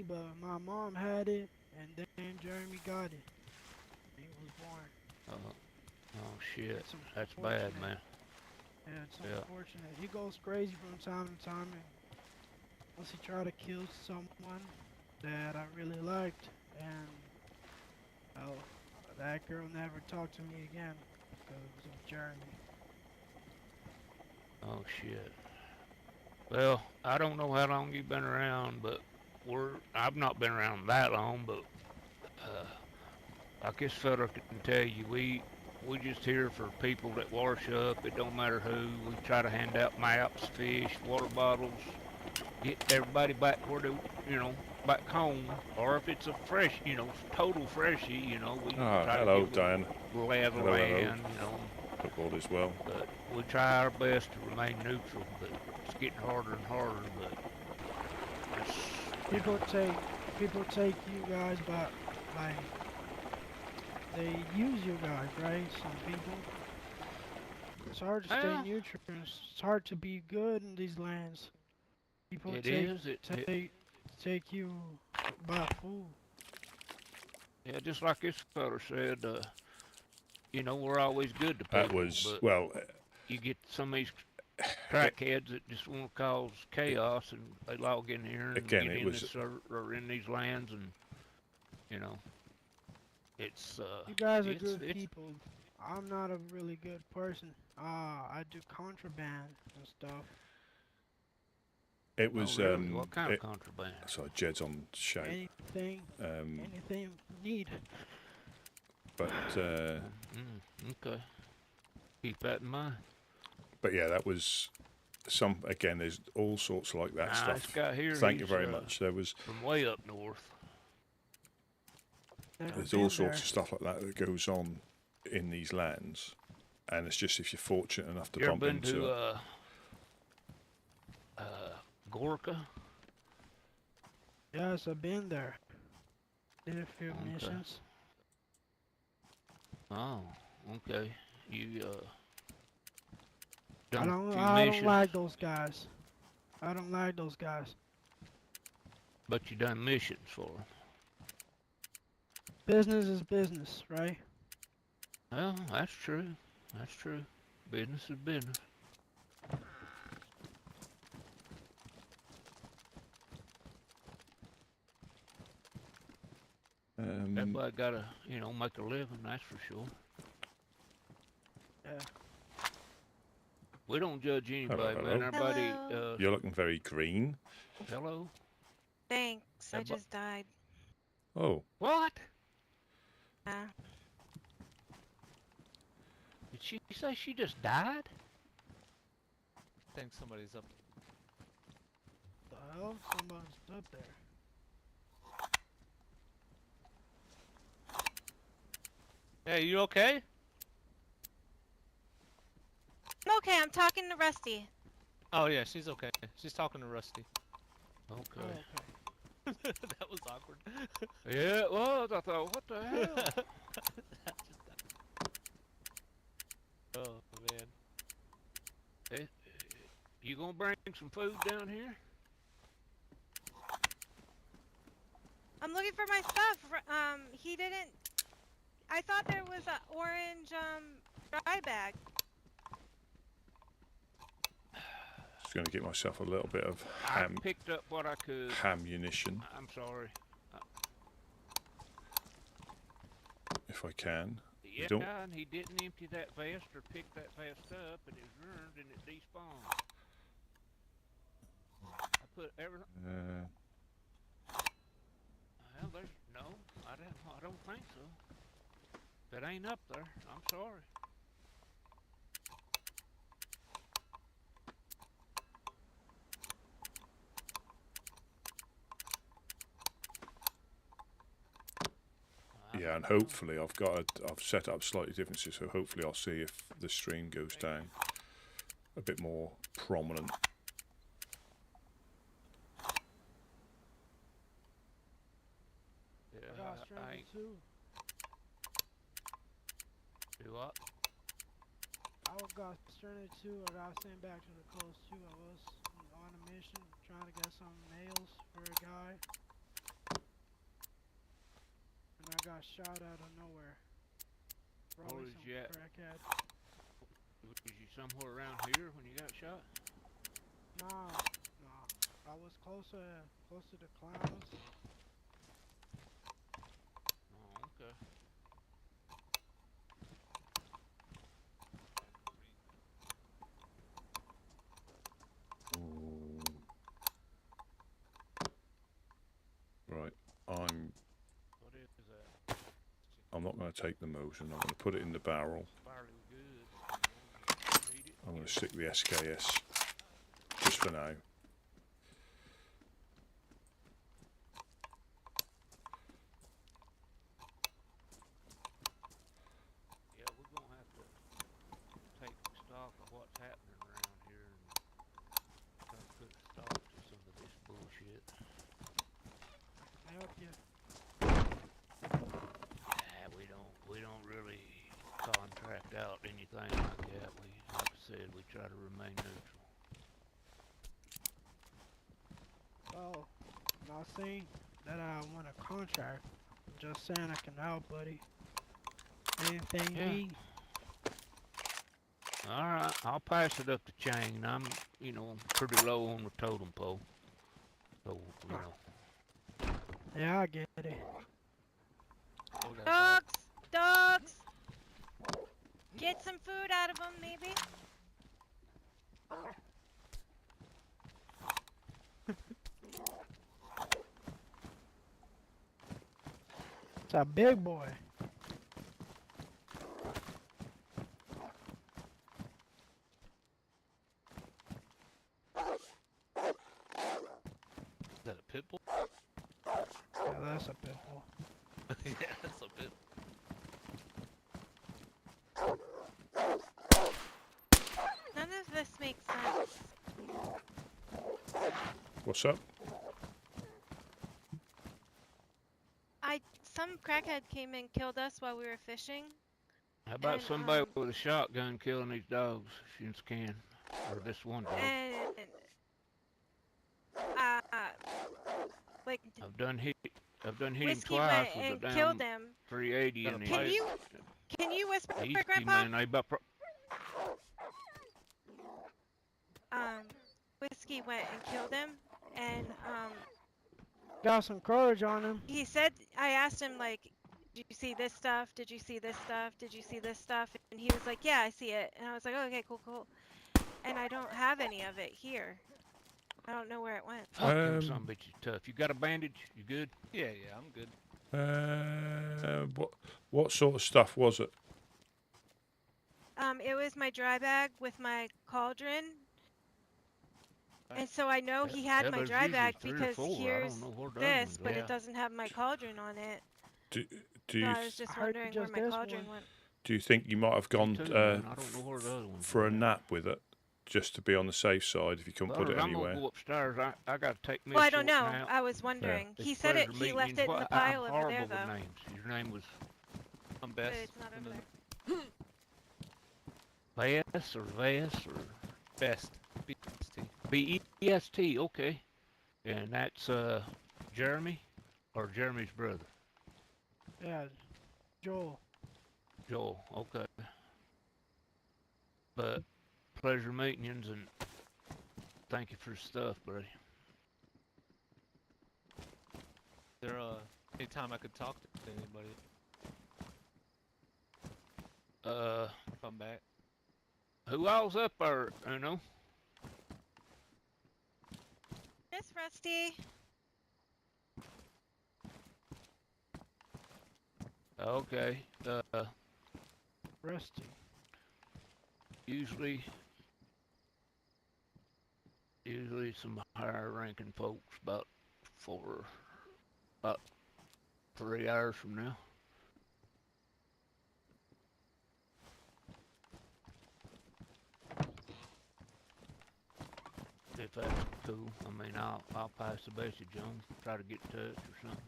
but my mom had it, and then Jeremy got it. He was born. Oh, oh shit. It's That's bad, unfortunate. man. Yeah, it's Yeah. unfortunate. He goes crazy from time to time, and once he tried to kill someone that I really liked, and oh, that girl never talked to me again because of Jeremy. Oh shit. Well, I don't know how long you've been around, but I've not been around that long, but uh, like this fella can tell you, we just here for people that wash up. It don't matter who. We try to hand out maps, fish, water bottles, get everybody back where they, you know, back home. Or if it's a fresh, total freshie, we Ah, try to hello, give them Diane. the lay of the Hello, hello. land. Hope all is well. But we try our best to remain neutral. But it's getting harder and harder. But it's, People take people take you guys, but like they use you guys, right? Some people. It's hard to stay well, neutral. It's hard to be good in these lands. People it is. take you by fool. Yeah, just like this fella said, we're always good to That people, was, but well, you get some of these crackheads that just want to cause chaos, and they log in here and again, get it in was, this or in these lands, and you know, it's You guys are it's good it's people. I'm not a really good person. I do contraband and stuff. it oh was, really? What kind of contraband? sorry, Jed's on shout. Anything, Um, anything you need. but, Okay, keep that in mind. but yeah, that was again, there's all sorts like that Nah, this stuff. guy here, Thank you he's very much. from way up north. Never There's all been sorts there. of stuff like that that goes on in these lands. And it's just if you're fortunate enough to You ever bump been into to it. Gorka? Yes, I've been there. Did a few Okay. missions. Oh, okay. You I done a don't. few I don't missions, like those guys. I don't like those guys. but you done missions for 'em. Business is business, right? Well, that's true. That's true. Business is business. Everybody gotta, make a living. That's for sure. Yeah. We don't judge anybody, hello. man. Everybody, Hello. You're looking very green. hello. Thanks. I just died. Oh, What? Yeah. Did she say she just died? I think somebody's up. The hell? Someone's up there. Hey, you okay? I'm okay. I'm talking to Rusty. Oh yeah, she's okay. She's talking to Rusty. Oh, Okay. okay. That was awkward. Yeah, it was. I thought, what the hell? Oh man. Hey, you gonna bring some food down here? I'm looking for my stuff. He didn't. I thought there was a orange dry bag. just going to get myself a little bit of I picked up what I could. ammunition, I'm sorry. if I can. Yeah, don't- and he didn't empty that vest or pick that vest up, and it ruined and it despawned. I put everything. Well, there's no. I don't think so. If it ain't up there, I'm sorry. Yeah, and hopefully I've set up slightly different, so hopefully I'll see if the stream goes down a bit more prominent. Yeah, I got stranded too. Do what? I got stranded too. I got sent back to the coast too. I was on a mission trying to get some nails for a guy. and I got shot out of nowhere. Probably Where was some you at? crackhead. Was you somewhere around here when you got shot? Nah, nah. I was close to the clowns. Oh, okay. Right, What is that? I'm not going to take the Mosin. I'm going to put it in the barrel. Fairly good. Need it? I'm going to stick the SKS just for now. Yeah, we're gonna have to take stock of what's happening around here and try to put a stop to some of this bullshit. Help you. Yeah, we don't really contract out anything like that. We, like I said, we try to remain neutral. Well, I'm not saying that I want a contract. I'm just saying I can help, buddy. Anything you Yeah. need. All right, I'll pass it up the chain. I'm, pretty low on the totem pole. So, Yeah, I get it. Oh, we got a dog. Dogs! Get some food out of them, maybe? It's a big boy. Is that a pit bull? Yeah, that's a big boy. Yeah, that's a pit. None of this makes sense. What's up? Some crackhead came and killed us while we were fishing. how about And, somebody with a shotgun killing these dogs? If you can, or this one dog. And like I've done hit him Whiskey twice went with and a killed damn him. 380 in the Can head. you whisper Easy, for Grandpa? man. They about Whiskey went and killed him, and Got some courage on him. he said, I asked him, like, did you see this stuff? Did you see this stuff? Did you see this stuff? And he was like, yeah, I see it. And I was like, oh, okay, cool. And I don't have any of it here. I don't know where it went. fuck them some bitches tough. You got a bandage? You good? Yeah, I'm good. What sort of stuff was it? It was my dry bag with my cauldron. And so I know he had my there's dry usually bag 3 or because 4. I here's don't know where the other this, ones but are. it doesn't have my cauldron on it. Do So you I was just I heard wondering where just my this cauldron one. went. do you think you might have gone too, man. I don't know where the other ones for are a at. nap with it, just to be on the safe side if you couldn't put it I'm anywhere? gonna go upstairs. I gotta take me Well, a I don't short know. nap. I was wondering. It's He said pleasure he meeting left you. it in the What- pile I'm over there, horrible with though. names. Your name was I'm But best. it's not And over then there. Bass or Vass or best. BST. B-E-S-T. Okay. And that's Jeremy or Jeremy's brother. Yeah, Joel. Joel. Okay. But pleasure meeting you, and thank you for the stuff, buddy. Is there any time I could talk to anybody? Come back. Who all's up there, Miss Rusty. Okay. Rusty. Usually some higher ranking folks about 3 hours from now. If that's cool, I mean, I'll pass the message on, try to get in touch or something.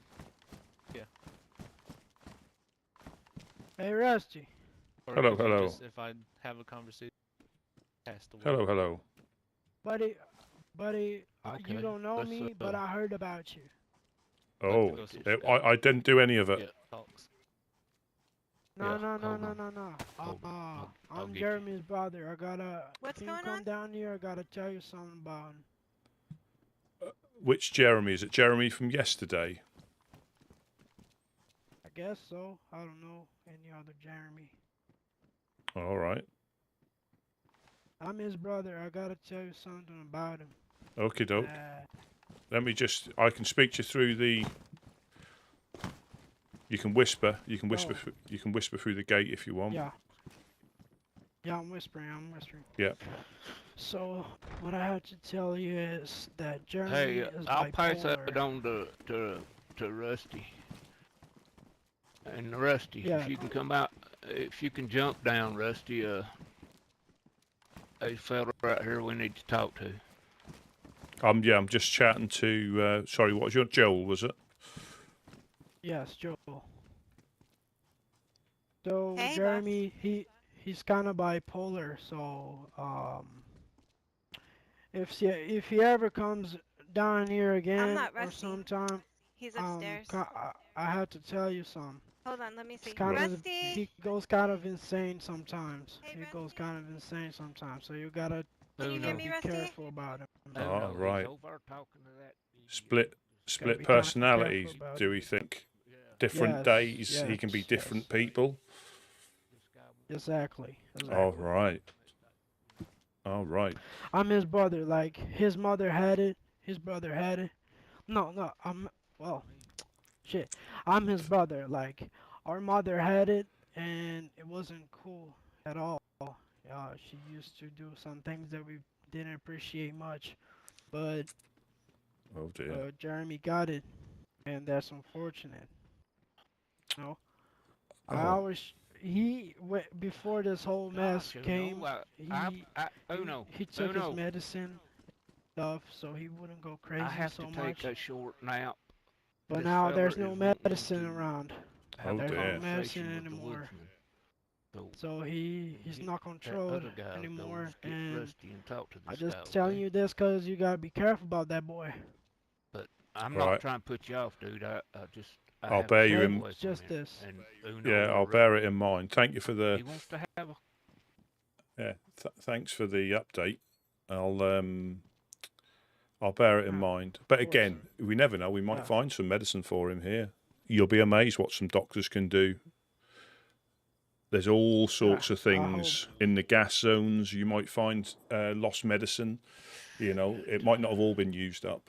Hey, Rusty. Or Hello, if you hello. Just, if I have a conversation, pass the word. Hello. Buddy, you Okay, don't know let's, me, but I heard about you. Oh, go see I didn't do any of it. Yeah. talks. No, Yeah, no, no, hold no, on. no, no. Hold on. I'll I'm get you. Jeremy's brother. I gotta. What's Can you going come on? down here? I gotta tell you something about him. Which Jeremy? Is it Jeremy from yesterday? I guess so. I don't know any other Jeremy. All right. I'm his brother. I gotta tell you something about him. Okie doke. Uh, Let me just. I can speak to you through the. You can whisper. You can whisper. Oh. You can whisper through the gate if you want. yeah. Yeah, I'm whispering. I'm whispering. Yeah. So what I have to tell you is that Jeremy Hey, is I'll pass bipolar. that on to Rusty. And Rusty, Yeah. if you can come out, if you can jump down, Rusty. There's a fella right here we need to talk to. Yeah, I'm just chatting to. Sorry, what was your Joel? Was it? Yes, Joel. So Hey, boss. Jeremy, he's kind of bipolar. So if he ever comes down here again not or Rusty. sometime, He's upstairs. I have to tell you something. Hold on, let me see. It's kind of Rusty! he goes kind of insane sometimes. Hey, He goes Rusty. kind of insane sometimes. So you gotta Can you hear me, be Rusty? careful about him. Oh, He's right. over talking to that idiot. Split be kinda personalities. careful about Do it. we think Yeah, different Yes, days he can be yes, different yes. people? this guy was- Exactly. All right. All right. I'm his brother. Like his mother had it. His brother had it. No. Well, shit. I'm his brother. Like our mother had it, and it wasn't cool at all. She used to do some things that we didn't appreciate much, but Oh dear. Jeremy got it, and that's unfortunate. You know, I Oh. always before this whole mess Gosh, came, Uno, Uno, he took Uno. his medicine stuff so he wouldn't go crazy I have so to much. take a short nap. But This now fella there's is no wanting medicine to around. have Oh, a There's no dear. medicine conversation with the anymore. woodsman. So So he's not that controlled other guy anymore. goes get And Rusty and talk to I this just guy. telling Okay? you this because you gotta be careful about that boy. I'm Right. not trying to put you off, dude. I I'll have to bear you stay in- away It's from just him. this. And Uno Yeah, I'll or bear it in mind. Thank you for the. He wants to have a Yeah. Thanks for the update. I'll bear it in Yeah, mind. But course. again, we never know. We might Yeah. find some medicine for him here. You'll be amazed what some doctors can do. There's all sorts of I things in the gas zones. You might find lost medicine. You know, it might not have all been used up.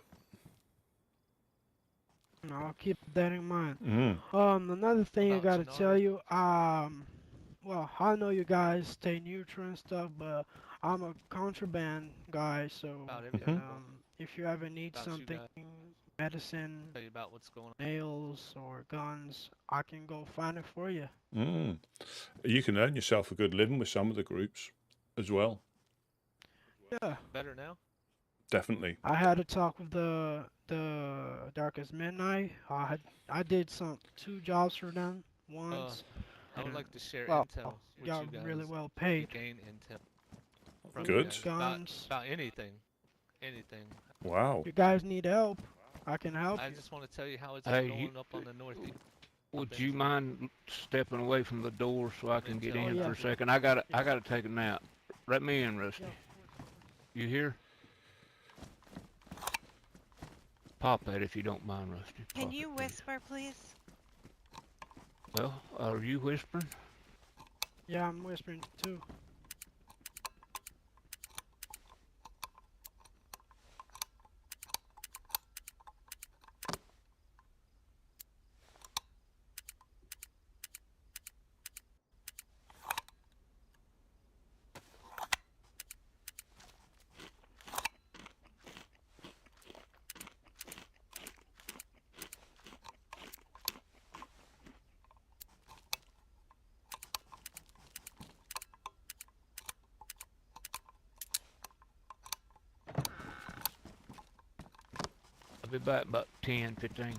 I'll keep that in mind. Mm. Another thing I About gotta Chernarus? tell you, well, I know you guys stay neutral and stuff, but I'm a contraband guy, so About everything. if you ever need About you something, guys. medicine, Tell you about what's going on. nails, or guns, I can go find it for you. Mm. You can earn yourself a good living with some of the groups as well. Yeah, Better now? Definitely. I had a talk with the Darkest Midnight. I did 2 jobs for them once. I would like to share Well, intel with y'all you guys. really well We paid. gain intel from you Good. guys Guns. about anything. Anything. Wow. If you guys need help, I can help I you. just want to tell you how it's Hey, going up on the northeast. Would you mind stepping away from the door so I can get Oh, in yeah. for a second? I gotta take a nap. Let me in, Rusty. You here? Pop that if you don't mind, Rusty. Can Pop you it, please. whisper, please? Well, are you whispering? Yeah, I'm whispering too. I'll be back about 10, 15.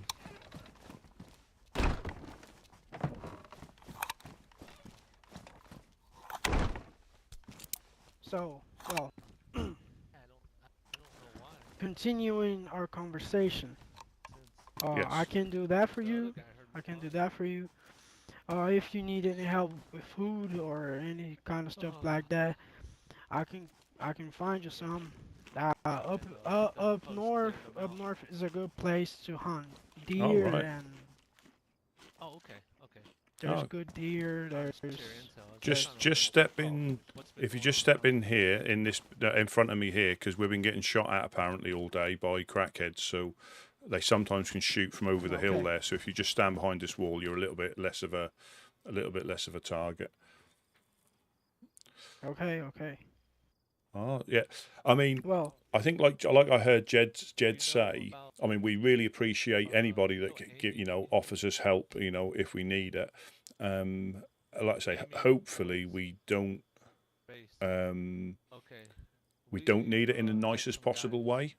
So, well, I don't know why. continuing our conversation. Since I Yes. can do that for The you. other guy heard I me can do talk. that for you. If you need any help with food or any kind of stuff Oh, like that, I can I can find you some. and get the pugs, clearing them Up out. north is a good place to hunt All deer, right. and Oh, okay, okay. there's Oh, good deer. I was just sharing intel. I was just There's trying to just learn step in. what's been If you going just on step around in here. here in this in front of me here, because we've been getting shot at apparently all day by crackheads. So they sometimes can shoot from over the hill okay. there. So if you just stand behind this wall, you're a little bit less of a target. Okay. Oh yeah, I mean, Well, I think like I heard Jed You know say. about I mean, we really appreciate anybody that Amy? offers us help. If we need it. Um, like I say, Amy hopefully was raised. um, Okay. we don't We need it in the got nicest some possible guys way.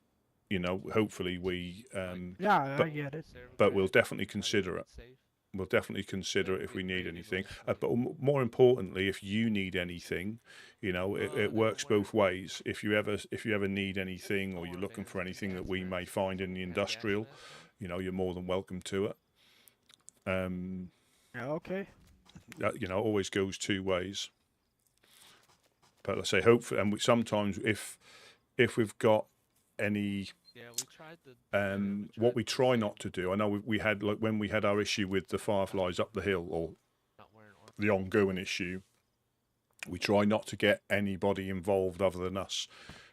Hopefully we, like yeah, but I get it. but we'll Servgrad definitely trying to keep consider it. it safe. We'll definitely consider So it if we're we getting need ready to anything. go for But it. more importantly, if you need anything, it Then works both ways. If you ever need anything or you're looking Armband's for the anything that gas we may mask. find in the Have gas industrial, masks on. you're more than welcome to it. Yeah, okay. That always goes two ways. But let's say hopefully, and sometimes if we've got any Yeah, we tried the. what we try not to do. I know we had like when we had our issue with the fireflies up the hill, or Not wearing armor. the ongoing issue. We try not to get anybody involved other than us,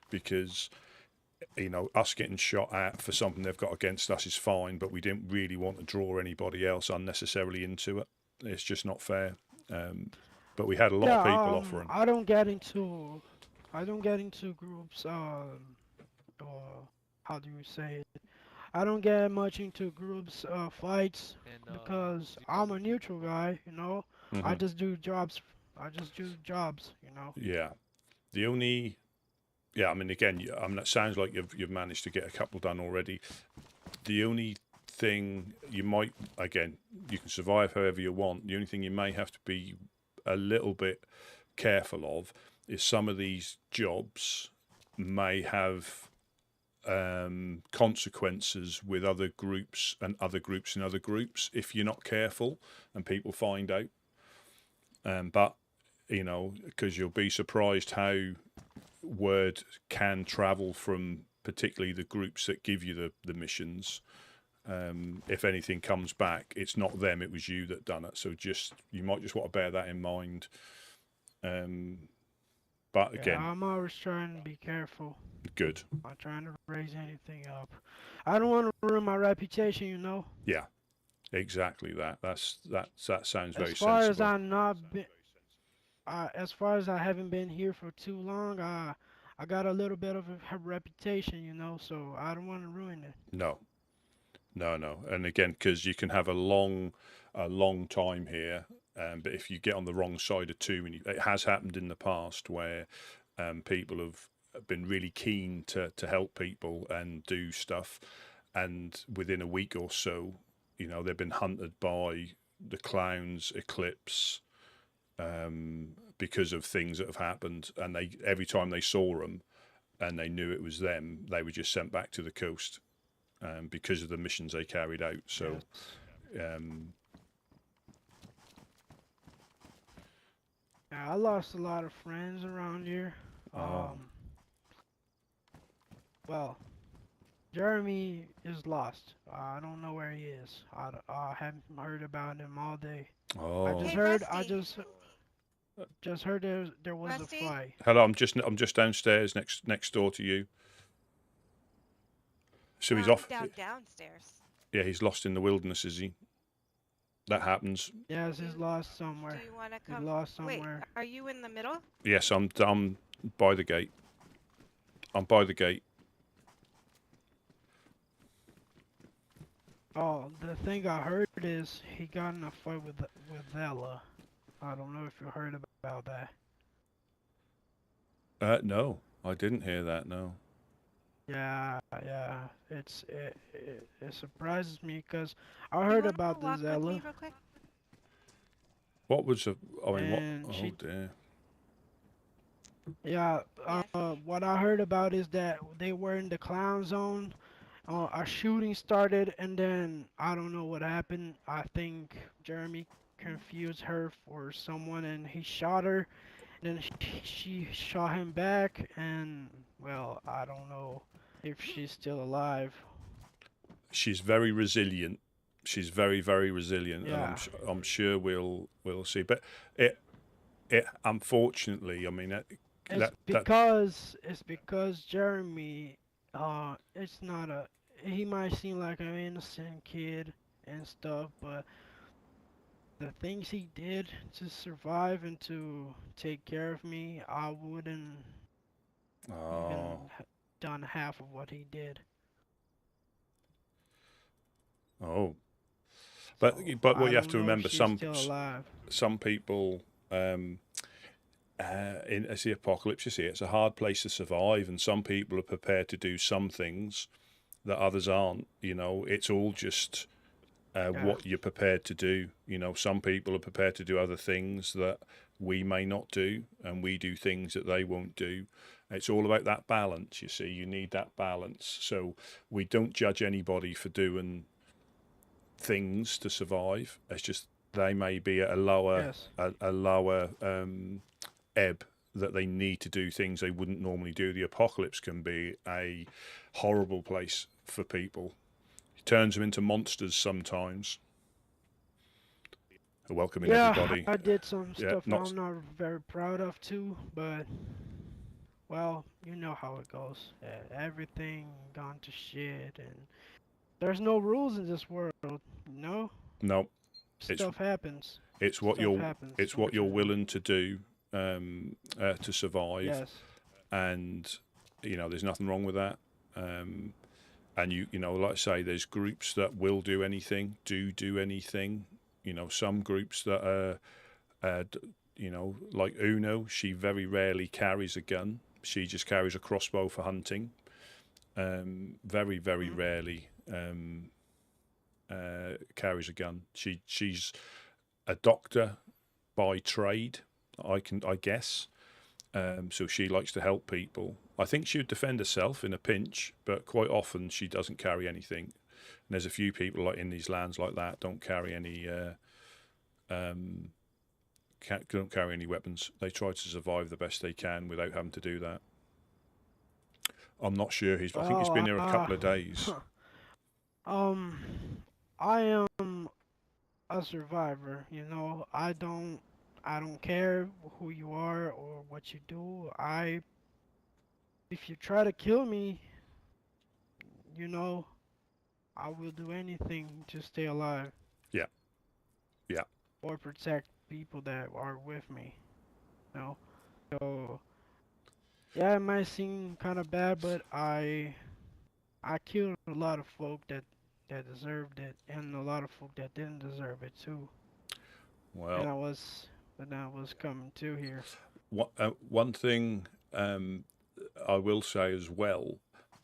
because us getting shot at for something they've got against us is fine, but we didn't really want to draw anybody else unnecessarily into it. It's just not fair. But we had a lot of people Yeah, offering. I don't get into groups. How do you say it? I don't get much into groups fights And because do you call I'm the a people? neutral guy. I Hmm. just do jobs. I just do jobs. Yeah. The only I mean, again, that sounds like you've managed to get a couple done already. The only thing you might, again, you can survive however you want. The only thing you may have to be a little bit careful of is some of these jobs may have consequences with other groups and other groups and other groups if you're not careful and people find out. But because you'll be surprised how word can travel from particularly the groups that give you the missions. If anything comes back, it's not them, it was you that done it. So you might just want to bear that in mind. But Yeah, again, I'm always trying to be careful. good. I'm not trying to raise anything up. I don't want to ruin my reputation. Yeah, exactly that. That sounds As very far as sensible. I'm not been, as far as I haven't been here for too long, I got a little bit of a reputation. So I don't want to ruin it. No. And again, because you can have a long time here, but if you get on the wrong side of two, and it has happened in the past where people have been really keen to help people and do stuff, and within a week or so, they've been hunted by the clowns, Eclipse, because of things that have happened, and every time they saw them and they knew it was them, they were just sent back to the coast. Because of the missions they carried out. So, Yeah, I lost a lot of friends around here. oh, Well, Jeremy is lost. I don't know where he is. I haven't heard about him all day. I oh. just Hey, heard. I Rusty. just heard there was a Rusty? fight. Hello, I'm just downstairs next door to you. So he's off. Downstairs. Yeah, he's lost in the wilderness, is he? That happens. Yes, he's lost Do somewhere. you want to He's come? lost Wait, somewhere. are you in the middle? Yes, I'm by the gate. I'm by the gate. Oh, the thing I heard is he got in a fight with Ella. I don't know if you heard about that. No, I didn't hear that. No. Yeah. It surprises me because I You heard wanna about walk this with Ella, me real quick? What was the? I mean, what? and Oh dear. yeah. Yes. What I heard about is that they were in the clown zone, a shooting started, and then I don't know what happened. I think Jeremy confused her for someone, and he shot her. Then she shot him back, and well, I don't know if she's still alive. She's very resilient. She's very, very resilient, and Yeah, I'm sure we'll see. But it unfortunately, I mean it's because Jeremy, it's not a. He might seem like an innocent kid and stuff, but the things he did to survive and to take care of me, I wouldn't even oh done half of what he did. oh. So But what I you have don't to know if remember, she's still alive. some people in as the apocalypse, you see, it's a hard place to survive, and some people are prepared to do some things that others aren't. You know, it's all just Yeah. what you're prepared to do. You know, some people are prepared to do other things that we may not do, and we do things that they won't do. It's all about that balance, you see. You need that balance. So we don't judge anybody for doing things to survive. It's just they may be at Yes. a lower ebb that they need to do things they wouldn't normally do. The apocalypse can be a horrible place for people. It turns them into monsters sometimes. Welcoming Yeah, everybody. I did some Yeah, stuff not I'm not very proud of too, but well, you know how it goes. Everything gone to shit, and there's no rules in this world. You know, no. It's stuff happens. it's what Stuff you're happens, it's what you're unfortunately. willing to do to survive, Yes. and you know there's nothing wrong with that. Um, and you know, like I say, there's groups that will do anything, do anything. You know, some groups that are, you know, like Uno. She very rarely carries a gun. She just carries a crossbow for hunting. Very, very Mhm. rarely carries a gun. She's a doctor by trade. I guess. So she likes to help people. I think she would defend herself in a pinch, but quite often she doesn't carry anything. And there's a few people like in these lands like that don't carry any don't carry any weapons. They try to survive the best they can without having to do that. I'm not sure. I think he's been Well, here a couple of days. um, I am a survivor. You know, I don't care who you are or what you do. If you try to kill me, you know, I will do anything to stay alive Yeah, yeah, or protect people that are with me. You know, so yeah, it might seem kind of bad, but I killed a lot of folk that deserved it, and a lot of folk that didn't deserve it too. And well, I was coming to here. one thing I will say as well,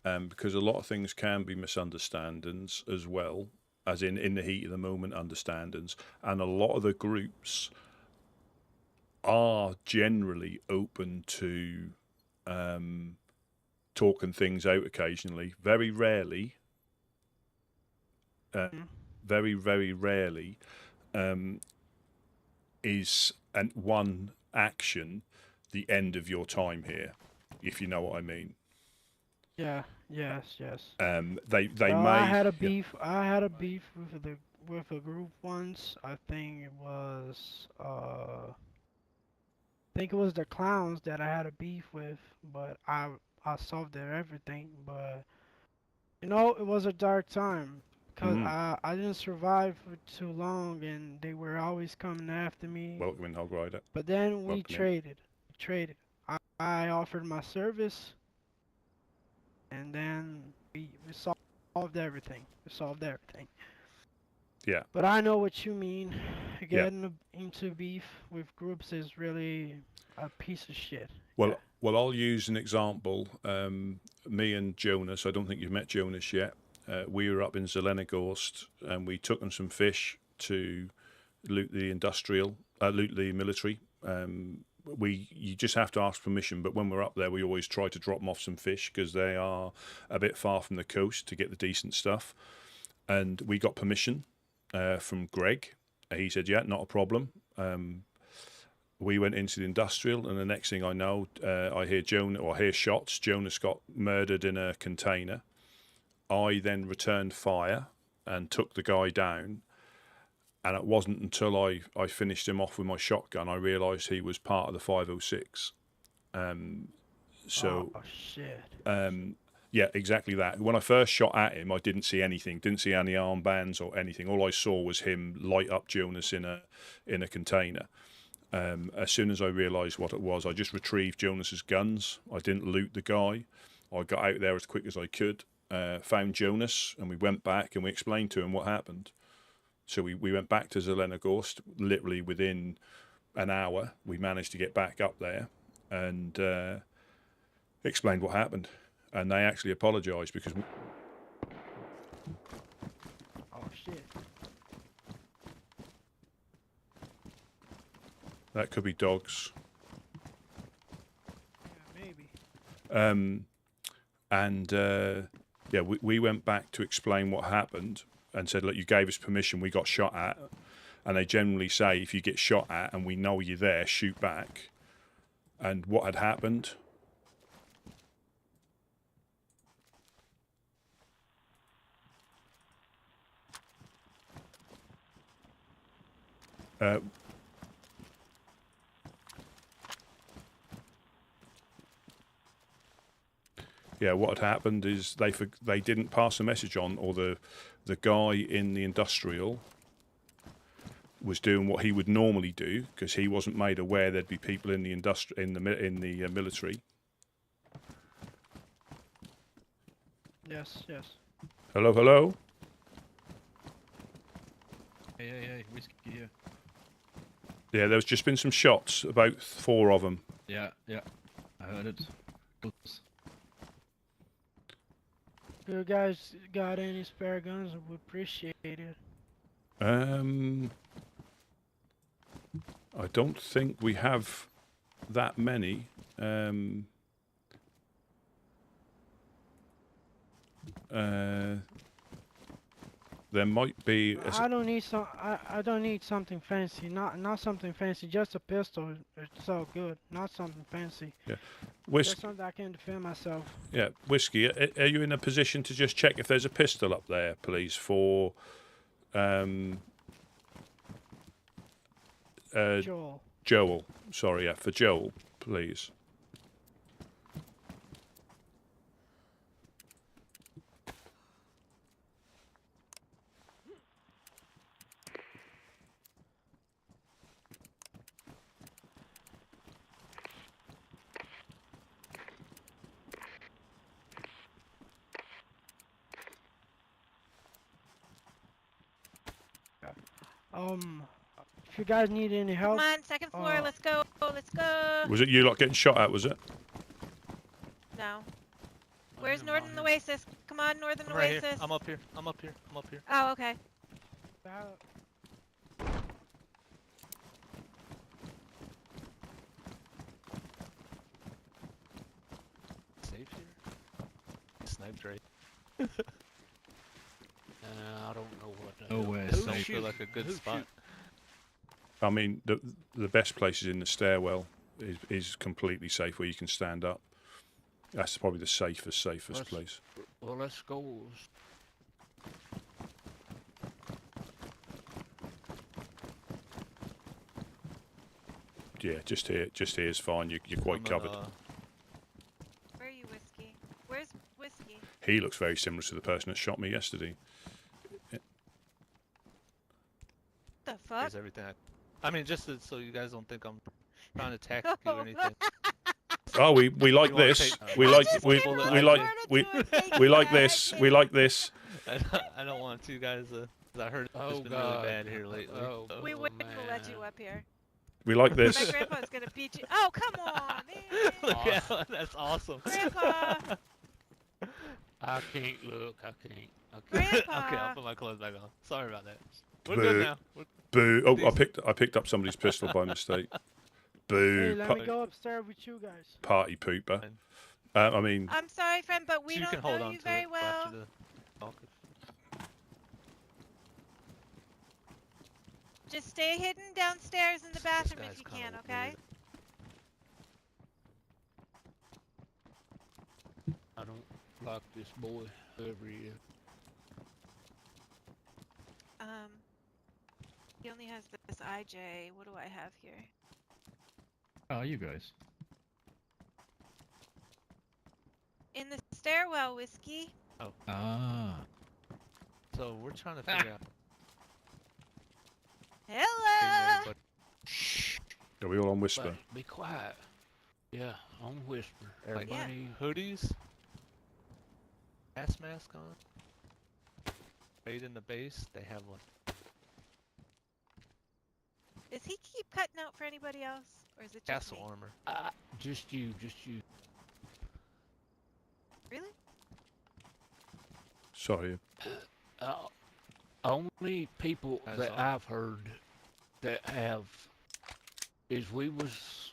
because a lot of things can be misunderstandings as well, as in the heat of the moment understandings, and a lot of the groups are generally open to talking things out occasionally. Mm. Very, very rarely um, is and one action the end of your time here, if you know what I mean. Yeah, yes, yes. They Well, may, yeah. I had a beef with a group once. I think it was the clowns that I had a beef with, but I solved their everything. But you know, it was a dark time because Mm, I didn't survive for too long, and they were always coming after me. welcome in, Hog Rider. But then we Welcome in. traded. We traded. I offered my service, and then we solved everything. We solved everything. Yeah, But I know what you mean. yeah. Getting into beef with groups is really a piece of shit. Yeah. Well, I'll use an example. Me and Jonas. I don't think you've met Jonas yet. We were up in Zelenogorsk, and we took them some fish to loot the military you just have to ask permission. But when we're up there, we always try to drop them off some fish because they are a bit far from the coast to get the decent stuff. And we got permission from Greg. He said, yeah, not a problem. We went into the industrial, and the next thing I know, I hear shots. Jonas got murdered in a container. I then returned fire and took the guy down. And it wasn't until I finished him off with my shotgun I realised he was part of the 506. Oh shit. Yeah, exactly that. When I first shot at him, I didn't see anything. Didn't see any armbands or anything. All I saw was him light up Jonas in a container. As soon as I realised what it was, I just retrieved Jonas's guns. I didn't loot the guy. I got out there as quick as I could, found Jonas, and we went back and we explained to him what happened. So we went back to Zelenogorsk. Literally within an hour, we managed to get back up there and explained what happened. And they actually apologised because... Oh shit. That could be dogs. Yeah, maybe. Yeah, we went back to explain what happened and said, look, you gave us permission, we got shot at. And they generally say, if you get shot at and we know you're there, shoot back. And what had happened... yeah, what had happened is they didn't pass the message on, or the guy in the industrial was doing what he would normally do because he wasn't made aware there'd be people in the military. Yes, yes. Hello, hello. Hey, whiskey here. Yeah, there's just been some shots, about 4 of them. Yeah, I heard it. Oops. If you guys got any spare guns, I would appreciate it. I don't think we have that many. There might be. I don't need some. I don't need something fancy. Not something fancy. Just a pistol. It's all good. Not something fancy. Yeah. Just something I can defend myself. Yeah, Whiskey. Are you in a position to just check if there's a pistol up there, please, for Joel. Joel. Sorry, yeah, for Joel, please. If you guys need any help, Come on, second floor. Let's go. Let's go. Was it you lot getting shot at, was it? No. Where's Northern Oasis? Come on, Northern I'm right Oasis. here. I'm up here. Oh, okay. Safe here? Sniped right. I don't know what. Nowhere safe for like a good spot. I mean, the best place is in the stairwell. Is completely safe where you can stand up. That's probably the safest place. Well, let's go. Yeah, just here is fine. You're quite covered. Where are you, Whiskey? Where's Whiskey? He looks very similar to the person that shot me yesterday. The fuck? Here's everything. I mean, just so you guys don't think I'm trying to attack you or anything. Oh, we like this. We like this. We like this. I don't want you guys. I heard it's been really bad here lately. We wouldn't let you up here. We like My this. grandpa's gonna beat you. Oh, come on, man. Yeah, that's awesome. Grandpa. I can't look. I can't. Grandpa. Okay, I'll put my clothes back on. Sorry about that. We're Boo. good now. Boo! Oh, I picked up somebody's pistol by mistake. Boo. Hey, let me go upstairs with you guys. Party pooper. Fine. I mean, I'm sorry, friend, but we So you can don't hold know on you to very it well. after the talk. Just stay hidden downstairs in the This bathroom guy's if you kinda can, okay? I don't like this boy, whoever he is. He only has this IJ. What do I have here? How are you guys? In the stairwell, Whiskey. Ah. So we're trying to figure out. Hello! But Shh. are we all on whisper? But be quiet. Yeah, on whisper. like Everybody. hoodies, gas mask on. Raid in the base, they have one. Does he keep cutting out for anybody else? Or is it just Castle me? armor. Just you. Really? Sorry. Only people That's that all. I've heard that have is we was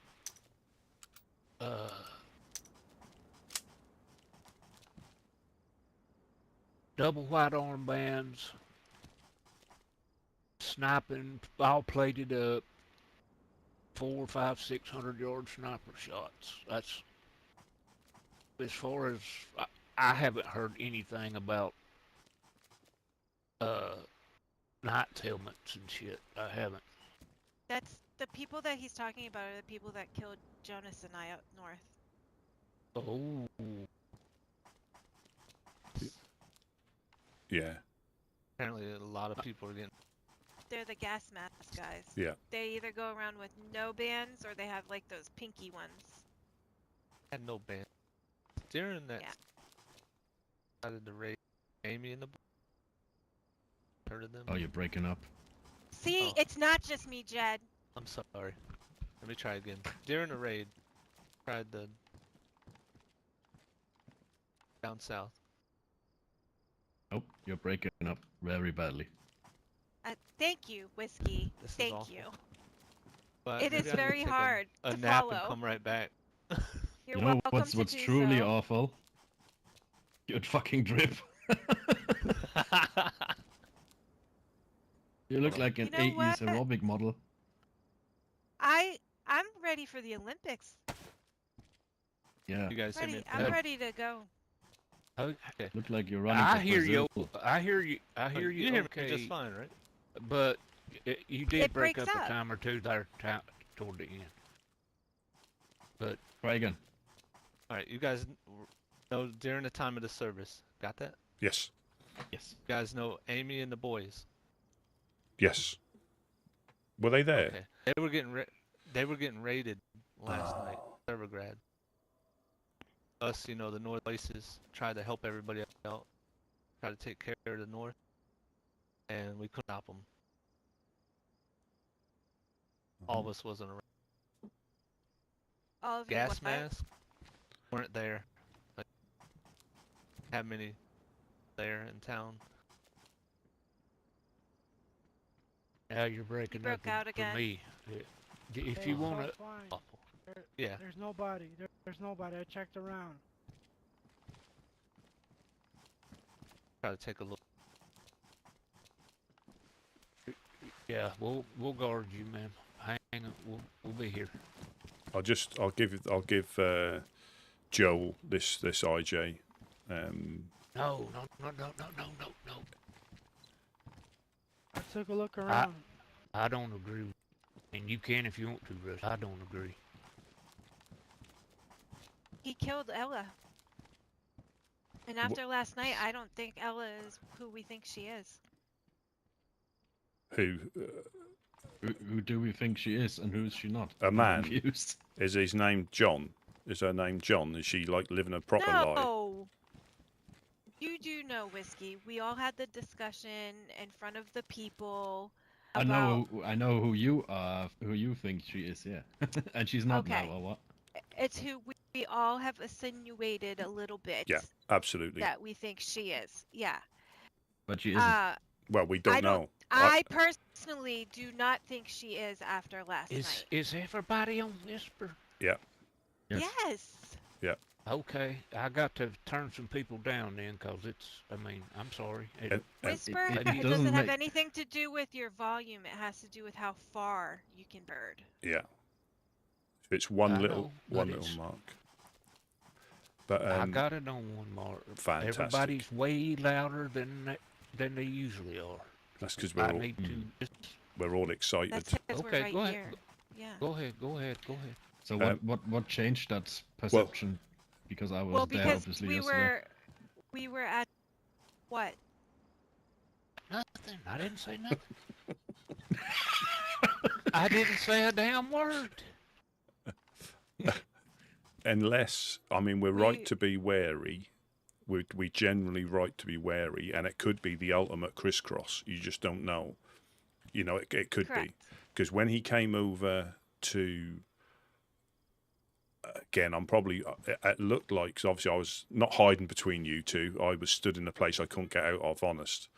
double white armbands, sniping, all plated up, 400, 500, 600-yard sniper shots. That's as far as I haven't heard anything about knight's helmets and shit. I haven't. That's the people that he's talking about are the people that killed Jonas and I up north. Oh, Yeah. Apparently, a lot of people are getting. They're the gas mask guys. Yeah. They either go around with no bands or they have like those pinky ones. Had no band. During that, Yeah. decided to raid Amy in the. Heard of them? Oh, you're breaking up. See, Oh. it's not just me, Jed. I'm sorry. Let me try again. During the raid, tried the down south. Oh, you're breaking up very badly. Thank you, Whiskey. This is Thank awful. you. But It maybe is I need to very take hard a to nap follow. and come right back. You're You know welcome what's to do truly so. awful? Good fucking drip. You look like an You know 80s what? aerobic model. I'm ready for the Olympics. Yeah, You guys hear me? I'm ready to go. okay. look like you're running I for hear you. Brazil. I hear you. I Oh, hear you. You hear okay, me just fine, right? but you did It break breaks up up. a time or two there toward the end. But Try again. All right, you guys know during the time of the service. Got that? Yes. Yes. You guys know Amy and the boys. Yes. Were they there? Okay. They were getting raided last night. Servergrad. Us, the North places, tried to help everybody out. Tried to take care of the North, and we couldn't stop them. All of us wasn't around. All of you Gas what? masks weren't there. Like, have many there in town. now you're breaking broke up out for again. me. If Hey, you it's want all to, fine. Awful. Yeah. There's nobody. There's nobody. I checked around. Try to take a look. yeah, we'll guard you, man. Hang on, we'll be here. I'll give Joel this IJ. No. I took a look around. I don't agree. And you can if you want to, Russ. I don't agree. He killed Ella. And after last night, I don't think Ella is who we think she is. Who Who do we think she is, and who is she not? A I'm man. confused. is his name? John. Is her name John? Is she like living a proper life? No! You do know, Whiskey. We all had the discussion in front of the people I about... know who you are, who you think she is, yeah. And she's not Okay. now, or what? It's who we all have insinuated a little bit Yeah, absolutely. that we think she is. Yeah. But she isn't. Well, we don't know. I personally do not think she is after last night. Is everybody on Whisper? Yeah. Yes. Okay, I got to turn some people down then, cause I'm sorry. Whisper, it it doesn't doesn't have make- anything to do with your volume. It has to do with how far you can bird. Yeah. It's one I little know, but mark. But I got it on one mark. fantastic. Everybody's way louder than they usually are. That's because I need to just we're all excited. That's because Okay, we're right go ahead. here. Yeah. go ahead. So Um, what changed that perception? Because I was Well, there because obviously we yesterday. were at what? nothing. I didn't say nothing. I didn't say a damn word. Unless, I mean, we're right We- to be wary. We generally right to be wary, and it could be the ultimate crisscross. You just don't know. You know, it could be. Correct. Because when he came over to, again, I'm probably, it looked like, because obviously I was not hiding between you two. I was stood in a place I couldn't get out of, honest.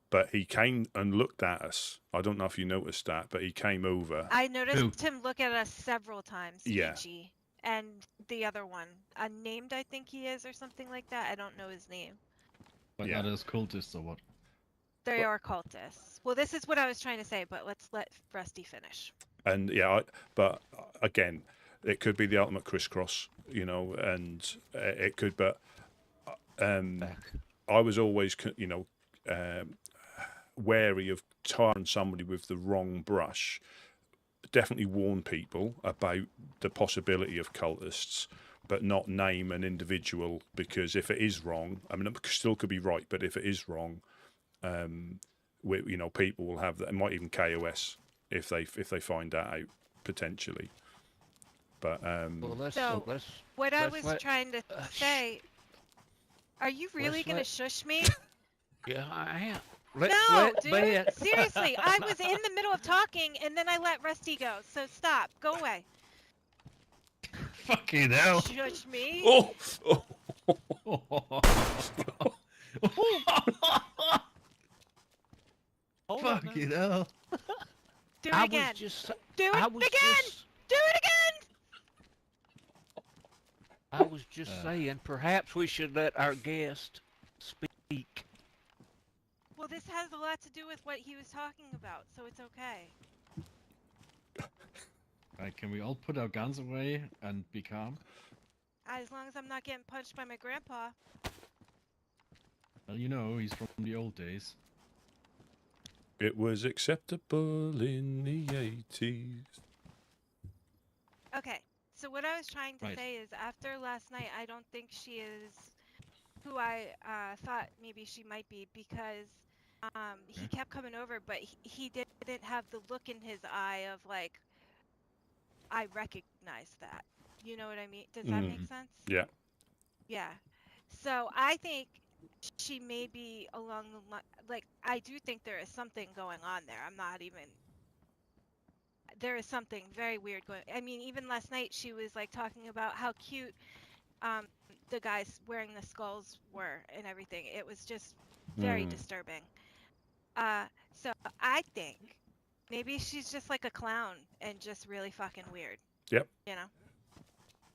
But he came and looked at us. I don't know if you noticed that, but he came over. I noticed him look at us several times. Yeah. Fiji, and the other one, unnamed, I think he is, or something like that. I don't know his name. But Yeah. are those cultists or what? They are cultists. Well, this is what I was trying to say, but let's let Rusty finish. And yeah, but again, it could be the ultimate crisscross, you know, and it could, but I was always, you know, wary of tarring somebody with the wrong brush. Definitely warn people about the possibility of cultists, but not name an individual, because if it is wrong, I mean, it still could be right, but if it is wrong, you know, people will have that. It might even KOS if they find that out potentially. But Well, let's What I let's was let- trying to say, are you really let's gonna let- shush me? yeah, I am. No, let dude. Beth- Seriously, I was in the middle of talking, and then I let Rusty go. So stop. Go away. Fucking hell! Shush me. oh, Hold on now. Fucking hell! Do it I again. was just Do it I was again. just Do it again. I was just saying perhaps we should let our guest speak. Well, this has a lot to do with what he was talking about, so it's okay. Right, can we all put our guns away and be calm? As long as I'm not getting punched by my grandpa. Well, you know, he's from the old days. it was acceptable in the 80s. Okay, so what I was trying to Right. say is after last night, I don't think she is who I thought maybe she might be, because he kept coming over, but he didn't have the look in his eye of like, I recognize that. You know what I mean? Does that make sense? Yeah. Yeah. So I think she may be along the line, like, I do think there is something going on there. I'm not even, there is something very weird going, I mean, even last night she was like talking about how cute the guys wearing the skulls were and everything. It was just very disturbing. So I think maybe she's just like a clown and just really fucking weird. Yep. You know?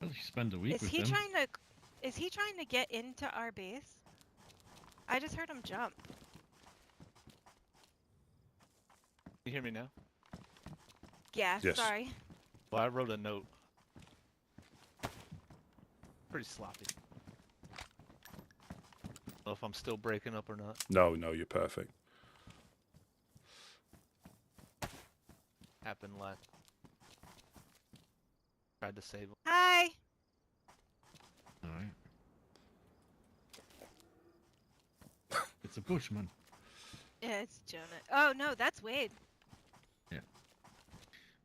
Well, she spent a week Is with he them. trying to get into our base? I just heard him jump. You hear me now? Yeah, Yes. sorry. Well, I wrote a note. Pretty sloppy. Don't know if I'm still breaking up or not. No, you're perfect. Happened last. Tried to save him. Hi. Alright. It's a bushman. Yeah, it's Jonah. Oh no, that's Wade.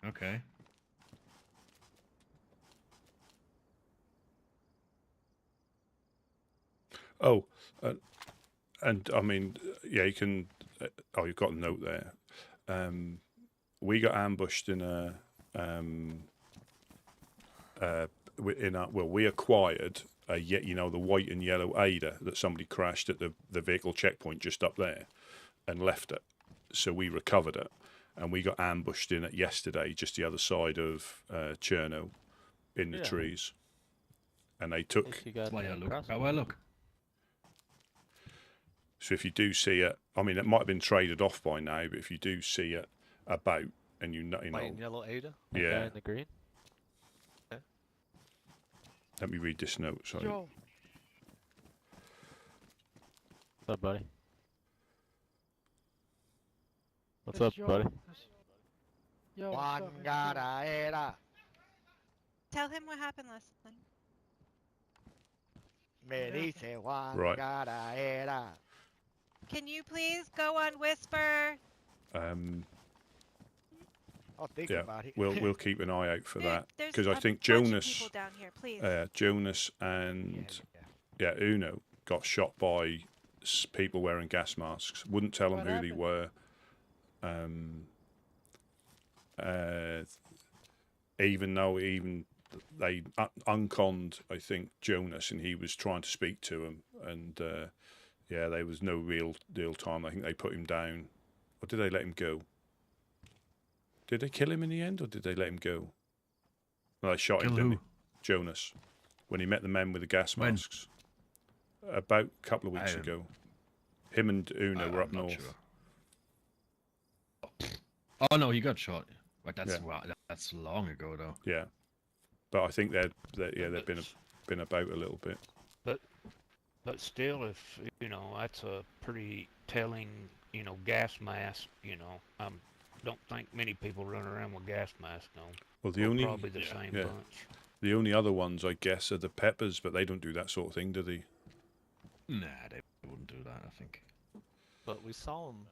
Okay. Oh, and I mean, yeah, you can. Oh, you've got a note there. We got ambushed in a. We acquired you know, the white and yellow Ada that somebody crashed at the vehicle checkpoint just up there and left it. So we recovered it, and we got ambushed in it yesterday, just the other side of Cherno, in the trees. And they took. That's why I look. How I look. So if you do see it, I mean, it might have been traded off by now, but if you do see it about, and you know, White and yellow Ada? That guy yeah. in the green? Let me read this note. Sorry. Joe, What's up, buddy? What's it's up, Joe. buddy? Yo, what's up? It's Joe. Tell him what happened last night. Right. Can you please go on Whisper? I'll think Yeah, about it. we'll keep an eye out for that, There's because I a think bunch of Jonas, people down here, please. Jonas and Uno got shot by people wearing gas masks. Wouldn't tell them What who they happened? were. Even though they unconned, I think, Jonas, and he was trying to speak to him, and there was no real deal time. I think they put him down, or did they let him go? Did they kill him in the end, or did they let him go? No, they shot him, Kill didn't who? they? Jonas, when he met the men with the gas When? masks. About a couple of weeks ago. Him and Una were I'm up not north. sure. Oh no, he got shot. But that's Yeah. that's long ago though. Yeah, but I think they've been about a little bit. But still, if you know, that's a pretty telling, you know, gas mask. You know, don't think many people run around with gas masks on. Well, the Or only probably the same bunch. the only other ones, I guess, are the Peppers, but they don't do that sort of thing, do they? Nah, they wouldn't do that. I think. But we saw him,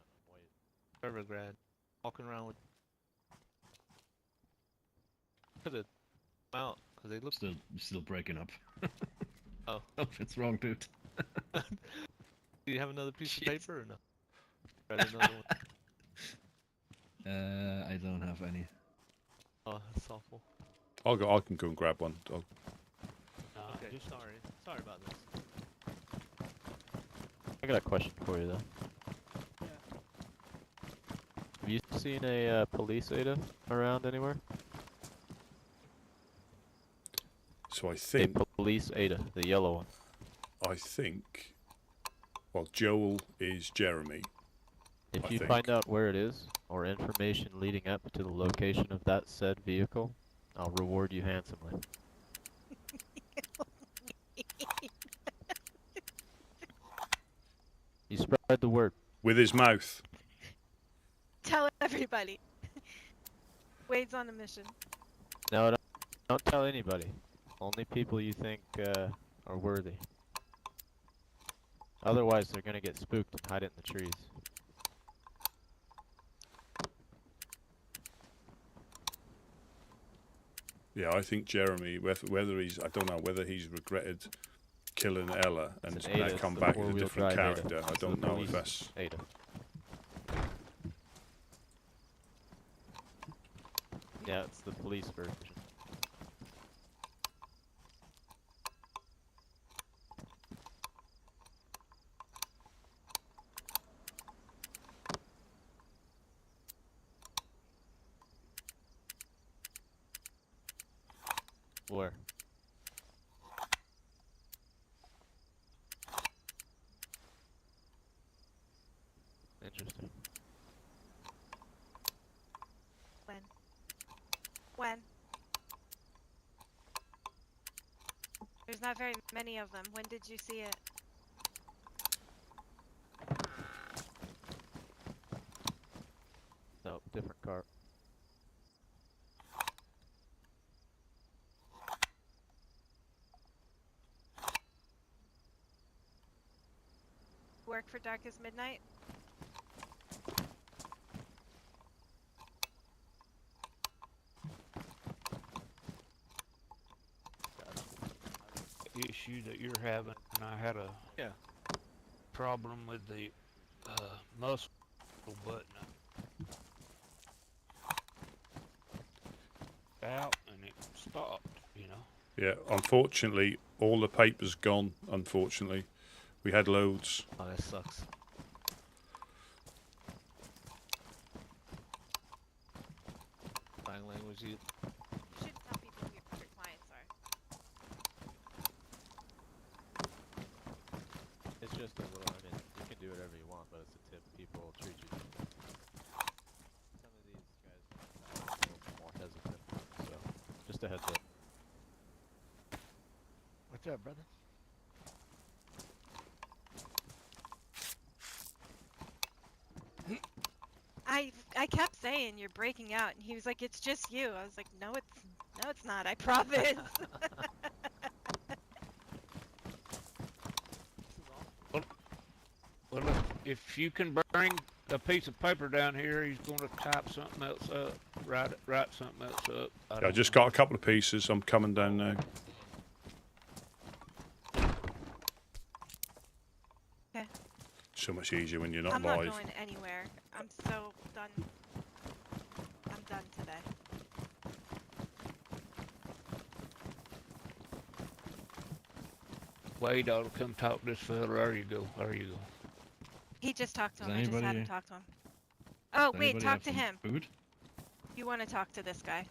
Evergrad, walking around with. Could have out because they look. Still breaking up. Oh. It's wrong, dude. Do you have another piece of paper or no? Got another one. I don't have any. Oh, that's awful. I can go and grab one. Okay, sorry about this. I got a question for you, though. Yeah. Have you seen a police Ada around anywhere? So I A think police Ada, the yellow one. well, Joel is Jeremy. If I you think. find out where it is, or information leading up to the location of that said vehicle, I'll reward you handsomely. You spread the word. With his mouth. Tell everybody. Wade's on a mission. No, don't tell anybody. Only people you think are worthy. Otherwise, they're gonna get spooked and hide it in the trees. Yeah, I think Jeremy, whether I don't know whether he's regretted killing Ella and It's now an Ada, come it's the back as a four-wheel different drive Ada. character. I It's the don't know if police that's. Ada. Yeah, it's the police version. Where? Interesting. When? There's not very many of them. When did you see it? No, different car. Work for Dark as Midnight? Issue that you're having, and I had a problem with the muscle button out, and it stopped. You know. Yeah, unfortunately, all the paper's gone, unfortunately. We had loads. Oh, that sucks. Sign language. You should tell people who your clients are. It's just a little, I mean, you can do whatever you want, but it's a tip. People treat you differently. Some of these guys are a little more hesitant, so just a heads up. What's up, brother? I kept saying you're breaking out, and he was like, "It's just you." I was like, "No, it's not. I promise." Well, if you can bring a piece of paper down here, he's going to type something else up, write something else up. I just got a couple of pieces. I'm coming down now. Okay. So much easier when you're not I'm live. not going anywhere. I'm so done. I'm done today. Wade ought to come talk to this fella. There you go. There you go. He just talked to Does him. I just had him anybody- talk to him. Oh, Does wait, anybody talk have to some him. Food? You want to talk to this guy.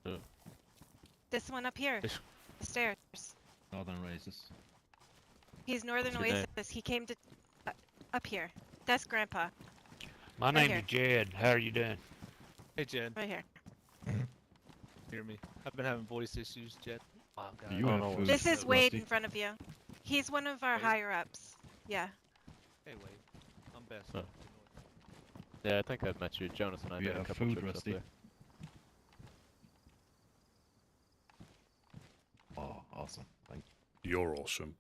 Who? This one up here. This- The stairs. Northern races. He's Northern What's your name? Oasis. He came to... up here. That's Grandpa. My Right name's here. Jed. How are you doing? Hey, Jed. Right here. Hear me? I've been having voice issues, Jed. Oh, God. You Oh, have no food. This is Wade Rusty. in front of you. He's one of our Wade? higher-ups. Yeah. Hey, Wade. I'm best. Huh. Yeah, I think I've met you. Jonas and I We did a have couple food, trips Rusty. up there. Oh, awesome. Thank You're awesome.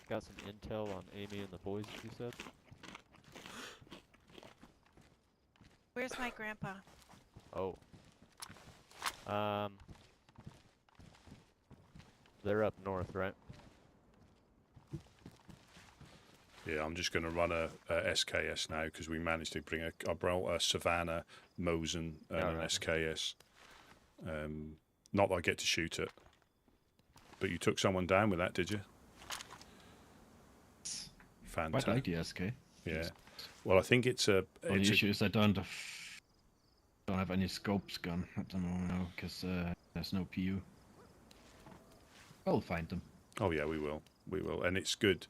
Got some intel on Amy and the boys, you said? Where's my grandpa? Oh. They're up north, right? Yeah, I'm just going to run a SKS now because we managed to bring I brought a Savannah, Mosen, and an Alright. SKS. Not that I get to shoot it. But you took someone down with that, did you? Quite Fantastic. like the SK. Yeah. Well, I think it's a. Only It's a issue is I don't have any scopes gun at the moment now because there's no PU. I'll find them. oh yeah, we will, and it's good.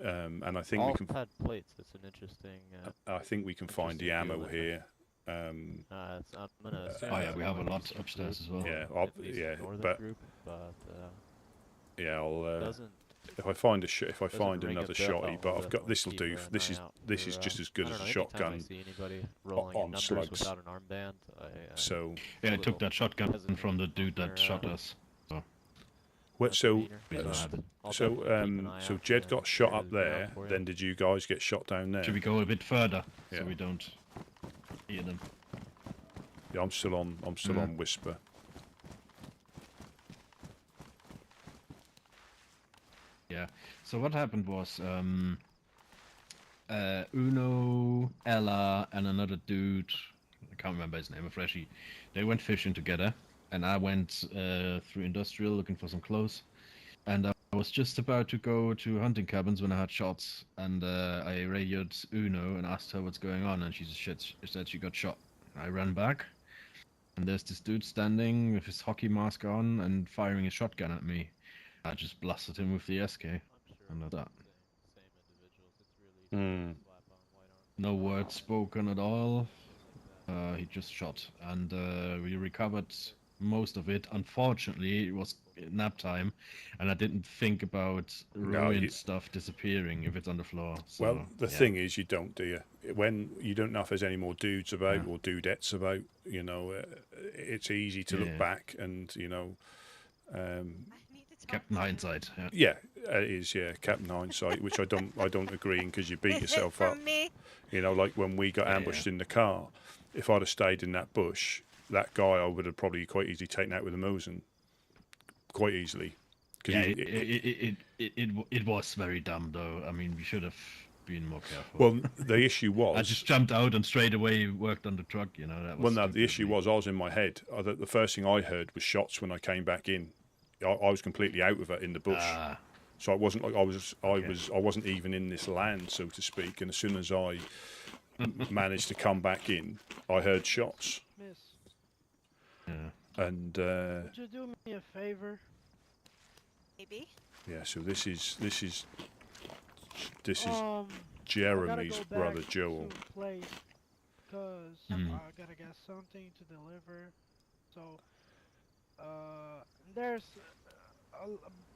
And I think All we can. pad plates. It's an interesting. I think we can find the interesting ammo deal, here. I'm gonna assume Oh yeah, it's we have a one of lot this upstairs group, as well. Yeah, at least yeah, northern but group, but yeah, I'll. doesn't If I find doesn't find ring a another bell, shotty, but I've got but this'll keep do. an This eye is out this for, is just as I good don't as a know, anytime shotgun. I see anybody rolling on in numbers slugs. without an armband, I So, Yeah, I a took little that shotgun hesitant from the dude when that they're, shot us. what? So, We don't have it. so Jed got shot up there. Then did you guys get shot down there? Should we go a bit further Yeah. so we don't hear them? Yeah, I'm still on. I'm still Yeah. on Whisper. Yeah. So what happened was Uno, Ella, and another dude, I can't remember his name, a freshie, they went fishing together, and I went through industrial looking for some clothes, and I was just about to go to hunting cabins when I had shots, and I radioed Uno and asked her what's going on, and she said she got shot. I ran back, and there's this dude standing with his hockey mask on and firing a shotgun at me. I just blasted him with the SK. And that's that. same individuals. It's really Hmm. slap on white arm. No words spoken at all. He just shot, and we recovered most of it. Unfortunately, it was nap time, and I didn't think about ruined you- stuff disappearing if it's on the floor. So, Well, the yeah. thing is, you don't, do you? When you don't know if there's any more dudes about Yeah. or dudettes about, it's easy to look Yeah. back and, I need to talk Captain to him. Hindsight. Yeah. yeah, it is, yeah, Captain Hindsight, which I don't agree because you beat Is it yourself up. from me? Like when we got Yeah, ambushed yeah. in the car, if I'd have stayed in that bush, that guy I would have probably quite easily taken out with a Mosin. Quite easily. 'Cause Yeah, he- it was very dumb though. I mean, we should have being more careful. Well, the issue was. I just jumped out and straight away worked on the truck. You know, that was. Well, no, stupid the of issue me. was I was in my head. The first thing I heard was shots when I came back in. I was completely out of it in the bush. Ah, So it wasn't like Okay. I wasn't even in this land, so to speak. And as soon as I managed to come back in, I heard shots. Miss, yeah. And would you do me a favor? Maybe. yeah, so this is I gotta Jeremy's go brother back Joel. to a place, cause Mhm. I gotta get something to deliver. So, there's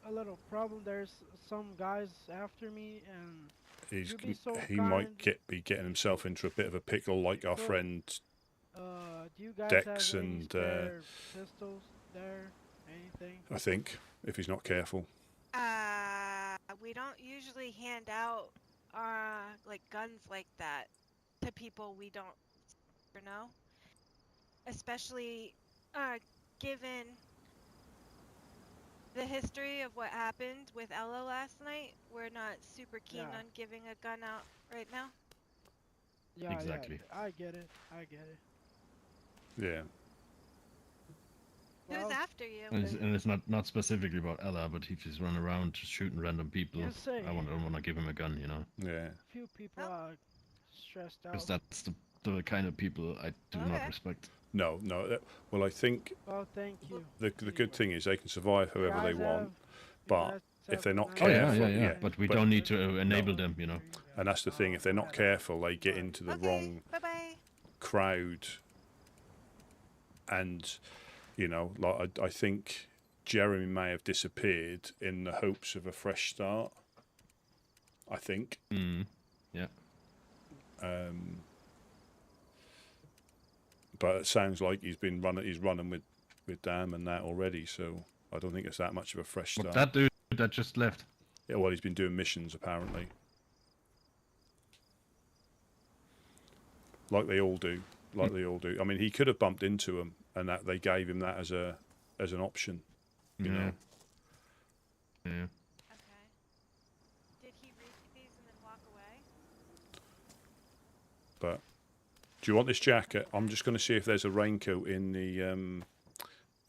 a little problem. There's some guys after me, and He's you be so he kind. might be getting himself into a bit of a pickle, like our Cool. friend. Do you guys Dex have any and, spare pistols there? Anything? I think, if he's not careful. We don't usually hand out like guns like that to people we don't know, especially given the history of what happened with Ella last night. We're not super keen Yeah. on giving a gun out right now. Yeah, Exactly. yeah. I get it. I get it. Yeah. Who's Well, after you? And it's not specifically about Ella, but he just run around just shooting random people. You say I don't want to give him a gun, you know, Yeah. few people Oh. are stressed out. because that's the kind of people I do not Okay. respect. No. Well, I think Well, thank you. the good thing is they can survive however they Guys want. have- you but guys if have they're not nice Oh yeah, careful, yeah. yeah, But we but- don't need to enable them, you know. And that's the thing. If they're not careful, they get into the Okay. wrong Bye bye. crowd. And, you know, like I think Jeremy may have disappeared in the hopes of a fresh start. I think. Mm. Yeah. But it sounds like he's running with Dam and that already. So I don't think it's that much of a fresh start. But that dude that just left. Yeah, well, he's been doing missions apparently. Like they all do. I mean, he could have bumped into him, and that they gave him that as an option. You know. Yeah. Okay. Did he read these and then walk away? But do you want this jacket? I'm just going to see if there's a raincoat in the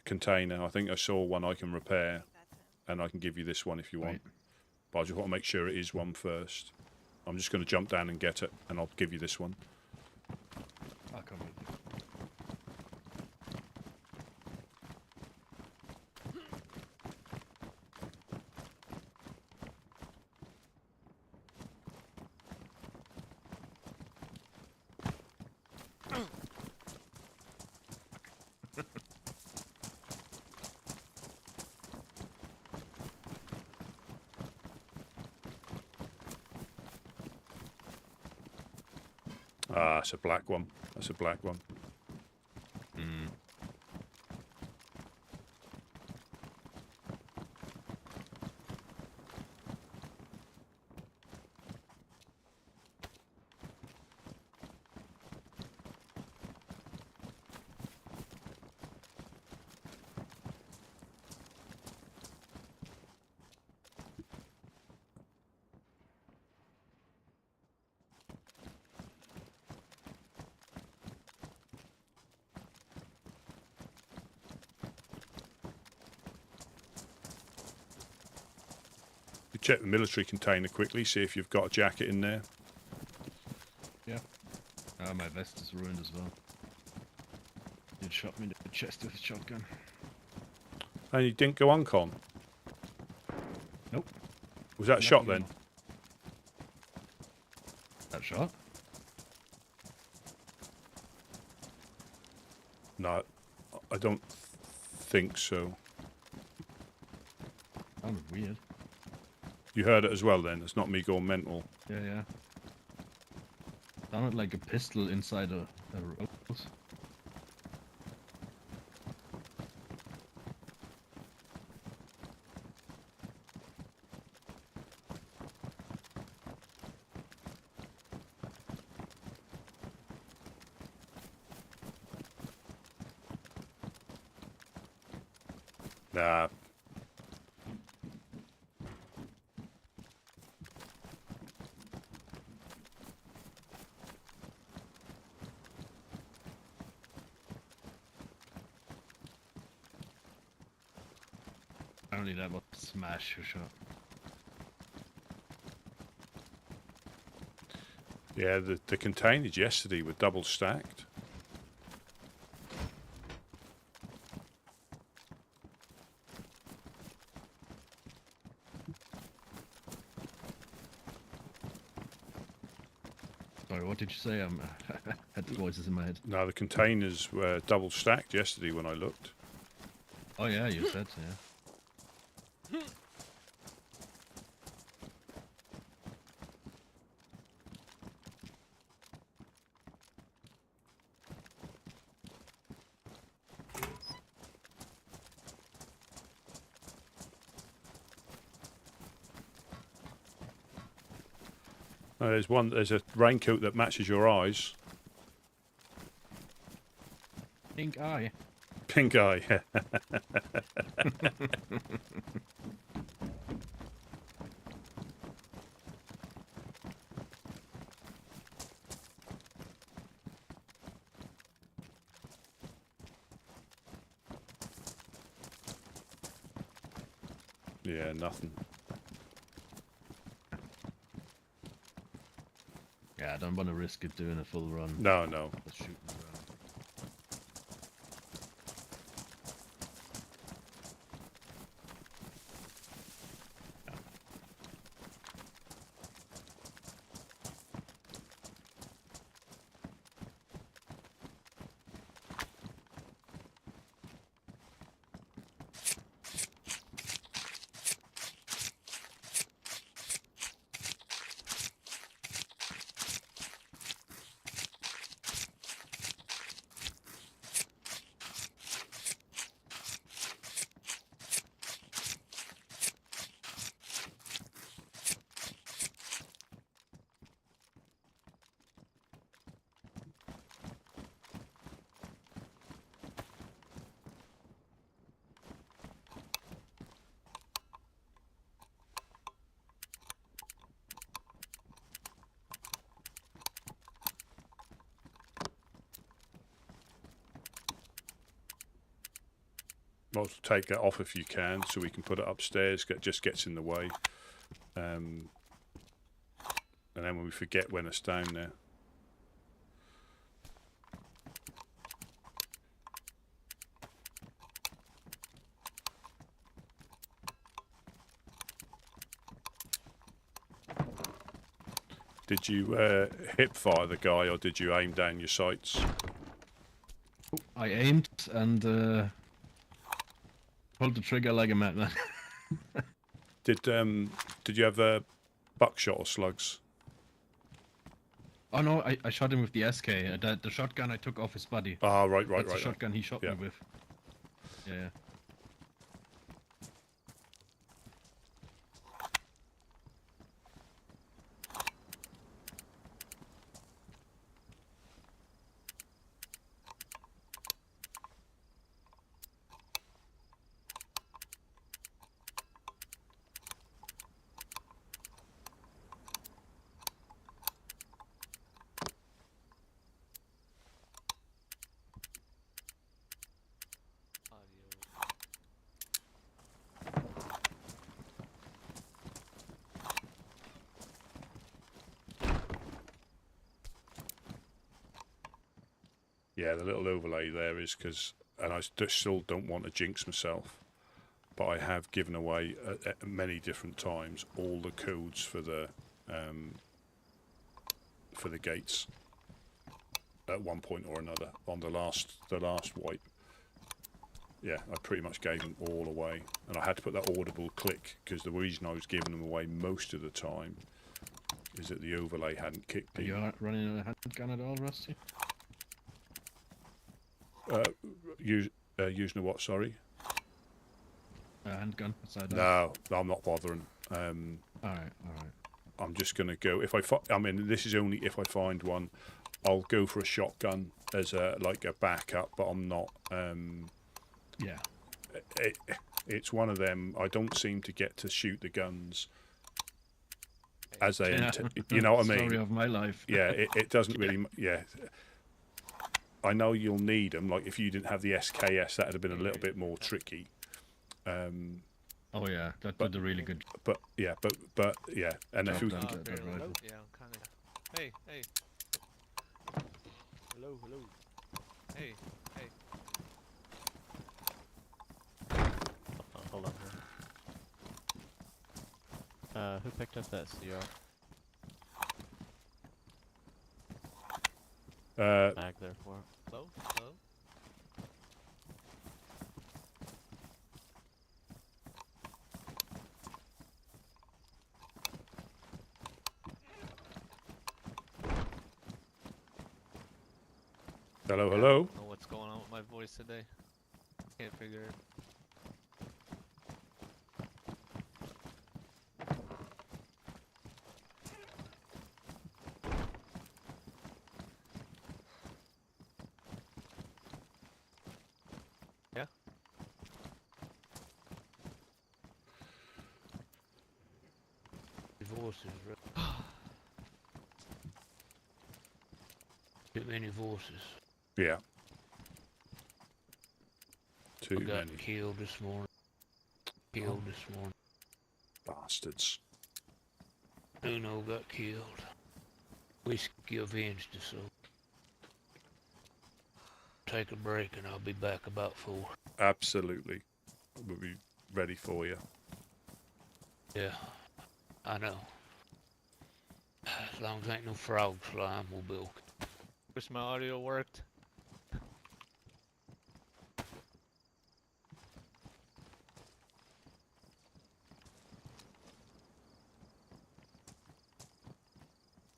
container. I think I saw one I can repair, That's him. and I can give you this one if you want. Right. But I just want to make sure it is one first. I'm just going to jump down and get it, and I'll give you this one. I'll come with you. Ah, it's a black one. That's a black one. Mm. You check the military container quickly, see if you've got a jacket in there. Yeah. My vest is ruined as well. He shot me in the chest with a shotgun. And you didn't go uncon? Nope. Was that a shot then? That shot? No, I don't think so. Sounded weird. You heard it as well then? It's not me going mental. Yeah, yeah. Sounded like a pistol inside a rose. Nah. Apparently that was smash for sure. Yeah, the containers yesterday were double stacked. Sorry, what did you say? I had voices in my head. No, the containers were double stacked yesterday when I looked. Oh yeah, you said, yeah. There's a raincoat that matches your eyes. Pink eye. Pink eye. Yeah, nothing. Yeah, I don't want to risk it doing a full run. No, no. Just shooting around. Well, take that off if you can, so we can put it upstairs. Just gets in the way, and then when we forget when it's down there. Did you hip fire the guy, or did you aim down your sights? I aimed and pulled the trigger like a madman. Did you have buckshot or slugs? Oh no, I shot him with the SK. The shotgun I took off his body. Ah, right. That's the shotgun he shot Yeah. me with. Yeah. Yeah, the little overlay there is because, and I still don't want to jinx myself, but I have given away at many different times all the codes for the gates at one point or another on the last wipe. Yeah, I pretty much gave them all away, and I had to put that audible click because the reason I was giving them away most of the time is that the overlay hadn't kicked Are in. you running a handgun at all, Rusty? Using a what? Sorry. A handgun beside that? No, I'm not bothering. All right. I'm just going to go. I mean, this is only if I find one. I'll go for a shotgun as a backup, but I'm not. Yeah. It's one of them. I don't seem to get to shoot the guns as they Yeah. enter. You know what I mean? Story of my life. Yeah, it doesn't really. Yeah. I know you'll need them. Like if you didn't have the SKS, that would have been a little bit more tricky. Oh yeah, that But- did a really good. but yeah, and if Job we done. can, That barely. rifle. Yeah, I'm kind of. Hey, hey, Hello, hello. hey, hey. Oh, hold on here. Who picked up that CR? Mag there for it. Hello, hello. hello, Yeah, I hello. don't know what's going on with my voice today. Can't figure it. Yeah. Voices, right? Too many voices. Yeah. Too I got many killed this morning. Killed this morning. bastards. Uno got killed. Whiskey avenged us, so take a break and I'll be back about 4. Absolutely, we'll be ready for you. Yeah, I know. As long as ain't no frogs flying, we'll be okay. Wish my audio worked.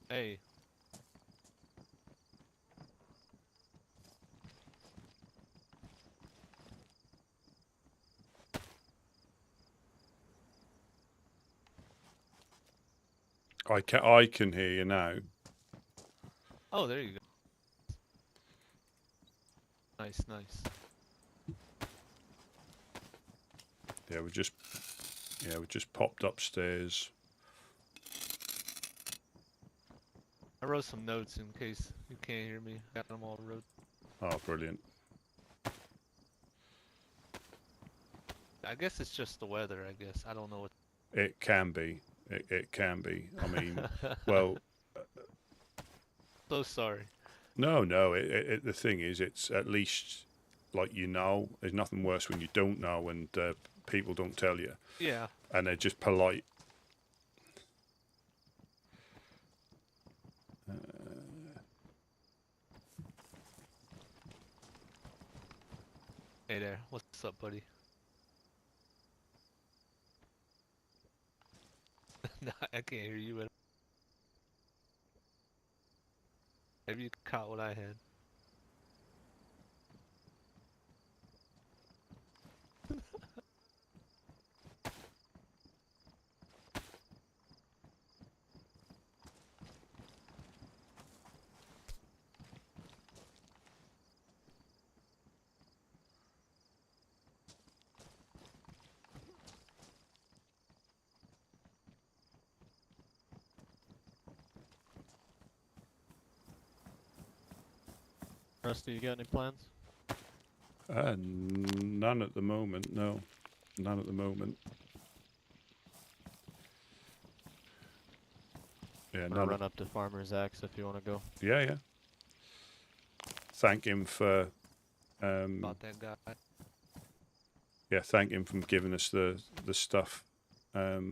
Hey. I can hear you now. Oh, there you go. Nice, nice. Yeah, we just popped upstairs. I wrote some notes in case you can't hear me. Got them all wrote. Oh, brilliant. I guess it's just the weather, I guess. I don't know what. It can be. It can be. I mean, well, So sorry. no. The thing is, it's at least like there's nothing worse when you don't know and people don't tell you, Yeah. and they're just polite. Hey there. What's up, buddy? No, I can't hear you. Maybe you caught what I had. Rusty, you got any plans? None at the moment. No, none at the moment. Yeah, I'm gonna none. run up to Farmer's Axe if you want to go. Yeah. Thank him for. About that guy. Yeah, thank him for giving us the stuff, the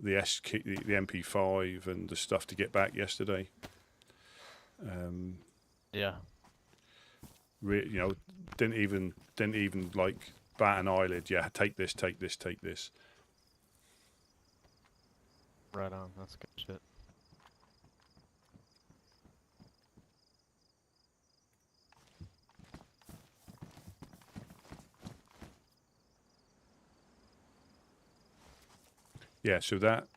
MP5 and the stuff to get back yesterday. Yeah. Didn't even like bat an eyelid. Yeah, take this. Right on. That's good shit. Yeah, so that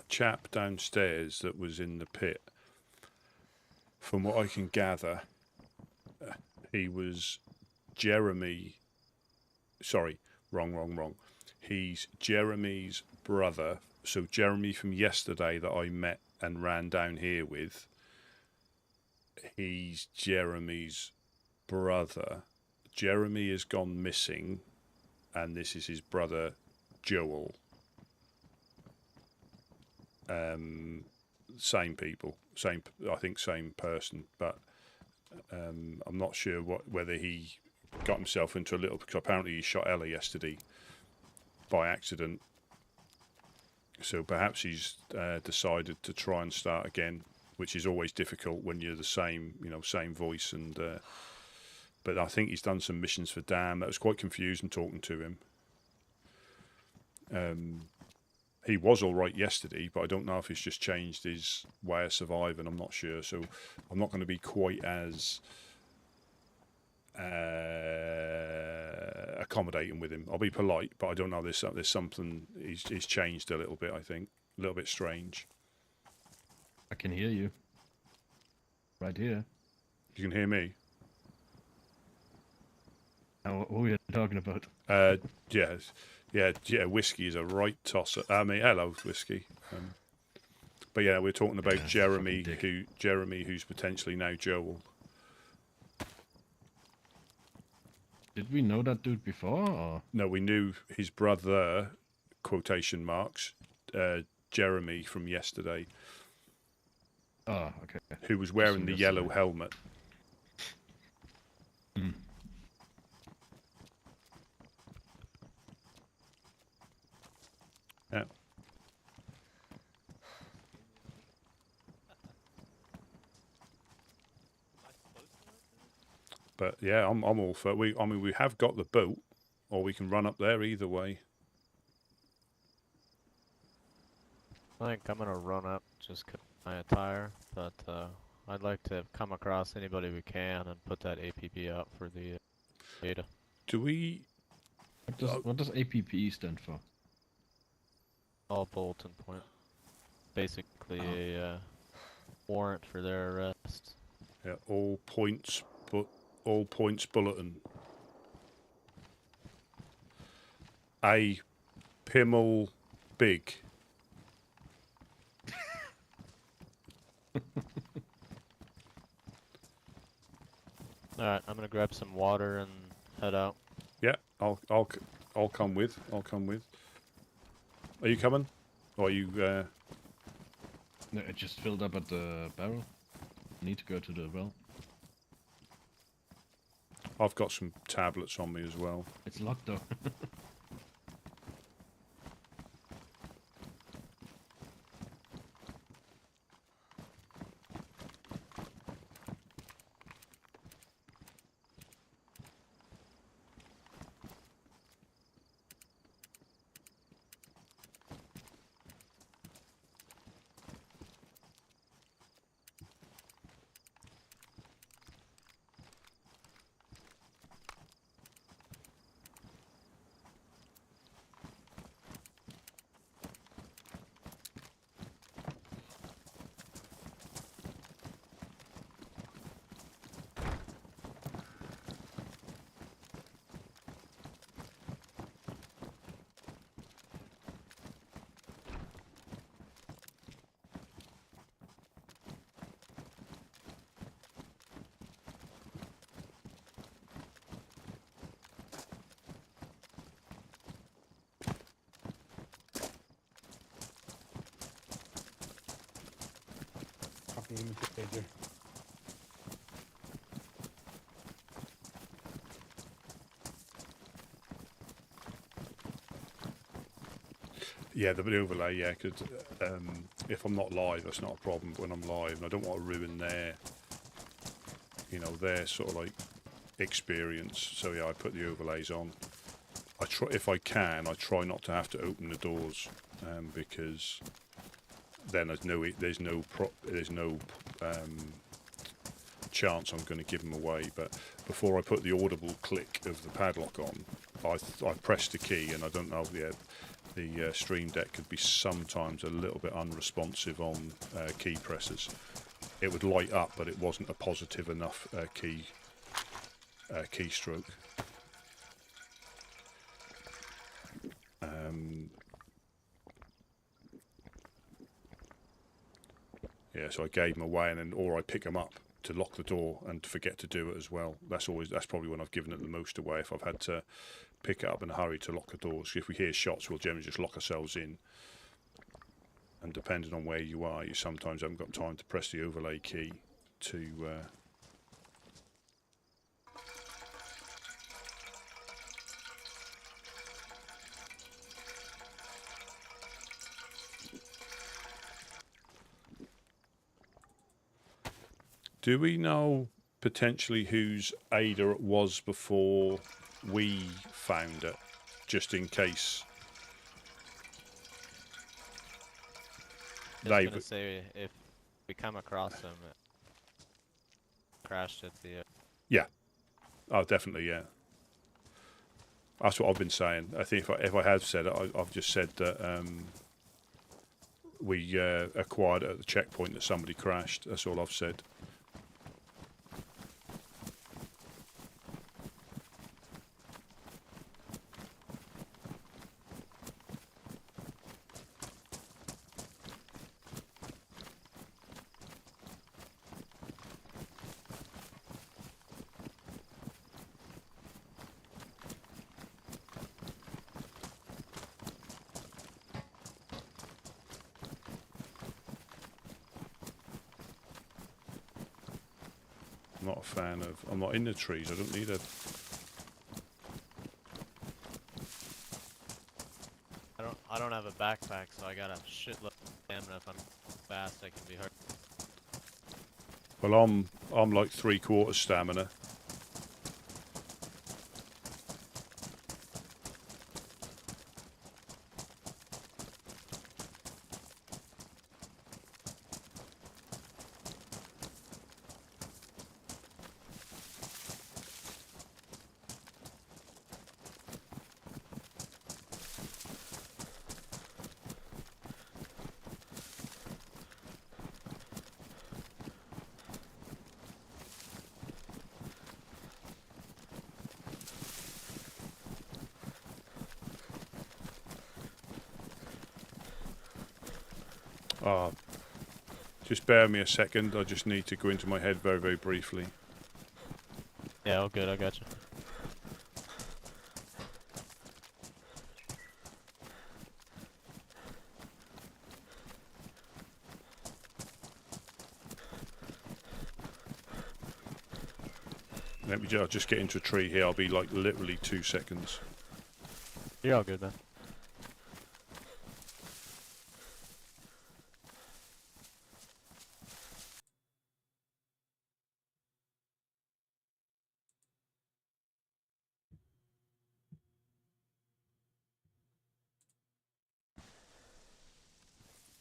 chap downstairs that was in the pit, from what I can gather, he was Jeremy. Sorry, wrong. He's Jeremy's brother. So Jeremy from yesterday that I met and ran down here with, he's Jeremy's brother. Jeremy has gone missing, and this is his brother Joel. Same people, I think same person, but I'm not sure whether he got himself into a little, because apparently he shot Ella yesterday by accident. So perhaps he's decided to try and start again, which is always difficult when you're the same, same voice. And but I think he's done some missions for Dan. That was quite confusing talking to him. He was all right yesterday, but I don't know if he's just changed his way of surviving. I'm not sure, so I'm not going to be quite as accommodating with him. I'll be polite, but I don't know. There's something he's changed a little bit. I think a little bit strange. I can hear you. Right here. You can hear me. What were you talking about? Yeah. Whiskey is a right tosser. I mean, hello, Whiskey. But yeah, we're talking about Jeremy, who's potentially now Joel. Did we know that dude before? Or? No, we knew his brother, quotation marks, Jeremy from yesterday. Oh, okay. Who was wearing the yellow helmet. Hmm. Yeah. But yeah, I'm all for we have got the boat, or we can run up there either way. I think I'm gonna run up just 'cause my attire, but I'd like to come across anybody we can and put that APP out for the data. Do we? What does APP stand for? All bulletin point. Basically a warrant for their arrest. Yeah, all points bulletin. A Pimmel Big. Alright, I'm gonna grab some water and head out. Yeah, I'll come with. Are you coming? Or are you? No, it just filled up at the barrel. I need to go to the well. I've got some tablets on me as well. It's locked though. Yeah, the overlay, yeah, because if I'm not live, that's not a problem. But when I'm live, and I don't want to ruin their sort of like experience. So yeah, I put the overlays on. I try, if I can, I try not to have to open the doors, because then there's no chance I'm going to give them away. But before I put the audible click of the padlock on, I press the key, and I don't know. Yeah, the Stream Deck could be sometimes a little bit unresponsive on key presses. It would light up, but it wasn't a positive enough keystroke. Yeah, so I gave them away, and then or I pick them up to lock the door and forget to do it as well. That's probably when I've given it the most away, if I've had to pick it up in a hurry to lock the doors. If we hear shots, we'll generally just lock ourselves in. And depending on where you are, you sometimes haven't got time to press the overlay key to... Do we know potentially whose Ada it was before we found it, just in case? I was gonna say, if we come across them, crashed at the... Yeah. Oh, definitely, yeah. That's what I've been saying. I think if I have said it, I've just said that we acquired it at the checkpoint that somebody crashed. That's all I've said. Not a fan of... I'm not in the trees. I don't need a... I don't have a backpack, so I got a shitload of stamina. If I'm fast, I can be hurt. Well, I'm like 3/4 stamina. Just bear me a second. I just need to go into my head very, very briefly. Yeah, all good. I got you. I'll just get into a tree here. I'll be like literally 2 seconds. You're all good, man.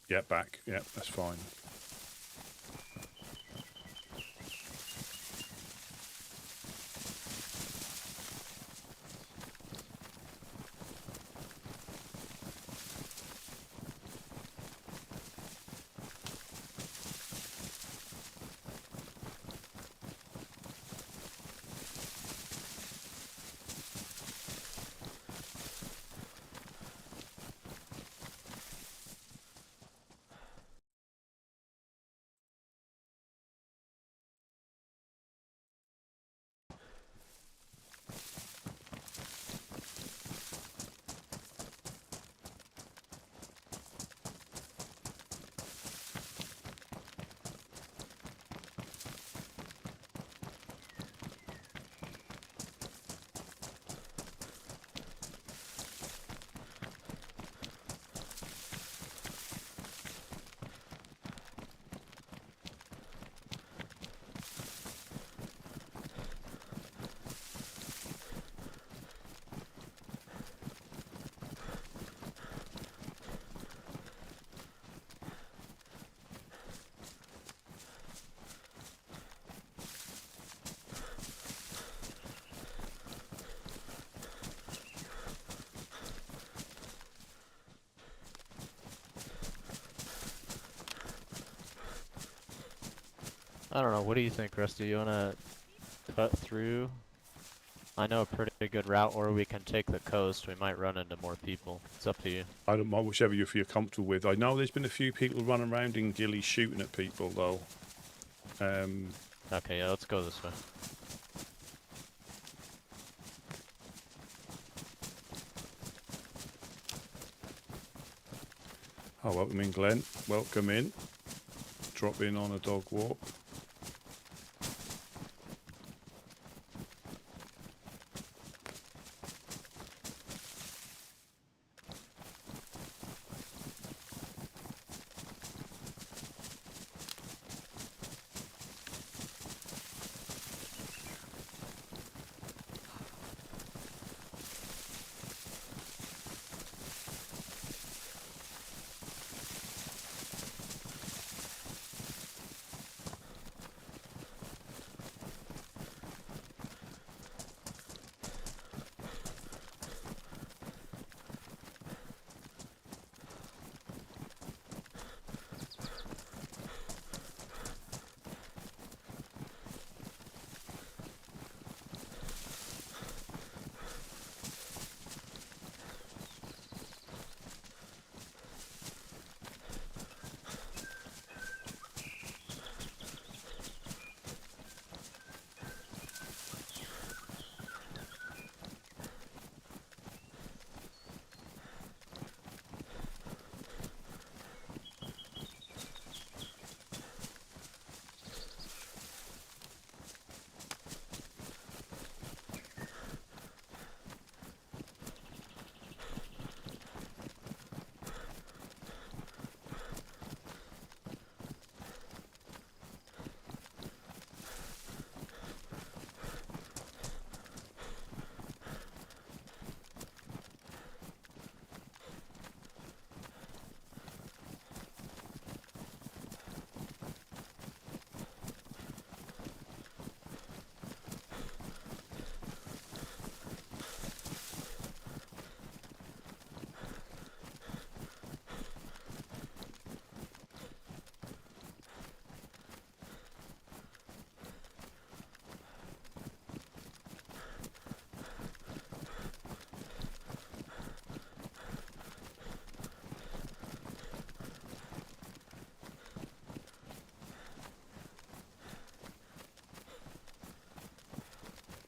Yeah, back. Yeah, that's fine. I don't know. What do you think, Rusty? You wanna cut through? I know a pretty good route, or we can take the coast. We might run into more people. It's up to you. I don't mind, whichever you feel comfortable with. I know there's been a few people running around in Gilly shooting at people, though. Okay, yeah, let's go this way. Oh, welcome in, Glenn. Welcome in. Drop in on a dog walk.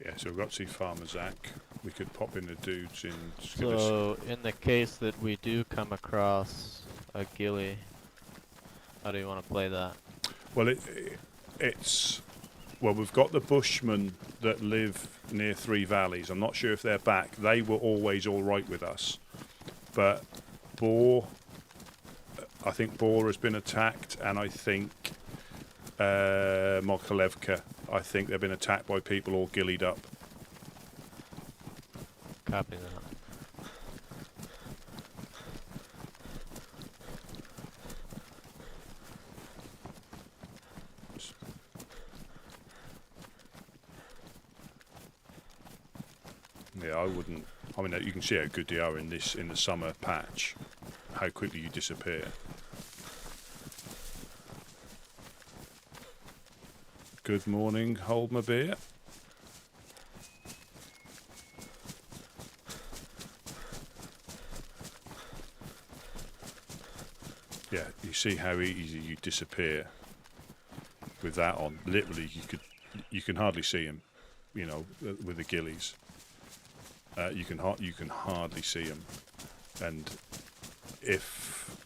Yeah, so we've got to see Farmer Zach. We could pop in the dudes in. So, in the case that we do come across a ghillie, how do you want to play that? Well, it's well, we've got the Bushmen that live near Three Valleys. I'm not sure if they're back. They were always all right with us, but I think Boar has been attacked, and I think Mokolevka. I think they've been attacked by people all gillied up. Copy that. Yeah, I wouldn't. I mean, you can see how good they are in the summer patch. How quickly you disappear. Good morning, hold my beer. Yeah, you see how easy you disappear with that on. Literally, you can hardly see him. You know, with the gillies, you can hardly see him. And if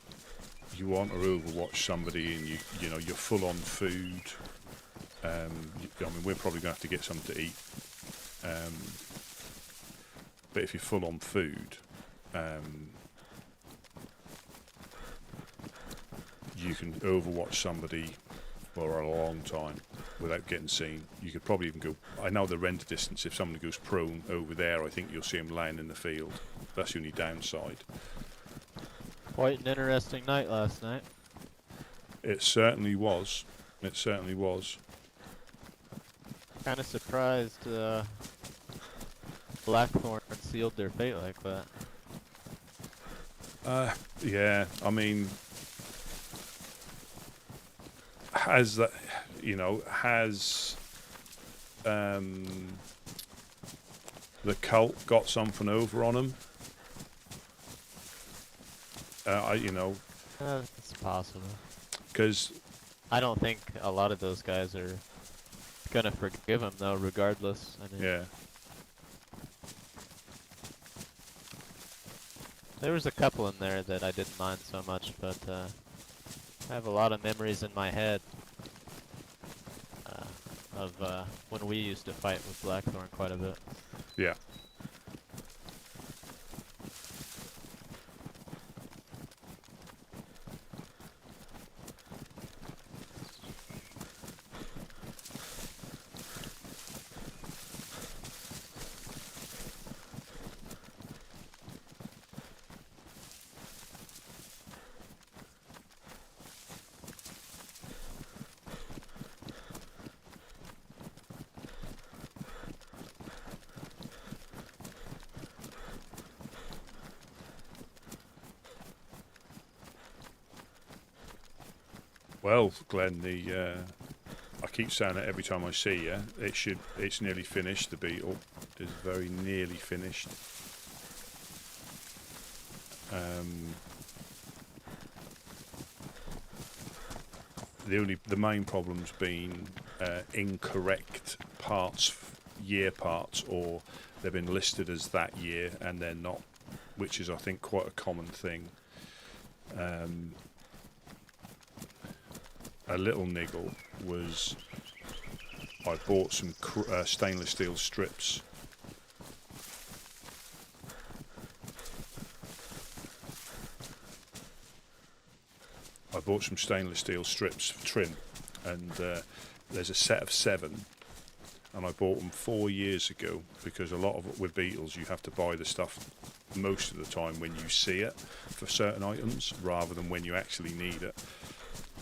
you want to overwatch somebody and you know you're full on food. I mean, we're probably going to have to get something to eat. But if you're full on food, you can overwatch somebody for a long time without getting seen. You could probably even go. I know the render distance. If somebody goes prone over there, I think you'll see him lying in the field. That's the only downside. Quite an interesting night last night. It certainly was. It certainly was. Kind of surprised Blackthorn sealed their fate like that. Yeah, I mean, has the cult got something over on them? It's possible. Because I don't think a lot of those guys are gonna forgive him though, regardless. I mean, yeah. There was a couple in there that I didn't mind so much, but I have a lot of memories in my head of when we used to fight with Blackthorn quite a bit. Yeah. Well, Glenn, I keep saying it every time I see you. It's nearly finished. The beetle is very nearly finished. The main problem's been incorrect year parts, or they've been listed as that year and they're not, which is I think quite a common thing. A little niggle was I bought some stainless steel strips. I bought some stainless steel strips for trim, and there's a set of 7, and I bought them 4 years ago, because a lot of it with beetles you have to buy the stuff most of the time when you see it for certain items rather than when you actually need it.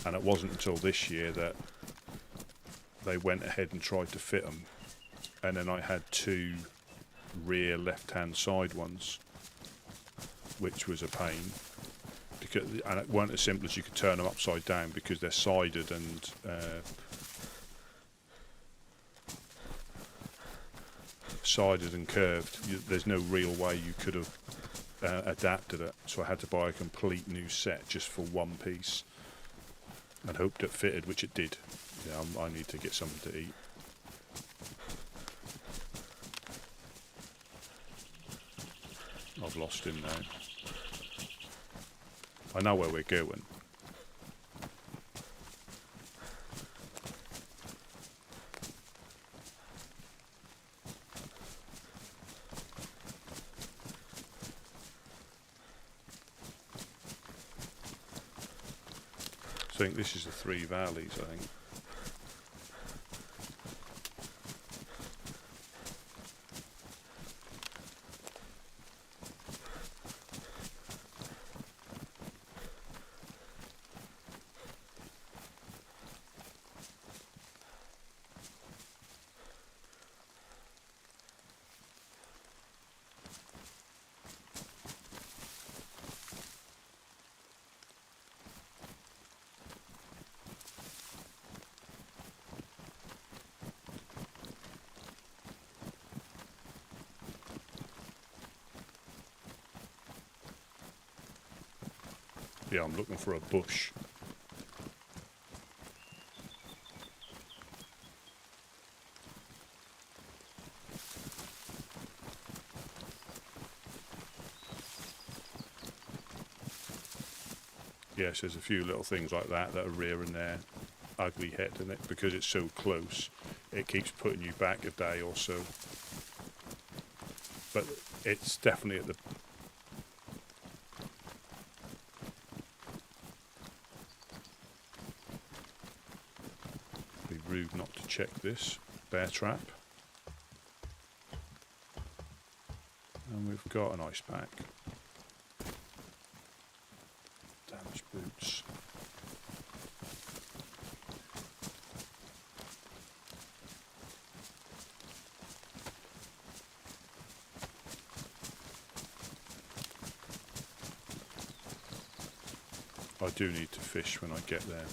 And it wasn't until this year that they went ahead and tried to fit them, and then I had 2 rear left-hand side ones, which was a pain. And it weren't as simple as you could turn them upside down, because they're sided and curved. There's no real way you could have adapted it, so I had to buy a complete new set just for one piece. And hoped it fitted, which it did. Yeah, I need to get something to eat. I've lost him now. I know where we're going. I think this is the 3 valleys, I think. Yeah, I'm looking for a bush. Yes, there's a few little things like that that are rearing their ugly head, and because it's so close, it keeps putting you back a day or so. But it's definitely at the... Be rude not to check this bear trap. And we've got an ice pack. Damaged boots. I do need to fish when I get there.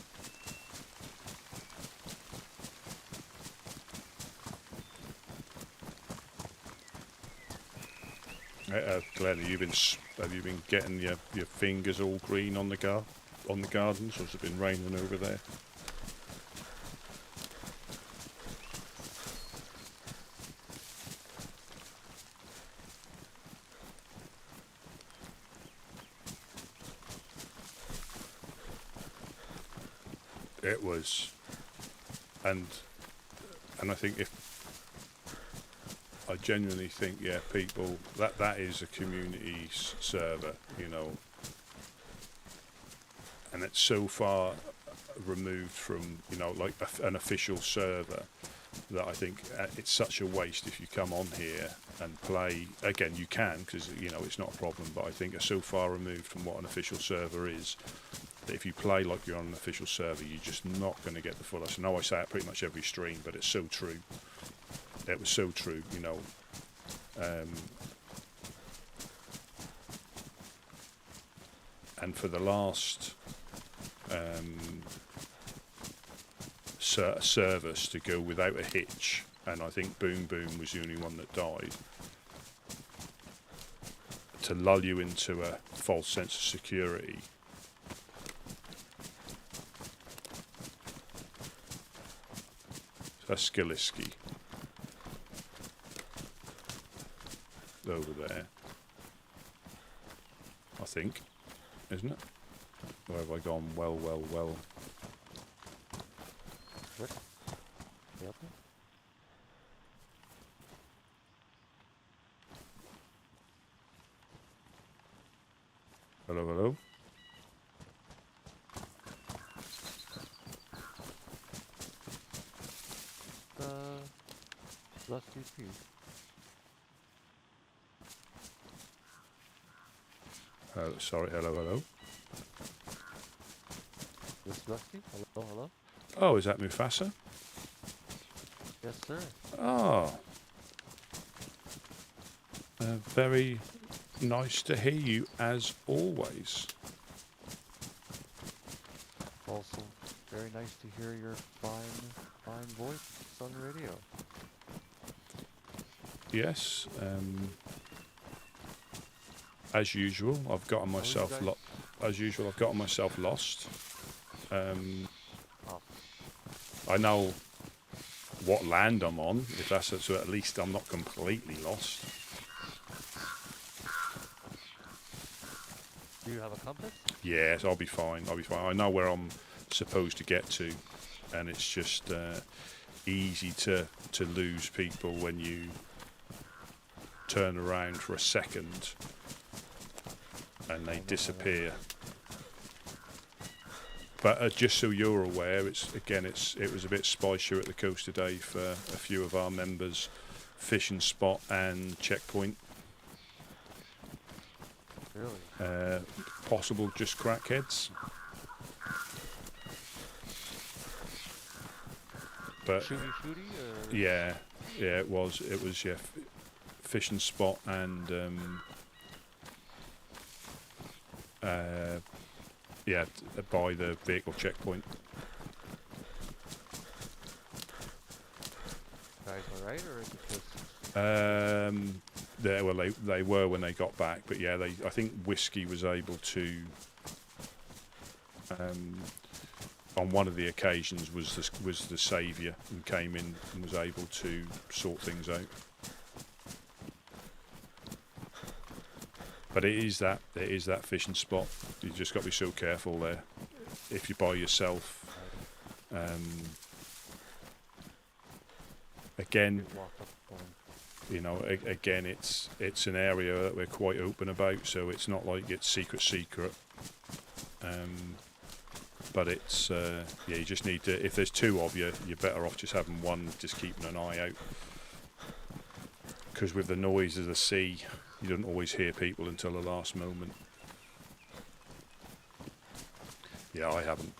Glenn, have you been getting your fingers all green on the gardens, or has it been raining over there? it was, and I think I genuinely think, yeah, people, that is a community server, you know, and it's so far removed from, you know, like an official server, that I think it's such a waste if you come on here and play. Again, you can, because, you know, it's not a problem, but I think it's so far removed from what an official server is, that if you play like you're on an official server, you're just not going to get the fullest. I know I say it pretty much every stream, but it's so true. It was so true, you know. And for the last service to go without a hitch, and I think Boom Boom was the only one that died, to lull you into a false sense of security. So that's Skiliski over there, I think, isn't it? Where have I gone? Well. What? Yep. Hello. Lusty P. Sorry, hello. This Lusty? Hello? Oh, is that Mufasa? Yes, sir. Oh. Very nice to hear you, as always. Also, very nice to hear your fine voice on the radio. Yes. As usual, I've gotten myself lost. I know what land I'm on, if that's so at least I'm not completely lost. Do you have a compass? Yes, I'll be fine. I know where I'm supposed to get to, and it's just easy to lose people when you turn around for a second and they disappear. But just so you're aware, it was a bit spicier at the coast today for a few of our members. Fishing spot and checkpoint. Really? Possible just crackheads. But shooty? Yeah, it was fishing spot and by the vehicle checkpoint. Guys alright, or is it just... They were when they got back, but yeah, I think Whiskey was able to on one of the occasions was the saviour and came in and was able to sort things out. But it is that fishing spot. You just got to be so careful there. If you're by yourself, again, you know, again, it's an area that we're quite open about, so it's not like it's secret. But it's you just need to. If there's two of you, you're better off just having one, just keeping an eye out. Because with the noise of the sea, you don't always hear people until the last moment. Yeah, I haven't.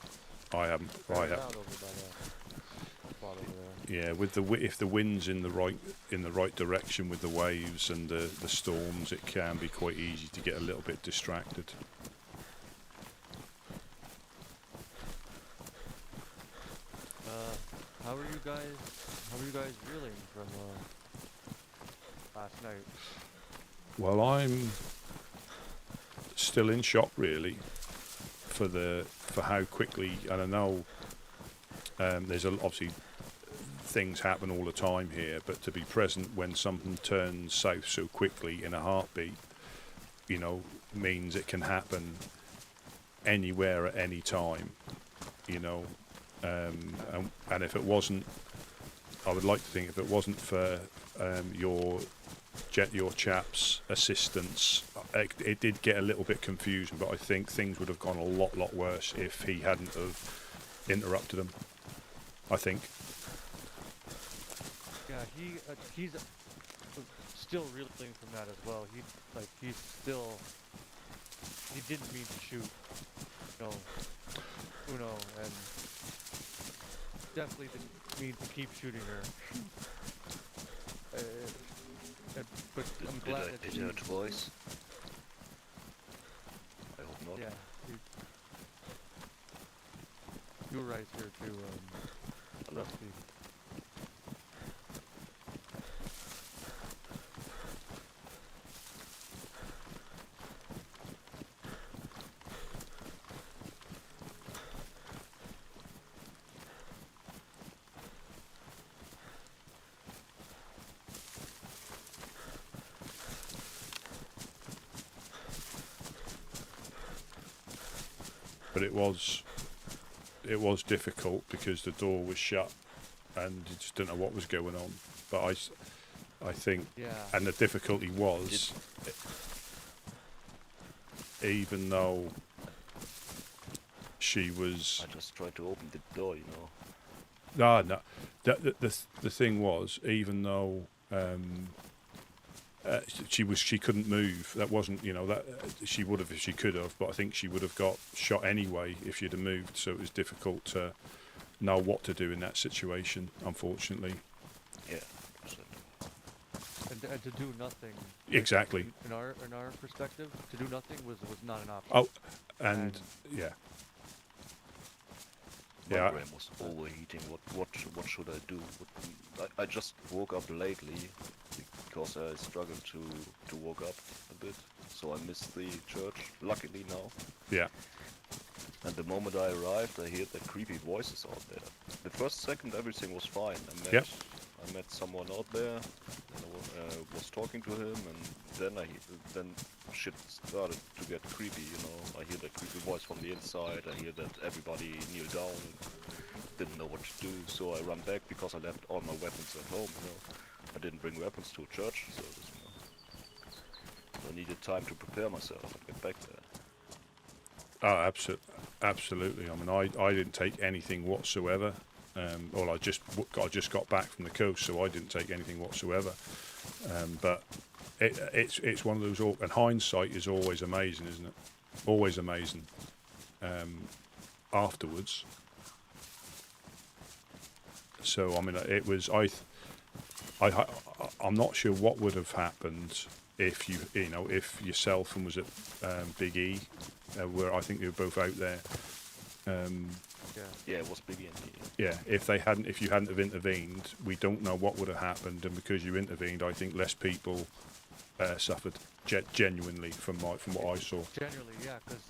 Yeah, if the wind's in the right direction with the waves and the storms, it can be quite easy to get a little bit distracted. How are you guys reeling from last night? Well, I'm still in shock, really, for how quickly. And I know there's obviously things happen all the time here, but to be present when something turns south so quickly in a heartbeat, you know, means it can happen anywhere at any time, you know. And if it wasn't, I would like to think if it wasn't for your chap's assistance, it did get a little bit confusing, but I think things would have gone a lot worse if he hadn't have interrupted them. I think. Yeah, he's still reeling from that as well. He didn't mean to shoot, Uno, and definitely didn't mean to keep shooting her. But I'm glad that did her twice? I hope not. Yeah, you were right here too, Rusty. But it was difficult because the door was shut and you just didn't know what was going on. But I think, Yeah. and the difficulty was, even though she was. I just tried to open the door, you know. No. The thing was, even though she couldn't move. That wasn't, that she would have if she could have, but I think she would have got shot anyway if she'd have moved. So it was difficult to know what to do in that situation, unfortunately. Yeah. And to do nothing. Exactly. In our perspective, to do nothing was not an option. Oh, and yeah. My brain was overheating. What should I do? I just woke up lately because I struggled to woke up a bit, so I missed the church. Luckily now. Yeah. And the moment I arrived, I heard that creepy voices out there. The first second, everything was fine. I met someone out there, and I was talking to him, and then shit started to get creepy. I hear that creepy voice from the inside. I hear that everybody kneeled down and didn't know what to do. So I ran back because I left all my weapons at home. I didn't bring weapons to a church service. So I needed time to prepare myself and get back there. Oh, absolutely. I mean, I didn't take anything whatsoever. Well, I just got back from the coast, so I didn't take anything whatsoever. But it's one of those. And hindsight is always amazing, isn't it? Always amazing. Afterwards. So I mean, it was. I'm not sure what would have happened if if yourself and was at Big E, where I think they were both out there. Yeah, it was Big E. Yeah, if you hadn't have intervened, we don't know what would have happened, and because you intervened, I think less people suffered genuinely from what I saw. Genuinely, yeah, because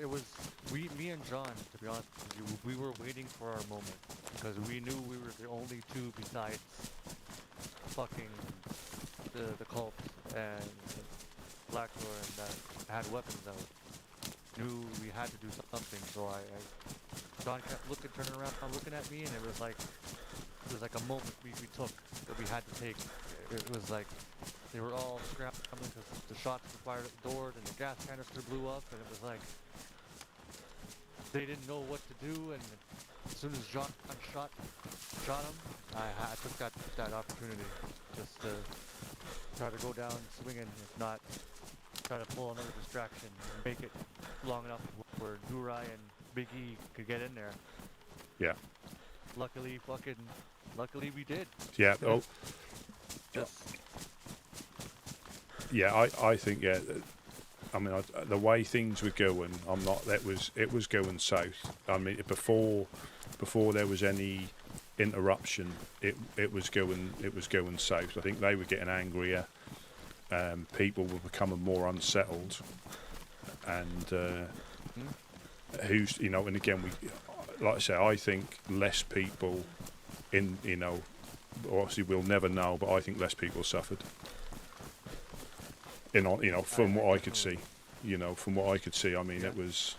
it was me and John, to be honest with you, we were waiting for our moment because we knew we were the only two besides fucking the cult and Blackdoor and that had weapons out. Knew we had to do something, so John kept turning around, looking at me, and it was like a moment we took that we had to take. It was like they were all scrambling because the shots were fired at the door, and the gas canister blew up, and it was like they didn't know what to do. And as soon as John shot him, I took that opportunity just to try to go down swinging, if not try to pull another distraction and make it long enough where Durai and Big E could get in there. Yeah. Luckily we did. Yeah. Oh. Just. Yeah, I think I mean, the way things were going, it was going south. I mean, before there was any interruption, it was going south. I think they were getting angrier. People were becoming more unsettled, and and again, like I say, I think less people obviously we'll never know, but I think less people suffered. From what I could see, I mean, it was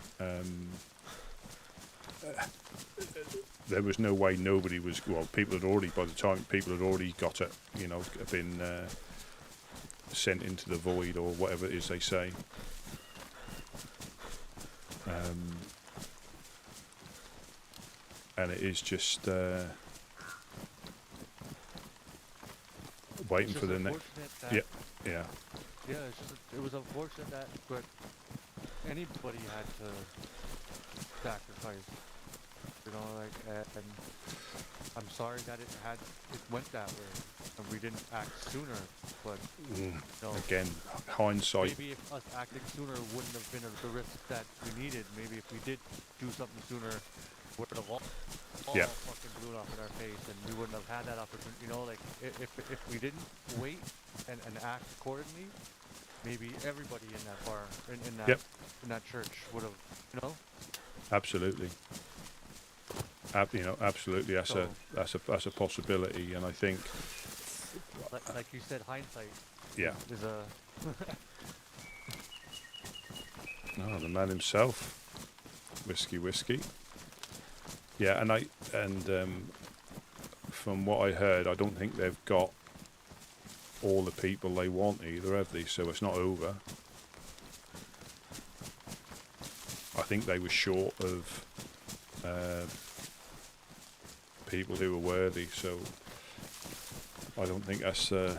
there was no way nobody was. Well, people had already, by the time people had already got it, you know, been sent into the void or whatever it is they say. And it is just waiting for the next. Yeah, yeah. Yeah, it's just it was unfortunate that, but anybody had to sacrifice. You know, like, and I'm sorry that it went that way, and we didn't act sooner. But you know, Again, hindsight. maybe if us acting sooner wouldn't have been the risk that we needed. Maybe if we did do something sooner, would have all fucking blew up in our face, and we wouldn't have had that opportunity. You know, like if we didn't wait and act accordingly, maybe everybody in that bar, in that church would have, you know. Absolutely. You know, absolutely. That's a possibility, and I think. Like you said, hindsight. Yeah. Is a. Oh, the man himself. Whiskey. Yeah, and from what I heard, I don't think they've got all the people they want either, have they? So it's not over. I think they were short of people who were worthy, so I don't think that's. I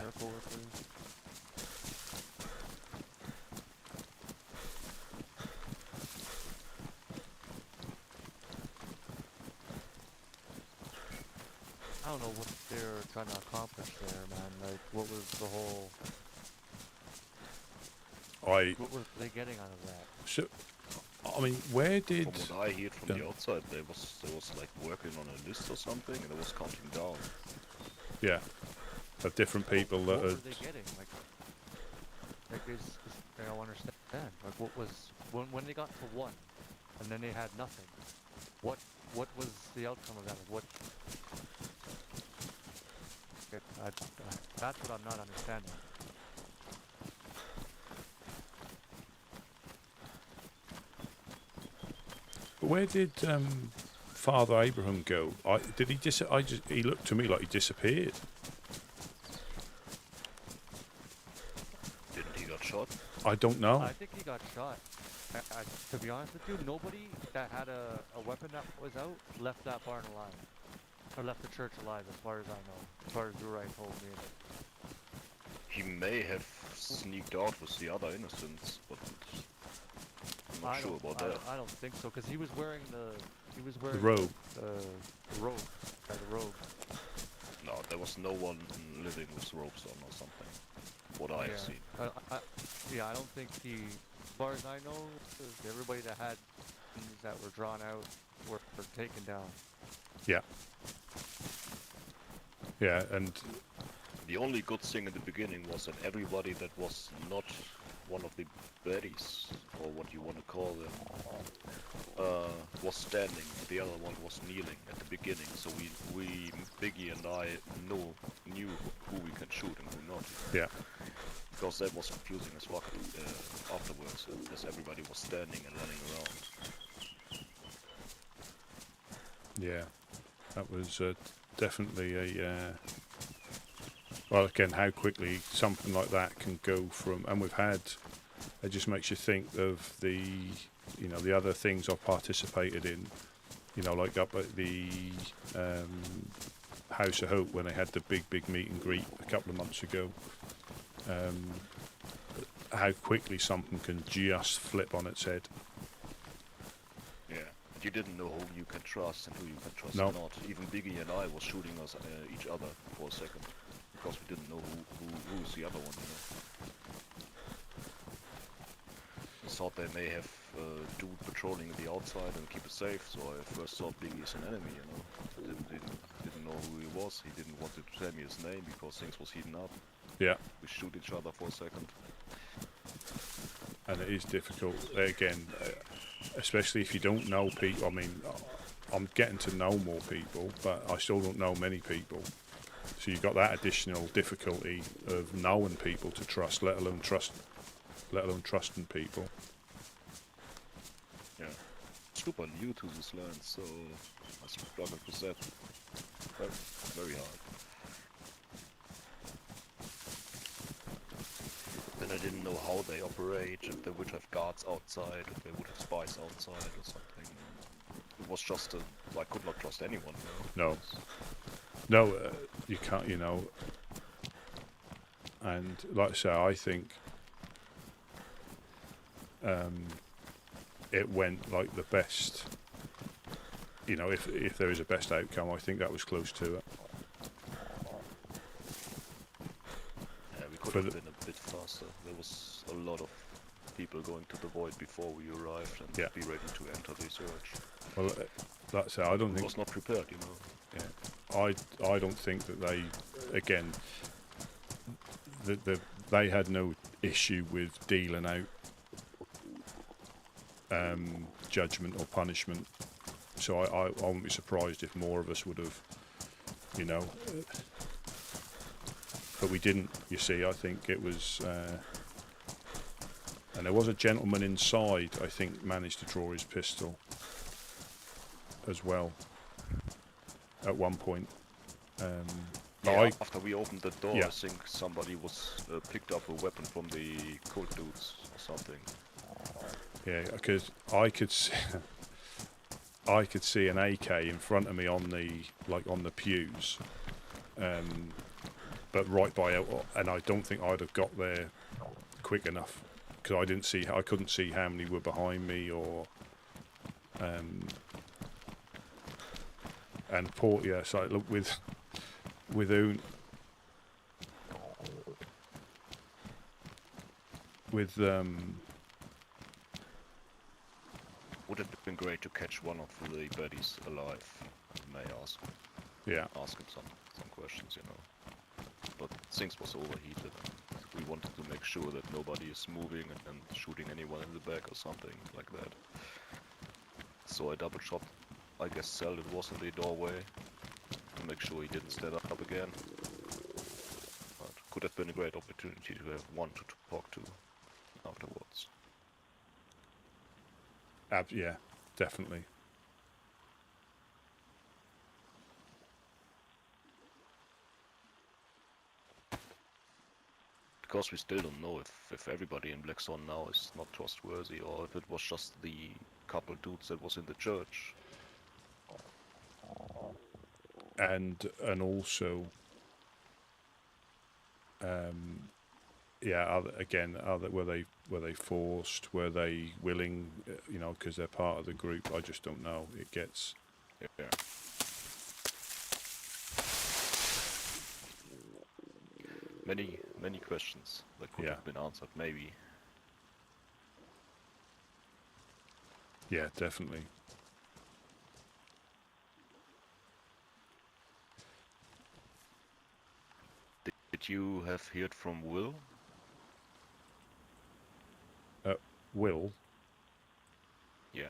don't know what they're trying to accomplish there, man. Like, what was the whole? What were they getting out of that? So, I mean, where did? From what I heard from the outside, there was like working on a list or something, and it was counting down. Yeah, of different people that what had. Were they getting? Like I don't understand. Like, what was when they got to 1, and then they had nothing? What was the outcome of that? Like, what? That's what I'm not understanding. Where did Father Abraham go? Did he he looked to me like he disappeared. Didn't he got shot? I don't know. I think he got shot. To be honest with you, nobody that had a weapon that was out left that barn alive. Or left the church alive, as far as I know. As far as Durai told me. He may have sneaked out with the other innocents, but I'm not sure about that. I don't think so, because he was wearing the robe. The robe. Yeah, the robe. No, there was no one living with robes on or something. What I have seen. I don't think as far as I know, everybody that had things that were drawn out were taken down. Yeah. Yeah, and the only good thing in the beginning was that everybody that was not one of the baddies, or what you want to call them, was standing. The other one was kneeling at the beginning. So we Biggie and I knew who we can shoot and who not. Yeah. Because that was confusing as fuck afterwards, because everybody was standing and running around. Yeah, that was definitely a. Well, again, how quickly something like that can go from, and we've had. It just makes you think of the other things I've participated in. You know, like up at the House of Hope when they had the big meet and greet a couple of months ago. How quickly something can just flip on its head. Yeah, but you didn't know who you can trust and who you can trust No. not. Even Biggie and I was shooting us each other for a second because we didn't know who's the other one. You know, we thought they may have dude patrolling the outside and keep it safe. So I first thought Biggie is an enemy. You know, I didn't know who he was. He didn't want to tell me his name because things was heating up. Yeah. We shoot each other for a second. And it is difficult, again, especially if you don't know people. I mean, I'm getting to know more people, but I still don't know many people. So you've got that additional difficulty of knowing people to trust, let alone trusting people. Yeah. super new to this land, so I struggled with that very hard. Then I didn't know how they operate, if they would have guards outside, if they would have spies outside or something. It was just I could not trust anyone. No. No, you can't, you know. And like I say, I think it went like the best. You know, if there is a best outcome, I think that was close to it. Yeah, we could have been a bit faster. There was a lot of people going to the void before we arrived and be ready to enter the search. Well, that's it. I don't think. Was not prepared, you know. Yeah, I don't think that they, again, they had no issue with dealing out judgment or punishment. So I wouldn't be surprised if more of us would have, you know. But we didn't. You see, I think it was. And there was a gentleman inside, I think, managed to draw his pistol as well at one point. After we opened the door, I think somebody was picked up a weapon from the cold dudes or something. Yeah, because I could see an AK in front of me on the pews, but right by it, and I don't think I'd have got there quick enough because I couldn't see how many were behind me or. And Port, so look with would it have been great to catch one of the baddies alive? May I ask? Yeah. Ask him some questions, you know. But things was overheated. And we wanted to make sure that nobody is moving and shooting anyone in the back or something like that. So I double shot. I guess Selden was in the doorway to make sure he didn't stand up again. But could have been a great opportunity to have one to talk to afterwards. Yeah, definitely. Because we still don't know if everybody in Black Sun now is not trustworthy or if it was just the couple dudes that was in the church. And also, were they forced? Were they willing? You know, because they're part of the group. I just don't know. It gets. Yeah. Many questions that could have been answered, maybe. Yeah, definitely. Did you have heard from Will? Will? Yeah.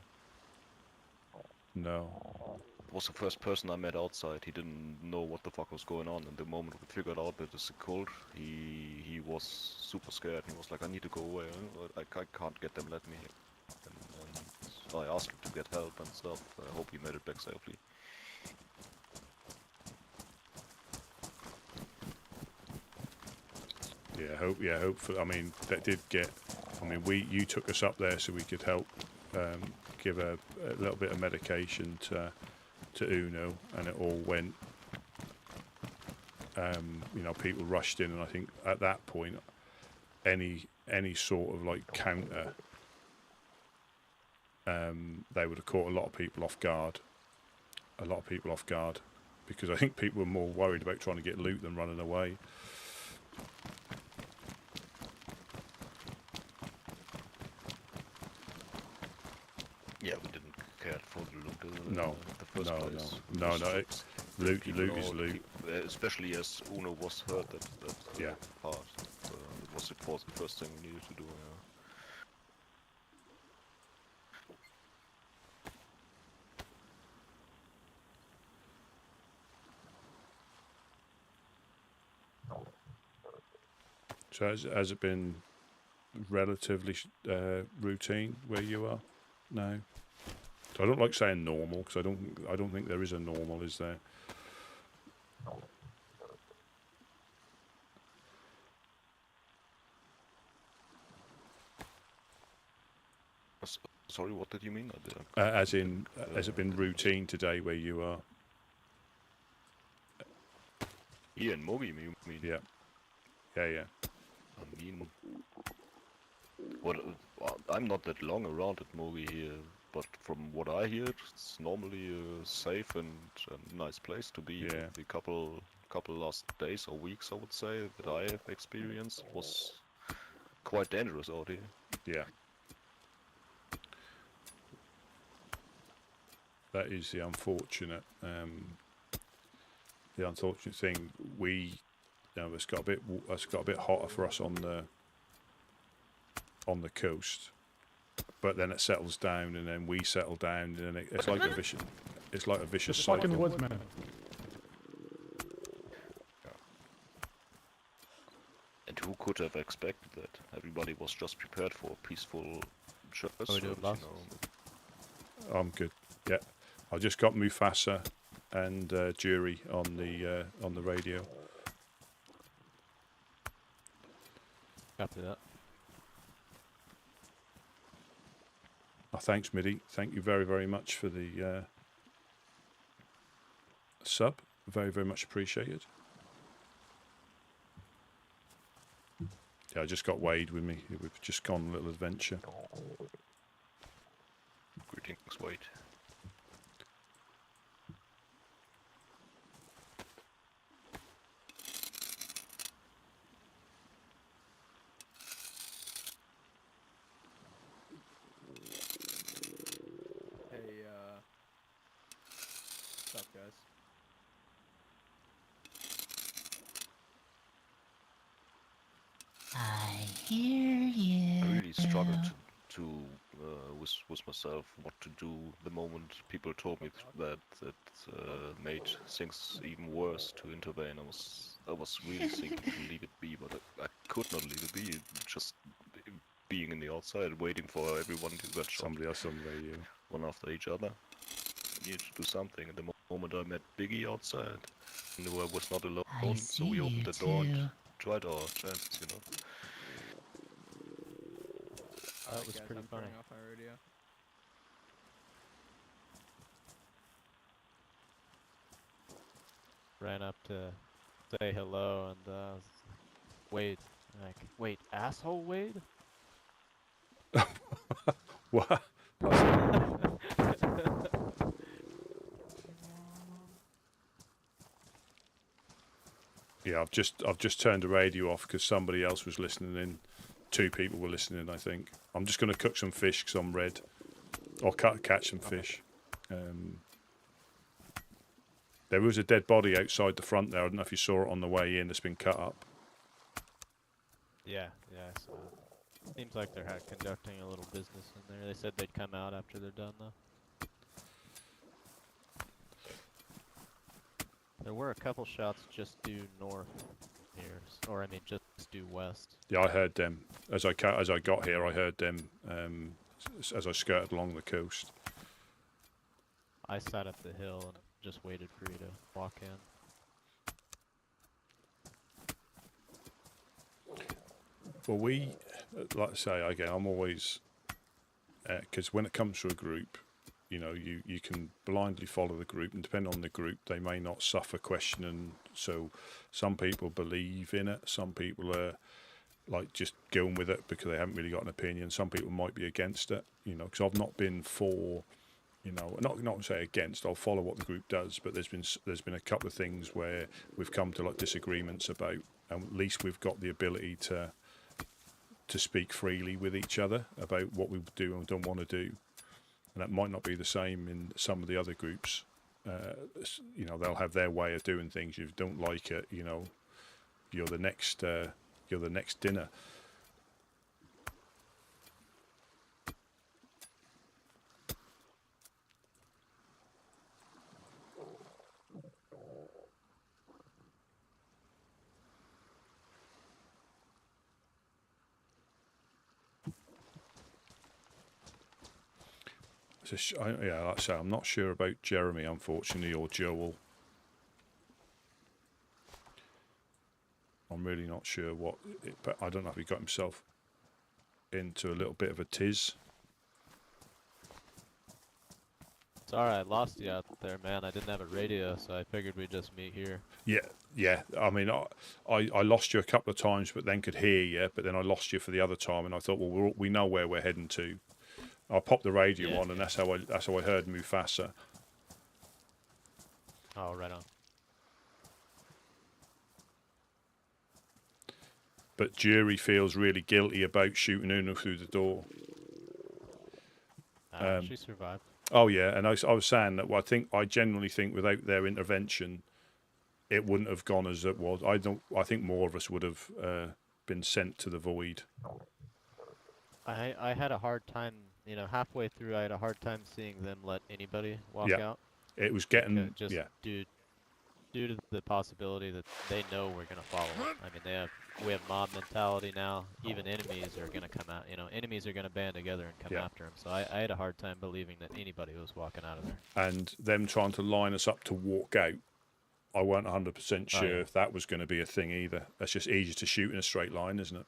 No. Was the first person I met outside. He didn't know what the fuck was going on, and the moment we figured out that it's a cult, he was super scared. He was like, I need to go away. I can't get them, let me. And I asked him to get help and stuff. I hope he made it back safely. Hopefully. I mean, that did get. I mean, you took us up there so we could help give a little bit of medication to Uno, and it all went. You know, people rushed in, and I think at that point, any sort of like counter, they would have caught a lot of people off guard. Because I think people were more worried about trying to get loot than running away. Yeah, we didn't care for the loot in the first place. No. Loot is loot. Especially as Uno was hurt that part. It was the first thing we needed to do. So has it been relatively routine where you are now? I don't like saying normal because I don't think there is a normal, is there? Sorry, what did you mean? As in, has it been routine today where you are? Here in Mogi, you mean? Yeah. Yeah. I mean, what? I'm not that long around at Mogi here, but from what I hear, it's normally a safe and a nice place to be. Yeah. The couple last days or weeks, I would say, that I have experienced was quite dangerous out here. Yeah. That is the unfortunate thing. It's got a bit hotter for us on the coast, but then it settles down, and then we settle down, and then it's like a vicious cycle. Fucking Woodsmen. And who could have expected that? Everybody was just prepared for a peaceful church service, you know. I'm good. Yeah, I just got Mufasa and Jury on the radio. Copy that. Oh, thanks, Midi. Thank you very, very much for the sub. Very, very much appreciated. Yeah, I just got Wade with me. We've just gone on a little adventure. Greetings, Wade. Hey, what's up, guys? I hear you. I really struggled to with myself what to do the moment people told me that made things even worse to intervene. I was really thinking to leave it be, but I could not leave it be. Just being in the outside, waiting for everyone to get shot. Somebody else on the radio. One after each other. I needed to do something. At the moment I met Biggie outside, I knew I was not alone, so we opened the door and tried our chances, you know. That was pretty funny. Off my radio. Ran up to say hello and Wade, wait, asshole Wade? What? Yeah, I've just turned the radio off because somebody else was listening in. 2 people were listening, I think. I'm just going to cook some fish because I'm red. Or catch some fish. There was a dead body outside the front there. I don't know if you saw it on the way in. It's been cut up. Yeah, I saw it. Seems like they're conducting a little business in there. They said they'd come out after they're done, though. There were a couple shots just due north here, or I mean just due west. Yeah, I heard them as I got here. I heard them as I skirted along the coast. I sat up the hill and just waited for you to walk in. Well, like I say again, I'm always because when it comes to a group, you know, you can blindly follow the group, and depending on the group, they may not suffer questioning. So some people believe in it, some people are like just going with it because they haven't really got an opinion. Some people might be against it, you know, because I've not been for, you know, not say against. I'll follow what the group does, but there's been a couple of things where we've come to like disagreements about, and at least we've got the ability to speak freely with each other about what we do and don't want to do. And that might not be the same in some of the other groups. You know, they'll have their way of doing things. If you don't like it, you know, you're the next dinner. Yeah, like I say, I'm not sure about Jeremy, unfortunately, or Joel. I'm really not sure but I don't know if he got himself into a little bit of a tiz. Sorry, I lost you out there, man. I didn't have a radio, so I figured we'd just meet here. Yeah. I mean, I lost you a couple of times, but then could hear you. But then I lost you for the other time, and I thought, well, we know where we're heading to. I popped the radio on, and that's how I heard Mufasa. Oh, right on. But Jury feels really guilty about shooting Una through the door. She survived. Oh yeah, and I was saying that I genuinely think without their intervention, it wouldn't have gone as it was. I think more of us would have been sent to the void. I had a hard time, halfway through. I had a hard time seeing them let anybody walk out. It was getting due to the possibility that they know we're gonna follow them. I mean, we have mob mentality now. Even enemies are gonna come out. Enemies are gonna band together and come after them. So I had a hard time believing that anybody was walking out of there. And them trying to line us up to walk out, I weren't 100% sure if that was going to be a thing either. That's just easy to shoot in a straight line, isn't it?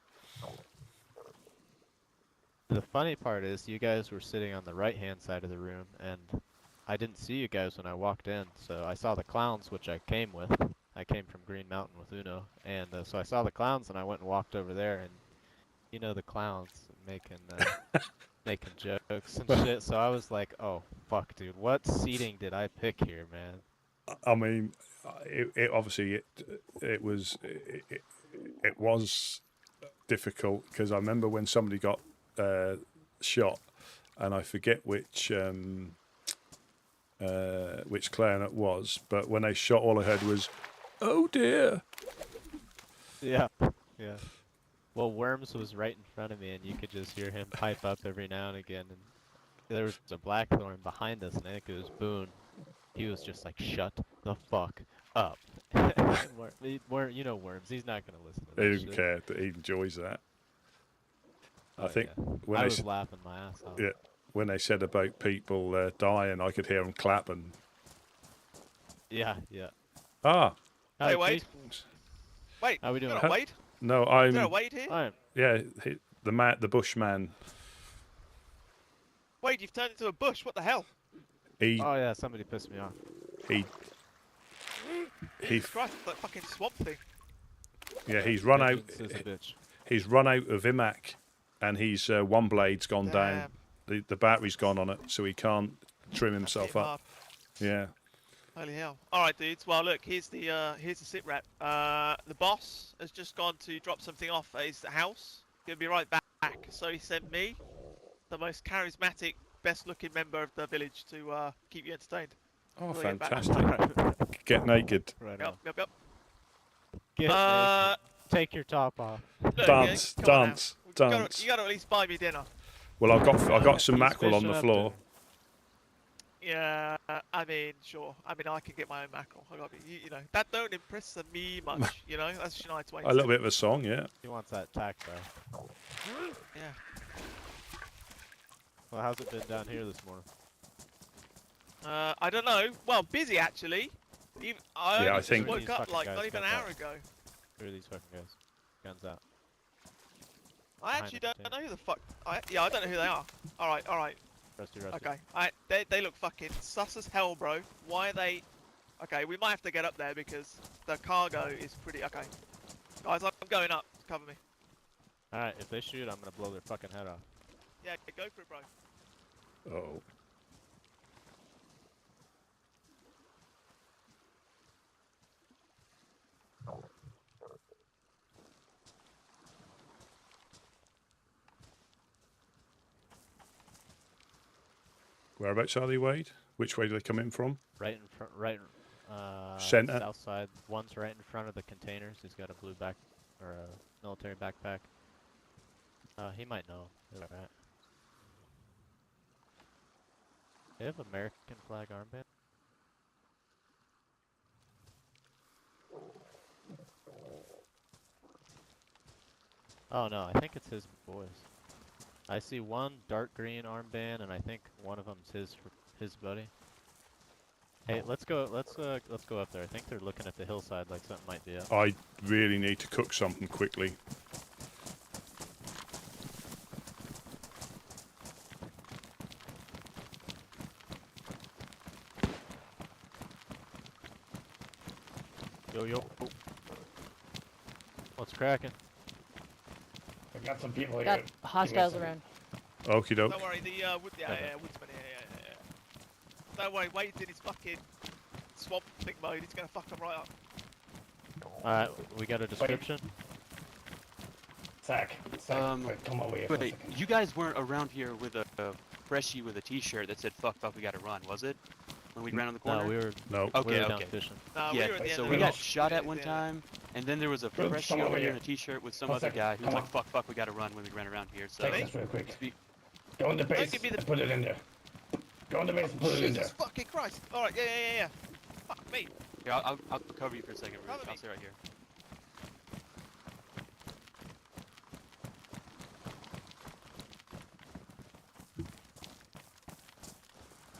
The funny part is you guys were sitting on the right-hand side of the room, and I didn't see you guys when I walked in, so I saw the clowns, which I came with. I came from Green Mountain with Uno, and so I saw the clowns, and I went and walked over there, and the clowns making jokes and shit. So I was like, oh fuck, dude, what seating did I pick here, man? I mean, it obviously was difficult because I remember when somebody got shot, and I forget which clan it was, but when they shot, all I heard was, "Oh dear." Yeah. Well, Worms was right in front of me, and you could just hear him pipe up every now and again. And there was a blackthorn behind us, and I think it was Boone. He was just like, "Shut the fuck up." Worms. He's not gonna listen to that. He doesn't care, but he enjoys that. I think when I was laughing my ass off. Yeah, when they said about people dying, I could hear them clapping. Yeah. Ah. Hey, Wade. Wait. How we doing? Wade? No, I'm. Is there a Wade here? Yeah, the Bushman. Wade, you've turned into a bush. What the hell? Oh yeah, somebody pissed me off. Jesus Christ, that fucking swamp thing. Yeah, he's run out. He's run out of Imac, and he's one blade's gone down. The battery's gone on it, so he can't trim himself up. Yeah. Holy hell! All right, dudes. Well, look, here's the sit rep. The boss has just gone to drop something off at his house. He'll be right back. So he sent me, the most charismatic, best-looking member of the village, to keep you entertained. Oh, fantastic! Get naked. Right. Yep. Get naked. Take your top off. Look, dance. You gotta at least buy me dinner. Well, I got some mackerel on the floor. Yeah, I mean, sure. I mean, I can get my own mackerel. I got that don't impress me much. That's Shania Twain. A little bit of a song, yeah. He wants that tack, though. Yeah. Well, how's it been down here this morning? I don't know. Well, busy actually. I think woke up like not even an hour ago. Who are these fucking guys? Guns out. I actually don't know who the fuck. I don't know who they are. All right. Rusty. Okay. They look fucking sus as hell, bro. Why are they? Okay, we might have to get up there because the cargo is pretty. Okay, guys, I'm going up. Cover me. All right. If they shoot, I'm gonna blow their fucking head off. Yeah, go for it, bro. Oh. Whereabouts are they, Wade? Which way do they come in from? Right in front, Center. South side. One's right in front of the containers. He's got a blue or a military backpack. He might know. Right. They have American flag armband. Oh no, I think it's his boys. I see one dark green armband, and I think one of them's his buddy. Hey, let's go up there. I think they're looking at the hillside like something might be up. I really need to cook something quickly. Yo. What's cracking? I got some people here. Got hostiles around. Okie doke. Don't worry, the Woodsman, yeah. Don't worry, Wade's in his fucking swamp thing mode. He's gonna fuck him right up. Alright, we got a description. Zach, wait, come over here for a Wait, second. you guys weren't around here with a freshie with a T-shirt that said "fuck, we gotta run," was it? When we ran on the corner. No, we were Okay, down okay. fishing. No, Yeah, we were at the end so of we the got road. shot at one time, and then there was a Bruce, freshie come over over here here. in a T-shirt with some One other second, guy who was come like, "Fuck, we gotta run" when we ran around here. So Take this real quick. Speak- Go in the Don't base give me the- and put it in there. Go in the base and put it in there. Jesus fucking Christ! Alright, yeah. Fuck me. Here, I'll cover you for a second. Cover I'll me. stay right here.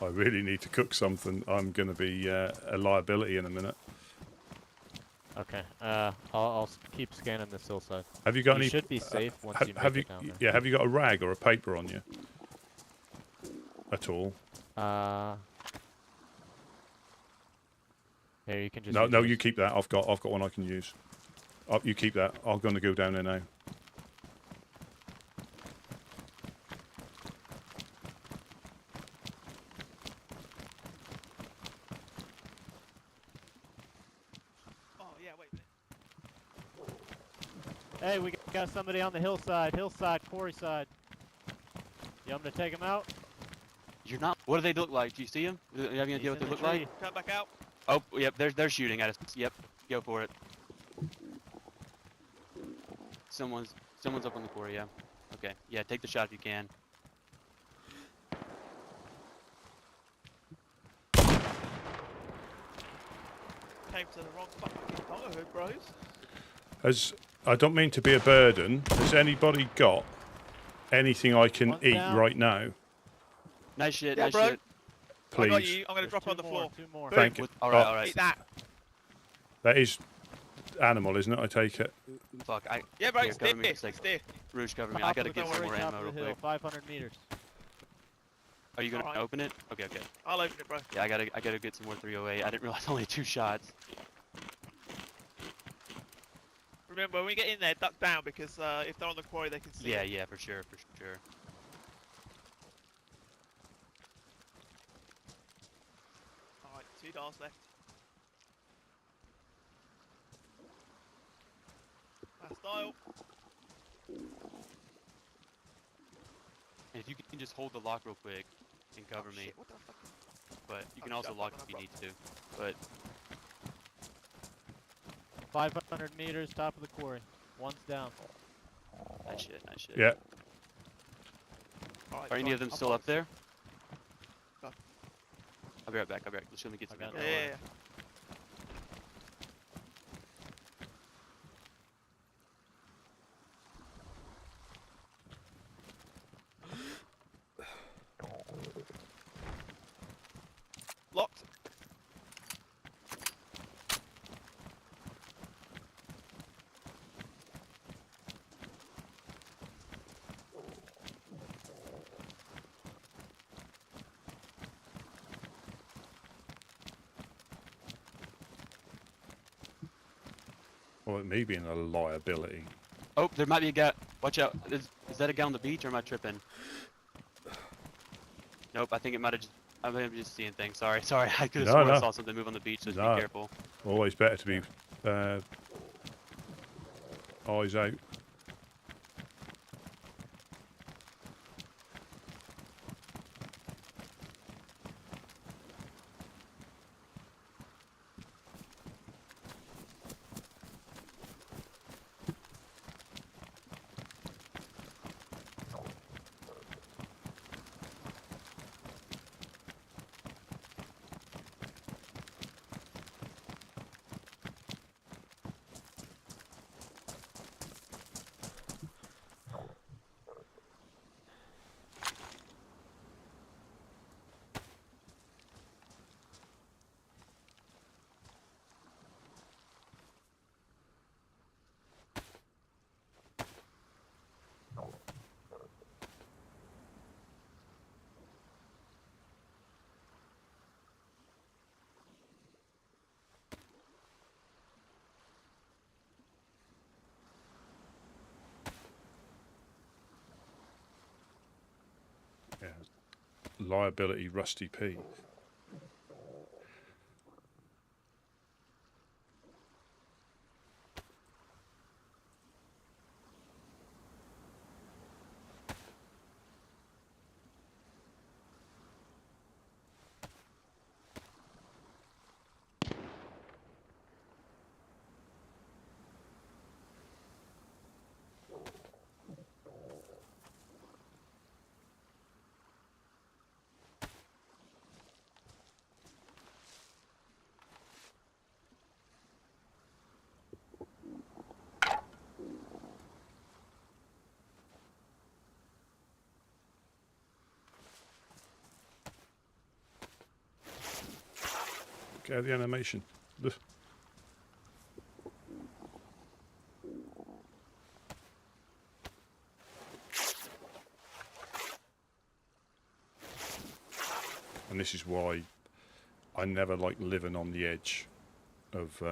I really need to cook something. I'm going to be a liability in a minute. Okay. I'll keep scanning this hillside. Have you got You any? should be safe once you make have it down there. Yeah. Have you got a rag or a paper on you? At all? Here, you can just. No, use no. this. You keep that. I've got one I can use. You keep that. I'm going to go down there now. Oh yeah, wait a minute. Hey, we got somebody on the hillside. Hillside, quarry side. You want me to take him out? You're not. What do they look like? Do you see them? Do you have any idea what they look like? Come back out. Oh, yep. They're shooting at us. Yep. Go for it. Someone's up on the quarry. Yeah. Okay. Yeah. Take the shot if you can. Came to the wrong fucking neighborhood, bros. I don't mean to be a burden. Has anybody got anything I can One eat down. right now? Nice shit. Yeah, nice bro. shit. I got Please. you. I'm gonna drop it on the floor. Two more. Boom. Thank you. All right. Oh, All right. Eat that. That is animal, isn't it? I take it. Fuck. Yeah, bro. Here, Steer. cover me for a sec. Steer. Rouge, cover me. Top I gotta of the get some quarry, more top ammo of real the hill, quick. 500 meters. Are you gonna Alright. open it? Okay. Okay. I'll open it, bro. Yeah. I gotta get some more 308. I didn't realize only 2 shots. Remember, when we get in there, duck down because if they're on the quarry, they can see. Yeah. it. Yeah. For sure. For sure. Alright, 2 doors left. Last dial. And if you can just hold the lock real quick and cover me, Shit, what the fuck? but you can Oh, also shit, lock I'm if you gonna need to. But 500 meters, top of the quarry. One's down. nice shit. Nice shit. Yeah. Alright, Are any fine, of them I'll still follow. up there? Go. I'll be right back. Let's let me get some I got ammo. Yeah. Locked. Or it may be a liability. Oh, there might be a guy. Watch out. Is that a guy on the beach or am I tripping? Nope, I think it might have just. I'm just seeing things. Sorry. I could have No, sworn no. I saw something move on the beach, so just No. be careful. Always better to be eyes out. Liability Rusty P. Get out the animation. Ugh. And this is why I never like living on the edge of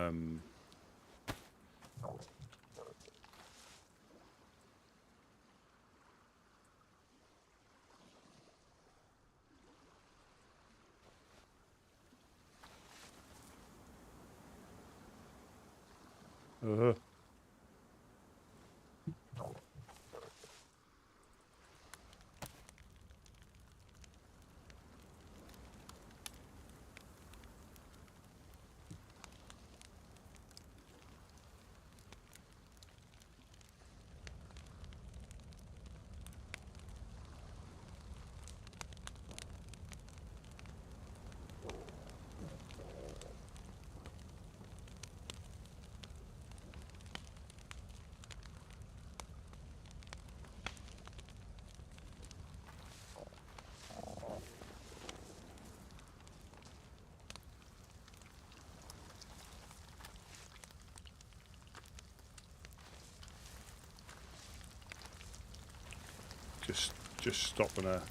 just stopping a,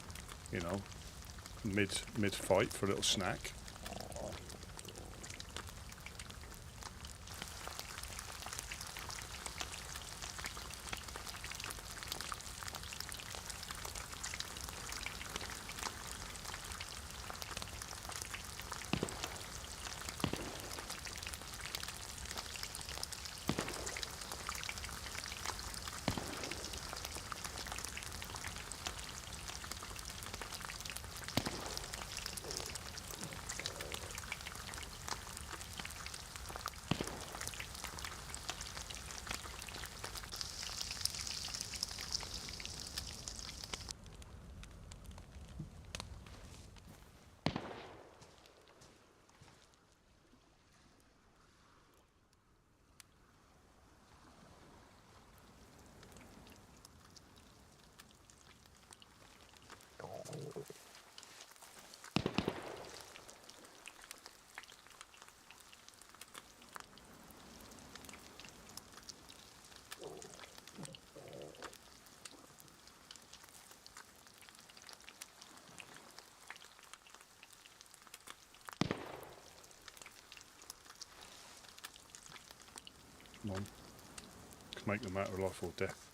you know, mid fight for a little snack. Come on. Can make them matter of life or death.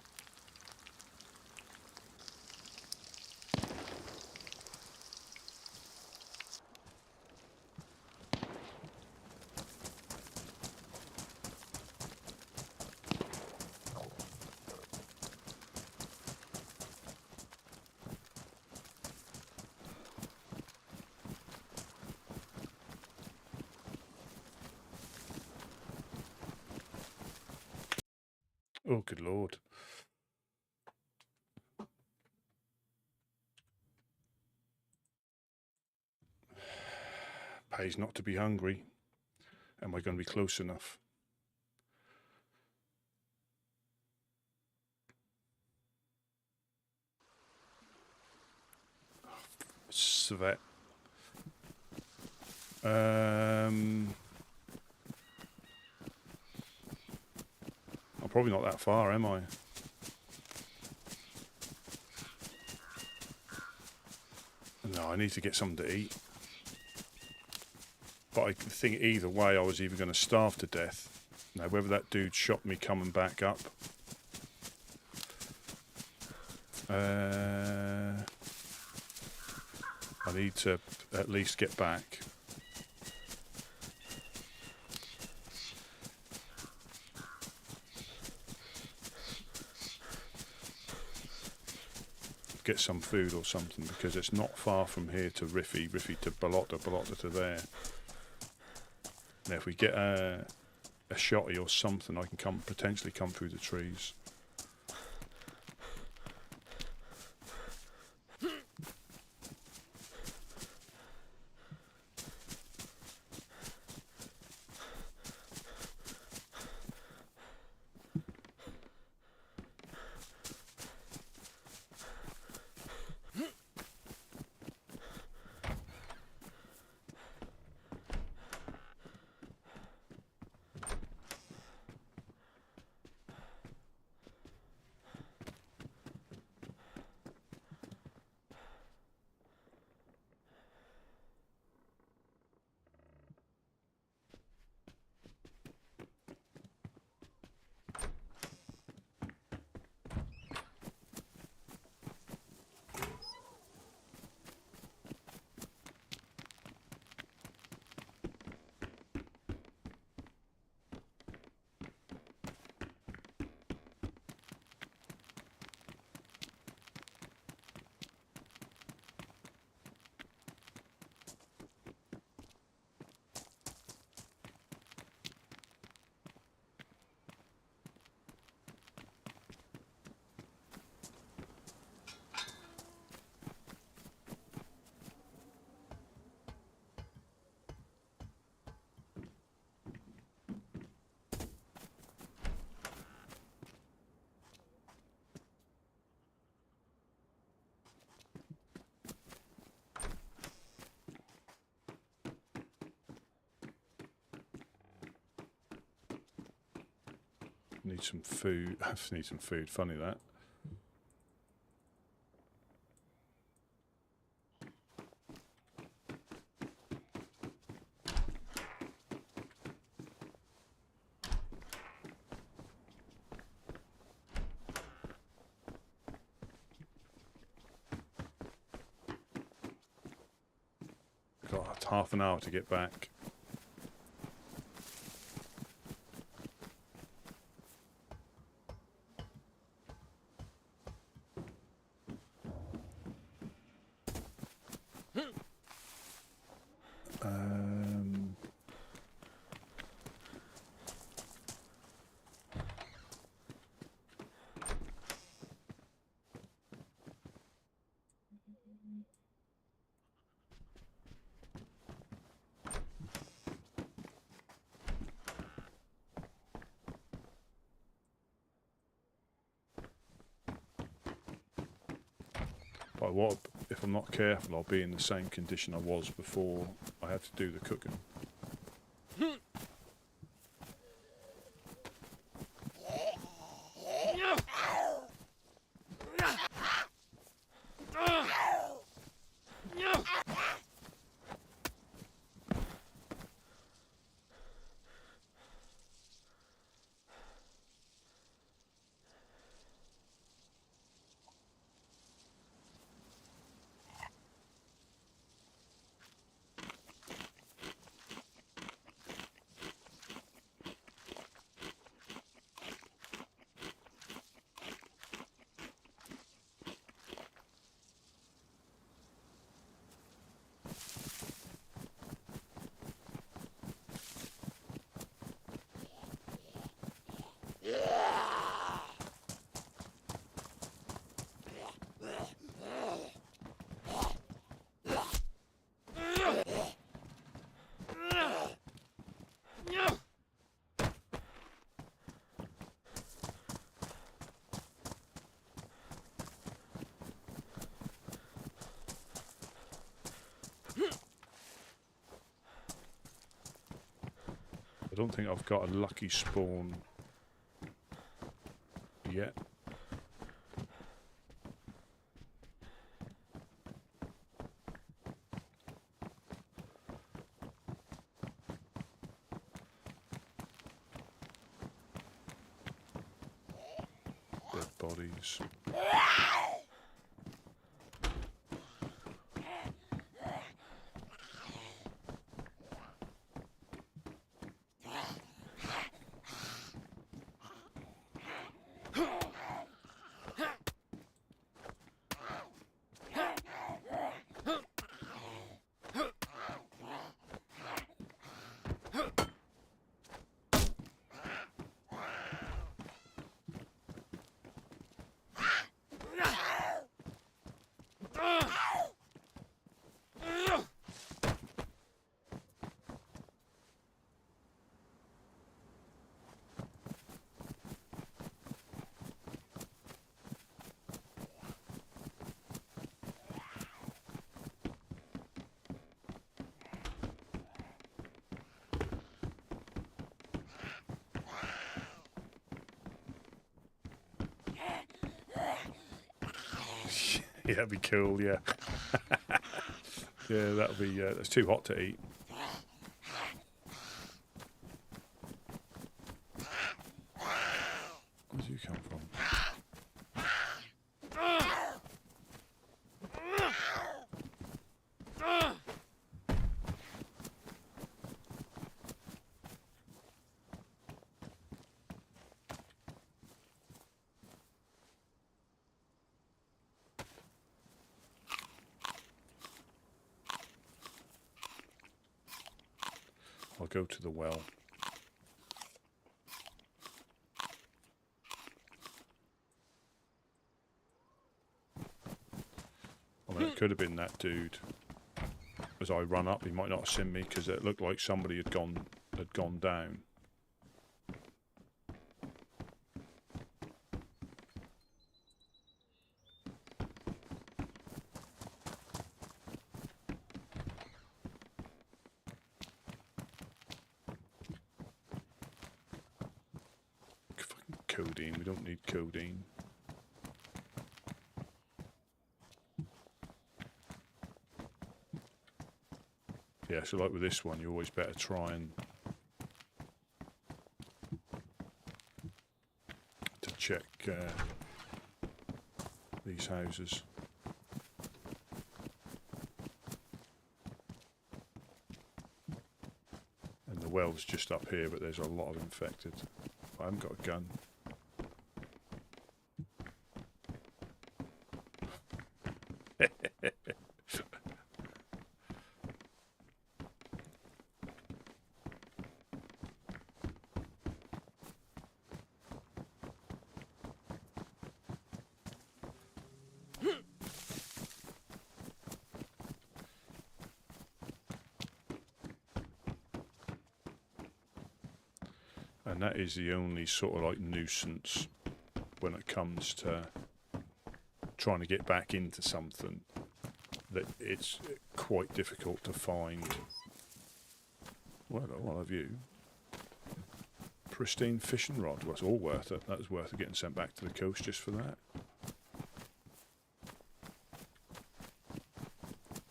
Oh, good Lord. Pays not to be hungry. Am I going to be close enough? Svet. I'm probably not that far, am I? No, I need to get something to eat. But I think either way, I was either going to starve to death. Now, whether that dude shot me coming back up. I need to at least get back. Get some food or something, because it's not far from here to Riffy to Balota to there. Now if we get a shotty or something, I can potentially come through the trees. Need some food. I need some food. Funny that. Got half an hour to get back. But what if I'm not careful? I'll be in the same condition I was before I had to do the cooking. I don't think I've got a lucky spawn yet. Dead bodies. Yeah, that'd be cool. Yeah. Yeah, that'll be. That's too hot to eat. Where do you come from? I'll go to the well. I mean, it could have been that dude. As I run up, he might not have seen me because it looked like somebody had gone down. Codeine. We don't need codeine. Yeah, so like with this one, you always better try and to check these houses. And the well's just up here, but there's a lot of infected. I haven't got a gun. And that is the only sort of like nuisance when it comes to trying to get back into something, that it's quite difficult to find. Well, what have you? Pristine fishing rod. Well, it's all worth it. That was worth it getting sent back to the coast just for that.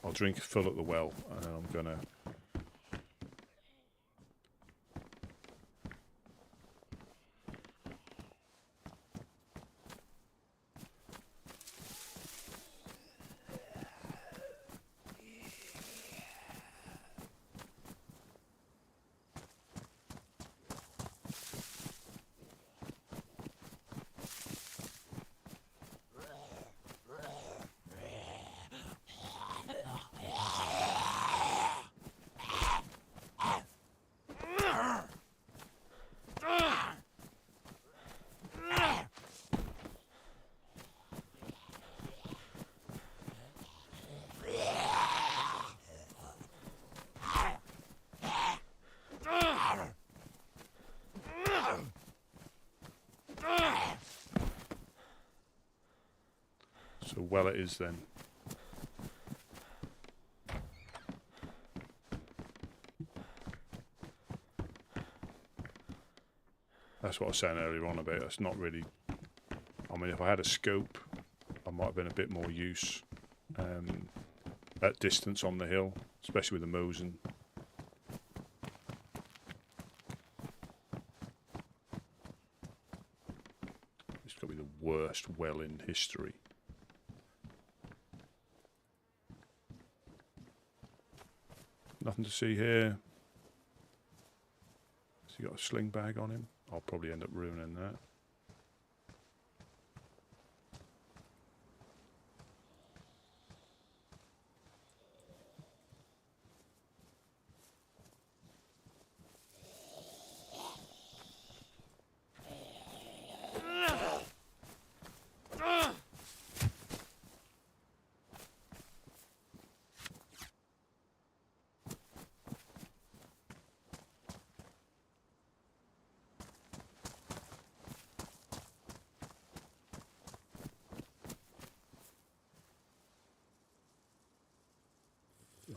I'll drink full at the well, and then I'm gonna. So well it is then. That's what I was saying earlier on about. It's not really. I mean, if I had a scope, I might have been a bit more use at distance on the hill, especially with the Mosin. It's got to be the worst well in history. Nothing to see here. Has he got a sling bag on him? I'll probably end up ruining that.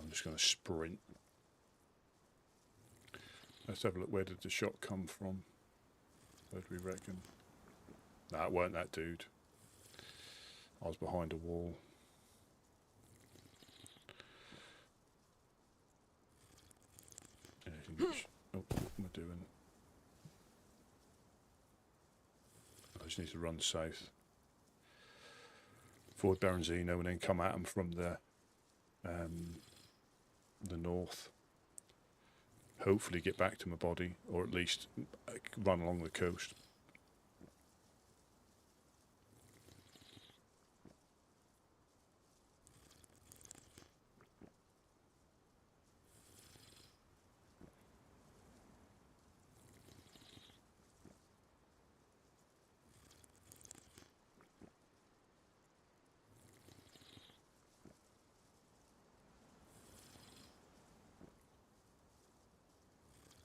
I'm just going to sprint. Let's have a look. Where did the shot come from? Where do we reckon? Nah, it weren't that dude. I was behind a wall. think it's... Oh, what am I doing? I just need to run south. Ford Berenzino and then come at them from the north. Hopefully get back to my body, or at least run along the coast.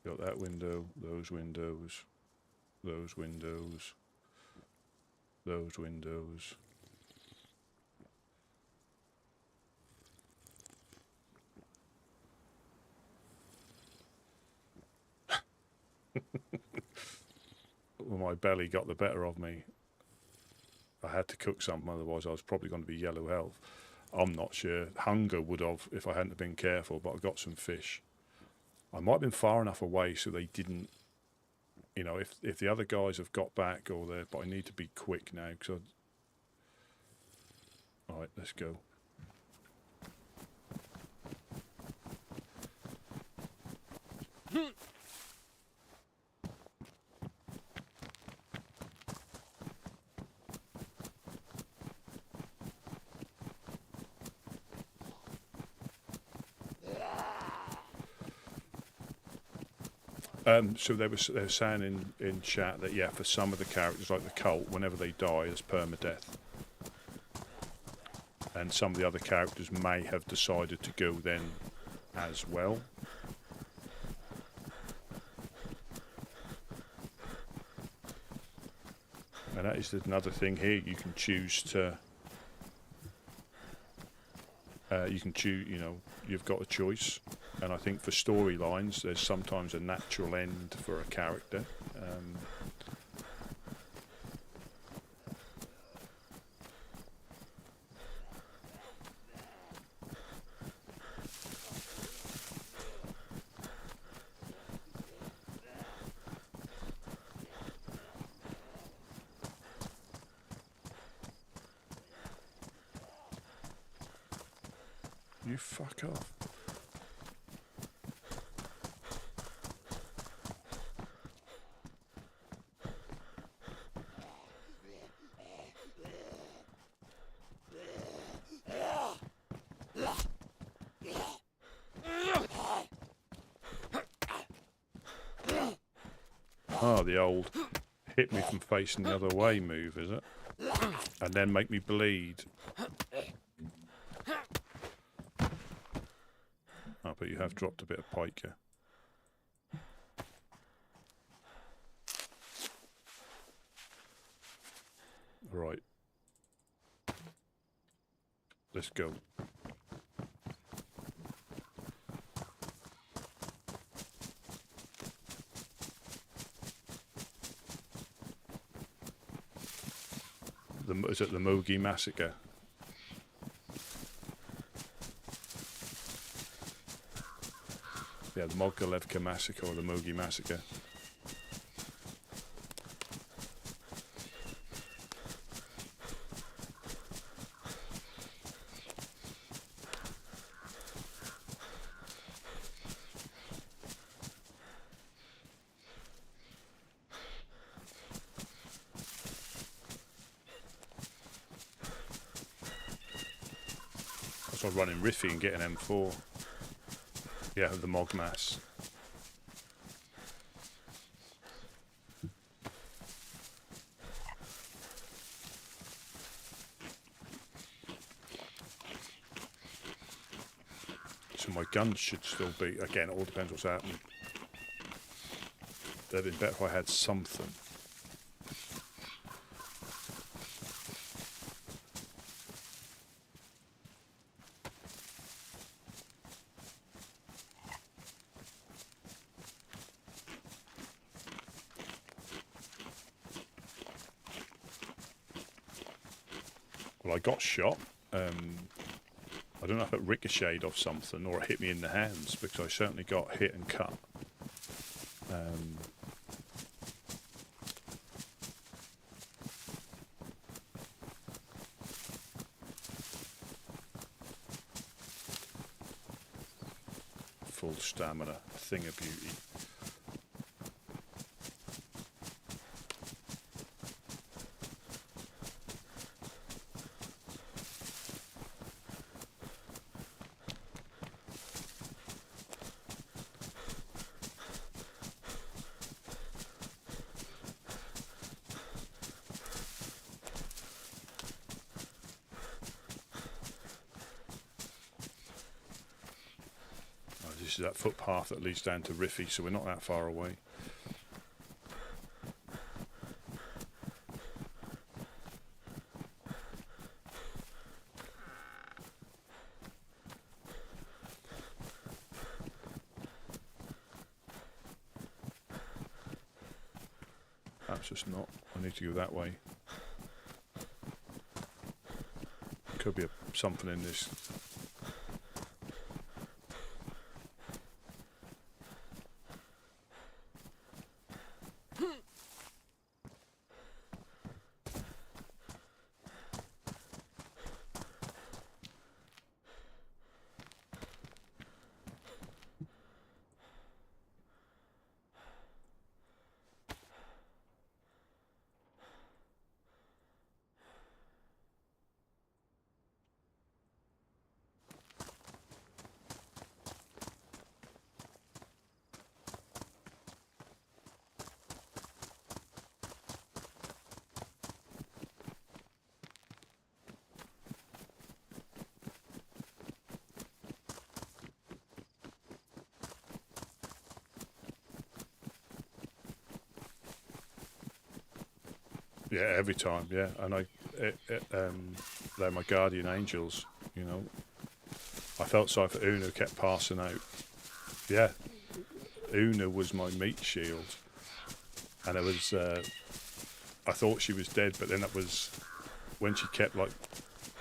Got that window, those windows, those windows, those windows. Well, my belly got the better of me. I had to cook something, otherwise I was probably going to be yellow health. I'm not sure. Hunger would have if I hadn't have been careful, but I got some fish. I might have been far enough away so they didn't, you know, if the other guys have got back or they're, but I need to be quick now because all right, let's go. So they were saying in chat that, yeah, for some of the characters, like the cult, whenever they die, there's permadeath. And some of the other characters may have decided to go then as well. And that is another thing here. You can choose to... you can choose, you know, you've got a choice. And I think for storylines, there's sometimes a natural end for a character. You fuck off. Oh, the old hit me from facing the other way move, is it? And then make me bleed. Oh, but you have dropped a bit of pica. Right. Let's go. Is it the Mogi Massacre? Yeah, the Mogilevka Massacre or the Mogi Massacre. That's why running Riffy and getting M4. Yeah, the Mogmas. So my guns should still be, again, it all depends what's happening. They'd been better if I had something. Well, I got shot. I don't know if it ricocheted off something or it hit me in the hands, because I certainly got hit and cut. Full stamina, a thing of beauty. This is that footpath that leads down to Riffy, so we're not that far away. That's just not. I need to go that way. Could be something in this. Yeah, every time, yeah. And they're my guardian angels, you know. I felt sorry for Una, who kept passing out. Yeah, Una was my meat shield. And it was, I thought she was dead, but then it was when she kept, like,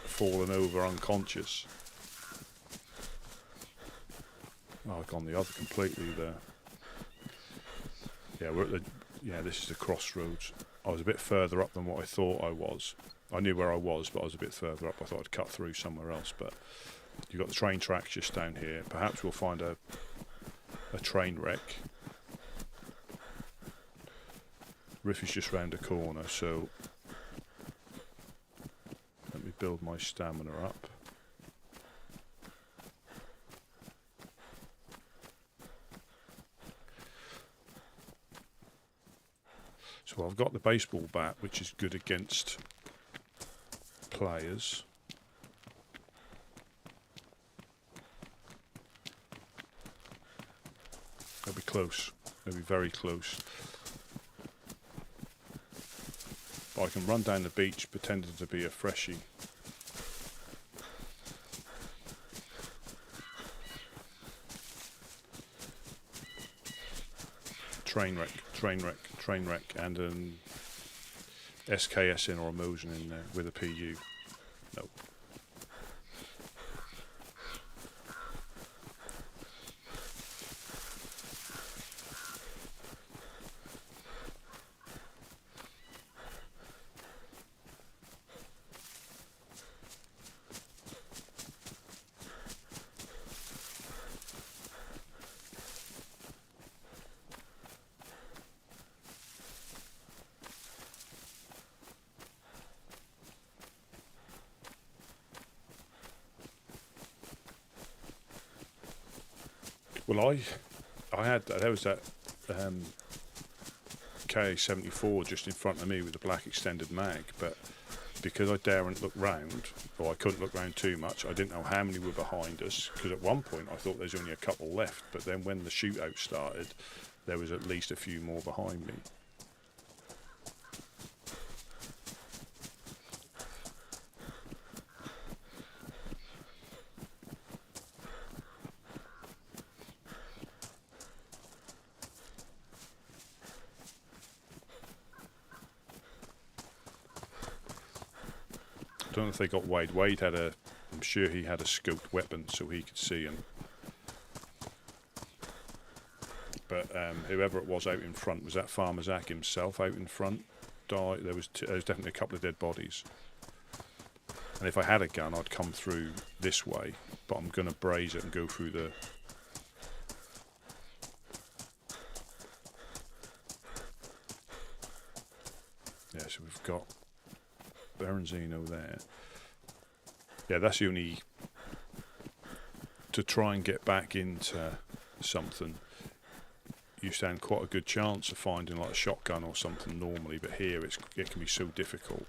falling over unconscious. Oh, I've gone the other completely there. Yeah, we're at the, yeah, this is the crossroads. I was a bit further up than what I thought I was. I knew where I was, but I was a bit further up. I thought I'd cut through somewhere else, but you've got the train tracks just down here. Perhaps we'll find a train wreck. Riff is just round the corner, so let me build my stamina up. So I've got the baseball bat, which is good against players. They'll be close. They'll be very close. But I can run down the beach pretending to be a freshie. Train wreck, and an SKS in or a Mosin in there with a PU. No. Well, there was that KA-74 just in front of me with a black extended mag, but because I daren't look round, or I couldn't look round too much, I didn't know how many were behind us, because at one point I thought there's only a couple left, but then when the shootout started, there was at least a few more behind me. I don't know if they got Wade. Wade had I'm sure he had a scoped weapon so he could see him. but whoever it was out in front, was that Farmer Zach himself out in front? Died. There was definitely a couple of dead bodies. And if I had a gun, I'd come through this way, but I'm going to braze it and go through the... Yeah, so we've got Berenzino there. Yeah, that's the only... To try and get back into something, you stand quite a good chance of finding like a shotgun or something normally, but here it can be so difficult.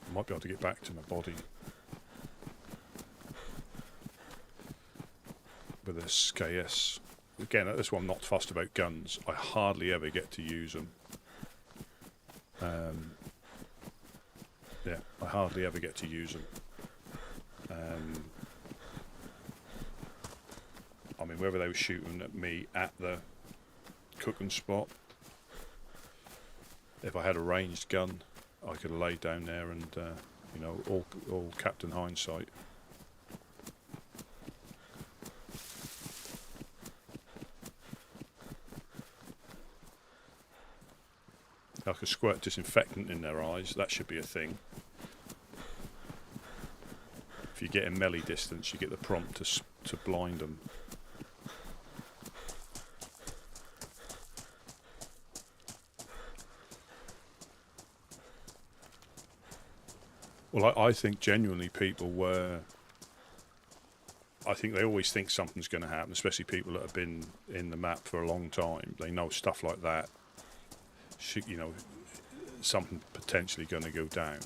I might be able to get back to my body with a SKS. Again, at this one, I'm not fussed about guns. I hardly ever get to use them. Yeah, I hardly ever get to use them. I mean, whether they were shooting at me at the cooking spot, if I had a ranged gun, I could have laid down there and, you know, all Captain Hindsight. I could squirt disinfectant in their eyes. That should be a thing. If you get in melee distance, you get the prompt to blind them. Well, I think genuinely people were... I think they always think something's going to happen, especially people that have been in the map for a long time. They know stuff like that. You know, something potentially going to go down.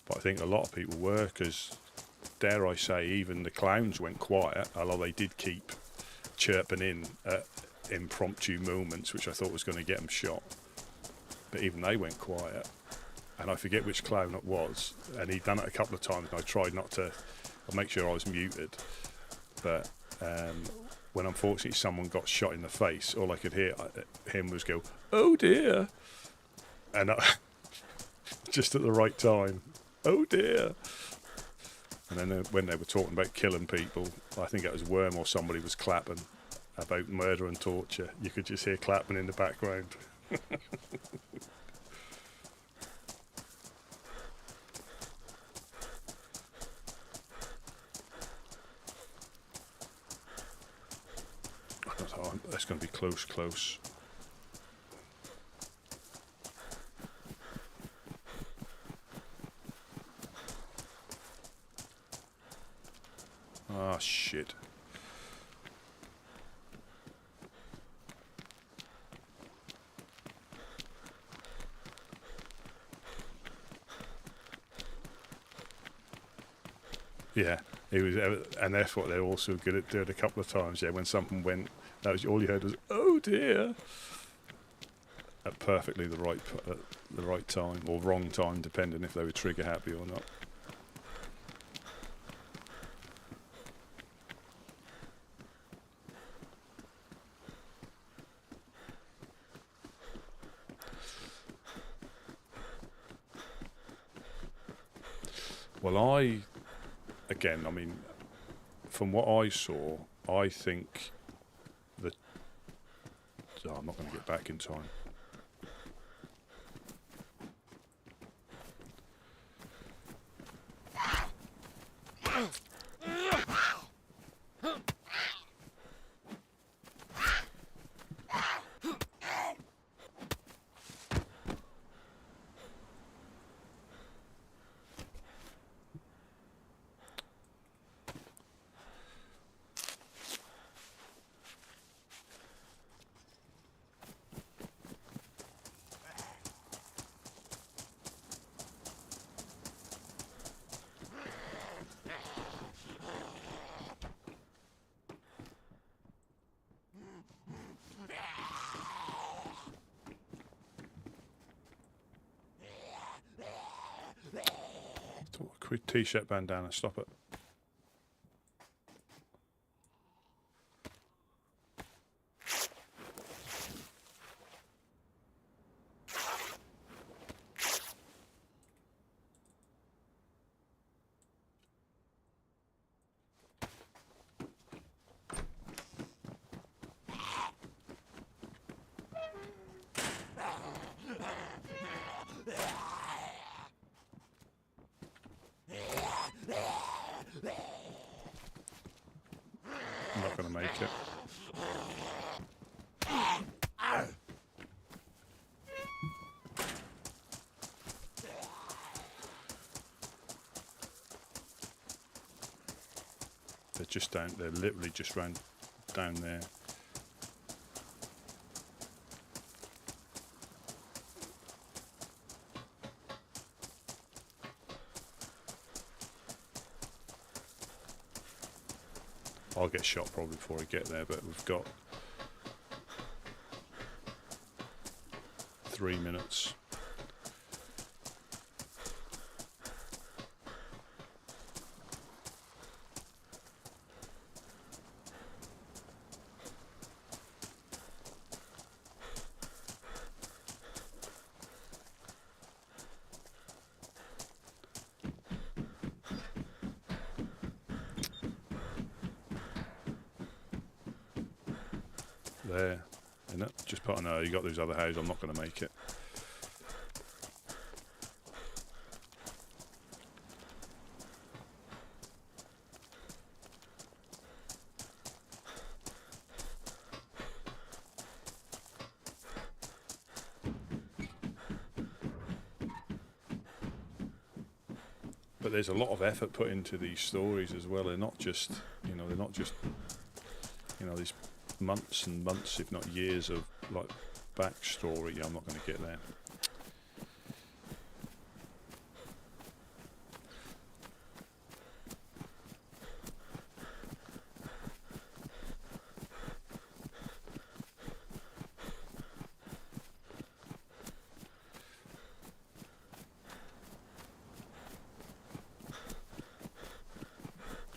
But I think a lot of people were, because, dare I say, even the clowns went quiet, although they did keep chirping in at impromptu moments, which I thought was going to get them shot. But even they went quiet. And I forget which clown it was, and he'd done it a couple of times, and I tried not to... I'll make sure I was muted. But... when unfortunately someone got shot in the face, all I could hear him was go, "Oh dear," and just at the right time, "Oh dear." And then when they were talking about killing people, I think it was Worm or somebody was clapping about murder and torture. You could just hear clapping in the background. That's going to be close. Ah, shit. Yeah, he was, and that's what they're also good at doing a couple of times. Yeah, when something went, that was all you heard was "Oh dear," at perfectly the right time or wrong time, depending if they were trigger happy or not. Well, again, I mean, from what I saw, I think that... Oh, I'm not going to get back in time. Quick t-shirt bandana, stop it. I'm not going to make it. They're just down, they're literally just round down there. I'll get shot probably before I get there, but we've got 3 minutes. There, isn't it? Just put on. You got those other houses. I'm not going to make it. But there's a lot of effort put into these stories as well. They're not just, they're not just, these months and months, if not years, of like backstory. Yeah, I'm not going to get there.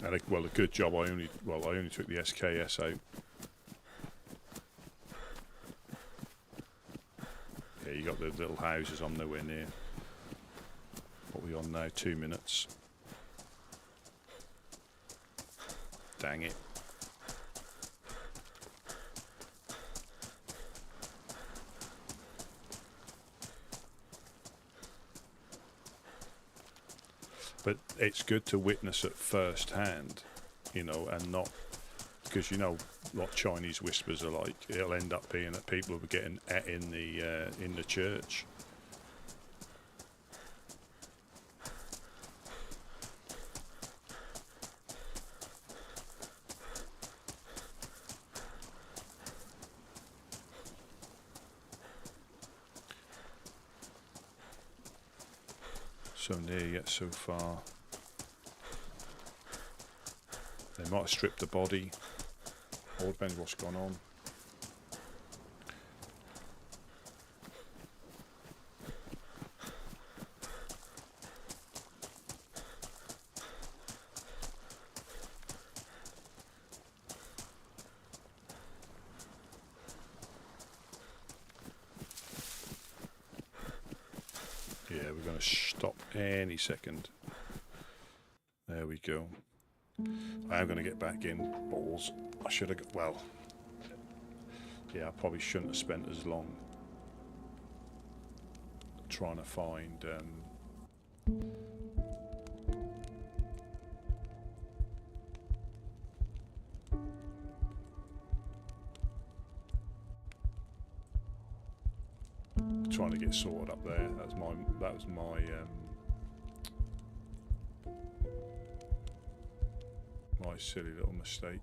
And well, a good job. I only took the SKS out. Yeah, you got the little houses. I'm nowhere near. What are we on now? 2 minutes. Dang it. But it's good to witness it firsthand, and not because what Chinese whispers are like. It'll end up being that people are getting at in the church. So near yet so far. They might have stripped the body. All depends what's gone on. Yeah, we're going to stop any second. There we go. I am going to get back in. Balls. I should have got... Well, yeah, I probably shouldn't have spent as long trying to find... trying to get sorted up there. That was my my silly little mistake.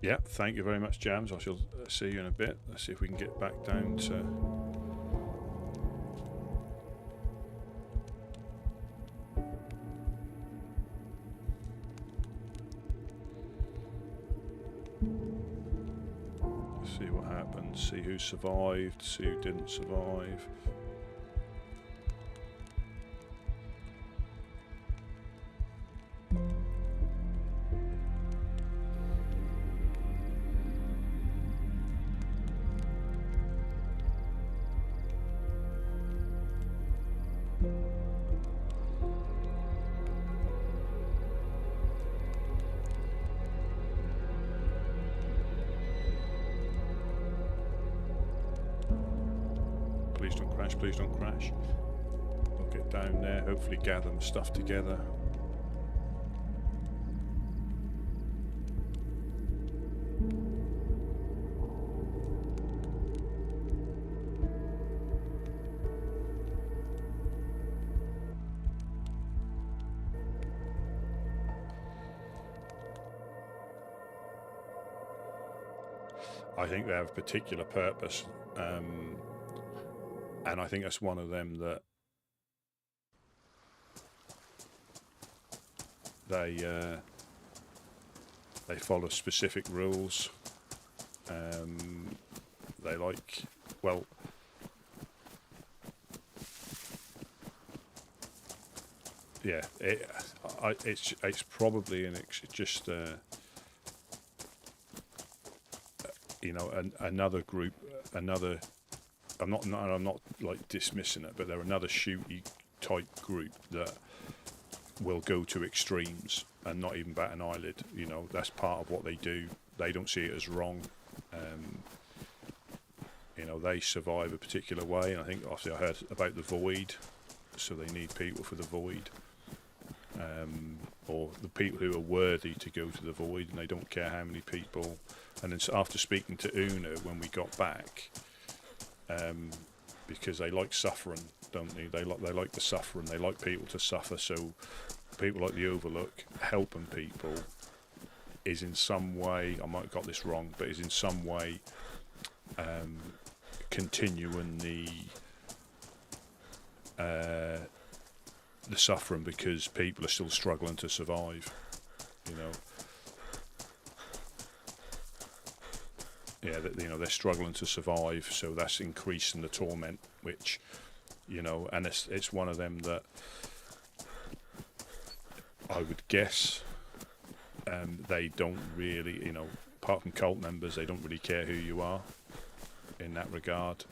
Yeah, thank you very much, Jams. I shall see you in a bit. Let's see if we can get back down to... see what happens, see who survived, see who didn't survive. Please don't crash. We'll get down there, hopefully gather the stuff together. I think they have a particular purpose. And I think that's one of them that they follow specific rules. They like, well, yeah, it's probably just you know, another group, another. I'm not like dismissing it, but they're another shooty type group that will go to extremes and not even bat an eyelid. You know, that's part of what they do. They don't see it as wrong. You know, they survive a particular way, and I think obviously I heard about the void, so they need people for the void, or the people who are worthy to go to the void, and they don't care how many people. And then after speaking to Una when we got back. Because they like suffering, don't they? They like the suffering. They like people to suffer. So people like the Overlook helping people is in some way, I might have got this wrong, but is in some way continuing the suffering, because people are still struggling to survive. You know. Yeah, you know, they're struggling to survive, so that's increasing the torment, which, you know, and it's one of them that I would guess they don't really, you know, apart from cult members, they don't really care who you are in that regard.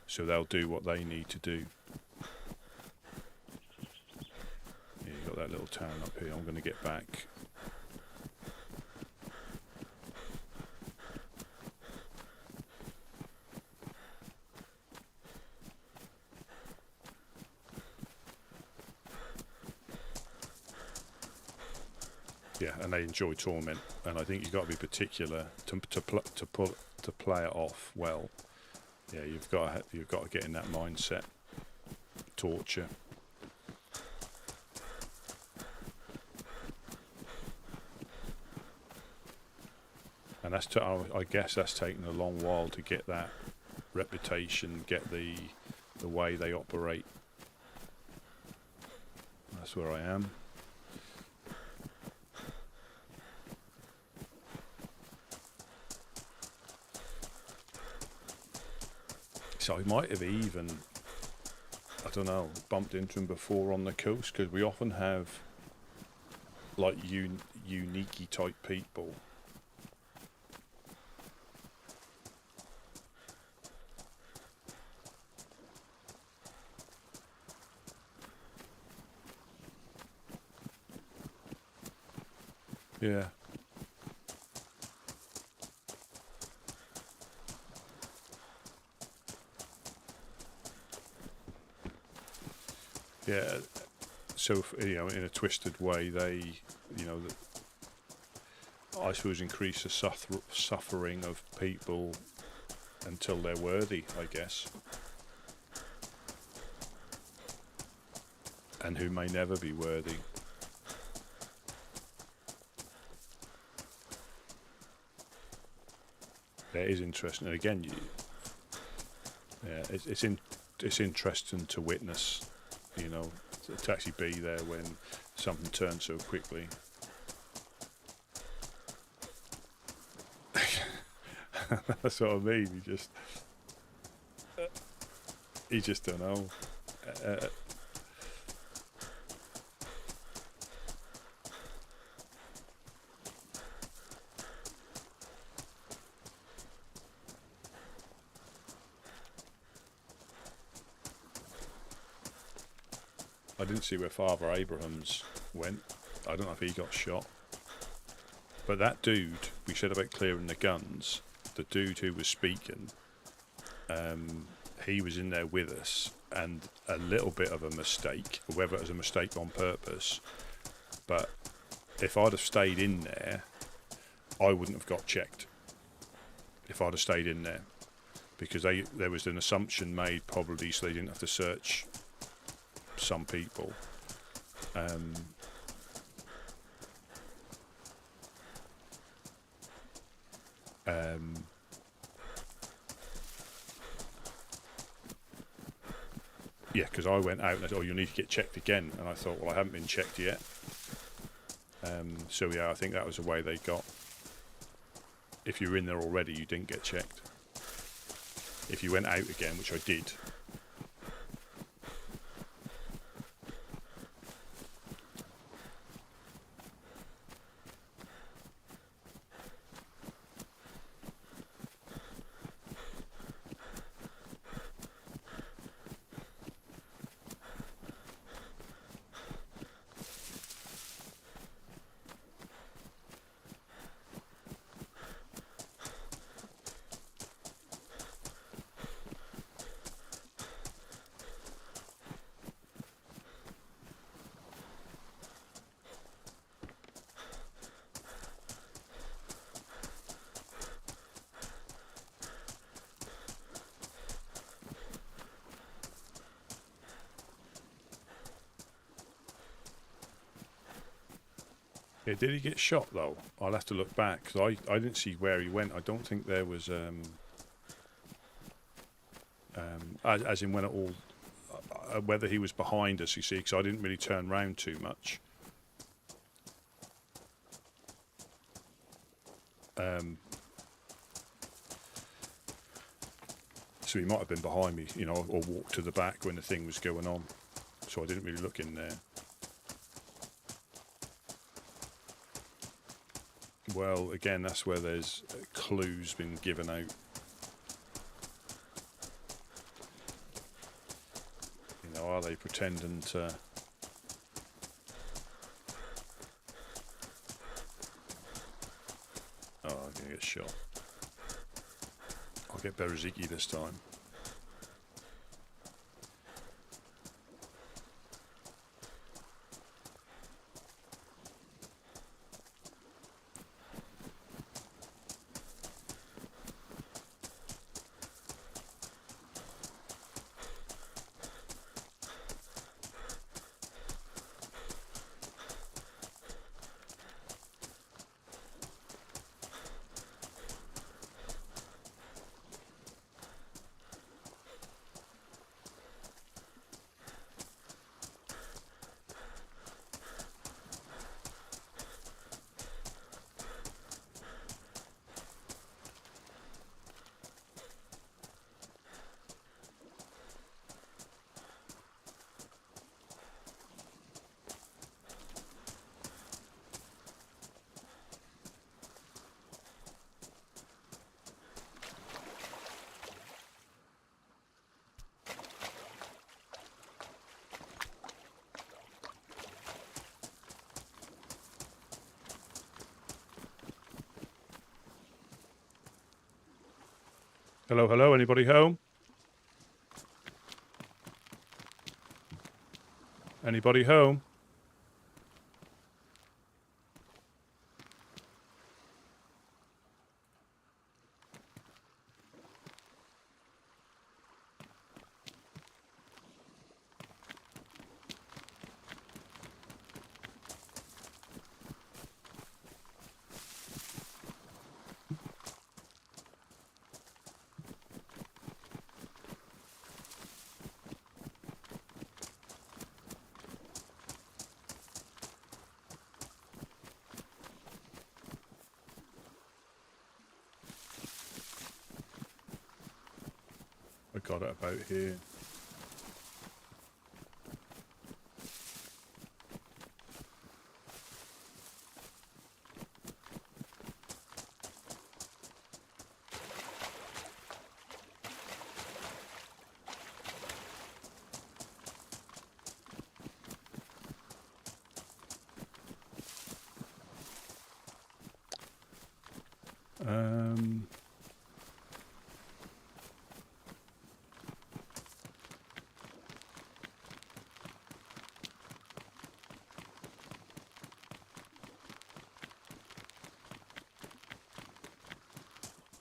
So they'll do what they need to do. Yeah, you've got that little town up here. I'm going to get back. Yeah, and they enjoy torment, and I think you've got to be particular to play it off well. Yeah, you've got to get in that mindset. Torture. And that's I guess that's taken a long while to get that reputation, get the way they operate. That's where I am. So I might have even, I don't know, bumped into him before on the coast, because we often have like unique type people. Yeah. Yeah. So you know, in a twisted way, they, you know, I suppose increase the suffering of people until they're worthy, I guess, and who may never be worthy. Yeah, it is interesting. And again, yeah, it's interesting to witness, you know, to actually be there when something turns so quickly. That's what I mean. You just don't know. I didn't see where Father Abrahams went. I don't know if he got shot. But that dude, we said about clearing the guns, the dude who was speaking, he was in there with us, and a little bit of a mistake, whether it was a mistake on purpose, but if I'd have stayed in there, I wouldn't have got checked. If I'd have stayed in there, because there was an assumption made probably so they didn't have to search some people. Yeah, because I went out and I said, oh, you need to get checked again, and I thought, well, I haven't been checked yet. So yeah, I think that was the way they got. If you were in there already, you didn't get checked. If you went out again, which I did. Yeah, did he get shot though? I'll have to look back because I didn't see where he went. I don't think there was as in when it all whether he was behind us. You see, because I didn't really turn round too much. So he might have been behind me, you know, or walked to the back when the thing was going on. So I didn't really look in there. Well, again, that's where there's clues been given out. You know, are they pretending to... Oh, I'm going to get shot. I'll get Bereziki this time. Hello, hello, anybody home? Anybody home? I got it about here.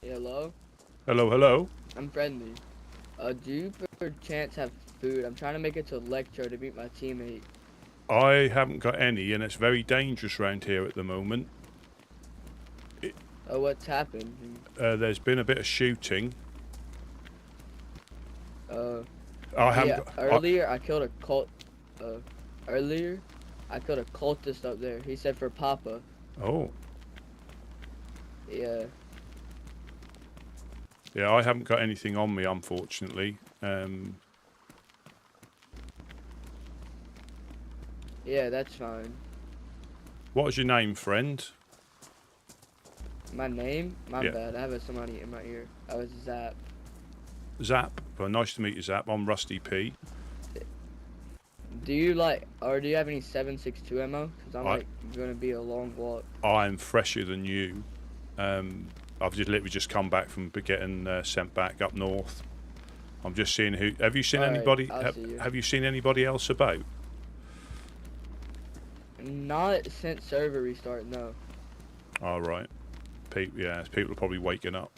Hello? Hello, hello. I'm friendly. Do you per chance have food? I'm trying to make it to Electro to meet my teammate. I haven't got any, and it's very dangerous around here at the moment. Oh, what's happened? There's been a bit of shooting. I haven't. Earlier, I killed a cult. Earlier, I killed a cultist up there. He said for Papa. Oh. Yeah. Yeah, I haven't got anything on me, unfortunately. Yeah, that's fine. What is your name, friend? My name? My Yeah. bad. I have somebody in my ear. I was Zap. Zap. Well, nice to meet you, Zap. I'm Rusty P. Do you do you have any 7.62 ammo? Because I'm gonna be a long walk. I'm fresher than you. I've literally just come back from getting sent back up north. I'm just seeing who. Have you seen anybody? Have you seen anybody else about? Not since server restart, no. All right. People are probably waking up.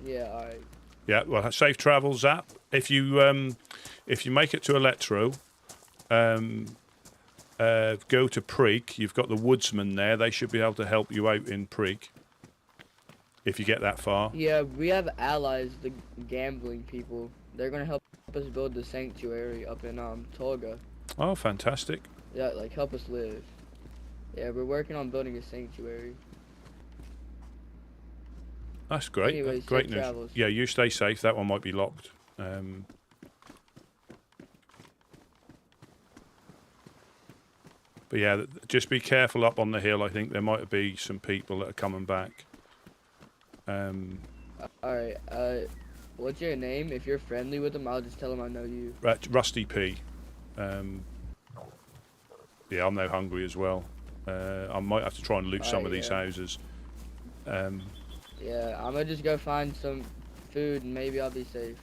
Yeah, alright. Yeah, well, safe travels, Zap. If you make it to Electro, go to Prig. You've got the Woodsmen there. They should be able to help you out in Prig. If you get that far. Yeah, we have allies, the gambling people. They're gonna help us build the sanctuary up in Tolga. Oh, fantastic. Yeah, help us live. Yeah, we're working on building a sanctuary. That's great. Anyways, Great safe news. travels. Yeah, you stay safe. That one might be locked. But yeah, just be careful up on the hill. I think there might be some people that are coming back. Alright, what's your name? If you're friendly with them, I'll just tell them I know you. Rusty P. Yeah, I'm now hungry as well. I might have to try and loot some of these houses. Yeah, I'm gonna just go find some food and maybe I'll be safe.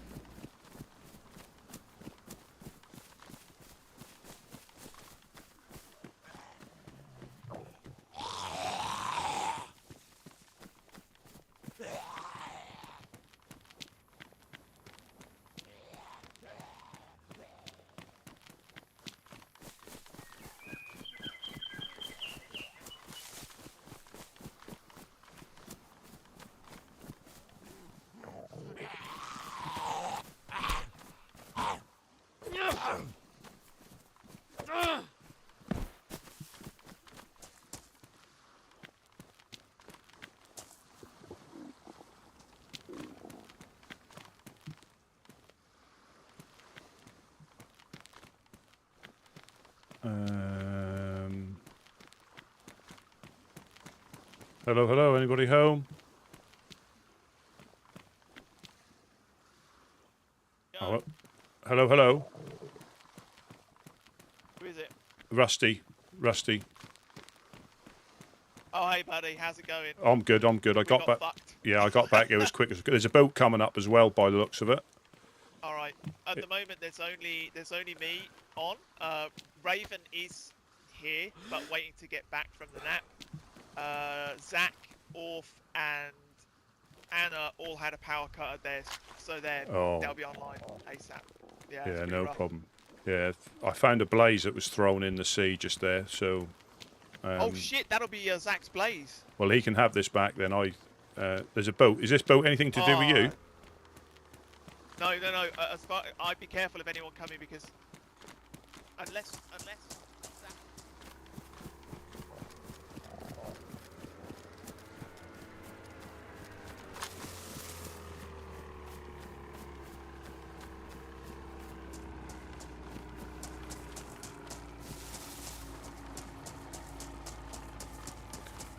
Hello, hello. Anybody home? Oh, hello, hello. Who is it? Rusty. Oh, hey, buddy. How's it going? I'm good. I got back. Fucked. Yeah, I got back. It was quick. There's a boat coming up as well, by the looks of it. All right. At the moment, there's only me on. Raven is here, but waiting to get back from the nap. Zach, Orf, and Anna all had a power cut at theirs, so they'll be online ASAP. Yeah. Yeah, it's no rough. problem. Yeah, I found a blaze that was thrown in the sea just there, so... oh shit, that'll be Zach's blaze. Well, he can have this back then. There's a boat. Is this boat anything to do with you? No. As far, I'd be careful of anyone coming because... Unless... Zach...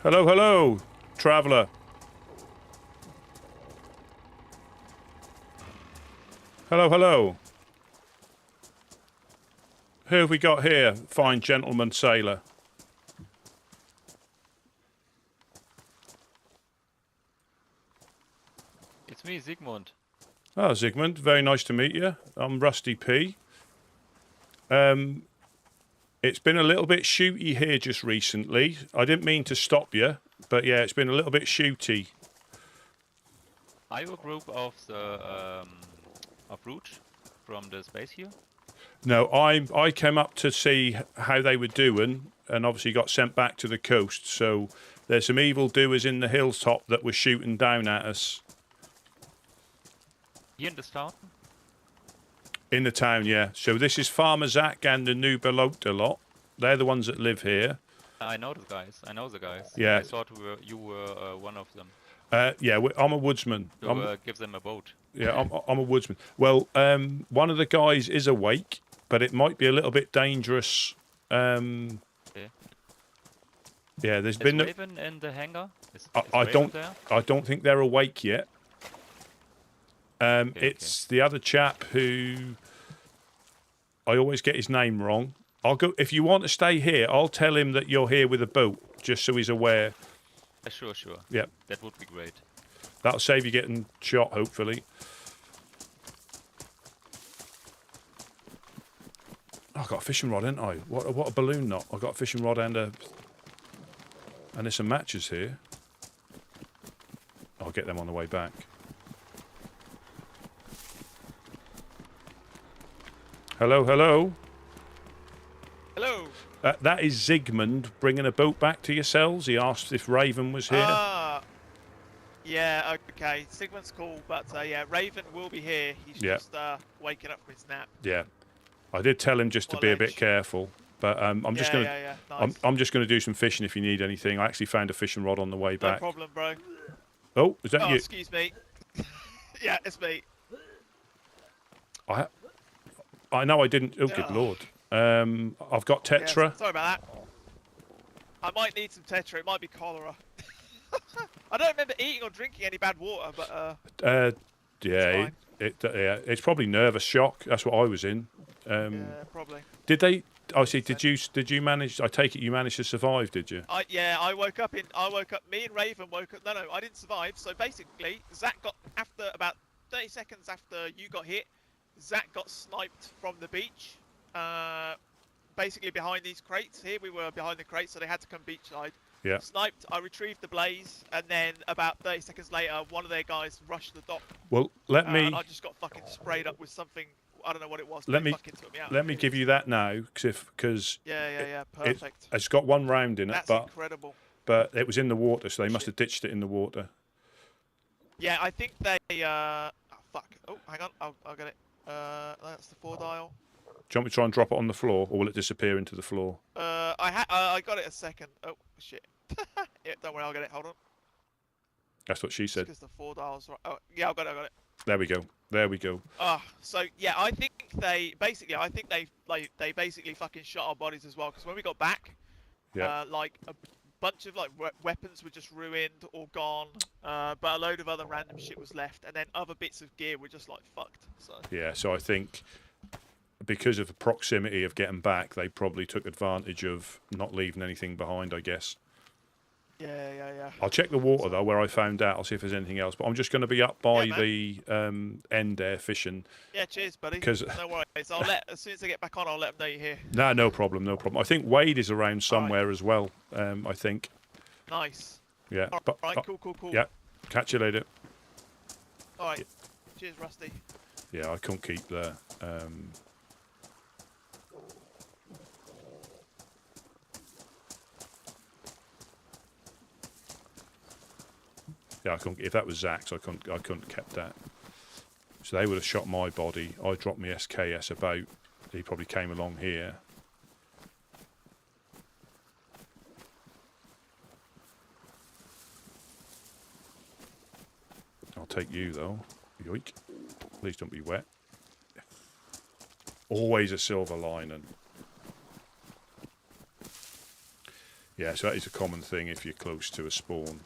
Hello, hello, traveller. Hello, hello. Who have we got here? Fine gentleman sailor. It's me, Sigmund. Oh, Zygmunt, very nice to meet you. I'm Rusty P. It's been a little bit shooty here just recently. I didn't mean to stop you, but yeah, it's been a little bit shooty. Are you a group of the of Rouge from the space here? No, I came up to see how they were doing, and obviously got sent back to the coast. So there's some evildoers in the hilltop that were shooting down at us. Here in this town? In the town, yeah. So this is Farmer Zach and the new Belota lot. They're the ones that live here. I know the guys. Yeah. I thought you were one of them. Yeah, I'm a woodsman. So give them a boat. Yeah, I'm a woodsman. Well, one of the guys is awake, but it might be a little bit dangerous. Okay. Yeah, there's Is been. Raven in the hangar? I don't. There? I don't think they're awake yet. It's the other chap who I always get his name wrong. I'll go if you want to stay here. I'll tell him that you're here with a boat, just so he's aware. Sure. Yep. That would be great. That'll save you getting shot, hopefully. Oh, I got a fishing rod, haven't I? What a balloon knot! I got a fishing rod and there's some matches here. I'll get them on the way back. Hello, hello. Hello. That is Zygmunt bringing a boat back to yourselves. He asked if Raven was here. Yeah, okay. Sigmund's cool, but yeah, Raven will be here. He's just waking up from his nap. Yeah, I did tell him just to be a bit careful. But I'm just gonna. Nice. I'm just gonna do some fishing if you need anything. I actually found a fishing rod on the way back. No problem, bro. Oh, is that you? Excuse me. Yeah, it's me. I know I didn't. Oh, good lord. I've got tetra. Yeah, sorry about that. I might need some tetra. It might be cholera. I don't remember eating or drinking any bad water, but yeah, it's probably nervous shock. That's what I was in. Yeah, probably. Did they? Oh, see, did you manage? I take it you managed to survive, did you? I woke up. Me and Raven woke up. No, I didn't survive. So basically, Zach got after about 30 seconds after you got hit. Zach got sniped from the beach. Basically behind these crates here. We were behind the crates, so they had to come beachside. Yeah. Sniped. I retrieved the blaze, and then about 30 seconds later, one of their guys rushed the dock. Well, let me. And I just got fucking sprayed up with something. I don't know what it was. Let but me. it fucking took me out. Let me give you that now, because. Yeah. Perfect. It's got one round in it, That's but incredible. But it was in the water, so they must have ditched it in the water. Yeah, I think they. Oh fuck. Oh, hang on. I'll get it. That's the 4-dial. Do you want me to try and drop it on the floor, or will it disappear into the floor? I got it a second. Oh shit. Yeah, don't worry, I'll get it. Hold on. That's what she said. Because the 4-dial's right. Oh yeah, I got it. There we go. So yeah, I think they basically fucking shot our bodies as well. Because when we got back, like a bunch of like weapons were just ruined or gone, but a load of other random shit was left, and then other bits of gear were just like fucked. So yeah, so I think because of the proximity of getting back, they probably took advantage of not leaving anything behind, I guess. Yeah. I'll check the water though, where I found out. I'll see if there's anything else. But I'm just going to be up by the end there fishing. Yeah, cheers, buddy. Because no worries. As soon as I get back on, I'll let them know you're here. No, no problem. I think Wade is around somewhere as well. I think. Nice. Yeah. All right. Cool. Yeah. Catch you later. All right. Cheers, Rusty. Yeah, I couldn't keep the. Yeah, I couldn't. If that was Zach's, I couldn't kept that. So they would have shot my body. I dropped my SKS about. He probably came along here. I'll take you though. Yoink. Please don't be wet. Always a silver lining. Yeah, so that is a common thing if you're close to a spawn.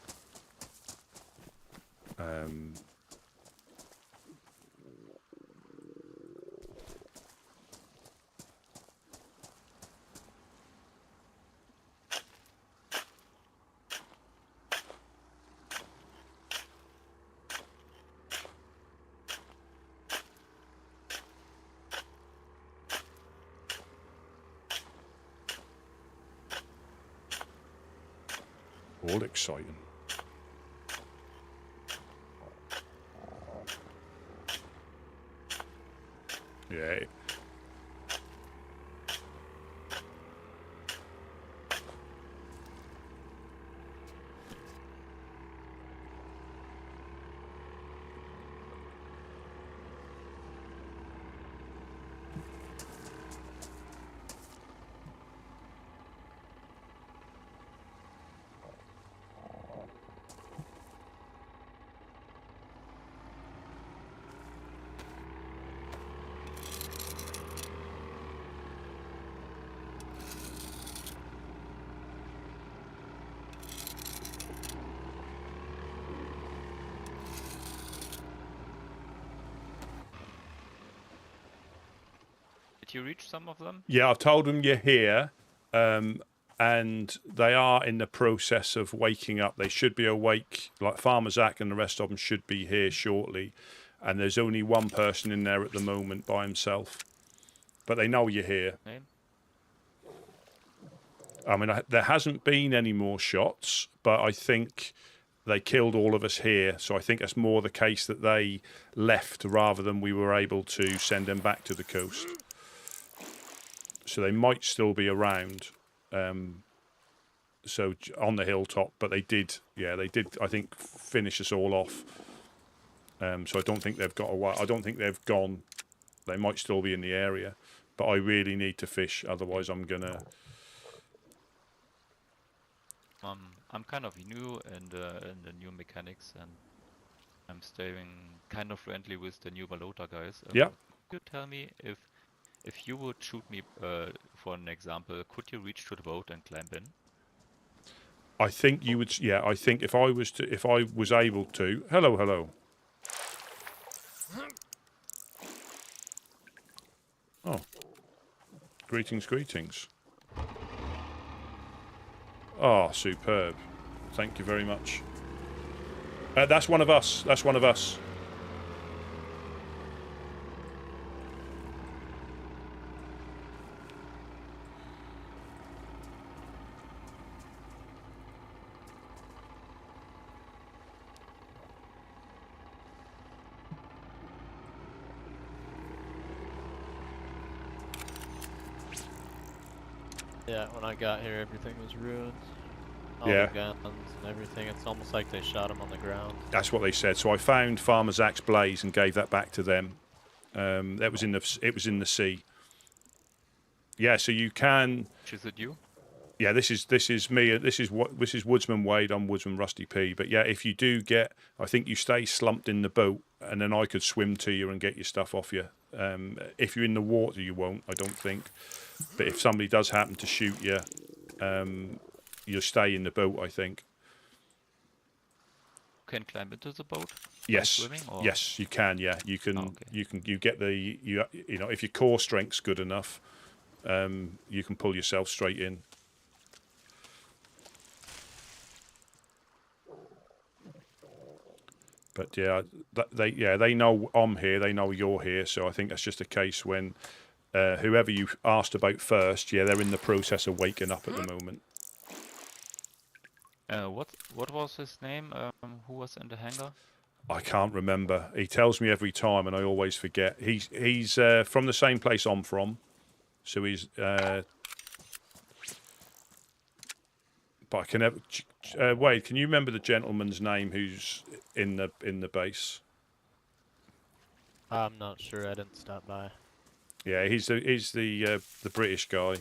All exciting. Yeah. Did you reach some of them? Yeah, I've told them you're here, and they are in the process of waking up. They should be awake. Like Farmer Zach and the rest of them should be here shortly. And there's only one person in there at the moment by himself. But they know you're here. Name? I mean, there hasn't been any more shots, but I think they killed all of us here. So I think it's more the case that they left rather than we were able to send them back to the coast. So they might still be around. So on the hilltop, but they did, I think, finish us all off. So I don't think they've got away. I don't think they've gone. They might still be in the area, but I really need to fish. Otherwise, I'm gonna. I'm kind of new in the new mechanics, and I'm staying kind of friendly with the new Balota guys. Yeah. Could you tell me if you would shoot me, for an example, could you reach to the boat and climb in? I think you would. Yeah, I think if I was able to. Hello. Oh, greetings. Oh, superb. Thank you very much. That's one of us. Yeah, when I got here, everything was ruined. All Yeah. the guns and everything. It's almost like they shot him on the ground. That's what they said. So I found Farmer Zach's blaze and gave that back to them. It was in the sea. Yeah, so you can. Is it you? Yeah, this is me. This is Woodsman Wade. I'm Woodsman Rusty P. But yeah, if you do get, I think you stay slumped in the boat, and then I could swim to you and get your stuff off you. If you're in the water, you won't. I don't think. But if somebody does happen to shoot you, you'll stay in the boat, I think. Can climb into the boat? Yes. Swimming, or? Yes, you can. Yeah, you can. Oh, okay. You get you know, if your core strength's good enough, you can pull yourself straight in. But yeah, they know I'm here. They know you're here. So I think that's just a case when whoever you asked about first, yeah, they're in the process of waking up at the moment. What was his name? Who was in the hangar? I can't remember. He tells me every time, and I always forget. He's from the same place I'm from, so he's. But I can never. Wade, can you remember the gentleman's name who's in the base? I'm not sure. I didn't stop by. Yeah, he's the British guy.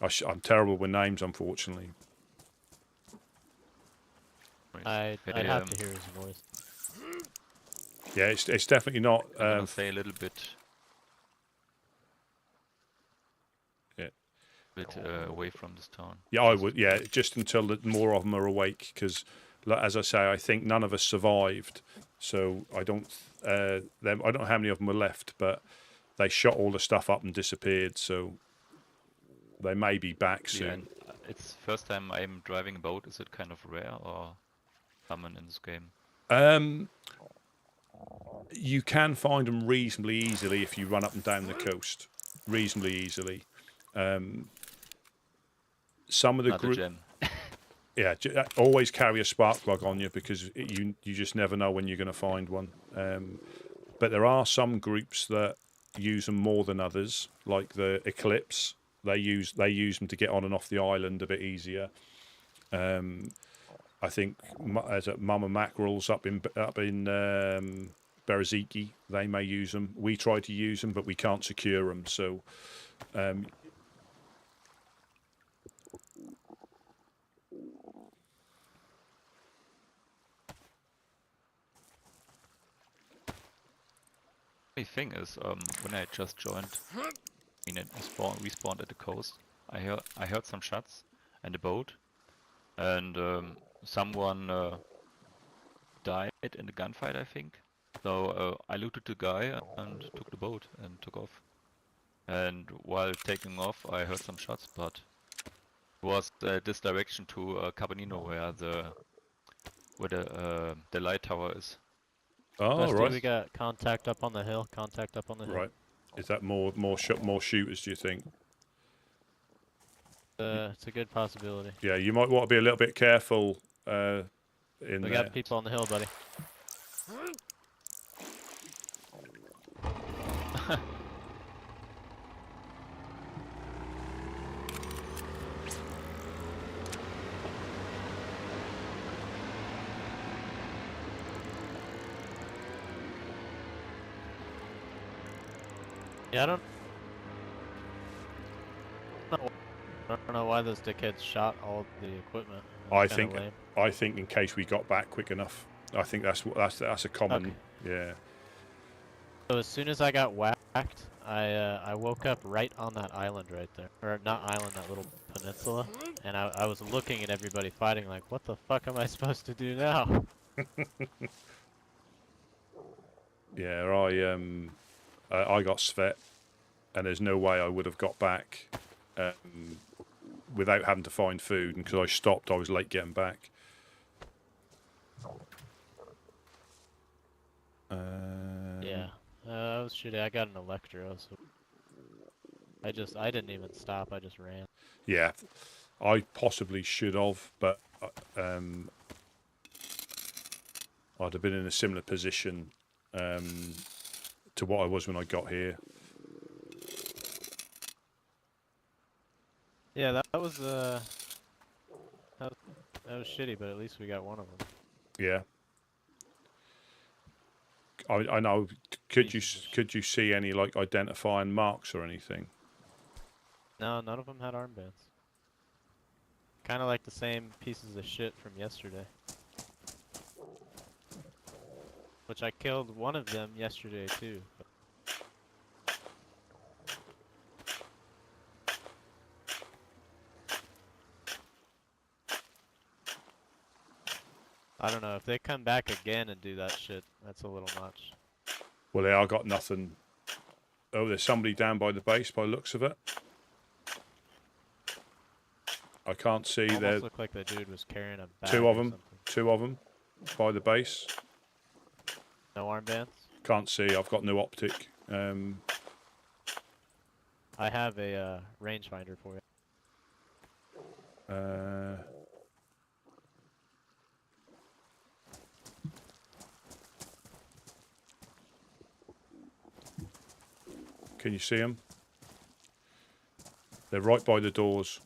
I'm terrible with names, unfortunately. I'd have to hear his voice. Yeah, it's definitely not. I'm gonna say a little bit. Yeah. Away from this town. Yeah, I would. Yeah, just until more of them are awake, because, as I say, I think none of us survived. So I don't know how many of them were left, but they shot all the stuff up and disappeared. So they may be back soon. Yeah, it's first time I'm driving a boat. Is it kind of rare or common in this game? You can find them reasonably easily if you run up and down the coast. Reasonably easily. Some of the group. Yeah, always carry a spark plug on you, because you just never know when you're going to find one. But there are some groups that use them more than others, like the Eclipse. They use them to get on and off the island a bit easier. I think as at Mama Mackerel's up in Beraziki, they may use them. We try to use them, but we can't secure them. So. The thing is, when I just joined, we spawned at the coast. I heard some shots and a boat, and someone died in the gunfight, I think. So I looted the guy and took the boat and took off. And while taking off, I heard some shots, but it was this direction to Cabanino, where the light tower is. Oh, right. We got contact up on the hill. Contact up on the hill. Right. Is that more shooters, do you think? It's a good possibility. Yeah, you might want to be a little bit careful in there. We got people on the hill, buddy. Yeah, I don't know why those dickheads shot all the equipment. I think in case we got back quick enough. I think that's a common. Okay. Yeah. So as soon as I got whacked, I woke up right on that island right there, or not island, that little peninsula, and I was looking at everybody fighting like, what the fuck am I supposed to do now? Yeah, I got Svet, and there's no way I would have got back without having to find food, and because I stopped, I was late getting back. Yeah, I was shooting. I got an Electro, so I didn't even stop. I just ran. Yeah, I possibly should have, but I'd have been in a similar position to what I was when I got here. Yeah, that was shitty, but at least we got one of them. Yeah. I know. Could you see any like identifying marks or anything? No, none of them had armbands. Kind of like the same pieces of shit from yesterday. Which I killed one of them yesterday too. I don't know, if they come back again and do that shit, that's a little much. Well, yeah, I got nothing. Oh, there's somebody down by the base by the looks of it. I can't see there. Looked like the dude was carrying a bag Two of or them. something. Two of them. by the base? No armbands? Can't see. I've got no optic. I have a rangefinder for you. Can you see them? They're right by the doors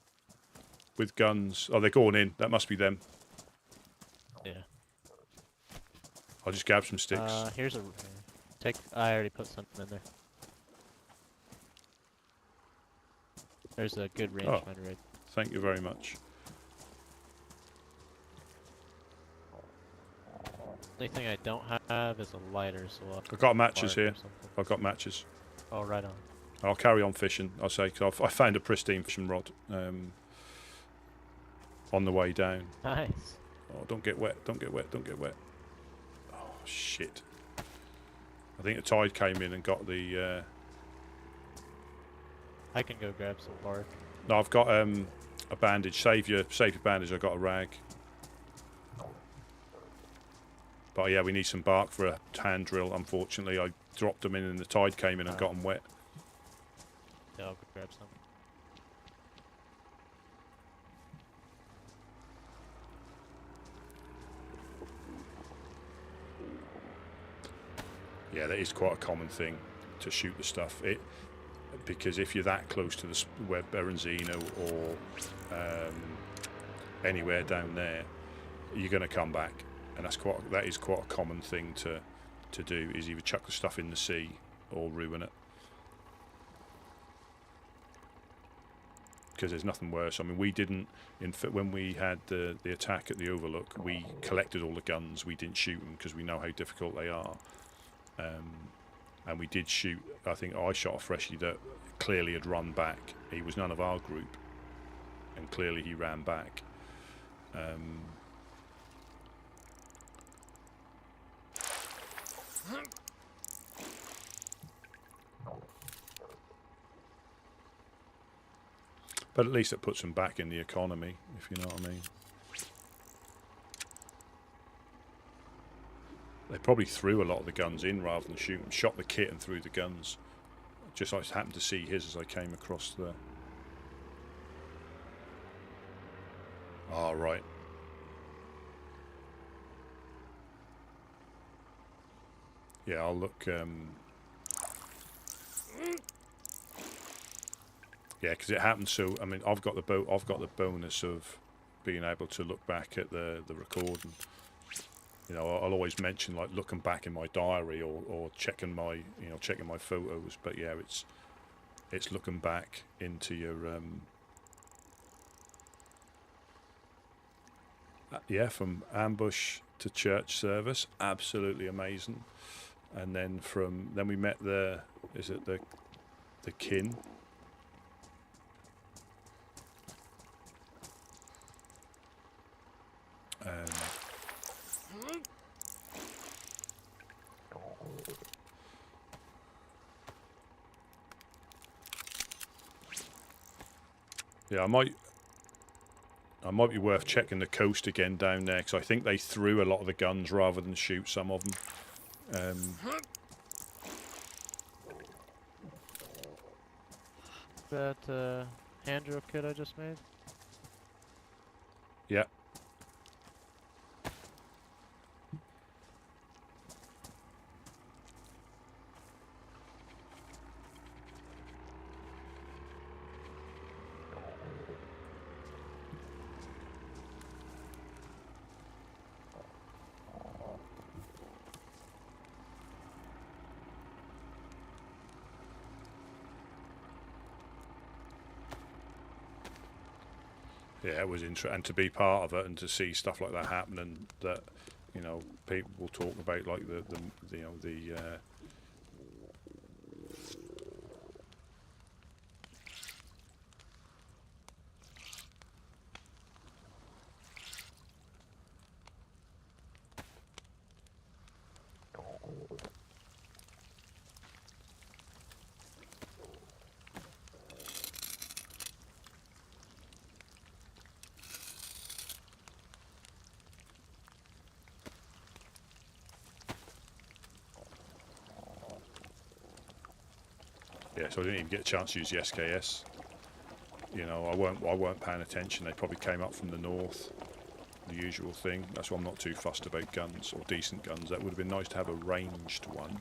with guns. Oh, they're going in. That must be them. Yeah. I'll just grab some sticks. Here's a... I already put something in there. There's a good rangefinder right. Thank you very much. Only thing I don't have is a lighter, so I've got matches here. I've got matches. Oh, right on. I'll carry on fishing. I'll say, cause I found a pristine fishing rod on the way down. Nice. Oh, don't get wet! Don't get wet! Don't get wet! Oh shit! I think the tide came in and got the. I can go grab some bark. No, I've got a bandage. Save your bandage. I've got a rag. But yeah, we need some bark for a hand drill. Unfortunately, I dropped them in and the tide came in and got them wet. Yeah, I'll go grab some. Yeah, that is quite a common thing to shoot the stuff. Because if you're that close to the where Berenzino or anywhere down there, you're going to come back, and that is quite a common thing to do. Is either chuck the stuff in the sea or ruin it. Because there's nothing worse. I mean, we didn't. When we had the attack at the Overlook, we collected all the guns. We didn't shoot them because we know how difficult they are. And we did shoot. I think I shot a freshie that clearly had run back. He was none of our group, and clearly he ran back. But at least it puts them back in the economy, if you know what I mean. They probably threw a lot of the guns in rather than shoot them. Shot the kit and threw the guns. Just I happened to see his as I came across the... Oh, right. Yeah, I'll look... Yeah, because it happens so... I mean, I've got the bonus of being able to look back at the recording. You know, I'll always mention like looking back in my diary or checking my checking my photos. But yeah, it's looking back into your yeah, from ambush to church service, absolutely amazing. And then then we met the kin. Yeah, I might be worth checking the coast again down there because I think they threw a lot of the guns rather than shoot some of them. That hand drill kit I just made? Yeah. Yeah, it was interesting, and to be part of it and to see stuff like that happen, and that, you know, people will talk about like the Yeah, so I didn't even get a chance to use the SKS. You know, I weren't paying attention. They probably came up from the north, the usual thing. That's why I'm not too fussed about guns, or decent guns. That would have been nice to have a ranged one.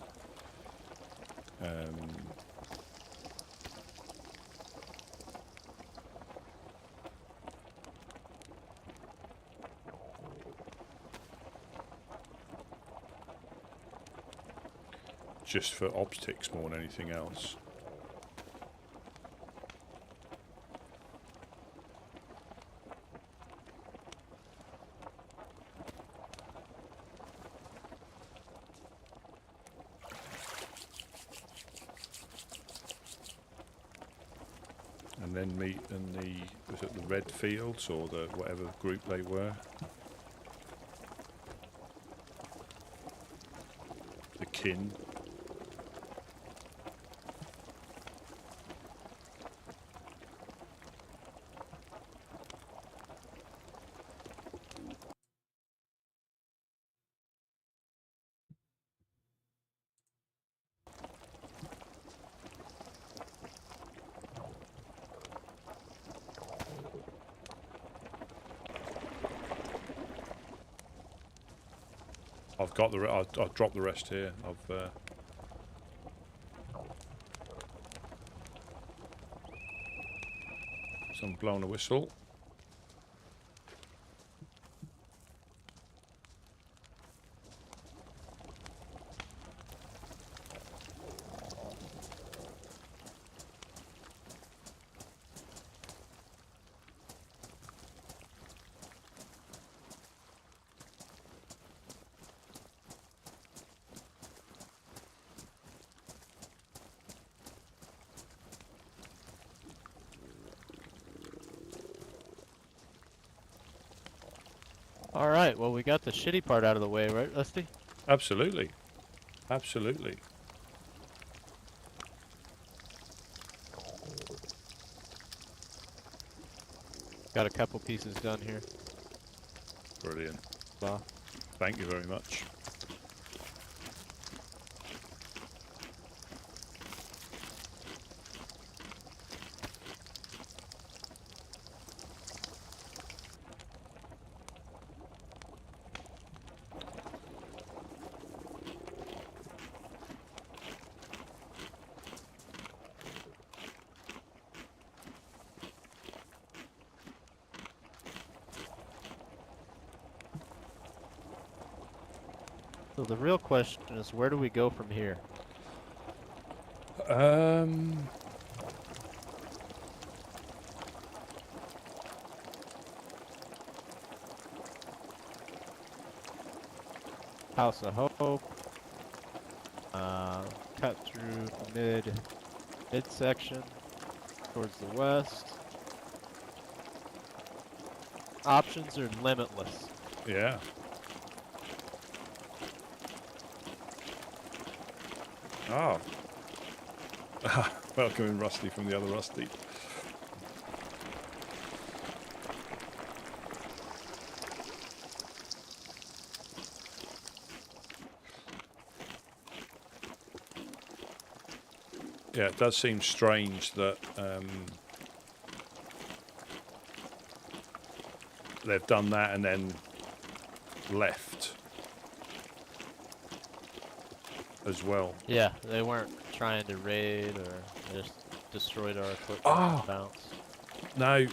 Just for optics more than anything else. And then meet in the, was it the Red Fields or the whatever group they were? The kin. I've got the. I'll drop the rest here. Someone blowing a whistle. Alright, well we got the shitty part out of the way, right, Rusty? Absolutely. Absolutely. Got a couple pieces done here. Brilliant. Well, thank you very much. so the real question is, where do we go from here? House of Hope. Cut through midsection towards the west. Options are limitless. Yeah. Oh. Welcoming Rusty from the other Rusty. Yeah, it does seem strange that they've done that and then left as well. Yeah, they weren't trying to raid or just destroyed our equipment and bounced. No,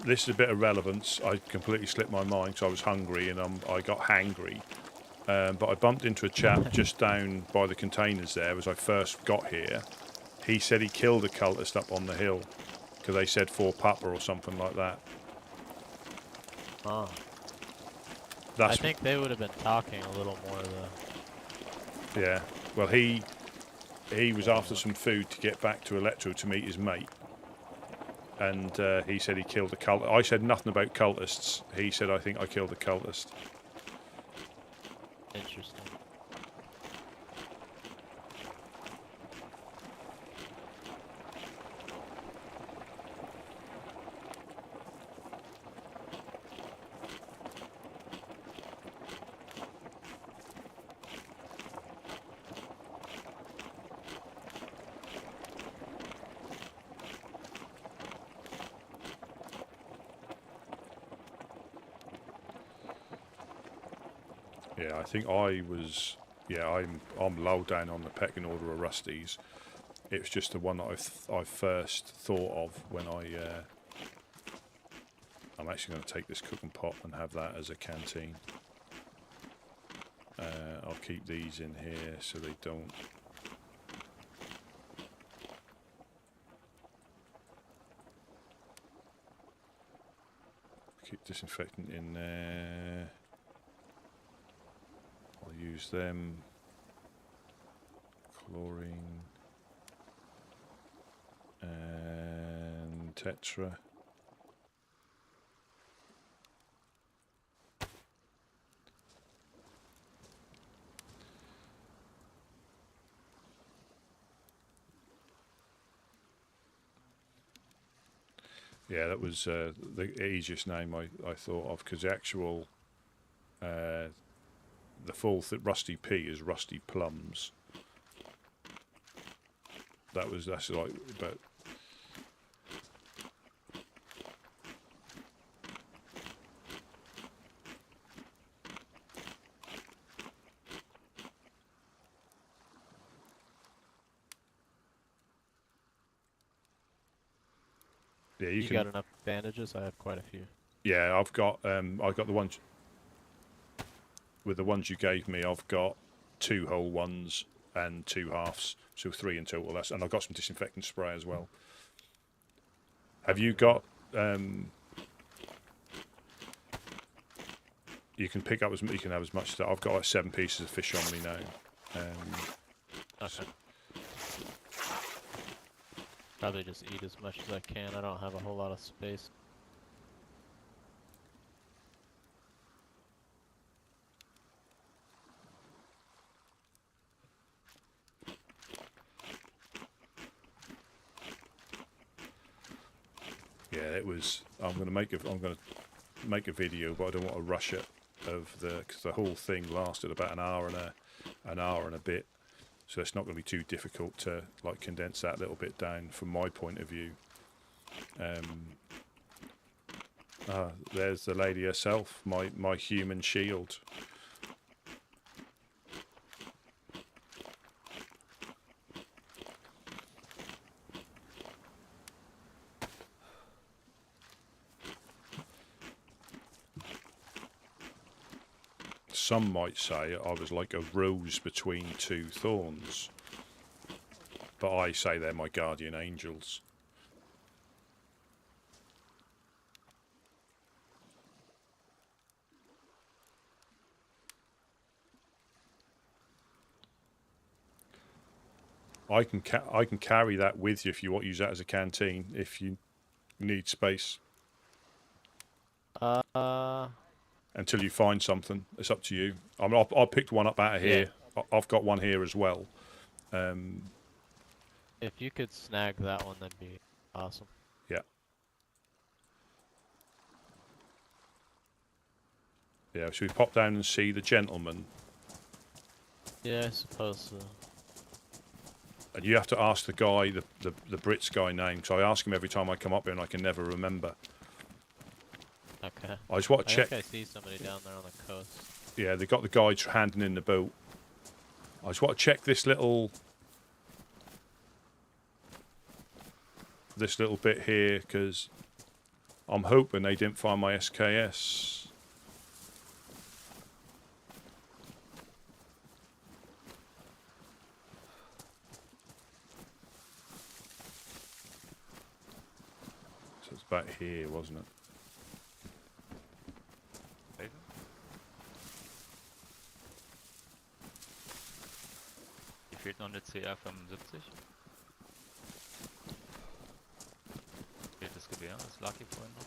this is a bit of relevance. I completely slipped my mind because I was hungry and I got hangry. But I bumped into a chap just down by the containers there as I first got here. He said he killed a cultist up on the hill because they said for pupper or something like that. Oh. I think they would have been talking a little more though. Yeah. Well, he was after some food to get back to Electro to meet his mate. And he said he killed a cultist. I said nothing about cultists. He said, I think I killed a cultist. Interesting. Yeah, I think I was. Yeah, I'm low down on the pecking order of Rusties. It was just the one that I first thought of when I'm actually going to take this cooking pot and have that as a canteen. I'll keep these in here so they don't. Keep disinfectant in there. I'll use them. Chlorine. And Tetra. Yeah, that was the easiest name I thought of, because the actual, the full Rusty P is Rusty Plums. That's like, but yeah, you can. Got enough bandages? I have quite a few. Yeah, I've got the ones with the ones you gave me. I've got 2 whole ones and 2 halves, so 3 in total. And I've got some disinfectant spray as well. Have you got? You can pick up you can have as much as that. I've got like 7 pieces of fish on me now. Okay. Probably just eat as much as I can. I don't have a whole lot of space. Yeah, it was. I'm going to make a video, but I don't want to rush it because the whole thing lasted about an hour and a bit. So it's not going to be too difficult to like condense that little bit down from my point of view. There's the lady herself, my human shield. Some might say I was like a rose between 2 thorns, but I say they're my guardian angels. I can carry that with you if you want to use that as a canteen if you need space. Until you find something, it's up to you. I mean, I picked one up out of here. Yeah. I've got one here as well. If you could snag that one, that'd be awesome. Yeah. Yeah, should we pop down and see the gentleman? Yeah, I suppose so. And you have to ask the guy, the Brits guy name, so I ask him every time I come up here and I can never remember. Okay. I just want to check. I think I see somebody down there on the coast. Yeah, they got the guy handing in the boat. I just want to check this little bit here, because I'm hoping they didn't find my SKS. So it's back here, wasn't it? Fehlt noch eine CR75. Fehlt das Gewehr, das lag hier vorhin noch.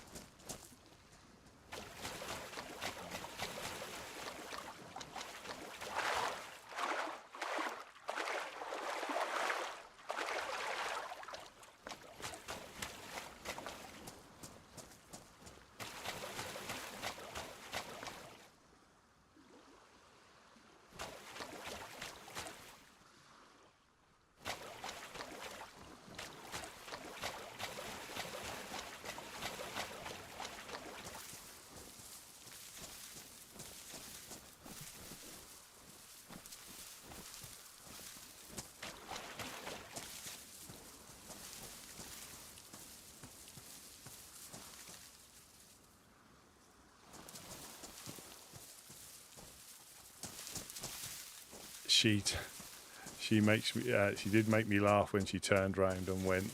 she makes me. She did make me laugh when she turned round and went,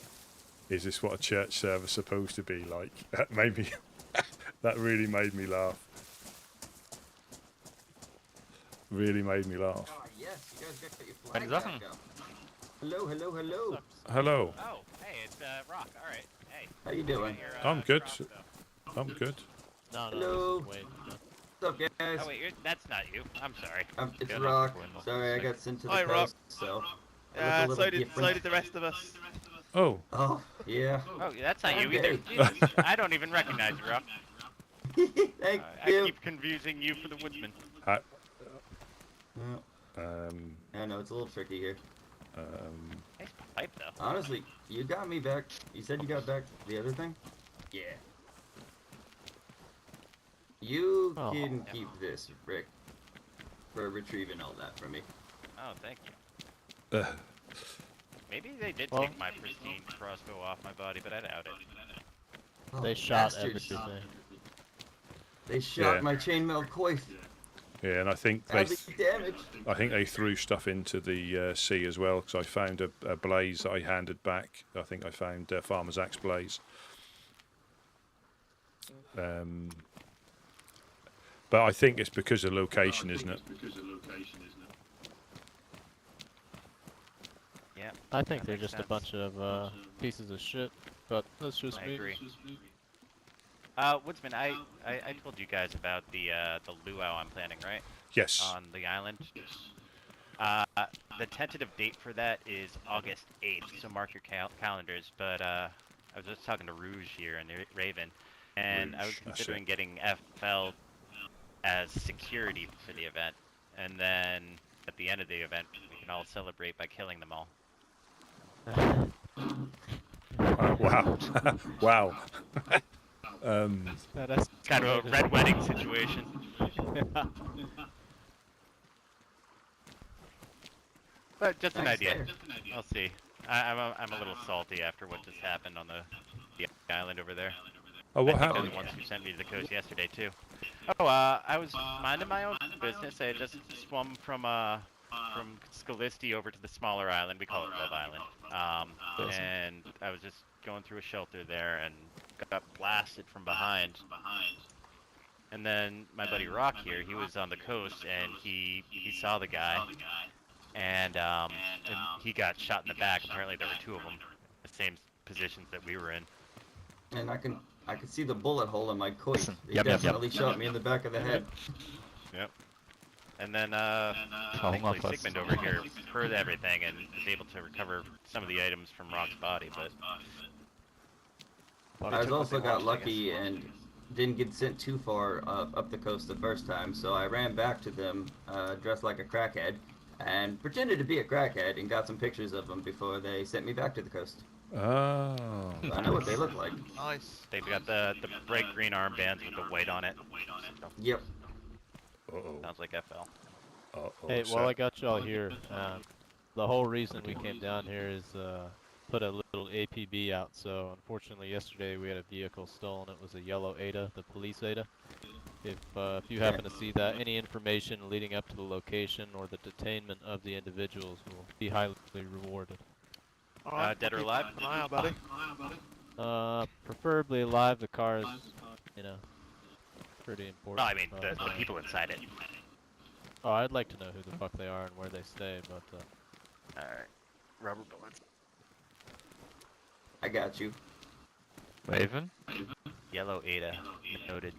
"Is this what a church service supposed to be like?" That made me. That really made me laugh. Really made me laugh. Oh, yes, you guys got your Meine flag Sachen. back up. Hello, hello, hello. Hello. Oh, hey, it's Rock. All right. Hey. How you doing? I'm good. I'm good. No, Hello. this is Wade. What's up, guys? Oh wait, that's not you. I'm sorry. It's Yeah, Rock. no. Sorry, I got sent to the Hi, Rock. coast, so. Yeah, I look a so little did different. the rest of us. Oh. Oh, yeah. Oh, that's not you Okay. either. Jesus, I don't even recognize you, Rock. Thank I you. keep confusing you for the Woodsman. Yeah. I know, it's a little tricky here. Nice pipe, though. Honestly, you got me back. You said you got back the other thing? Yeah. You can keep this, Rick, for retrieving all that from me. Oh, thank you. Maybe they did take my pristine crossbow off my body, but I doubt it. They shot bastards. everything. They shot Yeah. my chainmail coif. Yeah, and I think Badly damaged. I think they threw stuff into the sea as well, because I found a blaze that I handed back. I think I found Farmer's Axe blaze. But I think it's because of location, isn't it? Yeah. I think they're just a bunch of pieces of shit, but that's just I me. agree. Woodsman, I told you guys about the luau I'm planning, right? Yes. On the island. The tentative date for that is August 8th, so mark your calendars. But I was just talking to Rouge here and Raven, and I was Rouge, considering getting FL as security for the event, and then at the end of the event, we can all celebrate by killing them all. Wow. Wow. That's kind of a red wedding situation. But just an idea. I'll see. I'm a little salty after what just happened on the island over there. Oh, what I think happened? they're the ones who sent me to the coast yesterday too. Oh, I was minding my own business. I had just swum from Scalisti over to the smaller island. We call it Love Island. And I was just going through a shelter there and got blasted from behind. And then my buddy Rock here, he was on the coast and he saw the guy, and he got shot in the back. Apparently there were two of them, the same positions that we were in. And I can see the bullet hole in my coif. He Yep. definitely shot me in the back of the head. Yep. And then thankfully Sigmund over here heard everything and was able to recover some of the items from Rock's body, but I also got lucky and didn't get sent too far up the coast the first time, so I ran back to them dressed like a crackhead and pretended to be a crackhead and got some pictures of them before they sent me back to the coast. Oh. So I know what they look like. Nice. They've got the bright green armbands with the white on it. Yep. Sounds like FL. Hey, while I got y'all here, the whole reason we came down here is put a little APB out. So unfortunately yesterday we had a vehicle stolen. It was a yellow Ada, the police Ada. If you happen to see that, any information leading up to the location or the detainment of the individuals will be highly rewarded. Dead or alive? Keep an eye out, buddy. Preferably alive. The car is, pretty important. No, I mean the people inside it. Oh, I'd like to know who the fuck they are and where they stay, but Alright. Rubber bullets. I got you. Raven? Yellow Ada. Noted.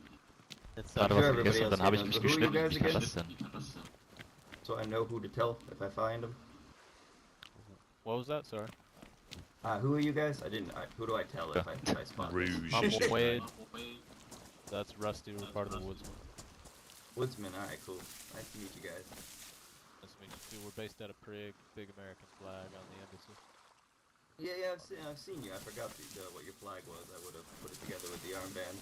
Warte, was vergessen, dann habe ich mich geschnitten. guys Wie kann again? das denn? So I know who to tell if I find them. what was that? Sorry. Who are you guys? Who do I tell if I spot them? I'm Wade. That's Rusty. We're part of the Woodsmen. Woodsman, alright, cool. Nice to meet you guys. Nice to meet you too. We're based out of Prig, big American flag on the embassy. Yeah, I've seen you. I forgot what your flag was. I would have put it together with the armband.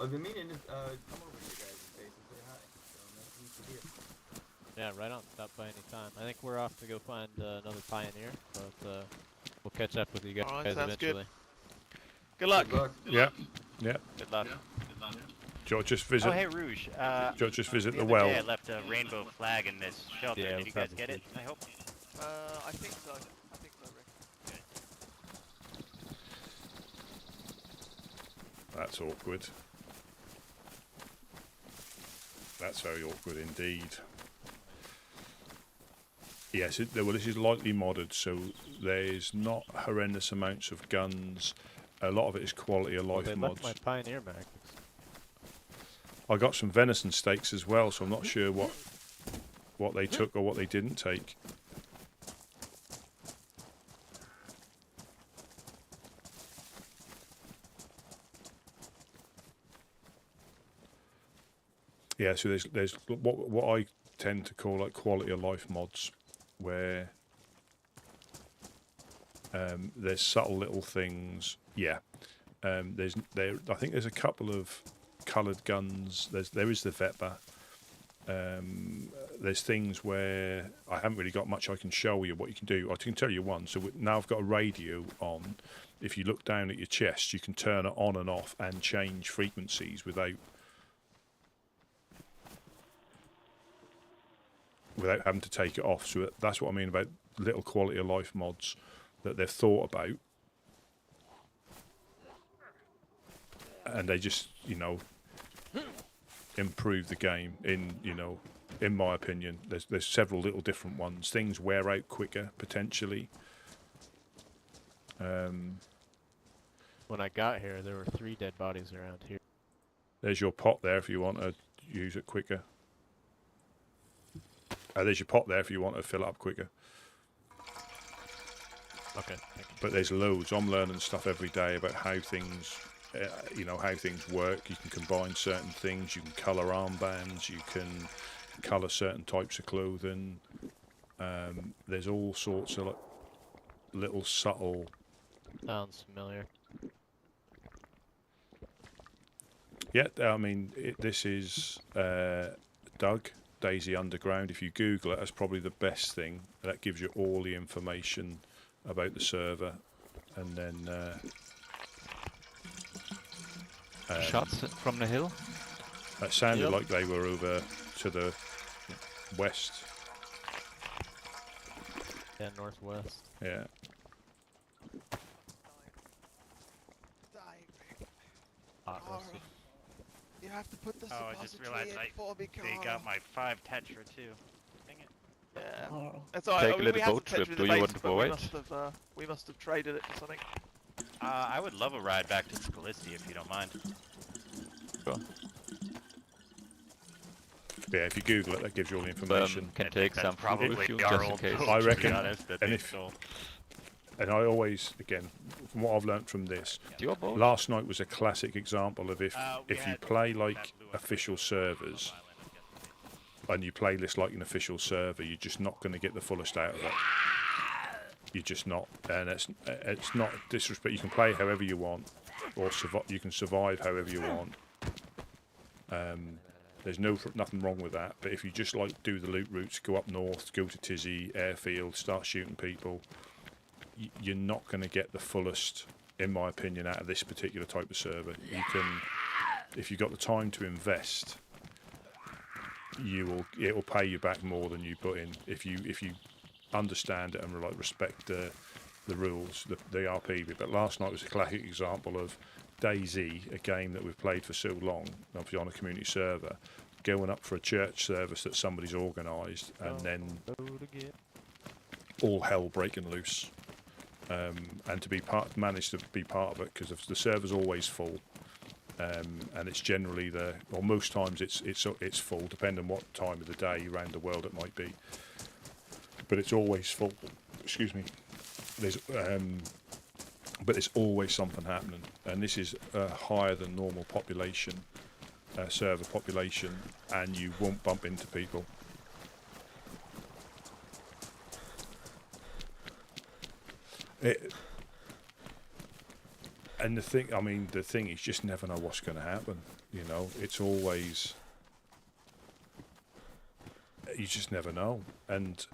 I've been meaning to come over to you guys' base and say hi. So nice to meet you here. Yeah, right on. Stop by any time. I think we're off to go find another pioneer, but we'll catch up with you guys Alright, sounds eventually. good. Good luck. Good luck. Yeah. Yeah. Good luck. you just visit? Oh, hey, Rouge. Do you just visit the other well? day I left a rainbow flag in this shelter. Yeah, Did you guys get it? I hope. I think so. I think so, Rick. That's awkward. That's very awkward indeed. Yes, well, this is lightly modded, so there's not horrendous amounts of guns. A lot of it is quality of life they mods. left my Pioneer mag. I got some venison steaks as well, so I'm not sure what they took or what they didn't take. Yeah, so there's what I tend to call like quality of life mods, where there's subtle little things. Yeah, I think there's a couple of coloured guns. There is the Vetba. There's things where I haven't really got much I can show you what you can do. I can tell you one. So now I've got a radio on. If you look down at your chest, you can turn it on and off and change frequencies without having to take it off. So that's what I mean about little quality of life mods that they've thought about, and they just, improve the game in my opinion. There's several little different ones. Things wear out quicker potentially. When I got here, there were 3 dead bodies around here. There's your pot there if you want to use it quicker. There's your pot there if you want to fill it up quicker. Okay. But there's loads. I'm learning stuff every day about how things, how things work. You can combine certain things. You can colour armbands. You can colour certain types of clothing. There's all sorts of little subtle. Sounds familiar. Yeah, I mean, this is Doug. DayZ Underground. If you Google it, that's probably the best thing. That gives you all the information about the server, and then shots from the hill. That sounded like they were over to the west. Yeah, northwest. Yeah. You have to put the I just suppository realized in for me, they got my 5 tetra too. Dang it. Yeah. That's all right. Take a little boat trip. Do you want to go it? We must have traded it for something. I would love a ride back to Scalisty if you don't mind. Sure. Yeah, if you Google it, that gives you all the information. Can take some probably with you our just in old case. boat, I to reckon, be honest, and I always, again, from what I've learnt from this, last night was a classic example of if you play like official servers, and you play this like an official server, you're just not going to get the fullest out of it. You're just not, and it's not disrespect. You can play however you want, or you can survive however you want. There's nothing wrong with that. But if you just like do the loot routes, go up north, go to Tizzy Airfield, start shooting people, you're not going to get the fullest, in my opinion, out of this particular type of server. You can, if you've got the time to invest, it will pay you back more than you put in. If you understand it and respect the rules, the RP. But last night was a classic example of DayZ, a game that we've played for so long, obviously on a community server, going up for a church service that somebody's organised, and then all hell breaking loose. And to manage to be part of it, because the server's always full, and it's generally most times it's full, depending on what time of the day around the world it might be. But it's always full. Excuse me. But there's always something happening, and this is a higher than normal population, server population, and you won't bump into people. And the thing is, just never know what's going to happen. It's always, you just never know, and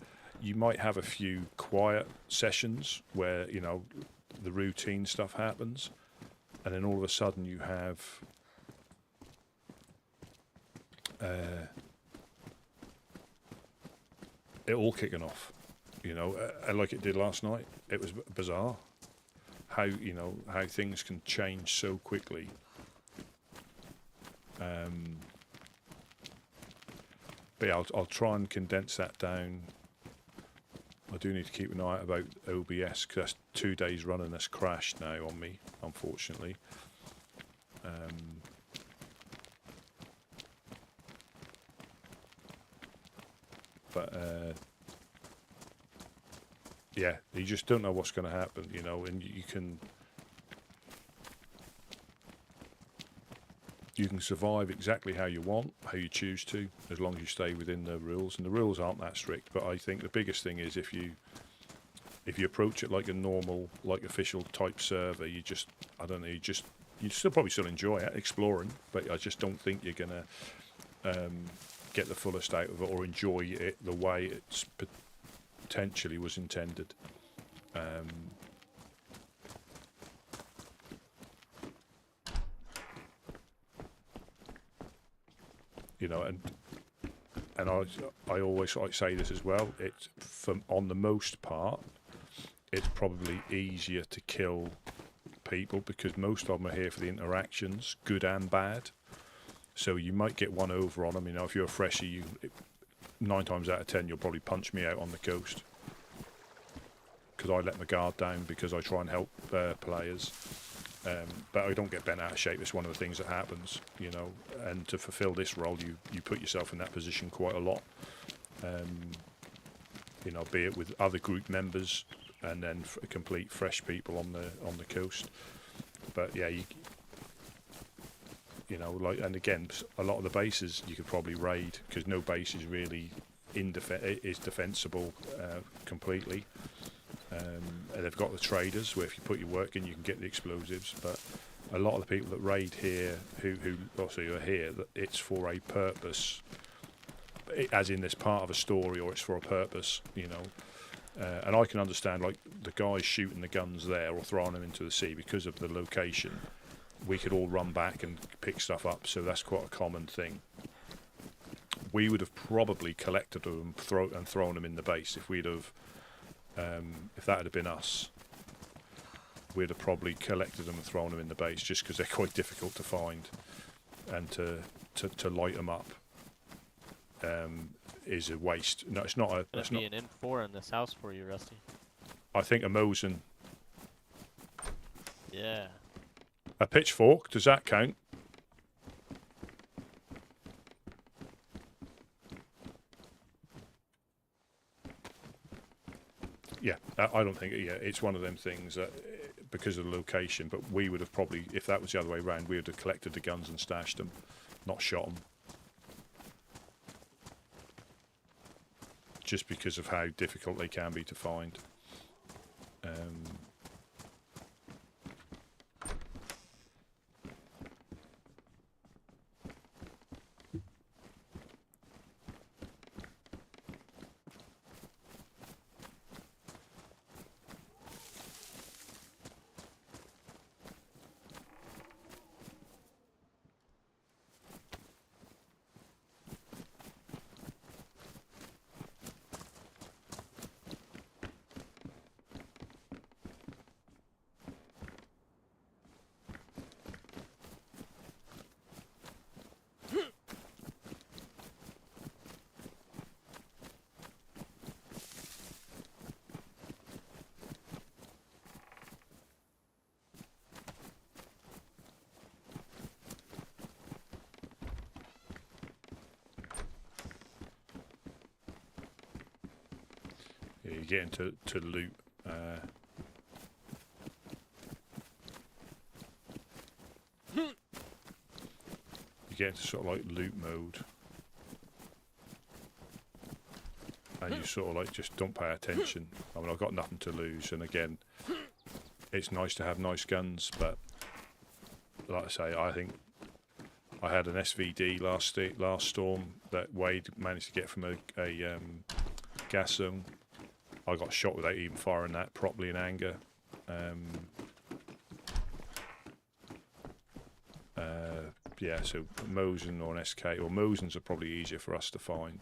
you might have a few quiet sessions where the routine stuff happens, and then all of a sudden you have it all kicking off, you know, like it did last night. It was bizarre how, you know, how things can change so quickly. But yeah, I'll try and condense that down. I do need to keep an eye out about OBS, because that's 2 days running that's crashed now on me, unfortunately. Yeah, you just don't know what's going to happen, you know, and you can survive exactly how you want, how you choose to, as long as you stay within the rules. And the rules aren't that strict, but I think the biggest thing is if you approach it like a normal, like official type server, you just, I don't know, you still probably still enjoy it, exploring, but I just don't think you're gonna get the fullest out of it or enjoy it the way it's potentially was intended. You know, and I always like say this as well. It's on the most part, it's probably easier to kill people because most of them are here for the interactions, good and bad. So you might get one over on them. You know, if you're a freshie, 9 times out of 10 you'll probably punch me out on the coast because I let my guard down because I try and help players. But I don't get bent out of shape. It's one of the things that happens, you know. And to fulfil this role, you put yourself in that position quite a lot. You know, be it with other group members and then complete fresh people on the coast. But yeah, you know, like, and again, a lot of the bases you could probably raid because no base is really is defensible completely. And they've got the traders where if you put your work in you can get the explosives, but a lot of the people that raid here who obviously are here, it's for a purpose, as in this part of a story, or it's for a purpose, you know. And I can understand, like, the guys shooting the guns there or throwing them into the sea because of the location. We could all run back and pick stuff up, so that's quite a common thing. We would have probably collected them and thrown them in the base if we'd have. If that had been us, we'd have probably collected them and thrown them in the base, just because they're quite difficult to find, and to light them up is a waste. No, it's not a. That'd be an M4 in this house for you, Rusty. I think a Mosin. Yeah. A pitchfork, does that count? Yeah, I don't think. Yeah, it's one of them things that because of the location. But we would have probably, if that was the other way around, we would have collected the guns and stashed them, not shot them, just because of how difficult they can be to find. Yeah, you get into loot. You get into sort of like loot mode, and you sort of like just don't pay attention. I mean, I've got nothing to lose, and again, it's nice to have nice guns, but like I say, I think I had an SVD last storm that Wade managed to get from a gas zone. I got shot without even firing that properly in anger. Yeah, so Mosin or an SK, or Mosins are probably easier for us to find.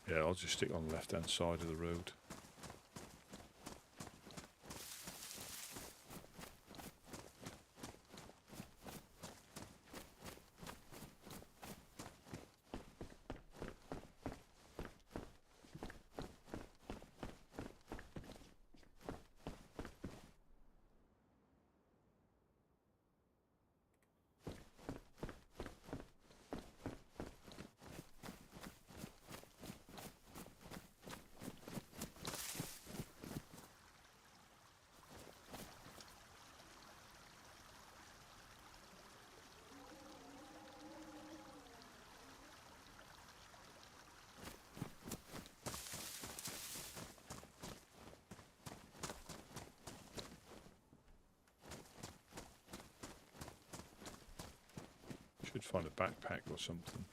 Yeah, I'll just stick on the left-hand side of the road. Should find a backpack or something.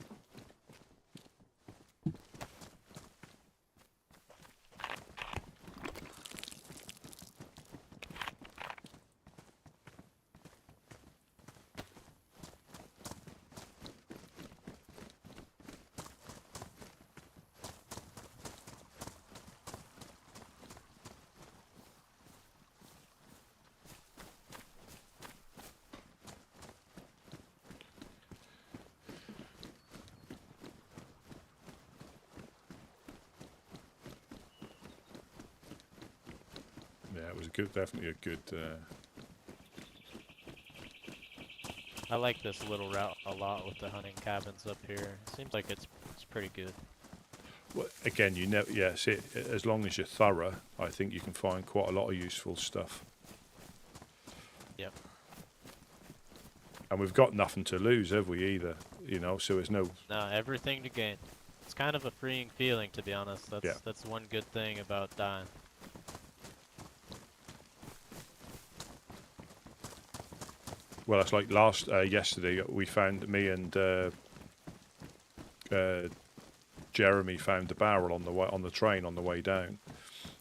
Yeah, it was definitely a good. I like this little route a lot with the hunting cabins up here. It seems like it's pretty good. Well, again, you know, yes, as long as you're thorough, I think you can find quite a lot of useful stuff. Yep. And we've got nothing to lose, have we? Either, you know, so there's no. No, everything to gain. It's kind of a freeing feeling, to be honest. That's one good thing about dying. Well, it's like yesterday we found, me and Jeremy found the barrel on the train on the way down.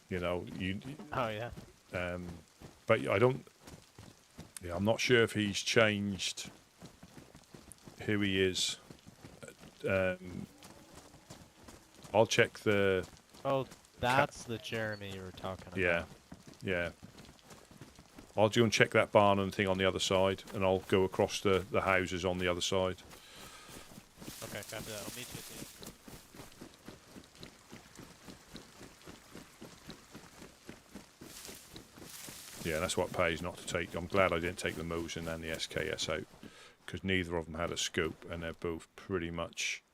You know, Oh yeah. But I don't. Yeah, I'm not sure if he's changed who he is. I'll check the. Oh, that's the Jeremy you were talking about. Yeah, yeah. I'll go and check that barn and thing on the other side, and I'll go across the houses on the other side. Okay, copy that. I'll meet you at the end. Yeah, that's what pays not to take. I'm glad I didn't take the Mosin and the SKS out, because neither of them had a scope, and they're both pretty much.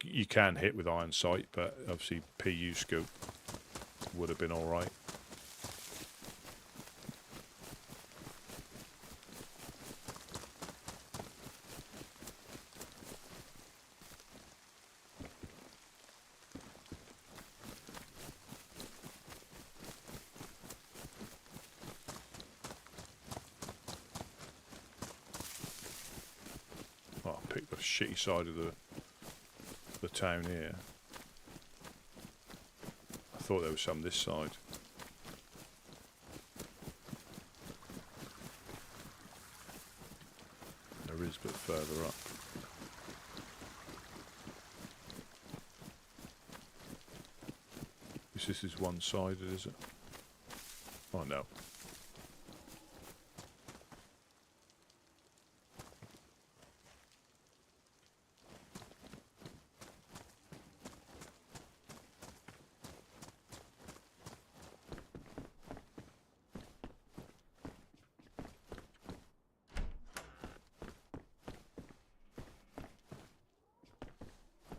You can hit with iron sight, but obviously PU scope would have been all right. Shitty side of the town here. I thought there was some this side. There is, but further up. This is one-sided, is it? Oh no.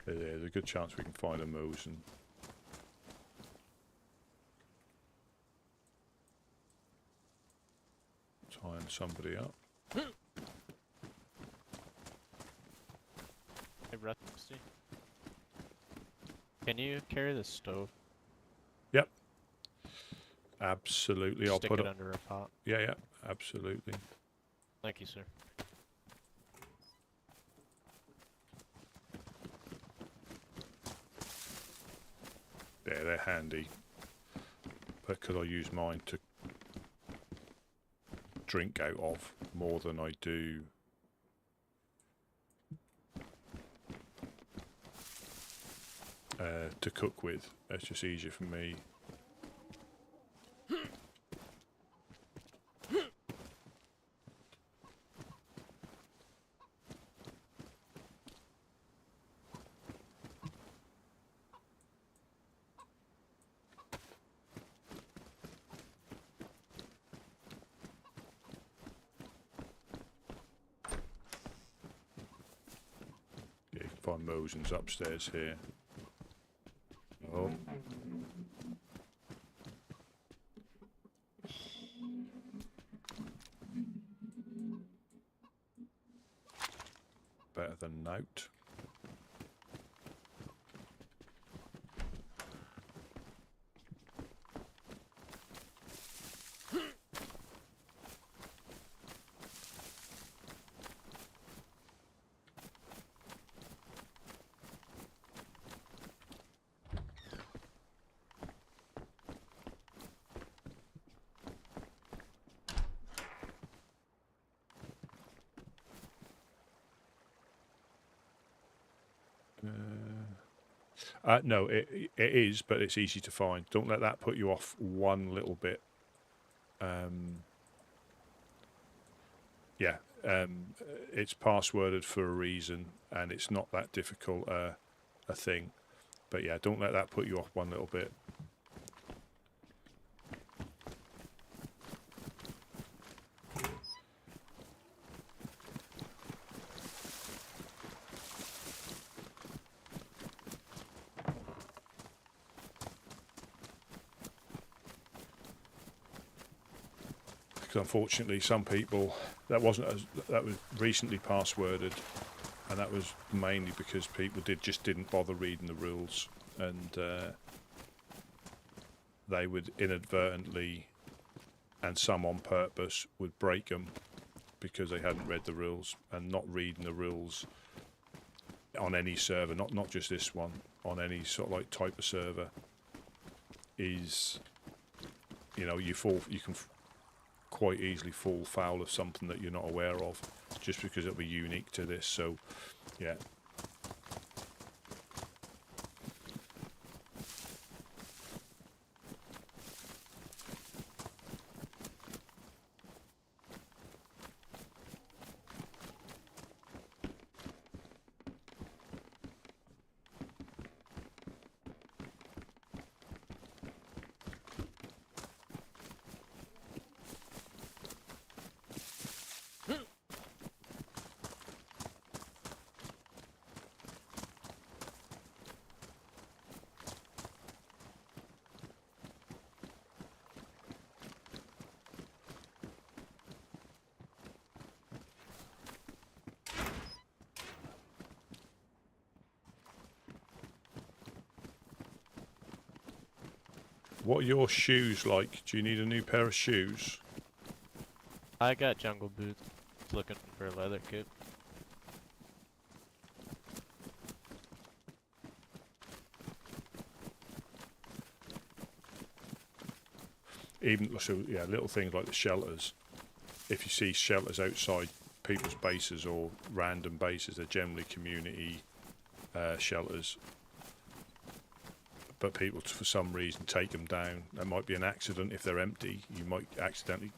There's a good chance we can find a Mosin. Try and somebody up. Hey, Rusty. Can you carry the stove? Yep. Absolutely. I'll Stick put it under a pot. Yeah, yeah, absolutely. Thank you, sir. Yeah, they're handy. But could I use mine to drink out of more than I do to cook with? That's just easier for me. Yeah, you can find Mosen's upstairs here. Oh. Better than note. No, it is, but it's easy to find. Don't let that put you off one little bit. Yeah, it's passworded for a reason, and it's not that difficult a thing. But yeah, don't let that put you off one little bit. Unfortunately, some people that was recently passworded, and that was mainly because people just didn't bother reading the rules, and they would inadvertently, and some on purpose, would break them because they hadn't read the rules. And not reading the rules on any server, not just this one, on any sort of like type of server, is, you know, you can quite easily fall foul of something that you're not aware of, just because it'll be unique to this. So yeah, what are your shoes like? Do you need a new pair of shoes? I got jungle boots. Looking for a leather kit. Even so, yeah, little things like the shelters. If you see shelters outside people's bases or random bases, they're generally community shelters. But people, for some reason, take them down. There might be an accident if they're empty. You might accidentally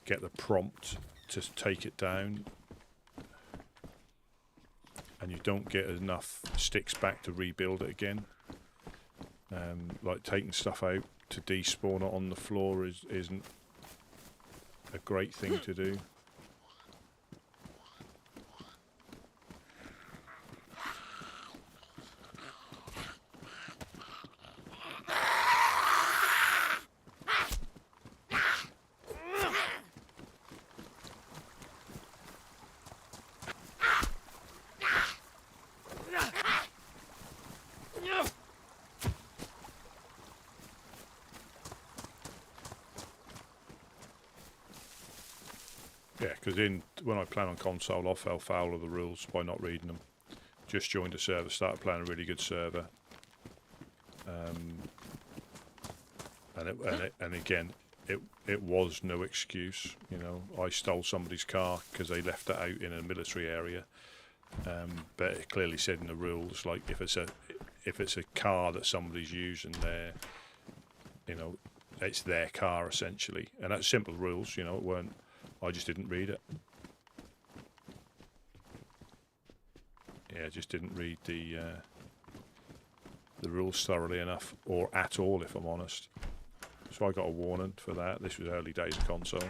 get the prompt to take it down, and you don't get enough sticks back to rebuild it again. Like taking stuff out to despawn it on the floor isn't a great thing to do. because when I play on console, I fell foul of the rules by not reading them. Just joined a server, started playing a really good server, and again, it was no excuse. You know, I stole somebody's car because they left it out in a military area, but it clearly said in the rules, like if it's a car that somebody's using there, you know, it's their car essentially, and that's simple rules. You know, it weren't. I just didn't read it. Yeah, I just didn't read the rules thoroughly enough, or at all, if I'm honest. So I got a warning for that. This was early days of console.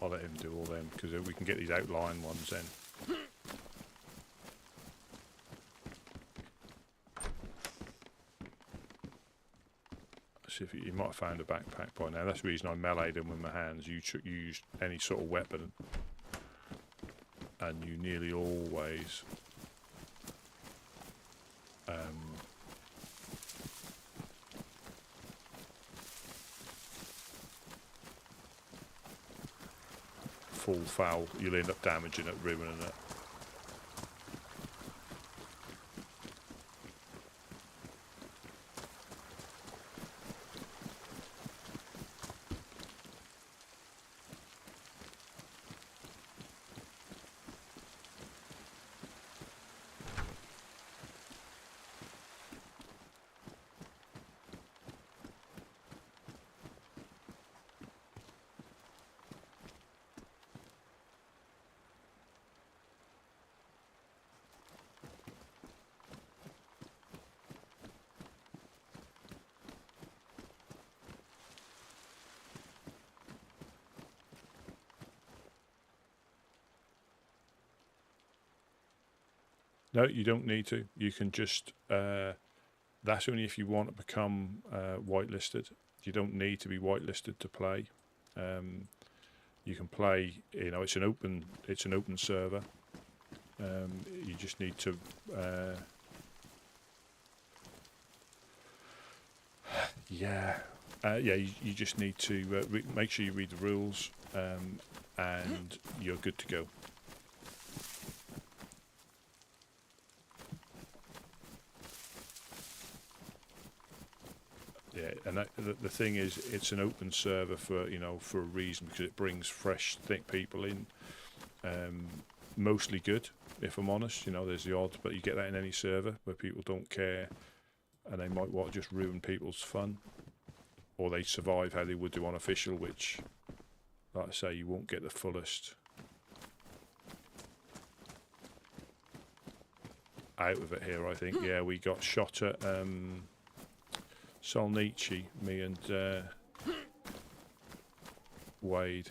I'll let him do all them, because we can get these outline ones then. See if you might have found a backpack by now. That's the reason I meleeed him with my hands. You use any sort of weapon, and you nearly always fall foul. You'll end up damaging it, ruining it. No, you don't need to. You can just, that's only if you want to become whitelisted. You don't need to be whitelisted to play. You can play, you know, it's an open server. You just need to, you just need to make sure you read the rules. and you're good to go. Yeah, and the thing is, it's an open server for for a reason, because it brings fresh, thick people in. Mostly good, if I'm honest. There's the odd, but you get that in any server where people don't care, and they might want to just ruin people's fun, or they survive how they would do on official, which, like I say, you won't get the fullest out of it here. I think. Yeah, we got shot at Solnichi, me and Wade.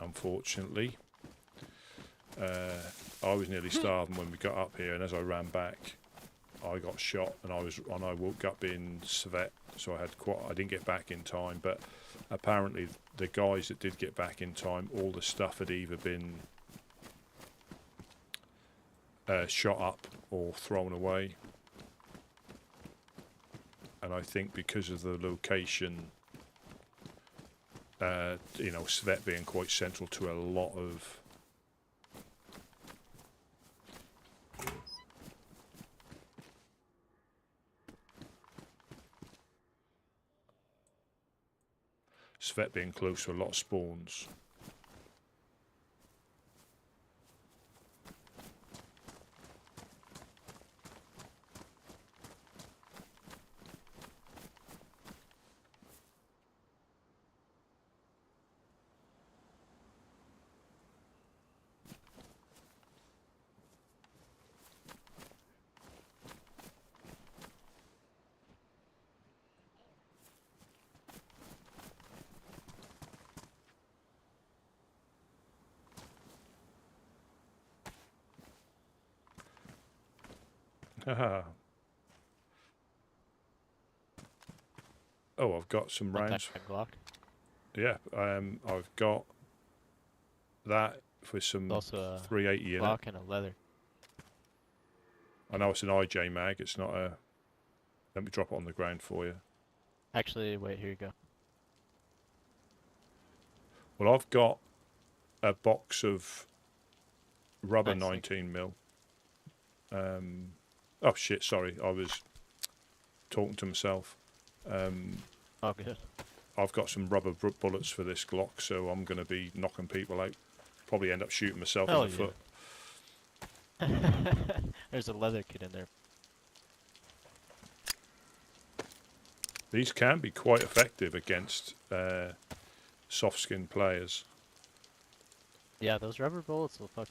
Unfortunately, I was nearly starving when we got up here, and as I ran back, I got shot, and I woke up in Svet, so I didn't get back in time. But apparently, the guys that did get back in time, all the stuff had either been shot up or thrown away. And I think because of the location, Svet being quite central to a lot of close to a lot of spawns. Oh, I've got some rounds. Glock. Yeah, I've got that for some Also a 380 in Glock it. and a leather. I know it's an IJ mag. It's not a. Let me drop it on the ground for you. Actually, wait. Here you go. Well, I've got a box of rubber Nice, 19mm. Oh shit! Sorry, I was talking to myself. Oh, good. I've got some rubber bullets for this Glock, so I'm going to be knocking people out. Probably end up shooting myself in the foot. There's a leather kit in there. These can be quite effective against soft-skinned players. Yeah, those rubber bullets will fuck.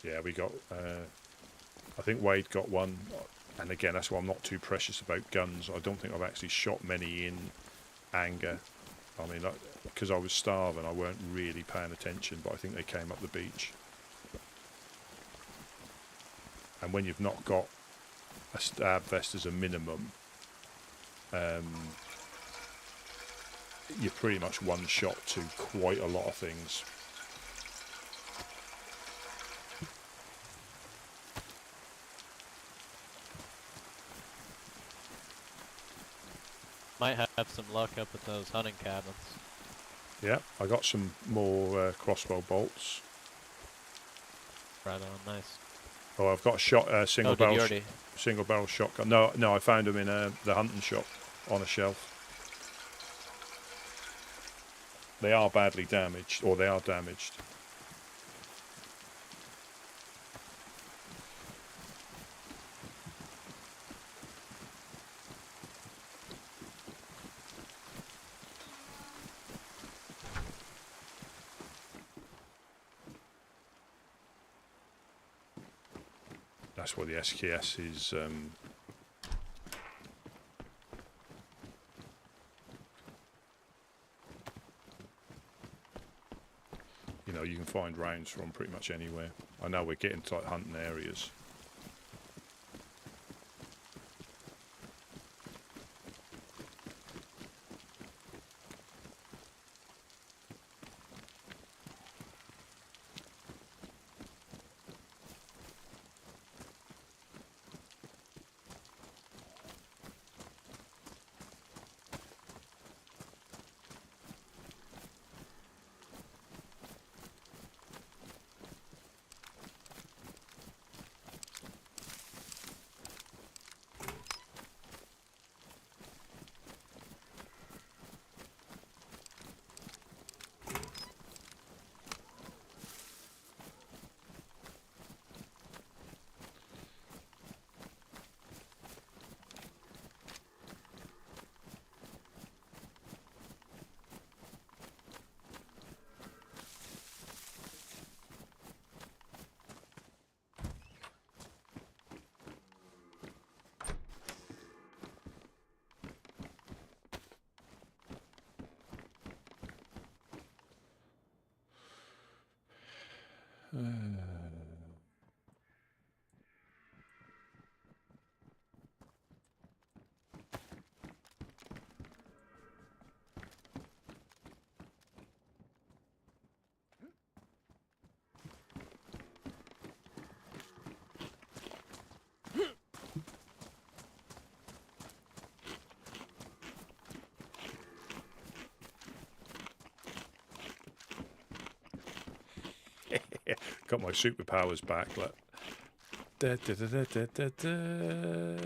Yeah, we got. I think Wade got one, and again, that's why I'm not too precious about guns. I don't think I've actually shot many in anger. I mean, because I was starving, I weren't really paying attention, but I think they came up the beach. And when you've not got a stab vest as a minimum, you're pretty much one shot to quite a lot of things. Might have some luck up at those hunting cabins. Yeah, I got some more crossbow bolts. Right on, nice. Oh, I've got a single barrel shotgun. No, I found them in the hunting shop on a shelf. They are badly damaged, or they are damaged. That's why the SKS is you can find rounds from pretty much anywhere. I know we're getting to like hunting areas. Got my superpowers back. Look. Da, da, da, da, da, da.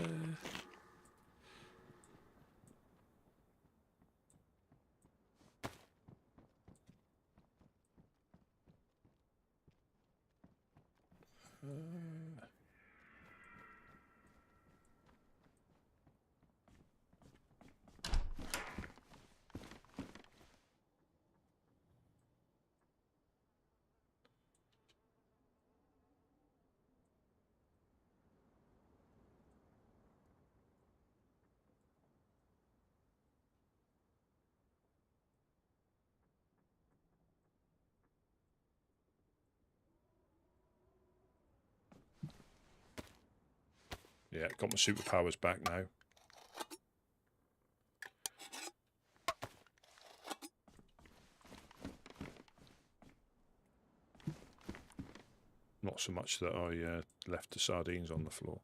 Yeah, got my superpowers back now. Not so much that I left the sardines on the floor.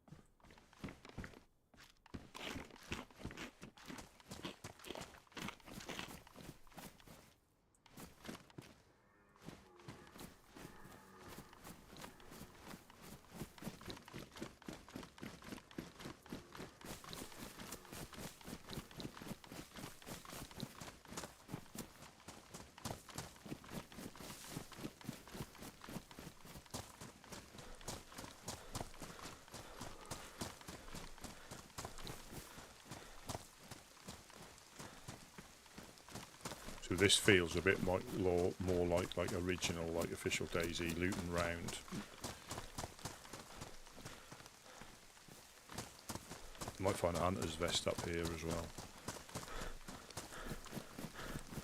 So this feels a bit more like original, like official DayZ looting round. Might find a hunter's vest up here as well.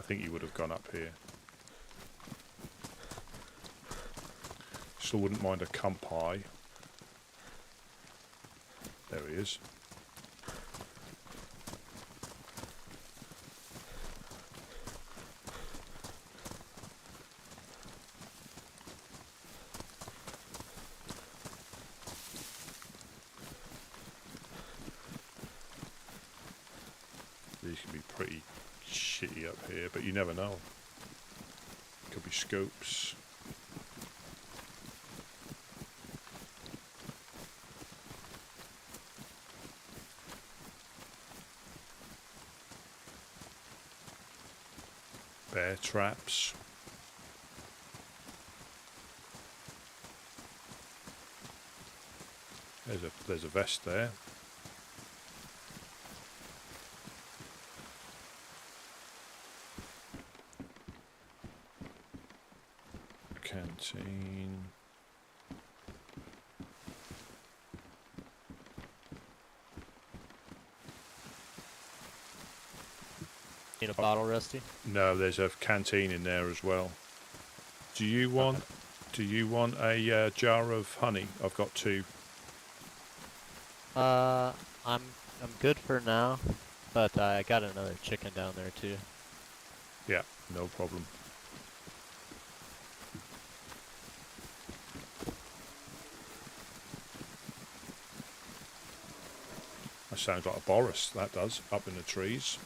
I think you would have gone up here. Still wouldn't mind a kumpai. There he is. These can be pretty shitty up here, but you never know. Could be scopes. Bear traps. There's a vest there. Canteen. Need a bottle, Rusty? No, there's a canteen in there as well. Do you want a jar of honey? I've got 2. I'm good for now, but I got another chicken down there too. Yeah, no problem. That sounds like a Boris, that does, up in the trees.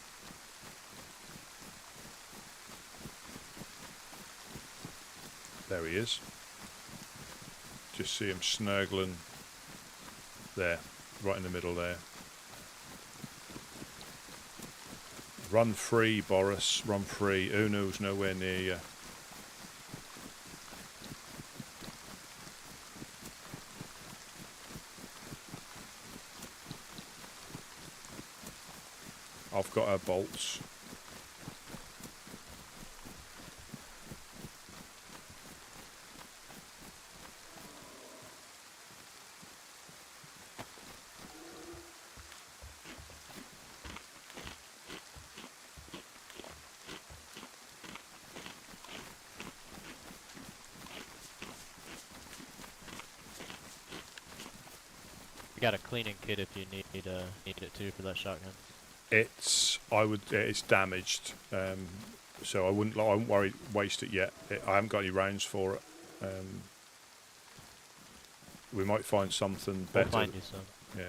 There he is. Just see him snurgling there, right in the middle there. Run free, Boris, run free. Uno's nowhere near you. I've got our bolts. I got a cleaning kit if you need it too for that shotgun. It's damaged, so I wouldn't worry waste it yet. I haven't got any rounds for it. We might find something better. We'll find you some. Yeah.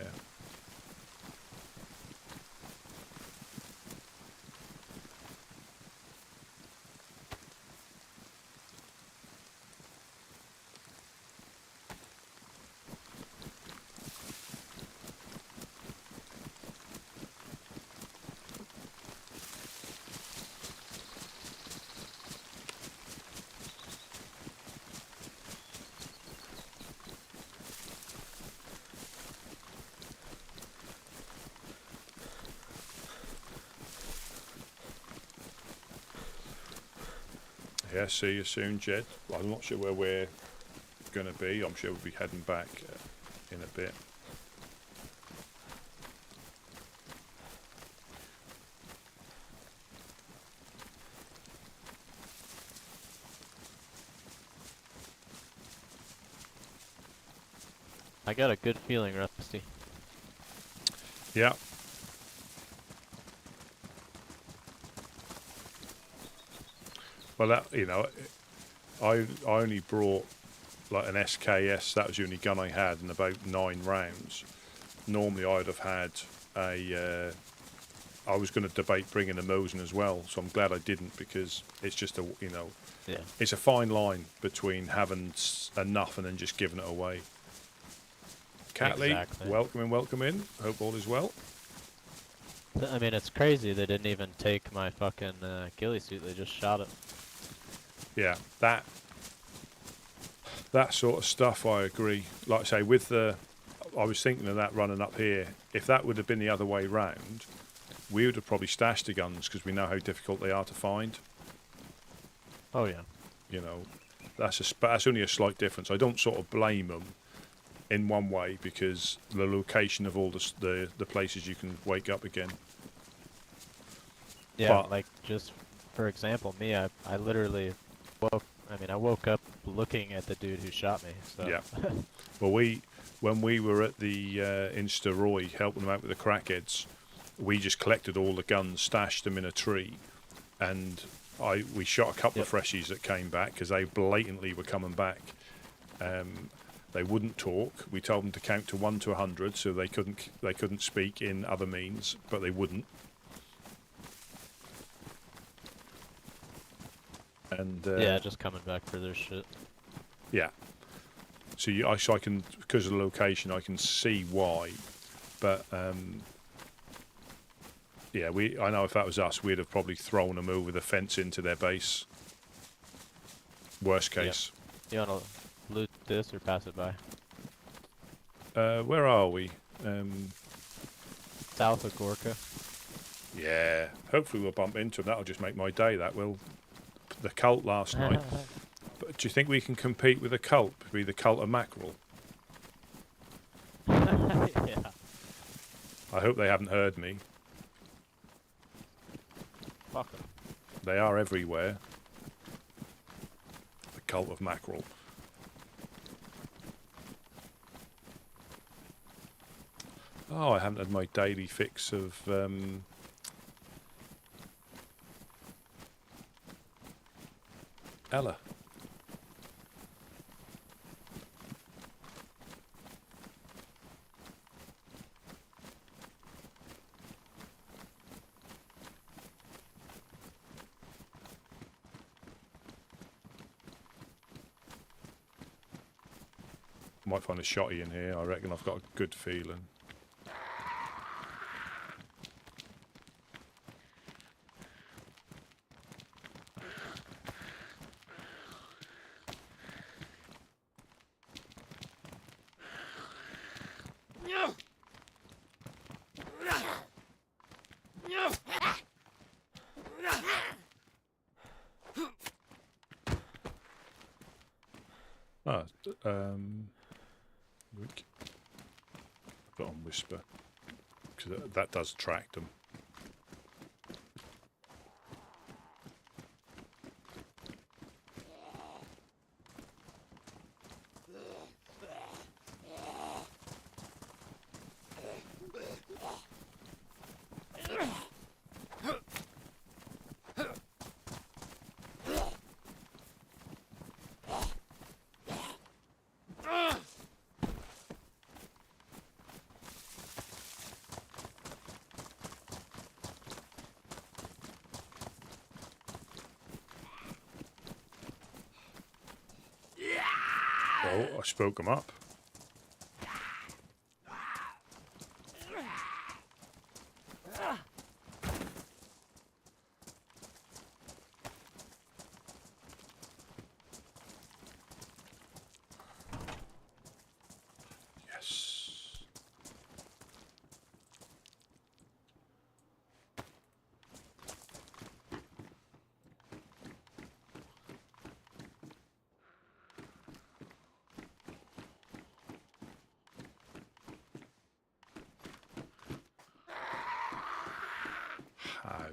Yeah, see you soon, Jed. Well, I'm not sure where we're going to be. I'm sure we'll be heading back in a bit. I got a good feeling, Rusty. Yeah. Well, that, you know, I only brought like an SKS. That was the only gun I had, and about 9 rounds. Normally, I'd have had a. I was going to debate bringing a Mosin as well, so I'm glad I didn't, because it's just it's a fine line between having enough and then just giving it away. Catley, Exactly. welcome in. Hope all is well. I mean, it's crazy they didn't even take my fucking ghillie suit. They just shot it. Yeah, that sort of stuff, I agree. Like I say, I was thinking of that running up here. If that would have been the other way round, we would have probably stashed the guns, because we know how difficult they are to find. Oh yeah. You know, that's only a slight difference. I don't sort of blame them in one way, because the location of all the places you can wake up again. Yeah, but, like just for example, me, I literally I woke up looking at the dude who shot me. So. Yeah. Well, when we were at the Insta Roy helping them out with the crackheads, we just collected all the guns, stashed them in a tree, and we shot a couple of freshies that came back, because they blatantly were coming back. They wouldn't talk. We told them to count to 1 to 100, so they couldn't speak in other means, but they wouldn't. And yeah, just coming back for their shit. Yeah. So I can, because of the location, I can see why, but yeah, I know if that was us, we'd have probably thrown them over the fence into their base. Worst case. You wanna loot this or pass it by? Where are we? South of Gorka. Yeah. Hopefully we'll bump into them. That'll just make my day. That will. The cult last night. But do you think we can compete with the cult? Be the cult of mackerel? Yeah. I hope they haven't heard me. Fuck them. They are everywhere. The cult of mackerel. Oh, I haven't had my daily fix of Ella. Might find a shotty in here. I reckon I've got a good feeling. Put on whisper, because that does attract them. Oh, I spoke them up. Yes. How?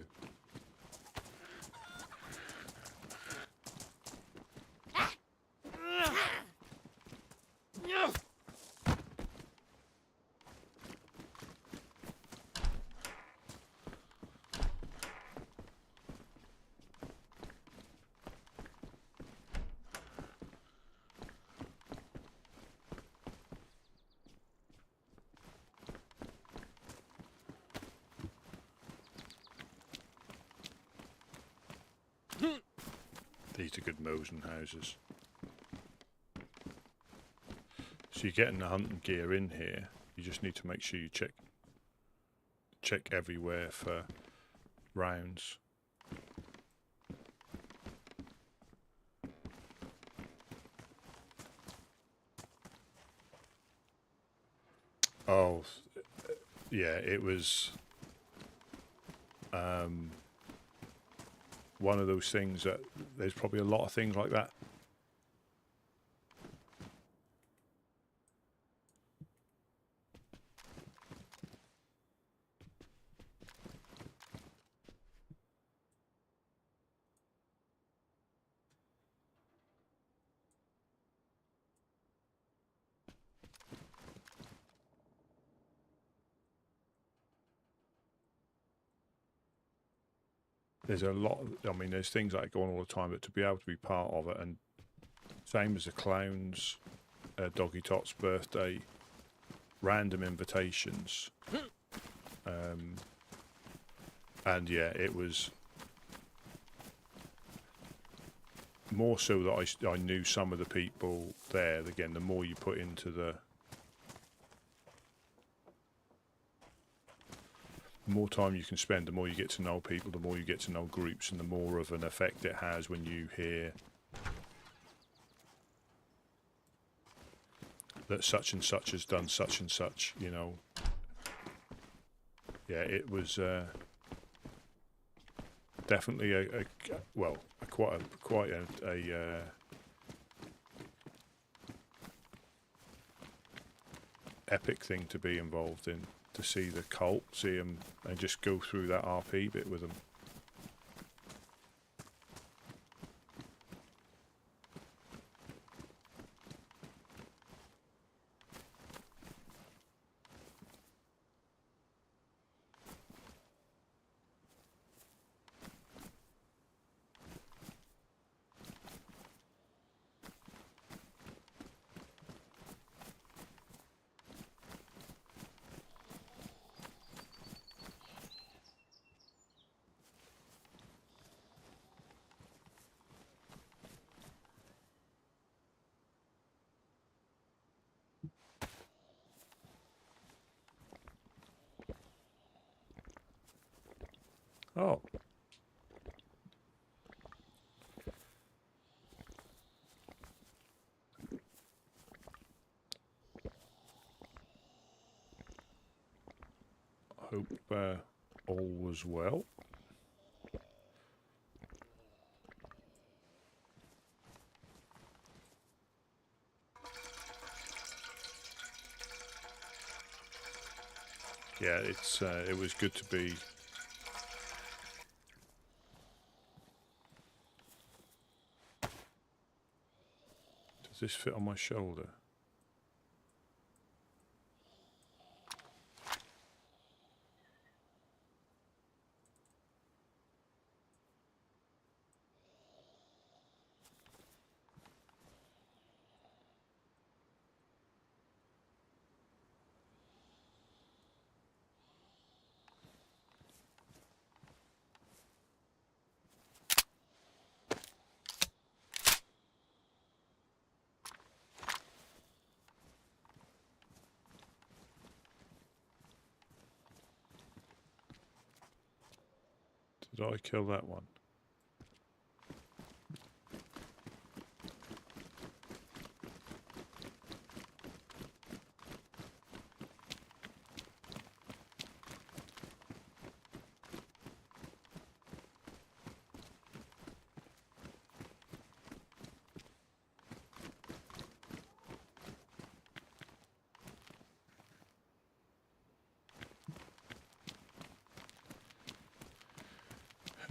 These are good Mosen houses. So you're getting the hunting gear in here. You just need to make sure you check everywhere for rounds. Oh, yeah, it was one of those things that there's probably a lot of things like that. There's a lot, I mean, there's things like going all the time, but to be able to be part of it, and same as the clowns, Doggy Tot's birthday, random invitations, and yeah, it was more so that I knew some of the people there. Again, the more you put into the more time you can spend, the more you get to know people, the more you get to know groups, and the more of an effect it has when you hear that such and such has done such and such, you know. Yeah, it was definitely quite a epic thing to be involved in. To see the cult, see them, and just go through that RP bit with them. Oh. Hope all was well. Yeah, it was good to be. Does this fit on my shoulder? Did I kill that one?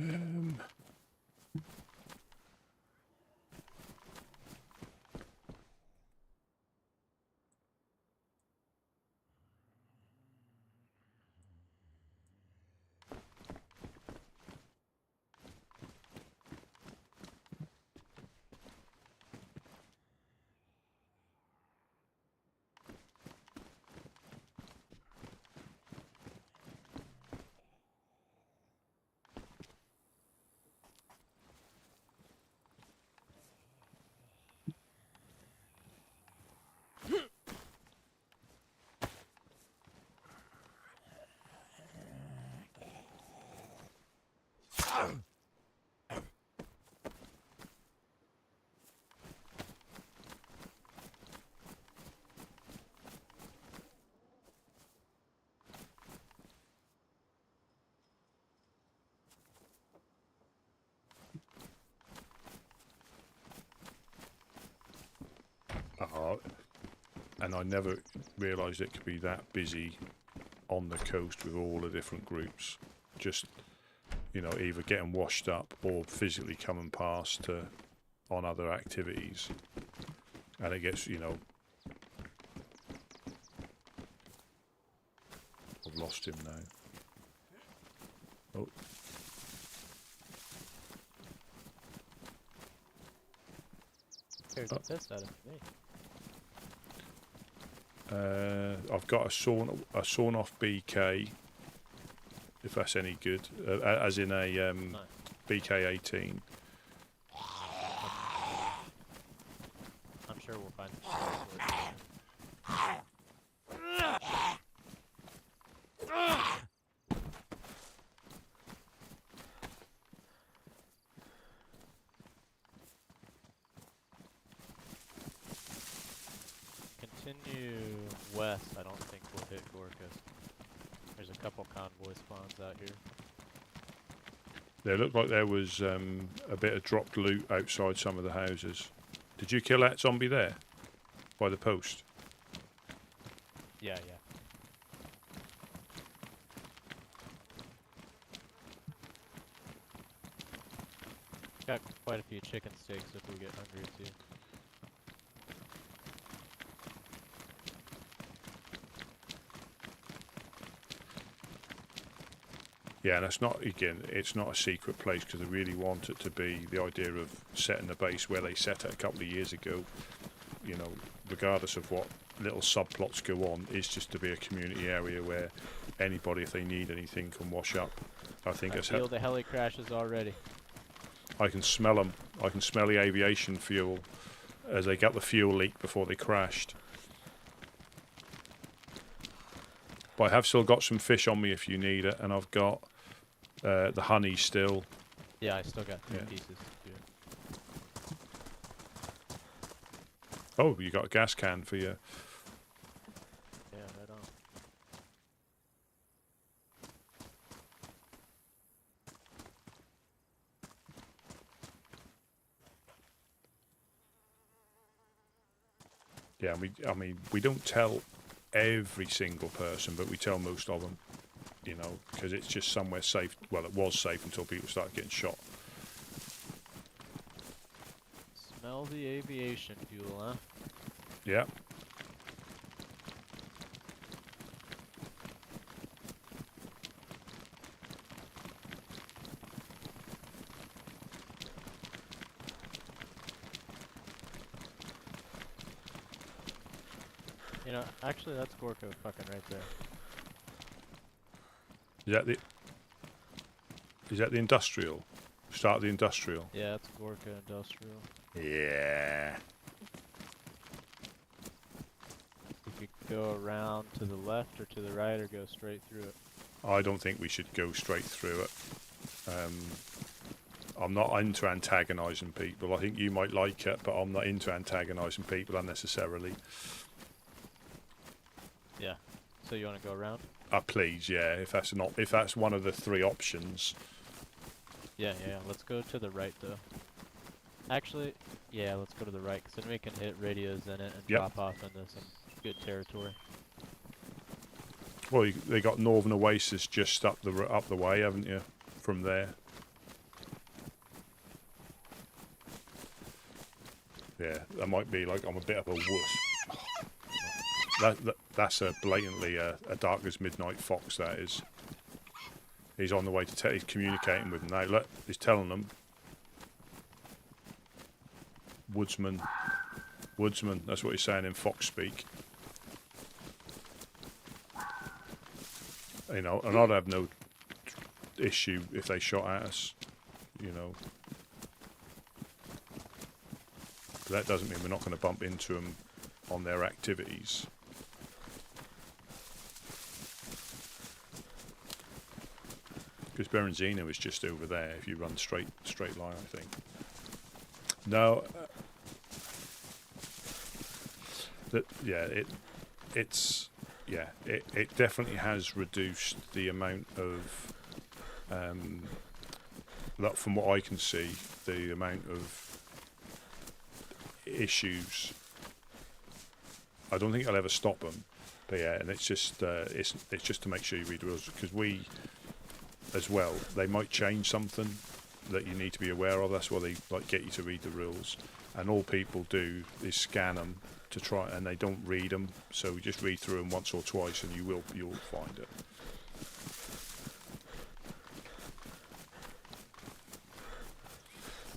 Um, and I never realised it could be that busy on the coast with all the different groups. Just, you know, either getting washed up or physically coming past on other activities. And it gets, you know... I've lost him now. Oh. Here's the piss out of me. I've got a sawn off BK, if that's any good, as in a Nice. BK-18. I'm sure we'll find Continue west. I don't think we'll hit Gorka. There's a couple convoy spawns out here. There looked like there was a bit of dropped loot outside some of the houses. Did you kill that zombie there? By the post? Yeah. Got quite a few chicken steaks if we get hungry too. Yeah, and it's not, again, it's not a secret place because I really want it to be the idea of setting the base where they set it a couple of years ago. You know, regardless of what little subplots go on, is just to be a community area where anybody, if they need anything, can wash up. I feel the heli crashes already. I can smell them. I can smell the aviation fuel as they got the fuel leak before they crashed. But I have still got some fish on me if you need it, and I've got the honey still. Yeah, I still got 3 pieces. Yeah. Oh, you got a gas can for you. Yeah, right on. Yeah, I mean, we don't tell every single person, but we tell most of them, you know, because it's just somewhere safe. Well, it was safe until people started getting shot. Smell the aviation fuel, huh? Yeah. You know, actually, that's Gorka fucking right there. Is that the industrial? Start the industrial. Yeah, that's Gorka Industrial. Yeah. We could go around to the left or to the right or go straight through it? I don't think we should go straight through it. I'm not into antagonising people. I think you might like it, but I'm not into antagonising people unnecessarily. Yeah. So you want to go around? Please, yeah. If that's one of the three options. Yeah. Let's go to the right though. Actually, yeah, let's go to the right, because then we can hit radios in it and drop off into some good territory. Well, they got Northern Oasis just up the way, haven't you? From there. Yeah, that might be like I'm a bit of a wuss. That's a blatantly a Dark as Midnight Fox. That is. He's on the way to he's communicating with them now. Look, he's telling them. Woodsman. That's what he's saying in Fox speak. You know, and I'd have no issue if they shot at us. You know. But that doesn't mean we're not going to bump into them on their activities. Because Berenzino is just over there if you run straight line, I think. No. It definitely has reduced the amount of that, from what I can see, the amount of issues. I don't think I'll ever stop them, but yeah, and it's just to make sure you read the rules, because we, as well, they might change something that you need to be aware of. That's why they get you to read the rules, and all people do is scan them to try, and they don't read them. So just read through them once or twice, and you'll find it.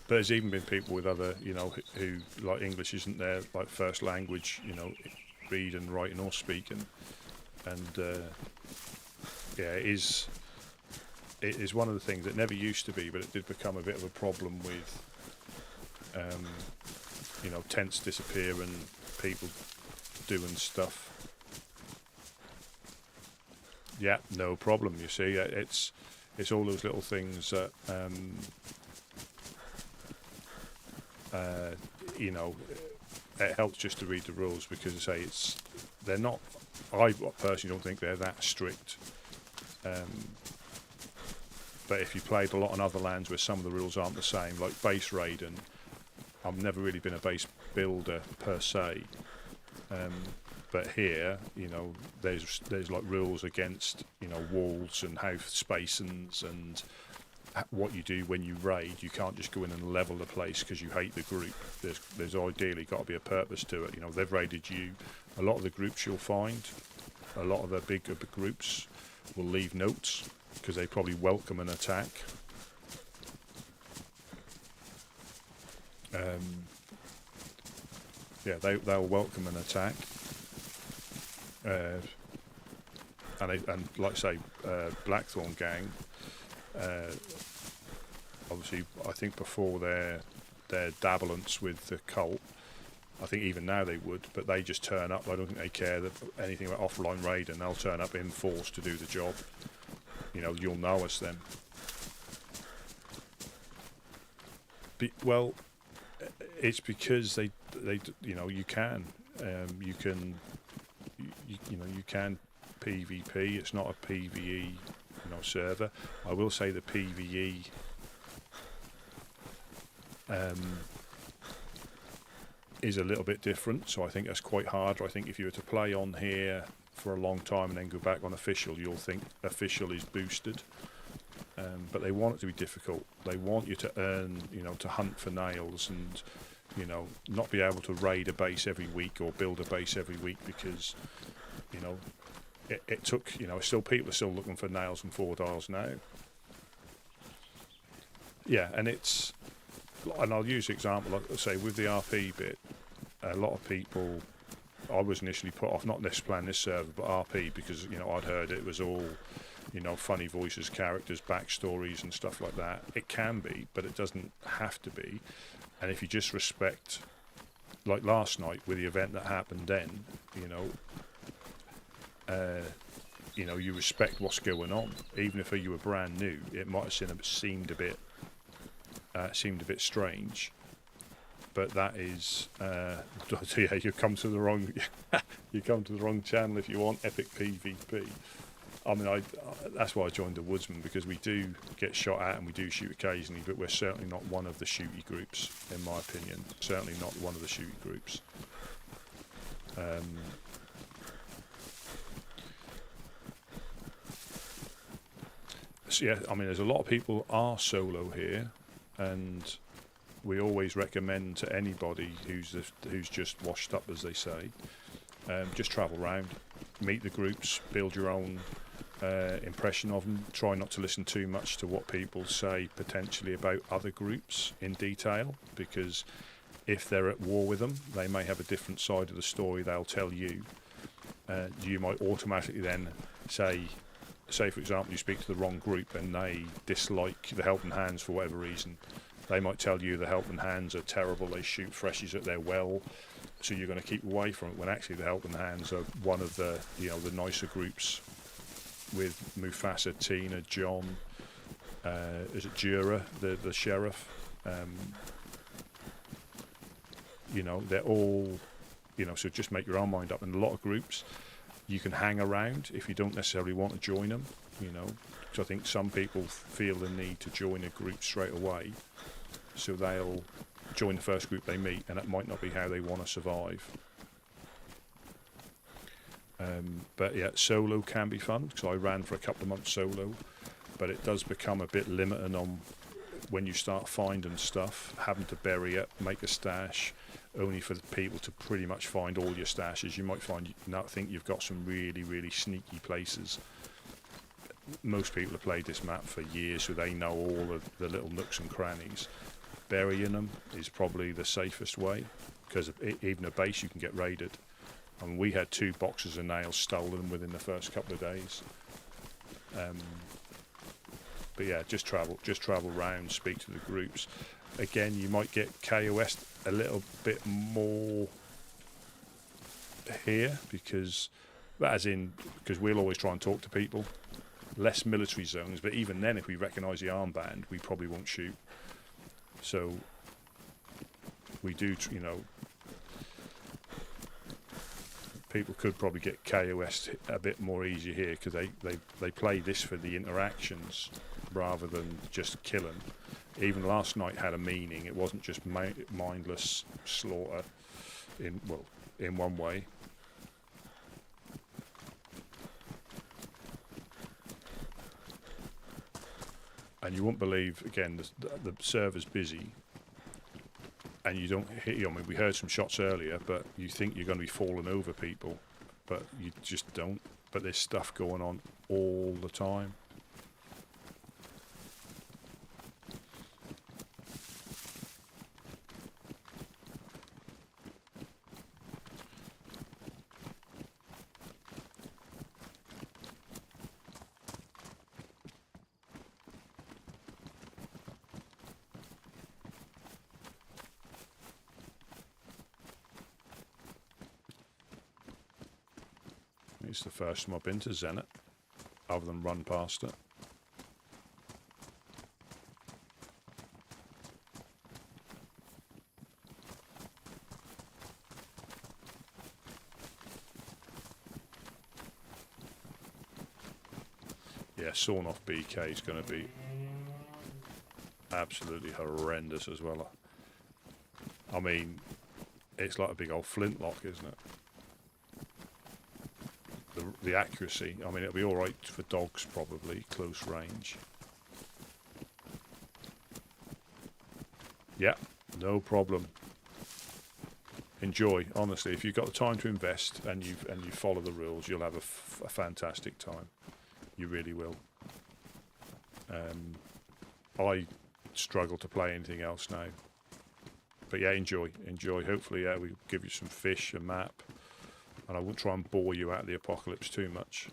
But there's even been people with other, who like English isn't their first language, reading, writing, or speaking, and it is one of the things that never used to be, but it did become a bit of a problem with, tents disappearing, people doing stuff. Yeah, no problem. You see, it's all those little things that it helps just to read the rules, because I say they're not. I personally don't think they're that strict. But if you played a lot on other lands where some of the rules aren't the same, like base raiding, I've never really been a base builder per se. But here, there's like rules against, walls and house spacings and what you do when you raid. You can't just go in and level the place because you hate the group. There's ideally got to be a purpose to it. They've raided you. A lot of the groups you'll find, a lot of the bigger groups will leave notes because they probably welcome an attack. They'll welcome an attack. And like I say, Blackthorn Gang, obviously I think before their dabblance with the cult, I think even now they would, but they just turn up. I don't think they care anything about offline raid, and they'll turn up in force to do the job. You'll know us then. Well, it's because they you can PvP. It's not a PvE server. I will say the PvE is a little bit different, so I think that's quite hard. I think if you were to play on here for a long time and then go back on official, you'll think official is boosted. But they want it to be difficult. They want you to earn, to hunt for nails and, not be able to raid a base every week or build a base every week because, it took, still people are still looking for nails and 4 dials now. Yeah, and I'll use the example, like I say, with the RP bit, a lot of people, I was initially put off, not this playing this server, but RP, because, I'd heard it was all, funny voices, characters, backstories and stuff like that. It can be, but it doesn't have to be. And if you just respect, like last night with the event that happened then, you know, you respect what's going on, even if you were brand new. It might have seemed a bit strange, but that is yeah, you come to the wrong channel if you want epic PvP. I mean, that's why I joined the Woodsmen, because we do get shot at and we do shoot occasionally, but we're certainly not one of the shooty groups, in my opinion. Certainly not one of the shooty groups. So yeah, I mean, there's a lot of people are solo here, and we always recommend to anybody who's just washed up, as they say, just travel around, meet the groups, build your own impression of them. Try not to listen too much to what people say potentially about other groups in detail, because if they're at war with them, they may have a different side of the story they'll tell you. You might automatically then say for example, you speak to the wrong group and they dislike the Helping Hands for whatever reason. They might tell you the Helping Hands are terrible, they shoot freshies at their well, so you're going to keep away from it, when actually the Helping Hands are one of the, you know, the nicer groups, with Mufasa, Tina, John, is it Jura, the sheriff? You know, they're all, you know, so just make your own mind up. In a lot of groups, you can hang around if you don't necessarily want to join them, you know, because I think some people feel the need to join a group straight away, so they'll join the first group they meet, and it might not be how they want to survive. But yeah, solo can be fun, because I ran for a couple of months solo, but it does become a bit limiting on when you start finding stuff, having to bury it, make a stash, only for the people to pretty much find all your stashes. You might think you've got some really, really sneaky places. Most people have played this map for years, so they know all of the little nooks and crannies. Burying them is probably the safest way, because even a base you can get raided. I mean, we had 2 boxes of nails stolen within the first couple of days. But yeah, just travel around, speak to the groups. Again, you might get KOS a little bit more here, because we'll always try and talk to people. Less military zones, but even then, if we recognise the armband, we probably won't shoot. So we do, you know, people could probably get KOS a bit more easier here, because they play this for the interactions rather than just killing. Even last night had a meaning. It wasn't just mindless slaughter in one way. And you won't believe, again, the server's busy, and you don't hit you. I mean, we heard some shots earlier, but you think you're going to be falling over people, but you just don't. But there's stuff going on all the time. It's the first time I've been to Zenit, other than run past it. Yeah, sawn off BK is going to be absolutely horrendous as well. I mean, it's like a big old flintlock, isn't it? The accuracy, I mean, it'll be alright for dogs, probably, close range. Yeah, no problem. Enjoy, honestly. If you've got the time to invest and you follow the rules, you'll have a fantastic time. You really will. I struggle to play anything else now. But yeah, enjoy. Hopefully, yeah, we'll give you some fish, a map. And I won't try and bore you out of the apocalypse too much.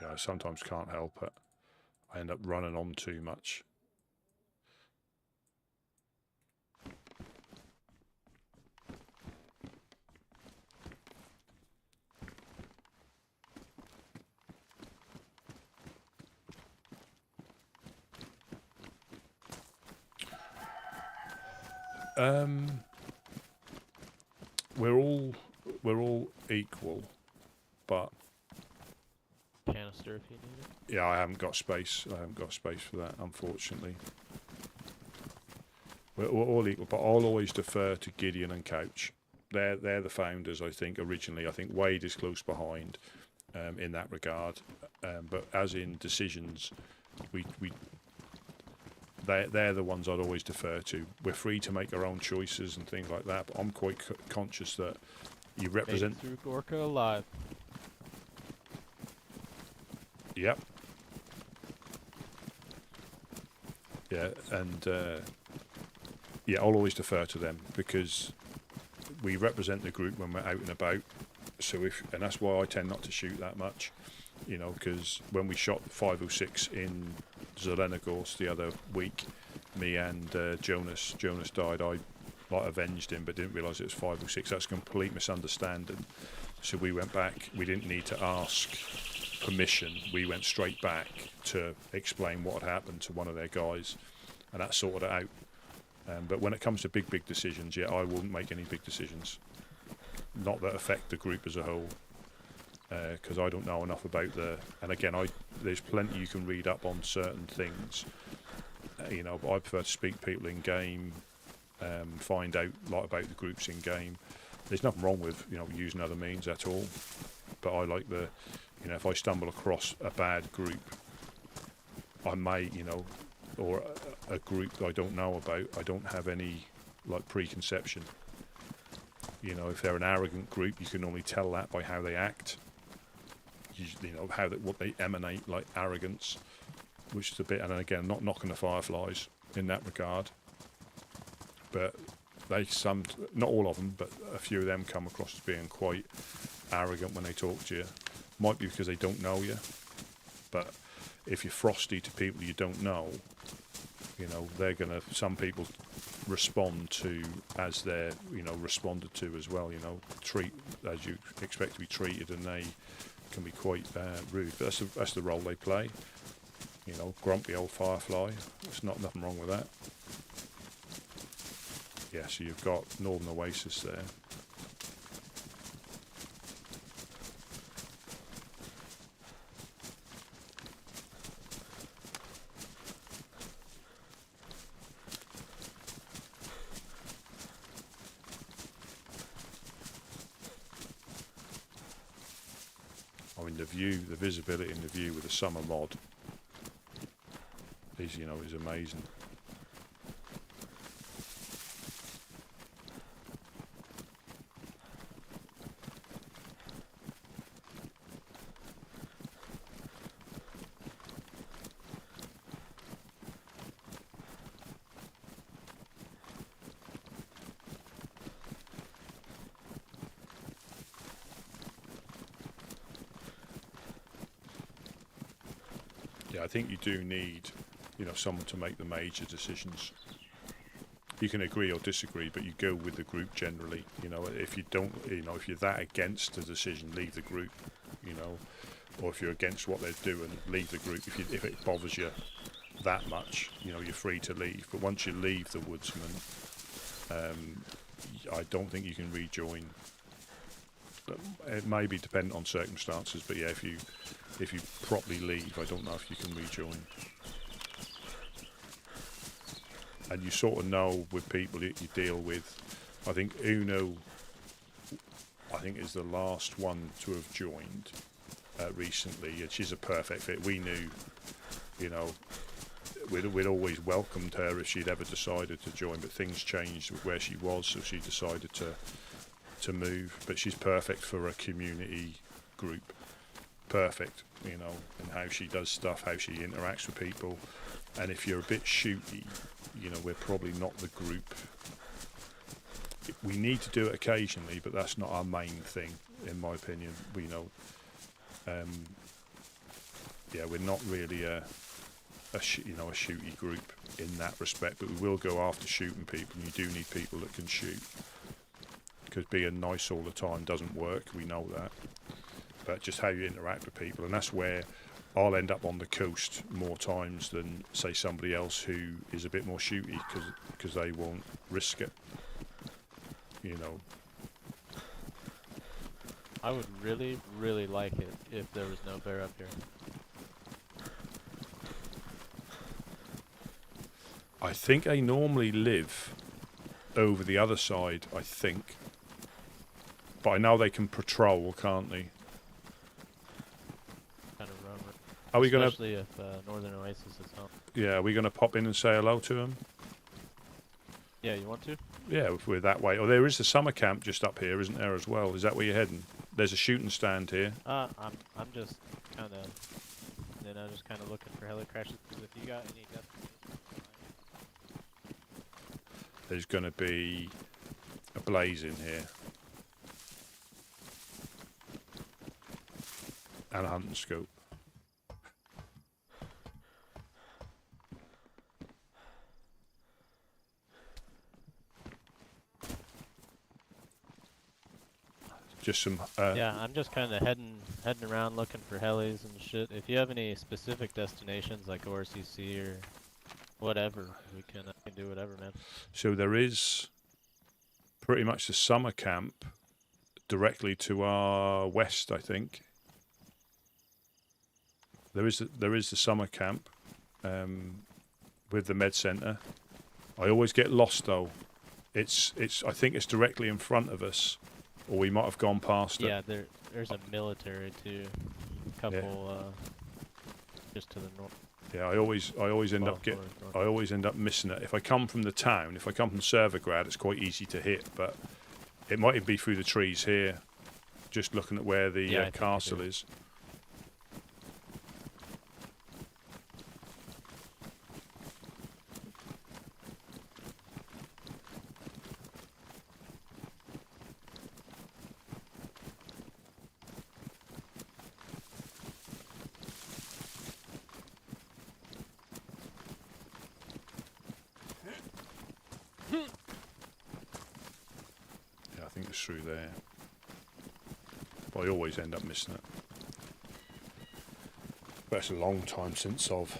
I sometimes can't help it. I end up running on too much. We're all equal, but Canister if you need it. yeah, I haven't got space. I haven't got space for that, unfortunately. We're all equal, but I'll always defer to Gideon and Couch. They're the founders, I think. Originally, I think Wade is close behind in that regard, but as in decisions, they're the ones I'd always defer to. We're free to make our own choices and things like that, but I'm quite conscious that you represent. Made it through Gorka alive. Yep. Yeah, and yeah, I'll always defer to them because we represent the group when we're out and about. So and that's why I tend not to shoot that much, you know, because when we shot 506 in Zelenogorsk the other week, me and Jonas died. I avenged him, but didn't realise it was 506. That's a complete misunderstanding. So we went back. We didn't need to ask permission. We went straight back to explain what had happened to one of their guys, and that sorted it out. But when it comes to big decisions, yeah, I wouldn't make any big decisions, not that affect the group as a whole, because I don't know enough about and again, there's plenty you can read up on certain things, you know, but I prefer to speak to people in game, find out a lot about the groups in game. There's nothing wrong with, you know, using other means at all, but I like you know, if I stumble across a bad group, I may, you know, or a group that I don't know about, I don't have any like preconception. You know, if they're an arrogant group, you can only tell that by how they act. You know, what they emanate, like arrogance, which is a bit. And again, not knocking the Fireflies in that regard, but not all of them, but a few of them come across as being quite arrogant when they talk to you. Might be because they don't know you, but if you're frosty to people you don't know, you know, some people respond to as they're, you know, responded to as well, you know, treat as you expect to be treated, and they can be quite rude, but that's the role they play, you know, grumpy old Firefly. There's nothing wrong with that. Yeah, so you've got Northern Oasis there. I mean, the visibility in the view with the summer mod is, you know, is amazing. Yeah, I think you do need, you know, someone to make the major decisions. You can agree or disagree, but you go with the group generally. You know, if you don't, you know, if you're that against a decision, leave the group. You know, or if you're against what they're doing, leave the group. If it bothers you that much, you know, you're free to leave. But once you leave the Woodsman, I don't think you can rejoin. It may be dependent on circumstances, but yeah, if you properly leave, I don't know if you can rejoin. And you sort of know with people that you deal with. I think Uno, is the last one to have joined recently, and she's a perfect fit. We knew, you know, we'd always welcomed her if she'd ever decided to join, but things changed with where she was, so she decided to move. But she's perfect for a community group. Perfect, you know, and how she does stuff, how she interacts with people. And if you're a bit shooty, you know, we're probably not the group. We need to do it occasionally, but that's not our main thing, in my opinion. We know, yeah, we're not really a shooty group in that respect, but we will go after shooting people, and you do need people that can shoot, because being nice all the time doesn't work, we know that, but just how you interact with people, and that's where I'll end up on the coast more times than, say, somebody else who is a bit more shooty, because they won't risk it, you know. I would really, really like it if there was no bear up here. I think they normally live over the other side, I think. But I know they can patrol, can't they? Kind of roam. Are we gonna? Especially if Northern Oasis is home. Yeah, are we gonna pop in and say hello to them? Yeah, you want to? Yeah, if we're that way. Oh, there is the summer camp just up here, isn't there, as well? Is that where you're heading? There's a shooting stand here. I'm just kind of, just kind of looking for heli crashes. If you got any There's going to be a blaze in here. And a hunting scope. Just some. Yeah, I'm just kind of heading around looking for helis and shit. If you have any specific destinations like ORCC or whatever, we can do whatever, man. So there is pretty much the summer camp directly to our west, I think. There is the summer camp with the med center. I always get lost though. It's I think it's directly in front of us. Or we might have gone past it. Yeah, there's a military too. A couple just to the north. Yeah, I always end up missing it. If I come from the town, if I come from Servergrad, it's quite easy to hit, but it might be through the trees here. Just looking at where the castle is. Through there, but I always end up missing it. But it's a long time since I've,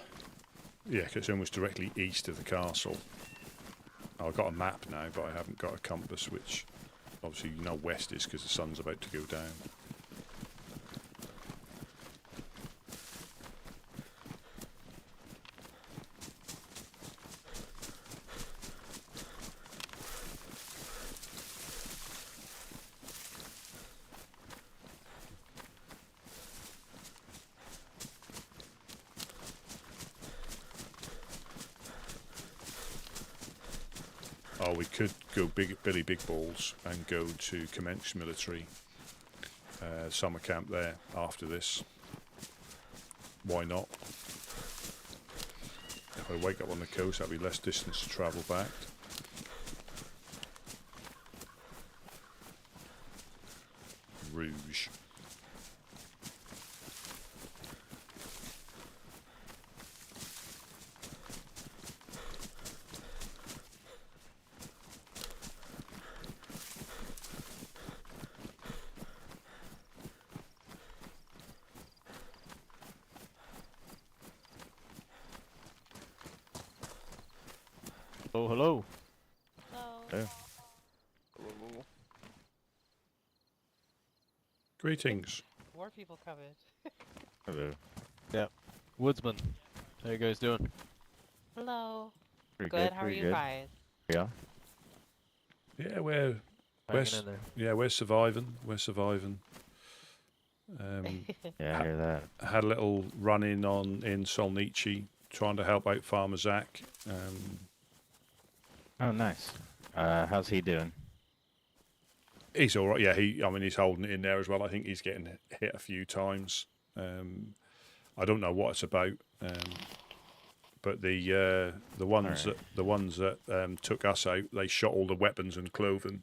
cause it's almost directly east of the castle. I've got a map now, but I haven't got a compass, which obviously you know west is because the sun's about to go down. Oh, we could go Billy Big Balls and go to Commence Military summer camp there after this. Why not? If I wake up on the coast, that'll be less distance to travel back. Rouge. Oh, hello. Hello. Greetings. More people coming. Hello. Yeah. Woodsman. How you guys doing? Hello. Pretty Good. How are pretty you good. guys? Yeah. Yeah, we're Hanging in there. yeah, we're surviving. We're surviving. Yeah, I hear that. Had a little run in Solnichi, trying to help out Farmer Zach. Oh, nice. How's he doing? He's all right. Yeah, he's holding it in there as well. I think he's getting hit a few times. I don't know what it's about, but the ones that took us out, they shot all the weapons and clothing.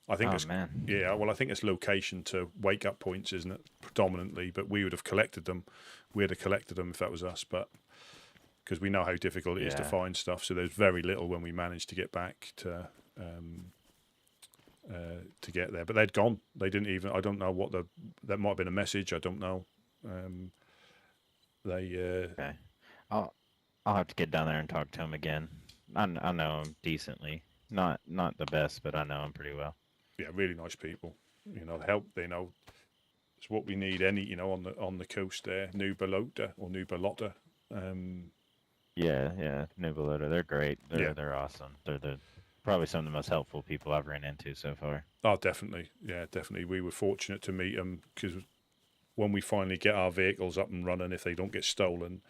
I think Oh, it's man. yeah. Well, I think it's location to wake up points, isn't it? Predominantly, but we would have collected them. We'd have collected them if that was us, but because we know how difficult it is to Yeah. find stuff, so there's very little when we managed to get back to get there. But they'd gone. They didn't even. I don't know what that might have been a message. I don't know. Okay. I'll have to get down there and talk to him again. I know him decently. Not the best, but I know him pretty well. Yeah, really nice people. You know, help. You know, it's what we need. On the coast there, New Balota or New Balota. Yeah, New Balota. They're great. Yeah. They're awesome. They're probably some of the most helpful people I've ran into so far. Oh, definitely. Yeah, definitely. We were fortunate to meet them because when we finally get our vehicles up and running, if they don't get stolen,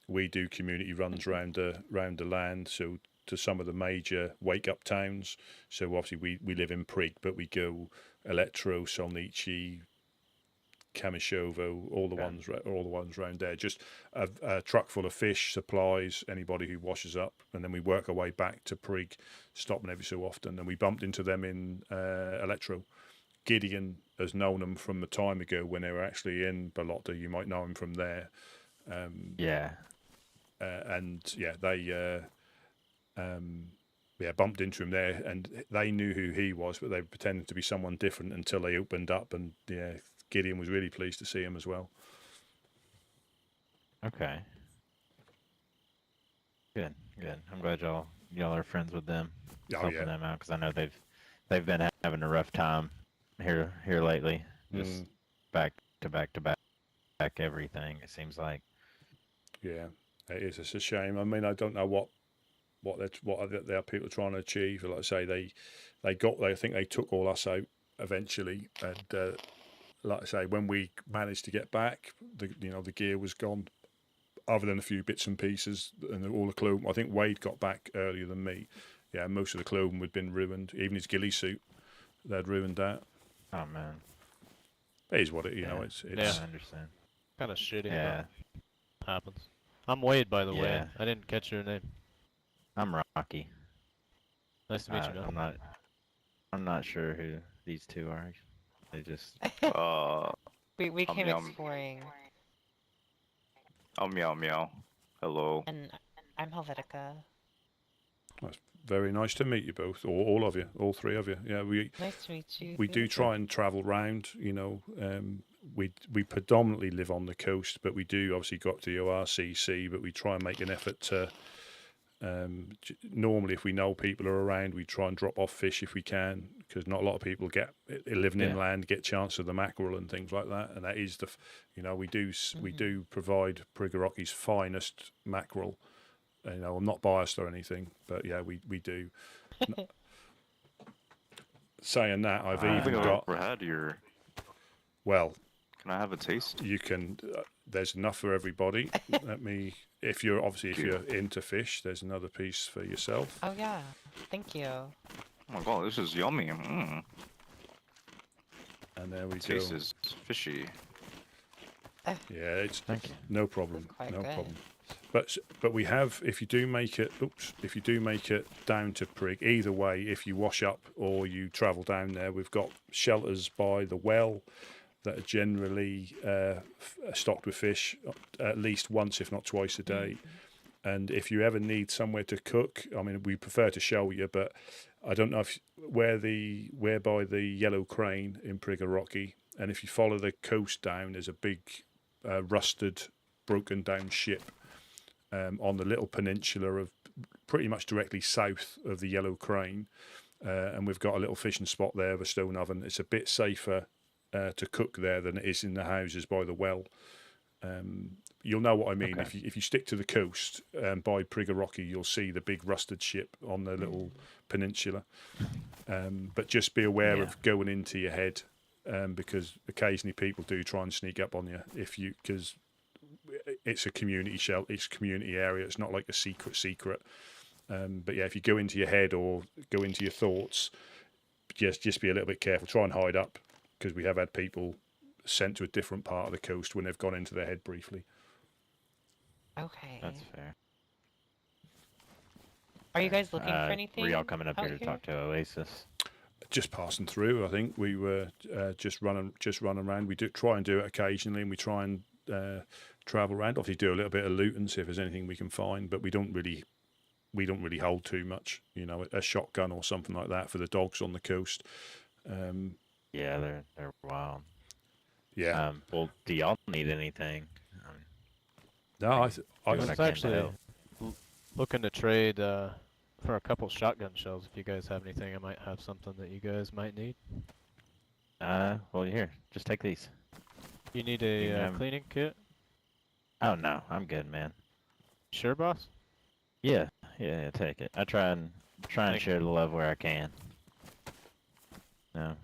we do community runs round the land. So to some of the major wake-up towns. So obviously we live in Prig, but we go Electro, Solnici, Kamishovo, all the ones around there. Just a truck full of fish, supplies, anybody who washes up, and then we work our way back to Prig, stopping every so often. And we bumped into them in Electro. Gideon has known them from the time ago when they were actually in Balota. You might know him from there. Yeah. And yeah, they bumped into him there, and they knew who he was, but they pretended to be someone different until they opened up. And yeah, Gideon was really pleased to see him as well. Okay. Good. I'm glad y'all are friends with them, helping them out, because I know they've been having a rough time here lately. Just back to back everything. It seems like. Yeah, it is. It's a shame. I mean, I don't know what their people are trying to achieve. Like I say, I think they took all us out eventually, and like I say, when we managed to get back, the gear was gone, other than a few bits and pieces and all the clothing. I think Wade got back earlier than me. Yeah, most of the clothing had been ruined. Even his ghillie suit, they'd ruined that. Oh man, it is what it. It's. I understand. Kind of shitty. Yeah. Happens. I'm Wade, by the way. Yeah. I didn't catch your name. I'm Rocky. Nice to meet you, man. I'm not sure who these two are. They just. We came exploring. Oh, Meow. Hello. And I'm Helvetica. That's very nice to meet you both, or all of you, all three of you. Yeah, Nice to meet you. We do try and travel round. We predominantly live on the coast, but we do obviously go up to the ORCC. But we try and make an effort to. Normally, if we know people are around, we try and drop off fish if we can, because not a lot of people living inland get chance of the mackerel and things like that. And that is we do provide Prigorocky's finest mackerel. I'm not biased or anything, but yeah, we do. Saying that, I've even got. Had your. Well, can I have a taste? You can. There's enough for everybody. If you're into fish, there's another piece for yourself. Oh yeah, thank you. Oh my god, this is yummy. And there we go. Taste is fishy. Yeah, it's thank you. No problem. Quite No good. problem. But we have, if you do make it down to Prig, either way, if you wash up or you travel down there, we've got shelters by the well that are generally stocked with fish at least once, if not twice a day. And if you ever need somewhere to cook, I mean, we prefer to show you, but I don't know whereby the Yellow Crane in Prigorocky, and if you follow the coast down, there's a big rusted, broken down ship on the little peninsula of pretty much directly south of the Yellow Crane, and we've got a little fishing spot there, the stone oven. It's a bit safer to cook there than it is in the houses by the well. You'll know what I mean. Okay. If you stick to the coast by Prigorocky, you'll see the big rusted ship on the little peninsula. But just be aware of going into your head, because occasionally people do try and sneak up on you because it's a community shelter, it's a community area. It's not like a secret. But yeah, if you go into your head or go into your thoughts, just be a little bit careful. Try and hide up, because we have had people sent to a different part of the coast when they've gone into their head briefly. Okay. That's fair. Are you guys looking for anything? Were y'all coming up out here to talk to Oasis? just passing through. I think we were just running around. We do try and do it occasionally, and we try and travel around. Obviously, do a little bit of looting, see if there's anything we can find. But we don't really hold too much. You know, a shotgun or something like that for the dogs on the coast. Yeah, they're wild. Yeah. Well, do y'all need anything? No, I was actually looking to trade for a couple shotgun shells. If you guys have anything, I might have something that you guys might need. Well, here, just take these. You need a cleaning kit? Oh no, I'm good, man. Sure, boss? Yeah, take it. I try and share the love where I can. No.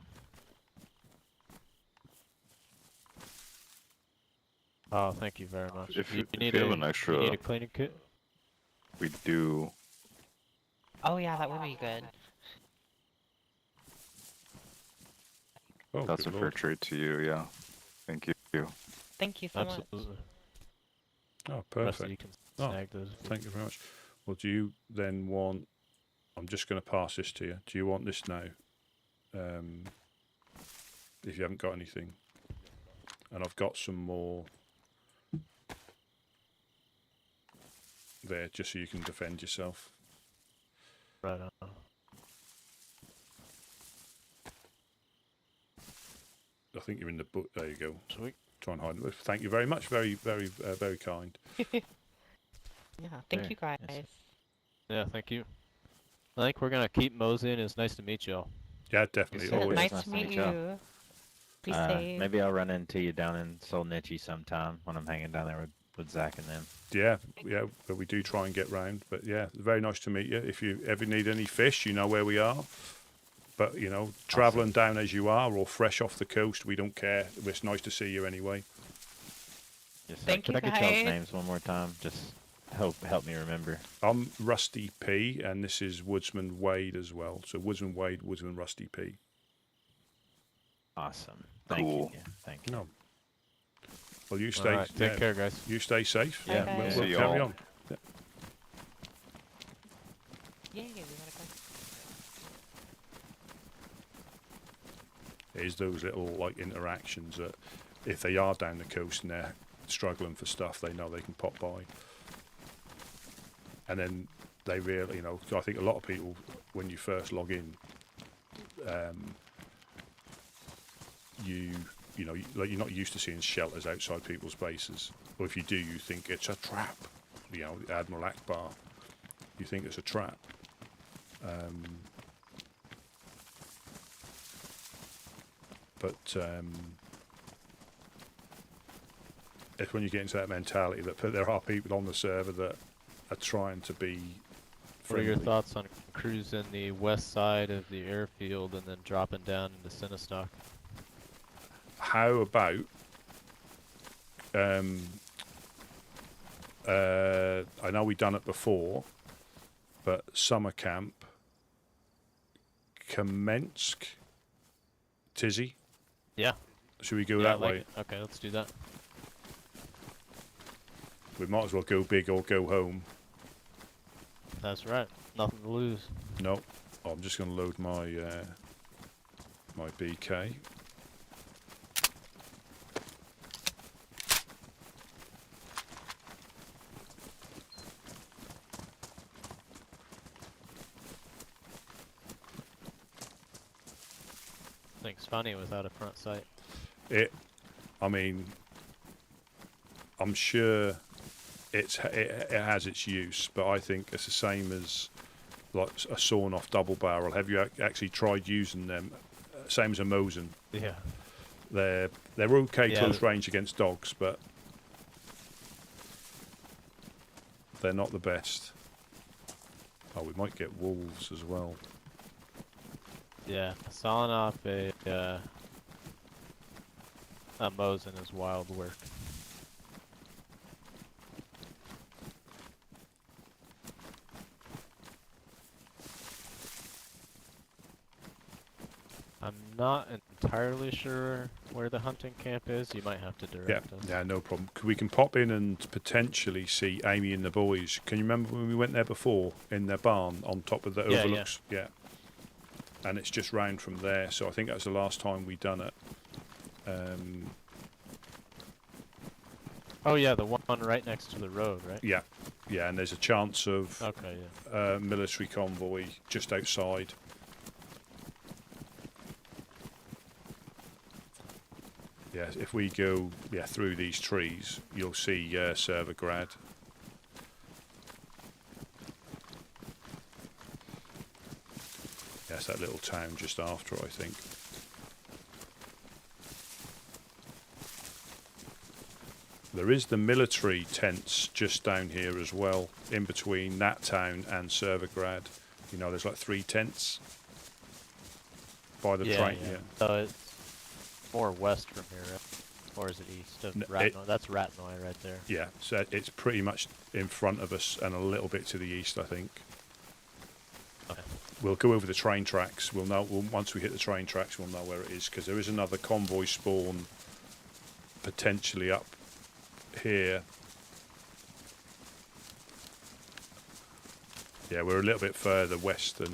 Oh, thank you very much. If you need have an extra, you need a cleaning kit? We do. Oh yeah, that would be good. Oh, that's a fair trade to you, yeah. Thank you. Thank you so much. Oh, perfect. You can Oh, snag those. thank you very much. Well, do you then want... I'm just going to pass this to you. Do you want this now? If you haven't got anything. And I've got some more there, just so you can defend yourself. Right on. I think you're in the book. There you go. Sweet. Try and hide them. Thank you very much. Very, very, very kind. Yeah, thank you guys. Yeah, thank you. I think we're gonna keep moseying. It's nice to meet y'all. Yeah, definitely. Always. Nice to meet you. Be safe. Maybe I'll run into you down in Solnitchy sometime when I'm hanging down there with Zach and them. Yeah, but we do try and get round. But yeah, very nice to meet you. If you ever need any fish, you know where we are. But, you know, travelling down as you are or fresh off the coast, we don't care. It's nice to see you anyway. Yes, Thank you, Could I get guys. y'all's names one more time? Just help me remember. I'm Rusty P, and this is Woodsman Wade as well. So Woodsman Wade, Woodsman Rusty P. Awesome. Thank you. Thank you. No. Well, you stay. All right, take care, guys. You stay safe. Bye, Yeah, guys. we'll See carry y'all. on. Yeah. Yeah, we gotta go. Is those little like interactions that if they are down the coast and they're struggling for stuff, they know they can pop by. And then they really, you know, I think a lot of people when you first log in, you know, like you're not used to seeing shelters outside people's bases, or if you do, you think it's a trap. You know, Admiral Akbar, you think it's a trap. But it's when you get into that mentality that there are people on the server that are trying to be What are friendly. your thoughts on cruising the west side of the airfield and then dropping down into Sinistock? How about I know we've done it before, but summer camp, Kamensk, Tizzy. Yeah. Should we go Yeah, that I like way? it. Okay, let's do that. We might as well go big or go home. That's right. Nothing to lose. No, I'm just going to load my my BK. Thing's funny without a front sight. I mean, I'm sure it has its use, but I think it's the same as like a sawn-off double barrel. Have you actually tried using them? Same as a Mosin. Yeah. They're okay Yeah, close range against dogs, but they're not the best. Oh, we might get wolves as well. Yeah, sawing off a Mosin is wild work. I'm not entirely sure where the hunting camp is. You might have to direct us. Yeah, no problem. We can pop in and potentially see Amy and the boys. Can you remember when we went there before in their barn on top of the Yeah, overlooks? Yeah. and it's just round from there. So I think that's the last time we done it. Oh yeah, the one right next to the road, right? Yeah, yeah, and there's a chance of Okay, yeah. military convoy just outside. Yeah, if we go through these trees, you'll see Servergrad. Yes, that little town just after, I think. There is the military tents just down here as well, in between that town and Servergrad. You know, there's like 3 tents by the train. Yeah. So it's more west from here, right? Or is it east of Ratnoy? That's Ratnoy right there. Yeah, so it's pretty much in front of us and a little bit to the east, I think. Okay. We'll go over the train tracks. We'll know once we hit the train tracks. We'll know where it is, because there is another convoy spawn potentially up here. Yeah, we're a little bit further west than.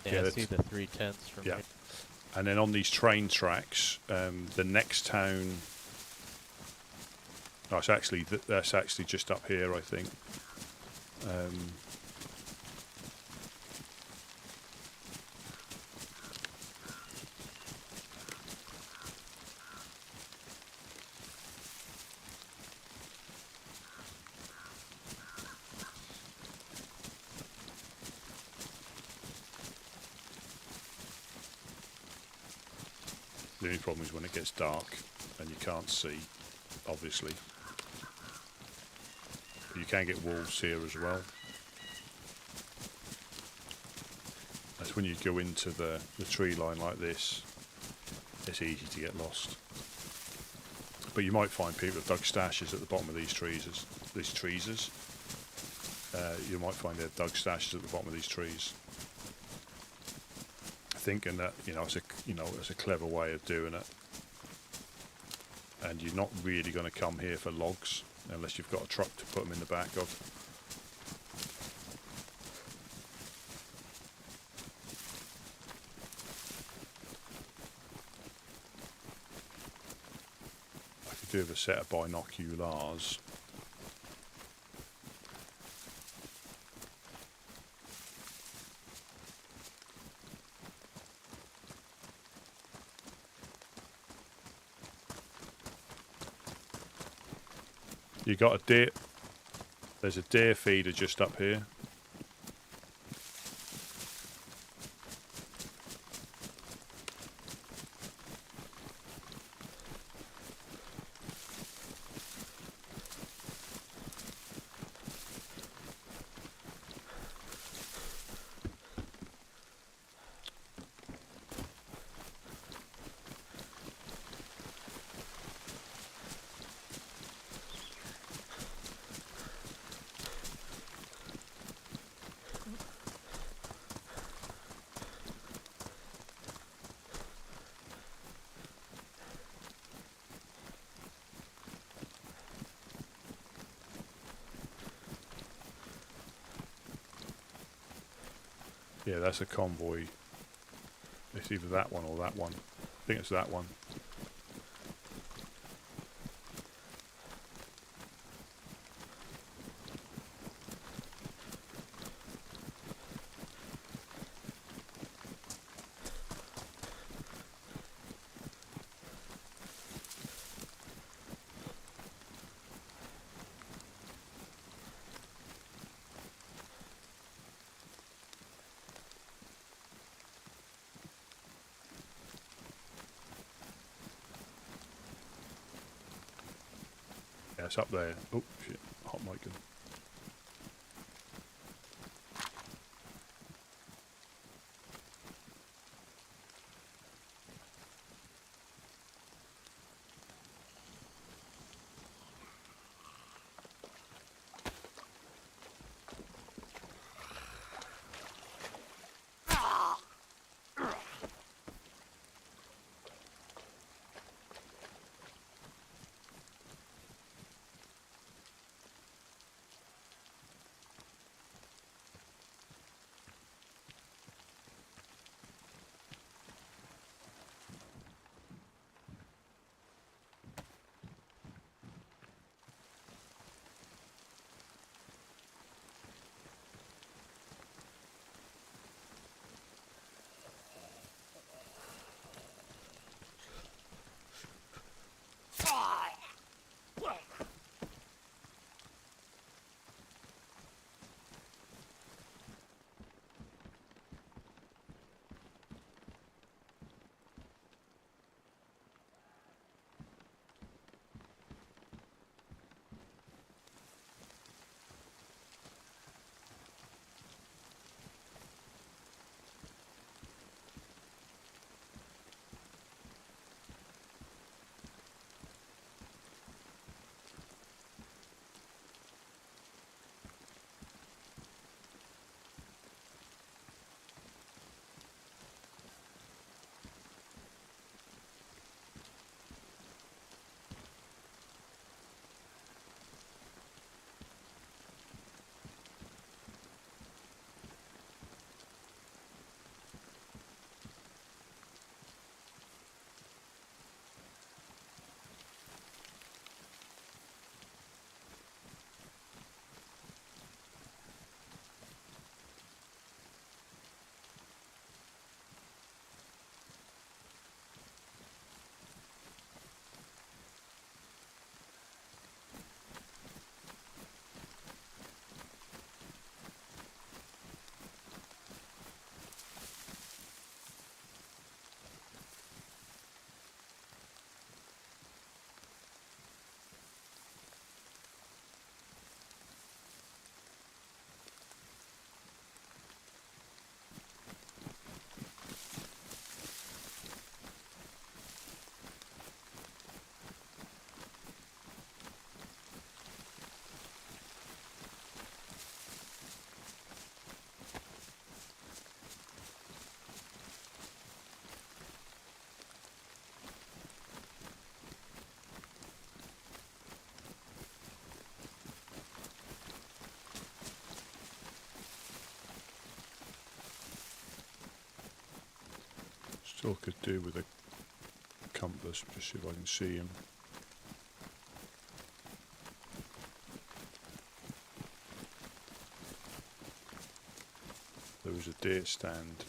Yeah, I see the 3 tents from here. And then on these train tracks, the next town. Oh, it's actually that's actually just up here, I think. The only problem is when it gets dark and you can't see, obviously. You can get wolves here as well. That's when you go into the tree line like this, it's easy to get lost. But you might find people have dug stashes at the bottom of these trees. You might find they've dug stashes at the bottom of these trees. Thinking that it's a clever way of doing it, and you're not really going to come here for logs unless you've got a truck to put them in the back of. I could do with a set of binoculars. You got a deer. There's a deer feeder just up here. Yeah, that's a convoy. It's either that one or that one. I think it's that one. Yeah, it's up there. Oh, shit. Hot mic. Still could do with a compass, just see if I can see him. There was a deer stand.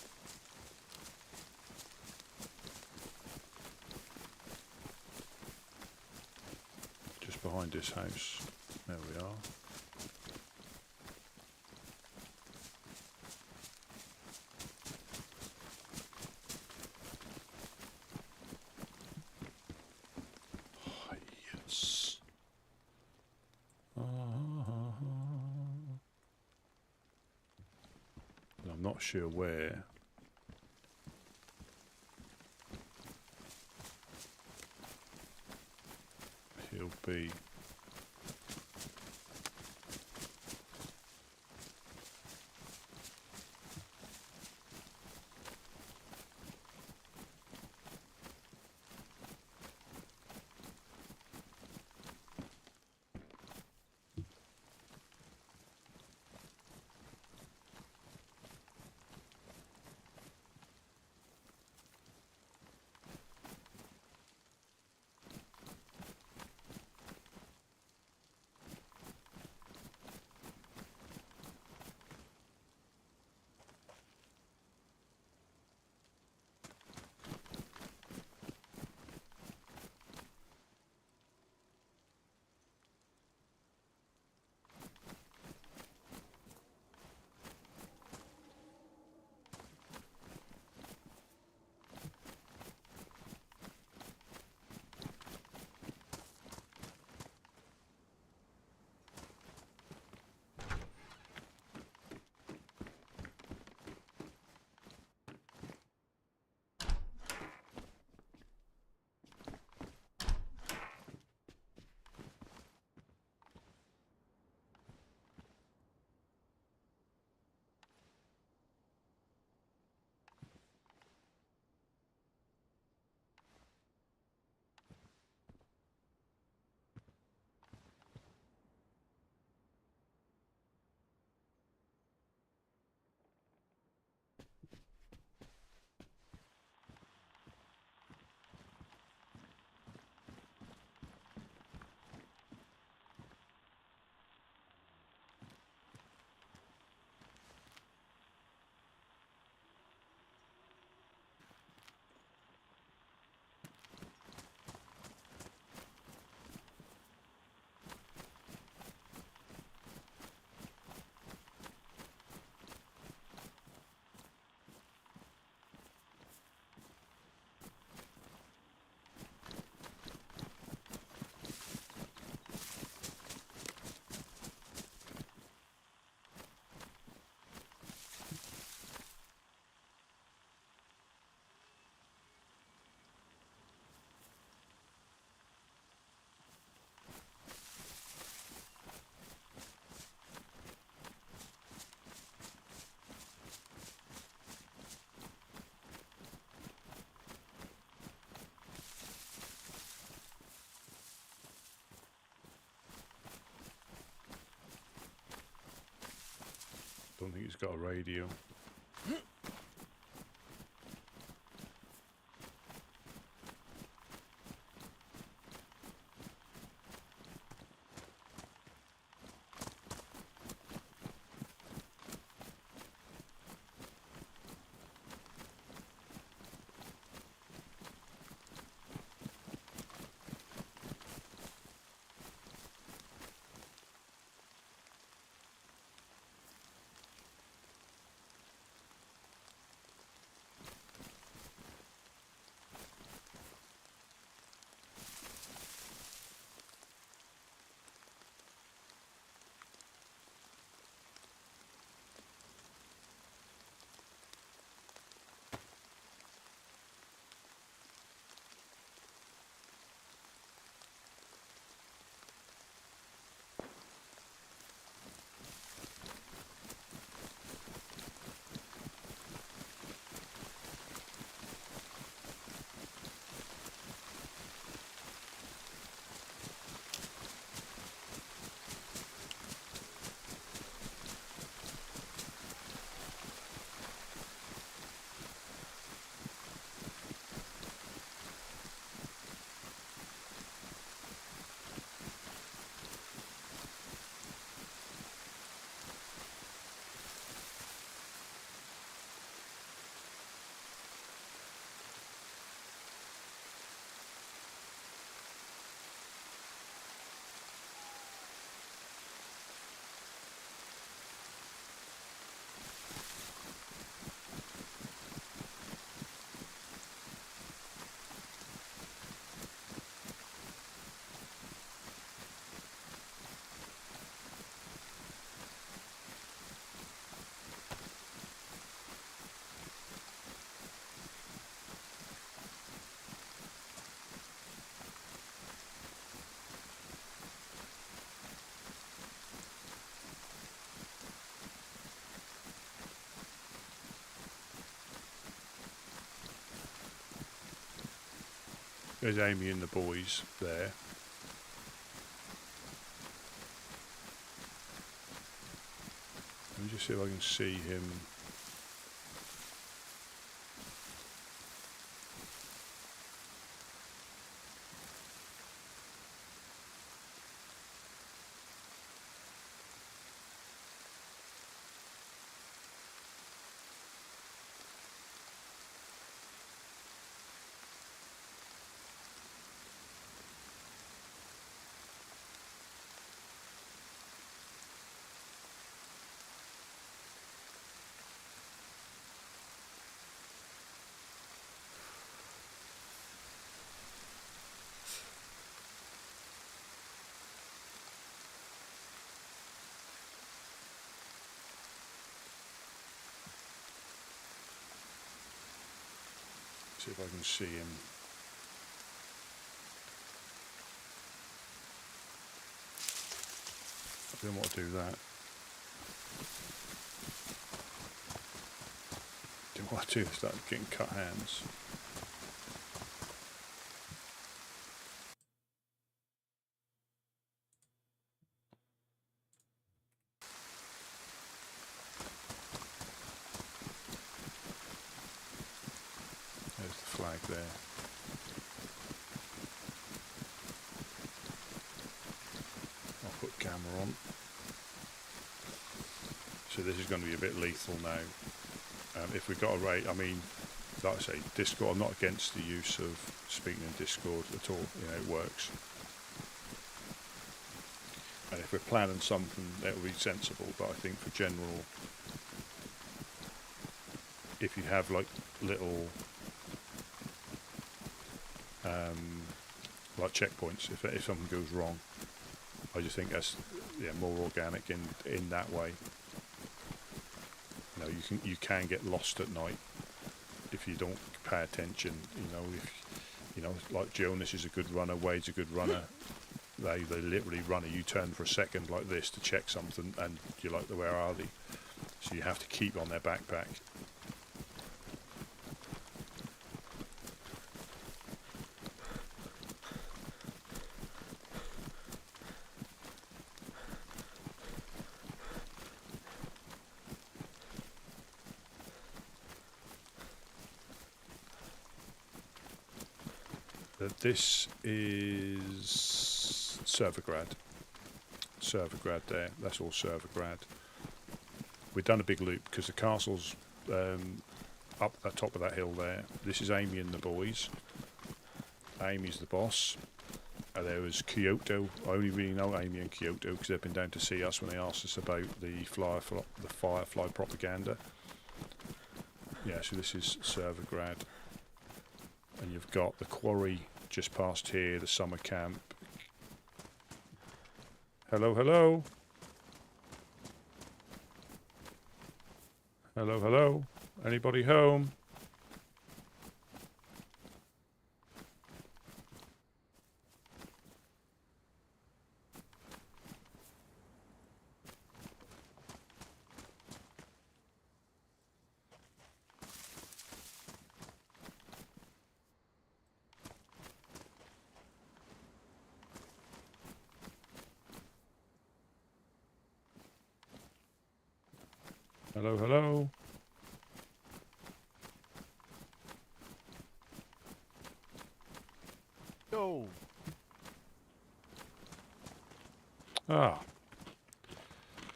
Just behind this house. There we are. Yes. I'm not sure where. He'll be. Don't think he's got a radio. There's Amy and the boys there. Let me just see if I can see him. See if I can see him. I don't want to do that. Do what I do is start getting cut hands. There's the flag there. I'll put camera on. So this is going to be a bit lethal now. If we've got a rate, I mean, like I say, Discord, I'm not against the use of speaking in Discord at all, you know, it works. And if we're planning something, that will be sensible, but I think for general, if you have like little like checkpoints, if something goes wrong, I just think that's more organic in that way. You know, you can get lost at night if you don't pay attention. You know, like Jonas is a good runner, Wade's a good runner. They literally run a U-turn for a second like this to check something, and you're like, where are they? So you have to keep on their backpack. This is Servergrad. Servergrad there. That's all Servergrad. We've done a big loop because the castle's up the top of that hill there. This is Amy and the boys. Amy's the boss. There was Kyoto. I only really know Amy and Kyoto because they've been down to see us when they asked us about the Firefly propaganda. Yeah, so this is Servergrad. And you've got the quarry just past here, the summer camp. Hello, hello. Hello, hello. Anybody home? Hello, hello. Go. Ah.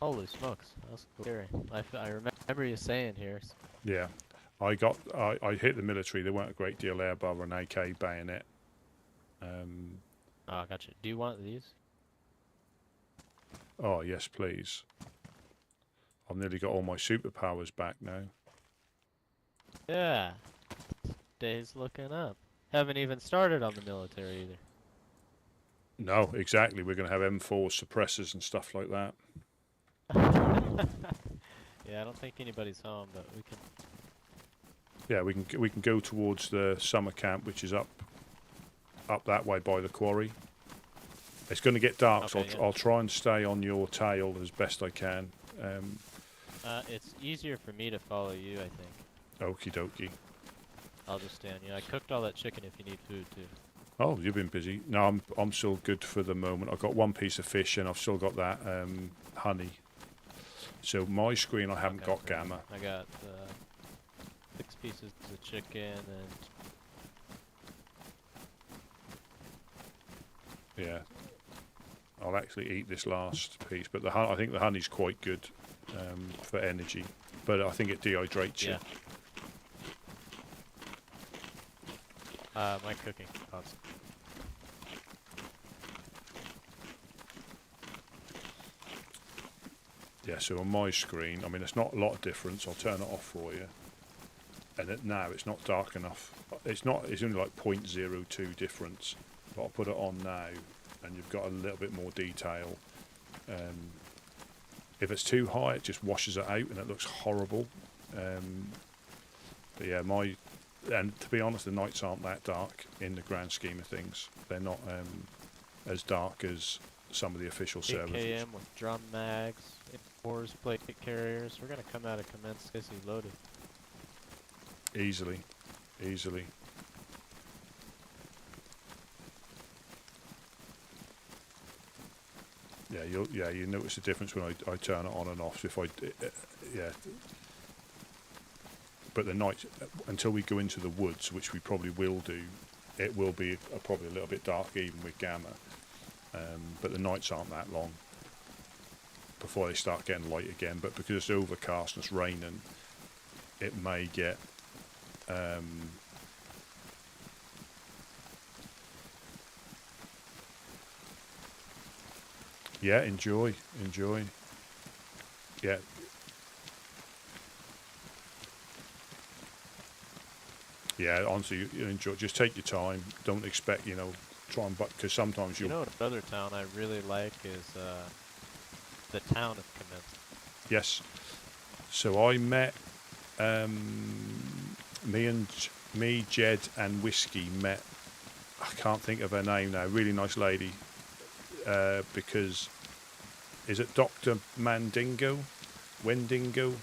Holy smokes, that's scary. I remember you saying here. Yeah. I hit the military. There weren't a great deal there, bar an AK bayonet. Oh, gotcha. Do you want these? Oh, yes, please. I've nearly got all my superpowers back now. Yeah. Day's looking up. Haven't even started on the military either. No, exactly. We're going to have M4 suppressors and stuff like that. Yeah, I don't think anybody's home, but we can. Yeah, we can go towards the summer camp, which is up that way by the quarry. It's going to get dark, Okay, so yeah. I'll try and stay on your tail as best I can. It's easier for me to follow you, I think. Okie dokie. I'll just stand you. I cooked all that chicken if you need food too. Oh, you've been busy. No, I'm still good for the moment. I've got one piece of fish and I've still got that honey. So my screen, I haven't got gamma. I got 6 pieces of chicken and... Yeah. I'll actually eat this last piece, but I think the honey's quite good for energy, but I think it dehydrates you. My cooking pots. Yeah, so on my screen, I mean, it's not a lot of difference. I'll turn it off for you. And now it's not dark enough. It's only like 0.02 difference, but I'll put it on now, and you've got a little bit more detail. If it's too high, it just washes it out, and it looks horrible. But yeah, and to be honest, the nights aren't that dark in the grand scheme of things. They're not as dark as some of the official 8 servers. km with drum mags, ores, plate carriers. We're gonna come out of commence busy loaded. Easily. Yeah, you notice the difference when I turn it on and off. So yeah. But the night, until we go into the woods, which we probably will do, it will be probably a little bit dark even with gamma. But the nights aren't that long before they start getting light again. But because it's overcast and it's raining, it may get yeah, enjoy. Yeah. Yeah, honestly, you enjoy. Just take your time. Don't expect, try and because sometimes You know, another town I really like is the town of Commence. Yes. So I met me, Jed, and Whiskey met. I can't think of her name now. Really nice lady. Because is it Dr. Mandingo, Wendingo?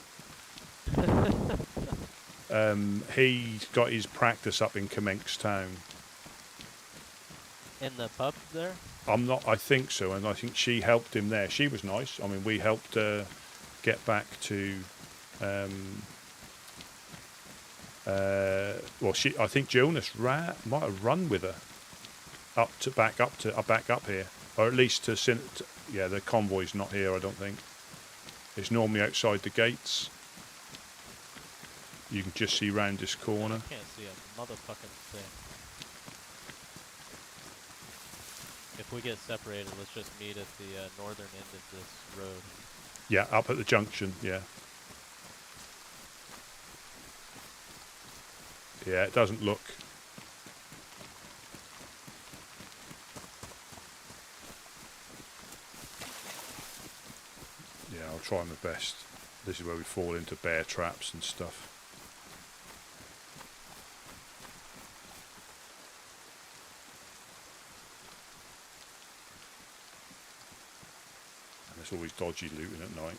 He got his practice up in Comenks Town. In the pub there? I think so, and I think she helped him there. She was nice. I mean, we helped her get back to. I think Jonas might have run with her back up here, or at least to. Yeah, the convoy's not here. I don't think. It's normally outside the gates. You can just see round this corner. I can't see a motherfucking thing. If we get separated, let's just meet at the northern end of this road. Yeah, up at the junction, yeah. Yeah, it doesn't look... Yeah, I'll try my best. This is where we fall into bear traps and stuff. And there's always dodgy looting at night.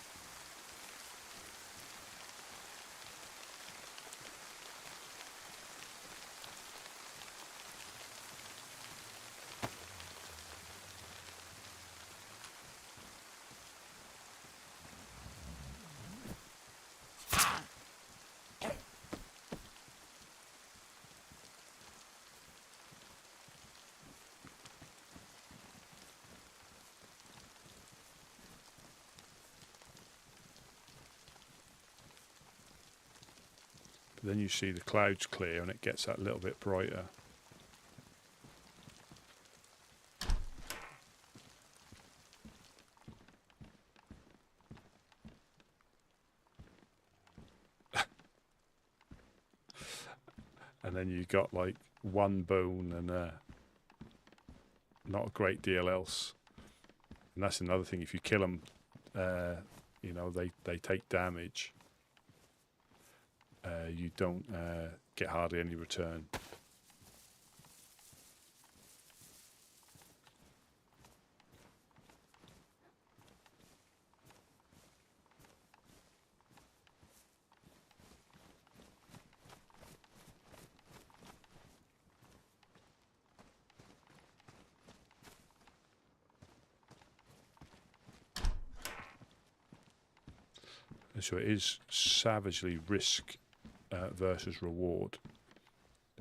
But then you see the clouds clear and it gets that little bit brighter. And then you got like one bone and not a great deal else. And that's another thing. If you kill them, they take damage. You don't get hardly any return. So it is savagely risk versus reward,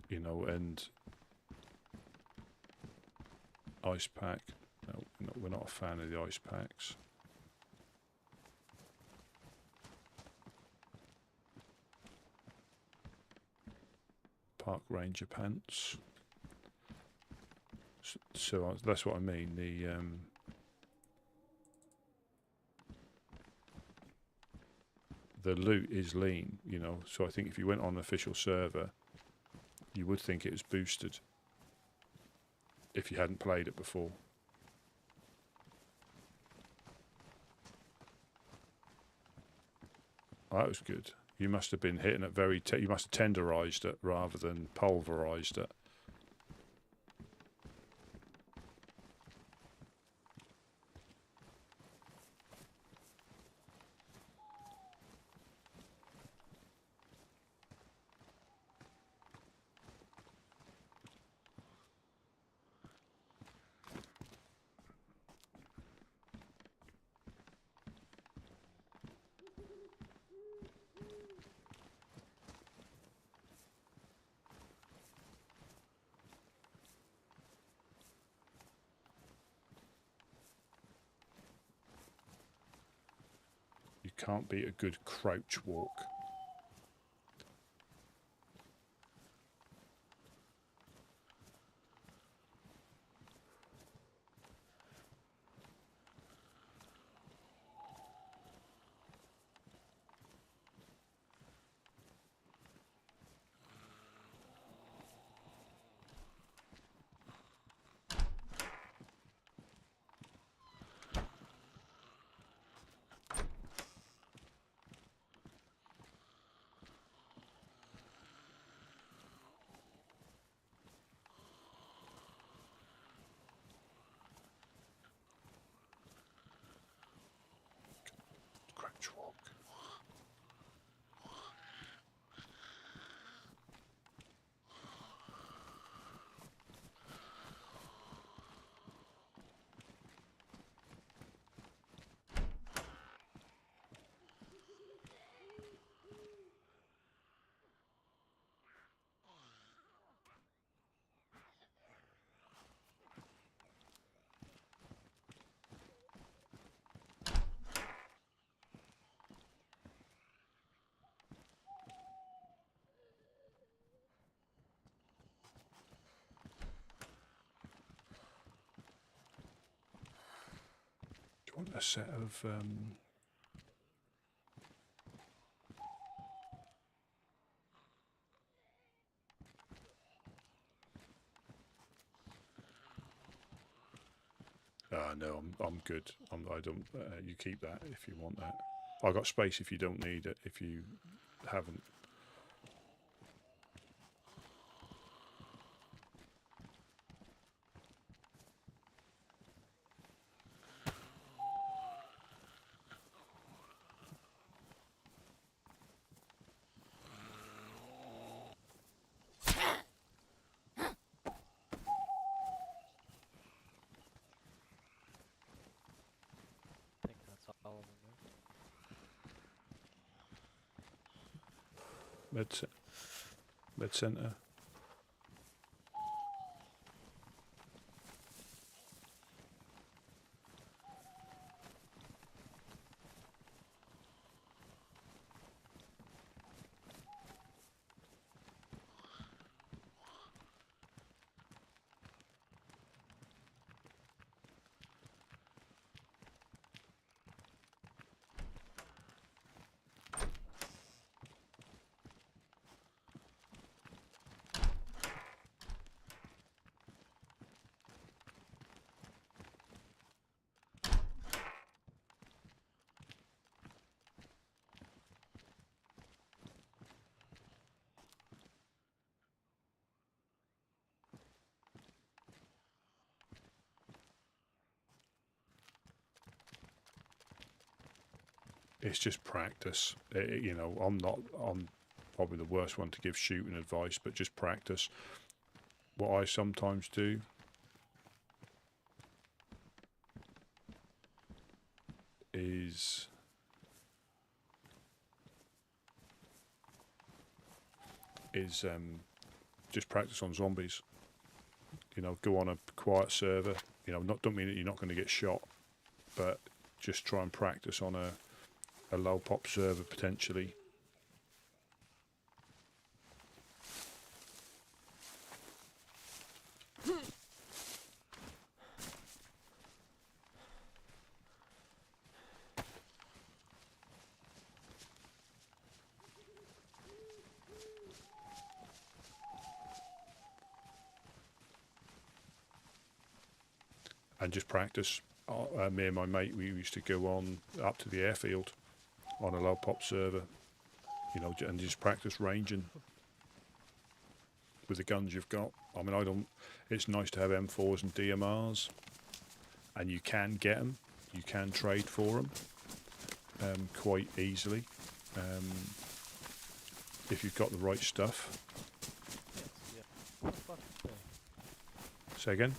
you know. And ice pack, no, we're not a fan of the ice packs. Park ranger pants. So that's what I mean. The loot is lean, you know. So I think if you went on an official server, you would think it was boosted if you hadn't played it before. Oh, that was good. You must have been hitting it very. You must have tenderized it rather than pulverized it. You can't beat a good crouch walk. Crouch walk. Do you want a set of no, I'm good. I don't. You keep that if you want that. I got space if you don't need it. If you haven't. I think that's all of them. Med center. It's just practice. You know, I'm probably the worst one to give shooting advice, but just practice. What I sometimes do is is just practice on zombies. You know, go on a quiet server. You know, don't mean that you're not going to get shot, but just try and practice on a low pop server potentially. And just practice. Me and my mate, we used to go on up to the airfield on a low pop server, you know, and just practice ranging with the guns you've got. I mean, it's nice to have M4s and DMRs, and you can get them, you can trade for them quite easily if you've got the right stuff. Say again?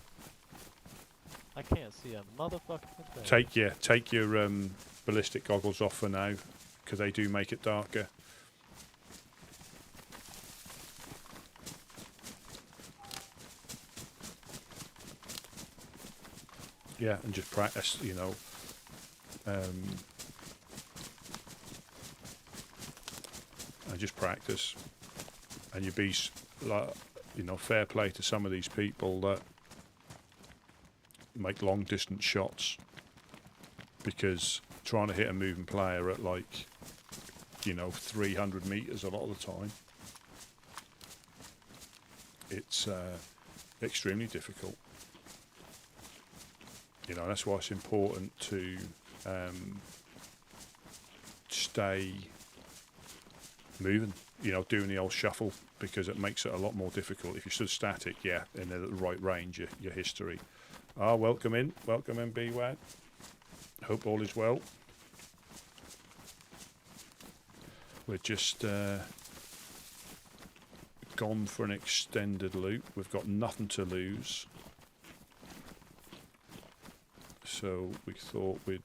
I can't see a motherfucking thing. Take your ballistic goggles off for now, because they do make it darker. Yeah, and just practice, you know. And just practice, and you'd be, like, you know, fair play to some of these people that make long distance shots, because trying to hit a moving player at, like, you know, 300 meters a lot of the time, it's extremely difficult. You know, that's why it's important to stay moving, you know, doing the old shuffle, because it makes it a lot more difficult. If you stood static, yeah, in the right range, your history. Welcome in, BWAD. Hope all is well. We're just gone for an extended loop. We've got nothing to lose, so we thought we'd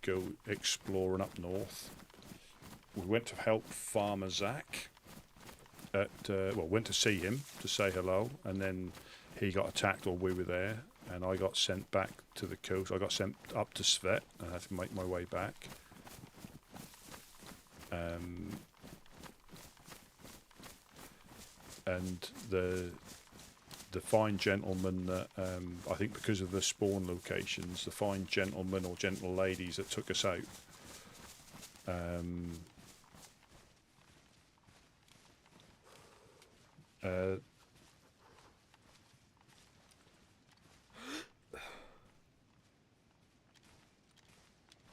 go exploring up north. We went to help Farmer Zach at, went to see him to say hello, and then he got attacked while we were there, and I got sent back to the coast. I got sent up to Svet, and I had to make my way back. And the fine gentleman that, I think because of the spawn locations, the fine gentlemen or gentle ladies that took us out,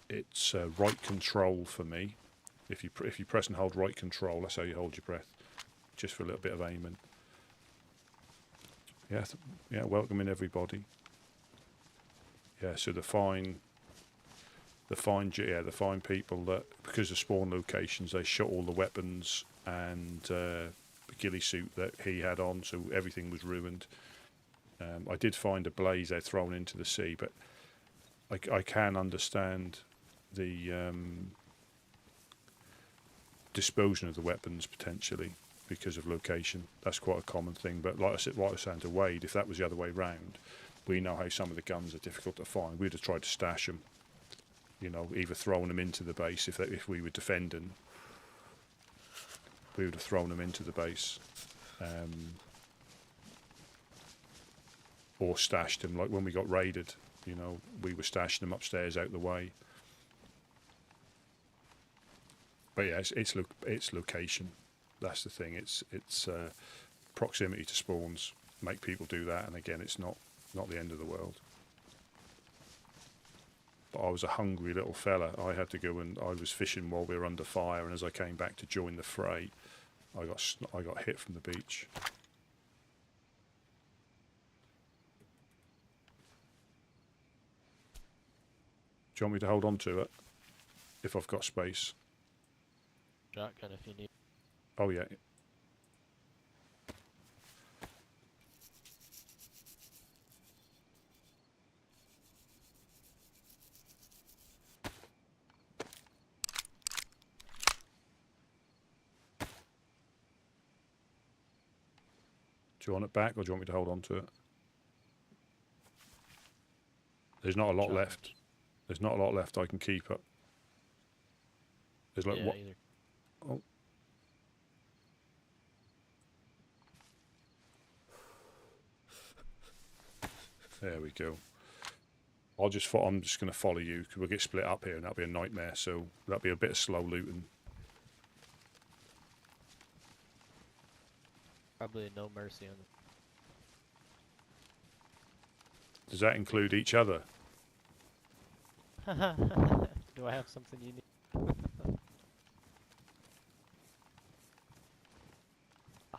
it's right control for me. If you press and hold right control, that's how you hold your breath, just for a little bit of aiming. Yeah, welcoming everybody. Yeah, so the fine people that, because of spawn locations, they shot all the weapons and the ghillie suit that he had on, so everything was ruined. I did find a blaze they'd thrown into the sea, but I can understand the disposal of the weapons potentially because of location. That's quite a common thing. But like I said to Wade, if that was the other way round, we know how some of the guns are difficult to find. We'd have tried to stash them, you know, either thrown them into the base if we were defending. We would have thrown them into the base, or stashed them. Like when we got raided, you know, we were stashing them upstairs out the way. But yeah, it's location. That's the thing. It's proximity to spawns make people do that, and again, it's not the end of the world. But I was a hungry little fella. I had to go, and I was fishing while we were under fire, and as I came back to join the fray, I got hit from the beach. Do you want me to hold on to it if I've got space? Shotgun if you need. Oh yeah. Do you want it back, or do you want me to hold on to it? There's not a lot left. There's not a lot left I can keep up. There's like what? Either. Oh. There we go. I'm just going to follow you because we'll get split up here and that'll be a nightmare. So that'll be a bit of slow looting. Probably no mercy on them. Does that include each other? Do I have something you need?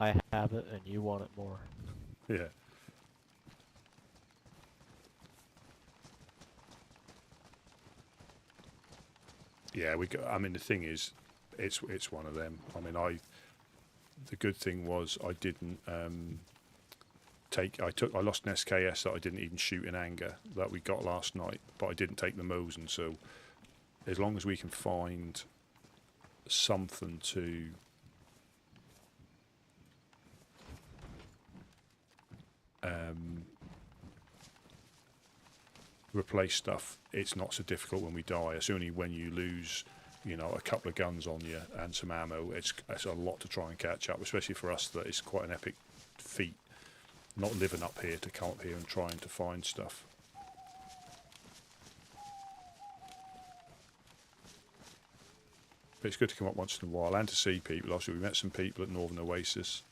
I have it and you want it more. Yeah. Yeah, I mean, the thing is, it's one of them. I mean, the good thing was I didn't I lost an SKS that I didn't even shoot in anger that we got last night, but I didn't take the Mosin. So as long as we can find something to replace stuff, it's not so difficult when we die. It's only when you lose, you know, a couple of guns on you and some ammo, it's a lot to try and catch up, especially for us that it's quite an epic feat not living up here to come up here and trying to find stuff. But it's good to come up once in a while and to see people. Obviously we met some people at Northern Oasis,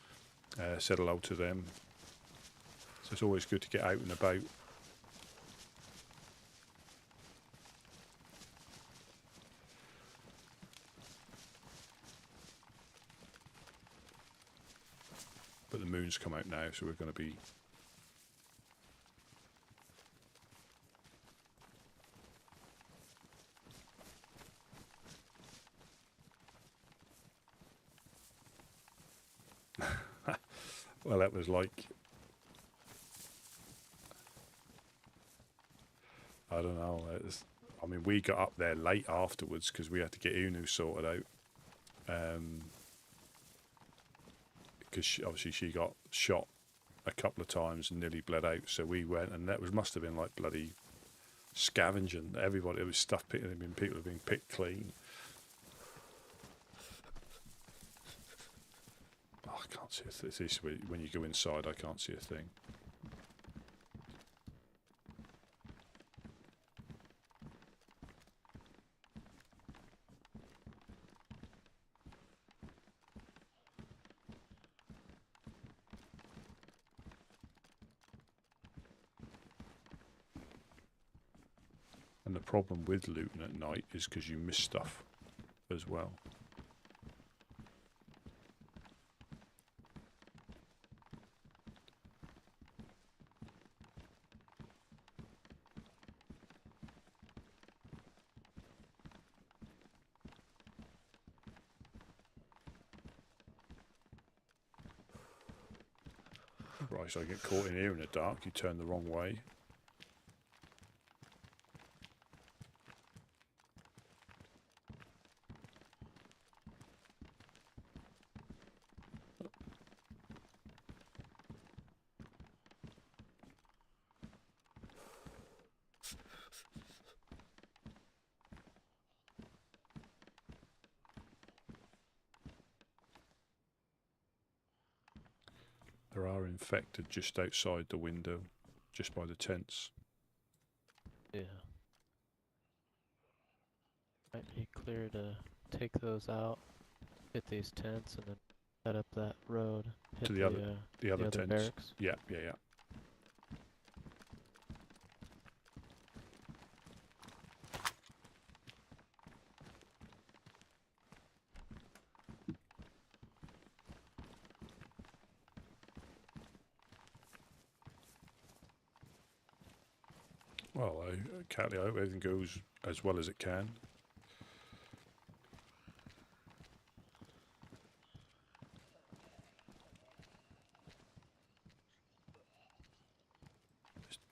said hello to them, so it's always good to get out and about. But the moon's come out now, so we're going to be well, that was like, I don't know, I mean, we got up there late afterwards because we had to get Unu sorted out. Because obviously she got shot a couple of times and nearly bled out, so we went, and that must have been like bloody scavenging. Everybody, it was stuff picking. I mean, people have been picked clean. Oh, I can't see a thing. When you go inside, I can't see a thing. And the problem with looting at night is because you miss stuff as well. Right, so I get caught in here in the dark, you turn the wrong way. There are infected just outside the window, just by the tents. Yeah. Might be clear to take those out, hit these tents, and then head up that road. Hit To the other tents. barracks. Yeah. Well, Catley, I hope everything goes as well as it can.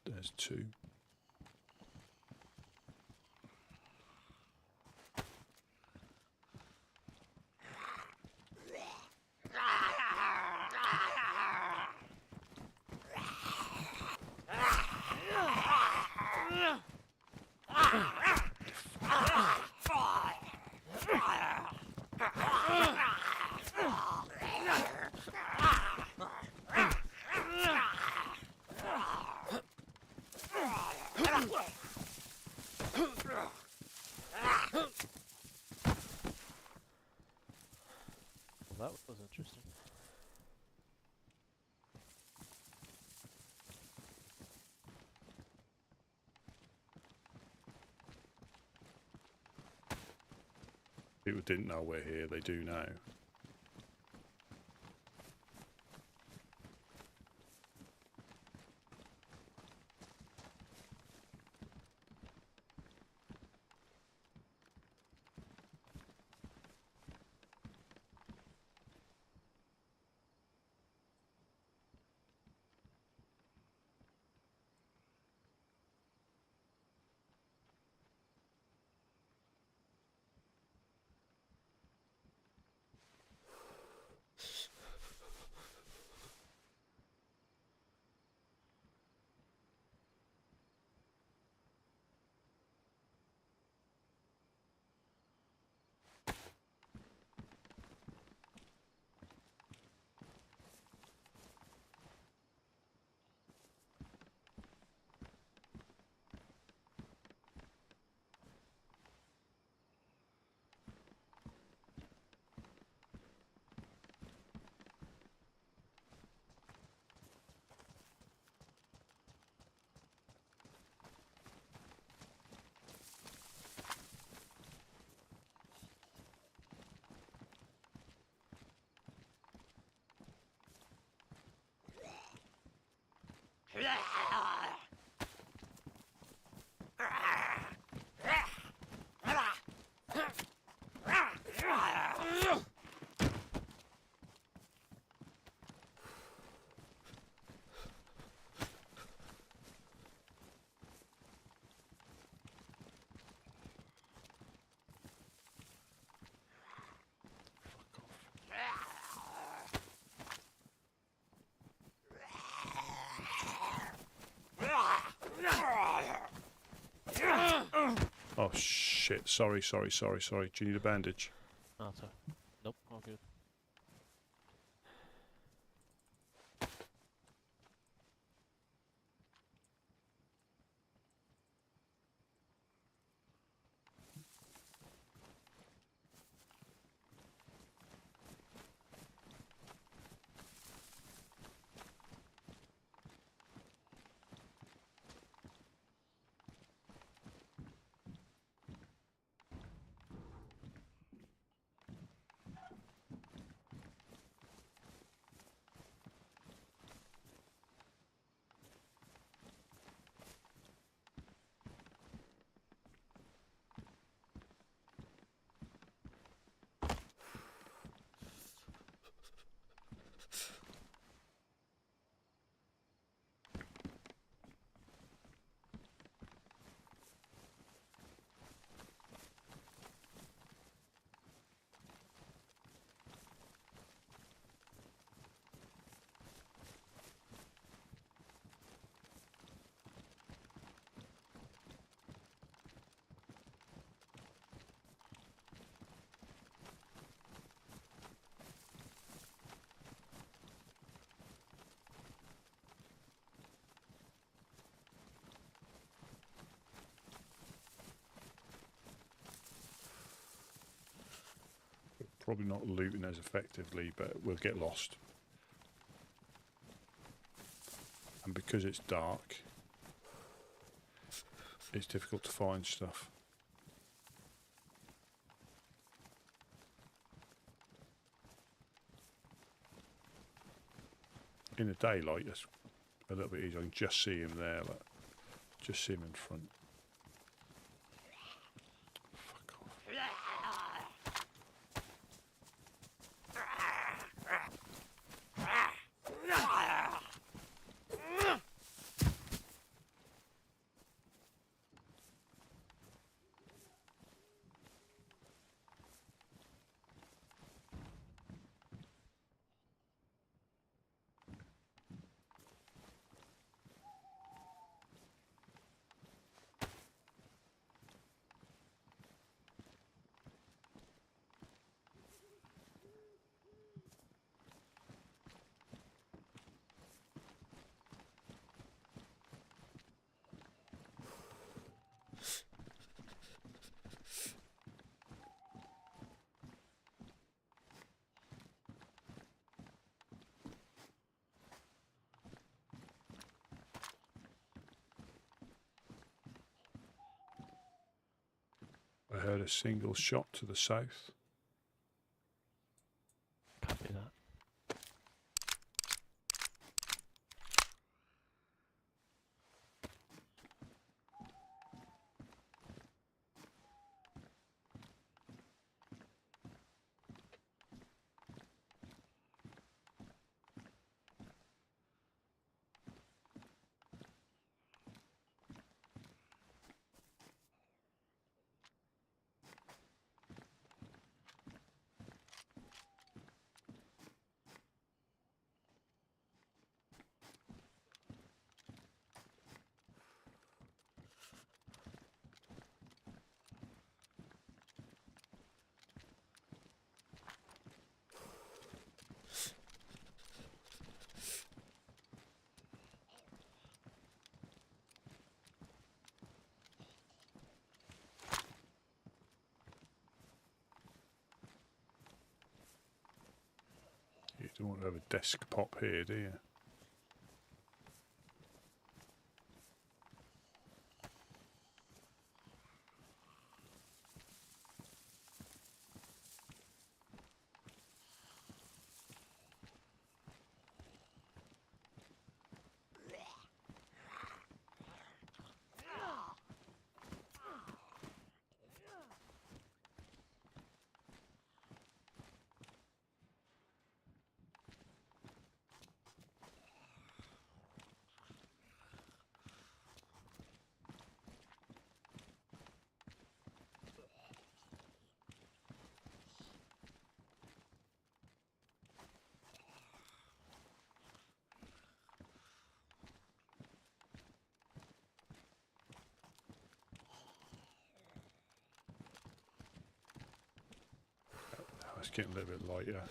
There's two. Well, that was interesting. People didn't know we're here, they do now. Oh shit, sorry. Do you need a bandage? Oh, sorry. Nope, all good. Probably not looting as effectively, but we'll get lost. And because it's dark, it's difficult to find stuff. In the daylight, it's a little bit easier. I can just see him there, like, just see him in front. heard a single shot to the south. Copy that. You don't want to have a desk pop here, do you? It's getting a little bit lighter.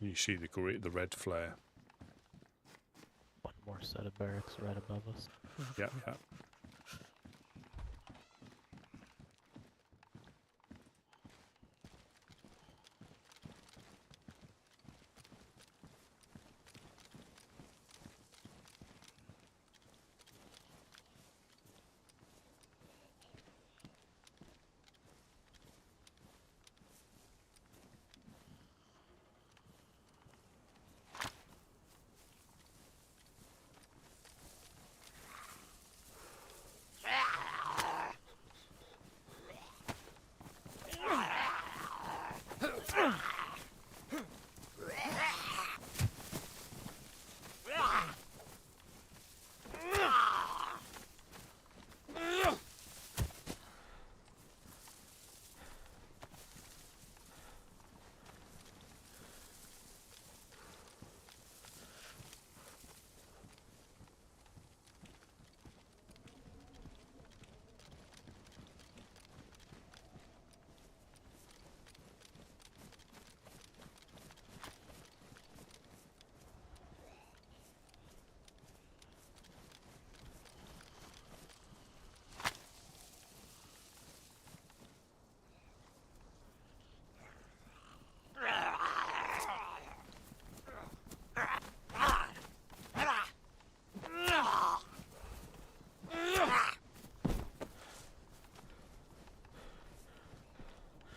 You see the red flare. One more set of barracks right above us. Yeah, yeah.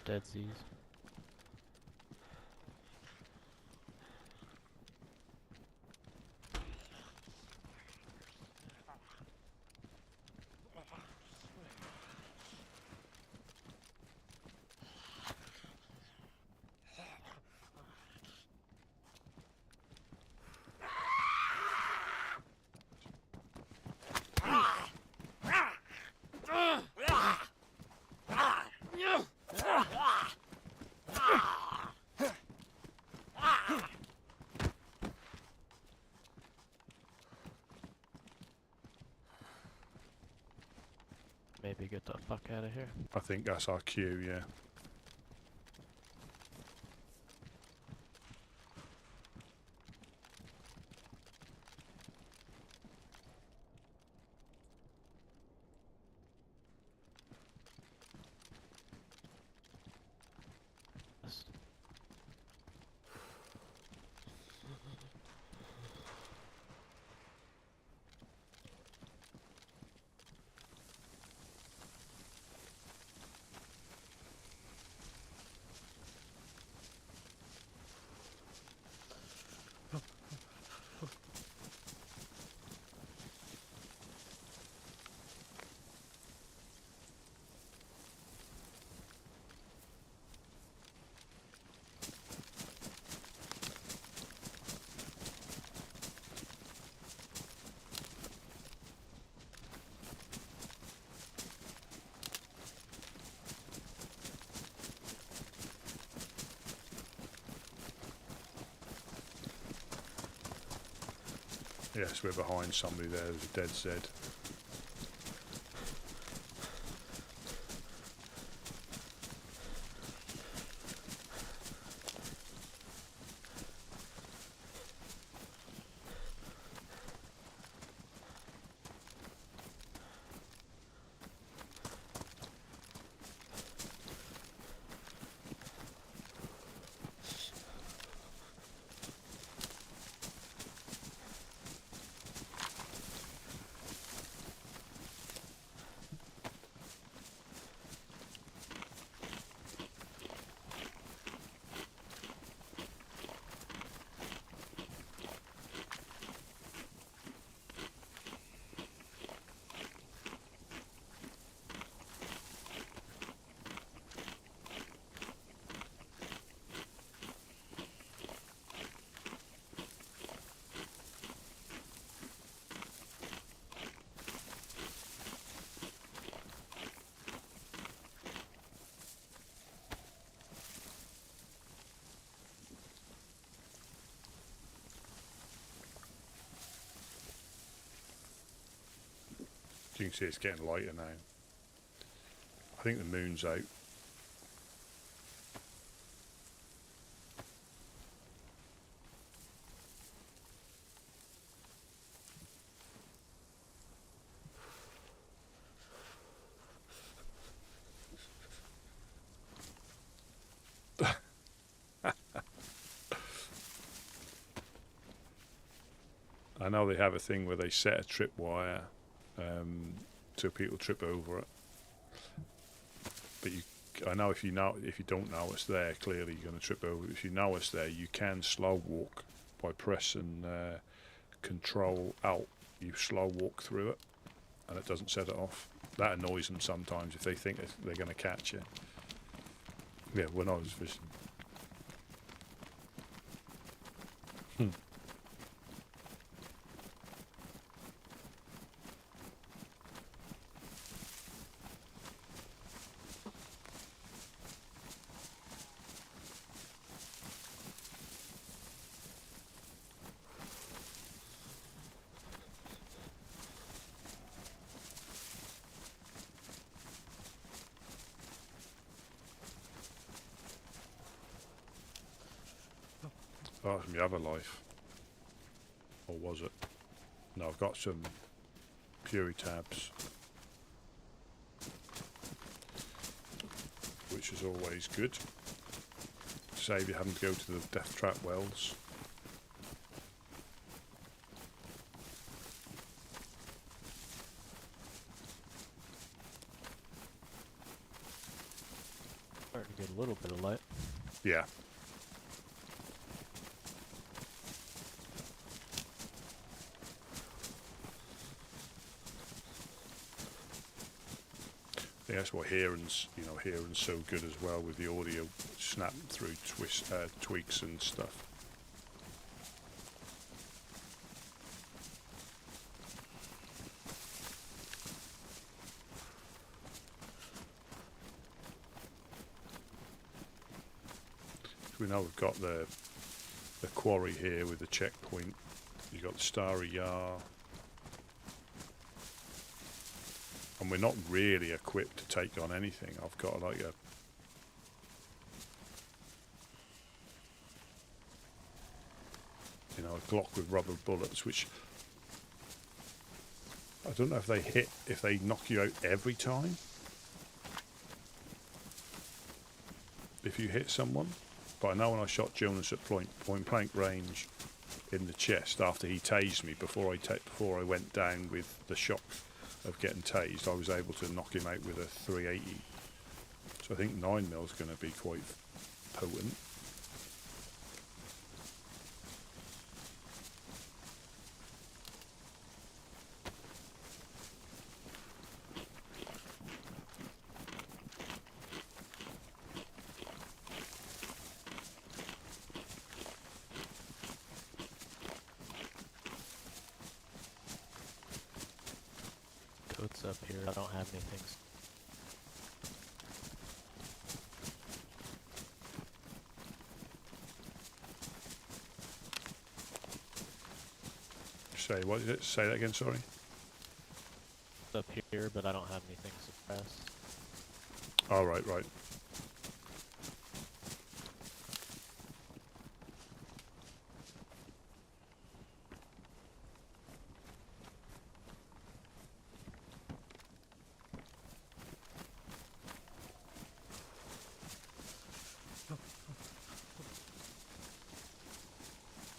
DayZ. Maybe get the fuck out of here. I think that's our cue, yeah. Yes, we're behind somebody there. There's a dead Zed. You can see it's getting lighter now. I think the moon's out. I know they have a thing where they set a tripwire so people trip over it. But I know if you don't know it's there, clearly you're going to trip over it. If you know it's there, you can slow walk by pressing Control Alt. You slow walk through it, and it doesn't set it off. That annoys them sometimes if they think they're going to catch you. Yeah, when I was fishing. Oh, it's my other life. Or was it? No, I've got some Fury tabs, which is always good. Save you having to go to the death trap wells. Starting to get a little bit of light. Yeah. Yeah, that's what hearing's so good as well with the audio snap through tweaks and stuff. We know we've got the quarry here with the checkpoint. You've got the Starry Yar. And we're not really equipped to take on anything. I've got like a Glock with rubber bullets, which I don't know if they knock you out every time. If you hit someone. But I know when I shot Jonas at point blank range in the chest after he tased me before I went down with the shock of getting tased, I was able to knock him out with a 380. So I think 9mm is going to be quite potent. Coats up here. I don't have anything. Say what is it? Say that again. Sorry. It's up here, but I don't have anything suppressed. All right, right.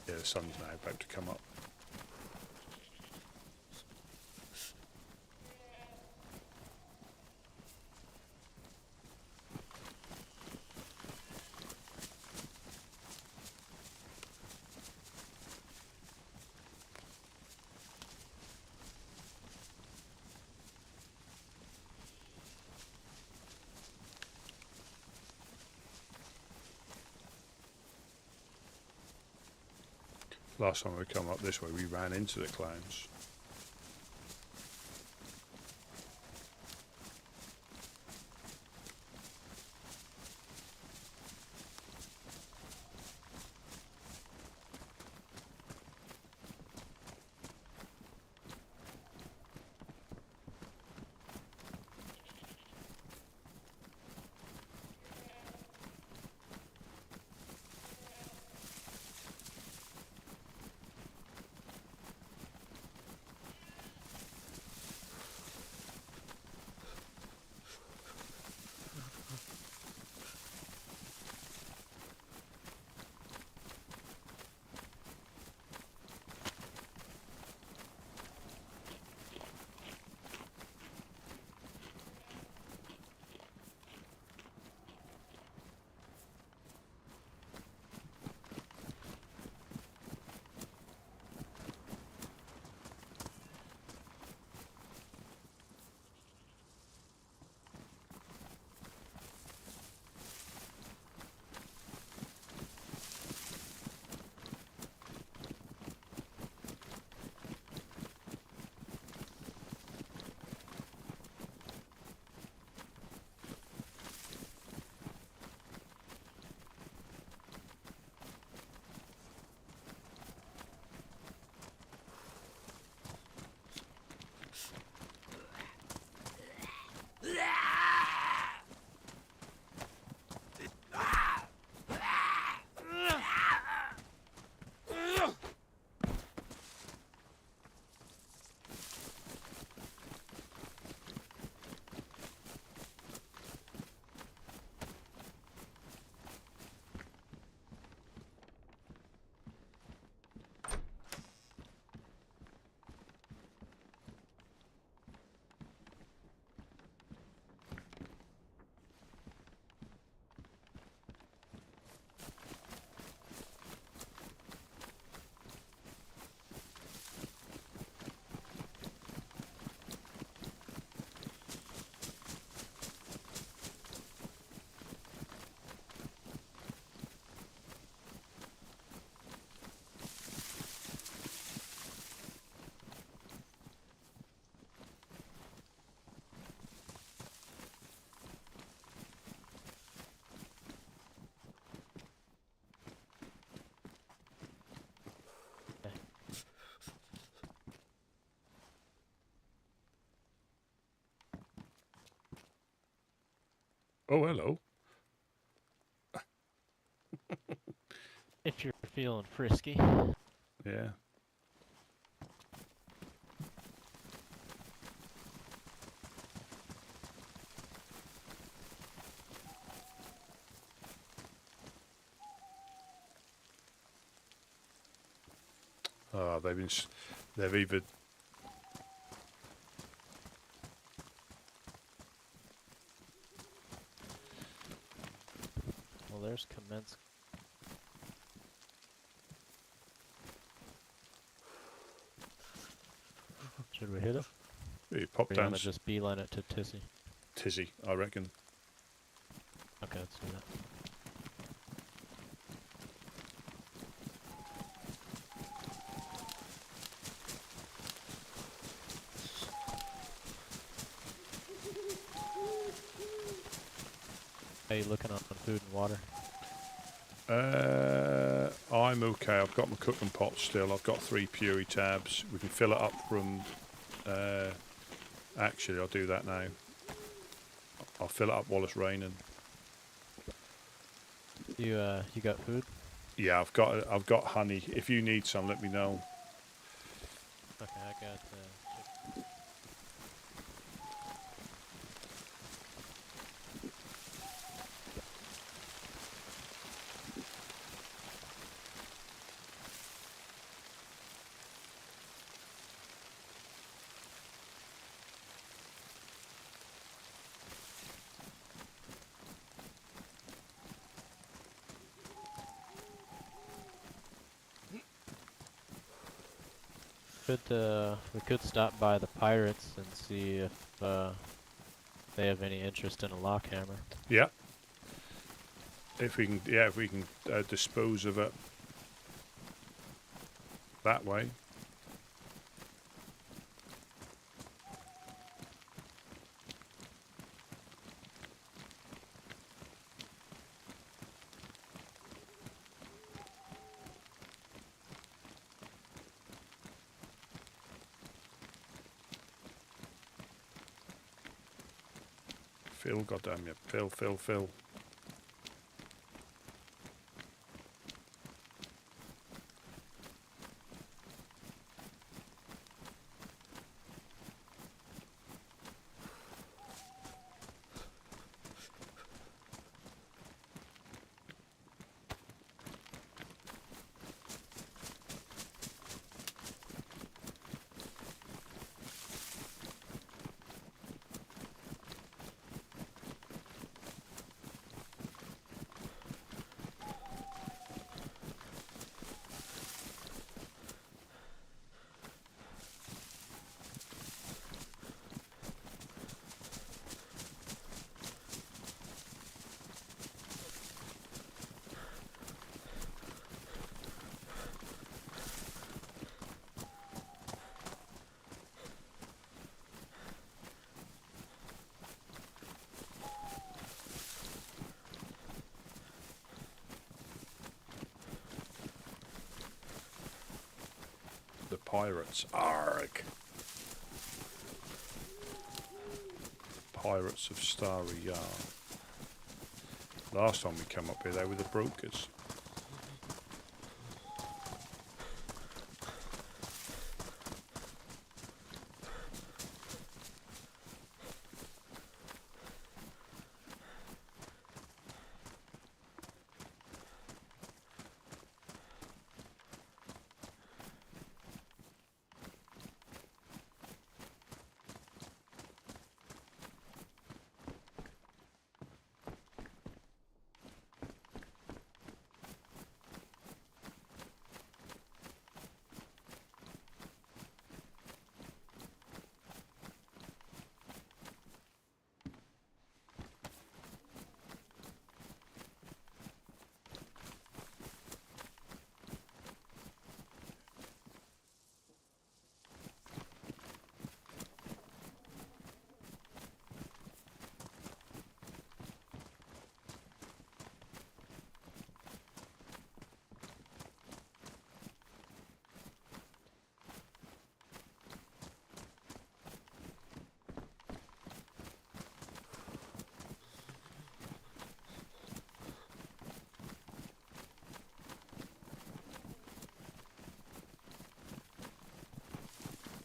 Yeah, the sun's now about to come up. Last time we come up this way, we ran into the clowns. Oh, hello. If you're feeling frisky. Yeah. Ah, they've either. Well, there's commence. Should we hit it? You pop Or down. You want to just beeline it to Tizzy? Tizzy, I reckon. Okay, let's do that. How you looking on food and water? I'm okay. I've got my cooking pot still. I've got 3 Puri tabs. We can fill it up from... actually, I'll do that now. I'll fill it up while it's raining. You got food? Yeah, I've got honey. If you need some, let me know. Okay, I got we could stop by the pirates and see if they have any interest in a lock hammer. Yeah. If we can dispose of it that way. Fill, goddamn you. Fill. The pirates. Arg! Pirates of Starry Yard. Last time we came up here, they were the brokers.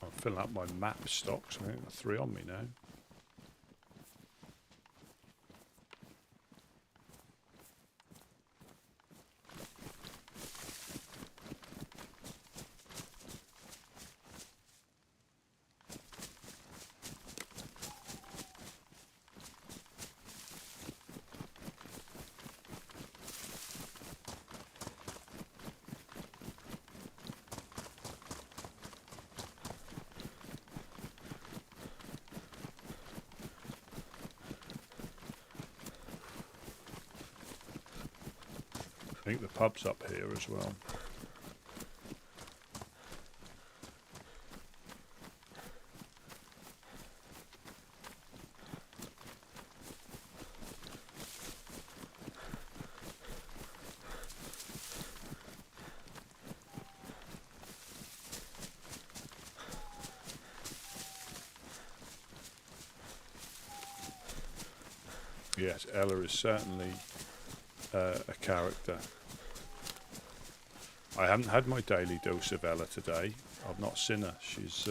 I'm filling up my map stocks. I think I've got 3 on me now. I think the pub's up here as well. Yes, Ella is certainly a character. I haven't had my daily dose of Ella today. I've not seen her. She's,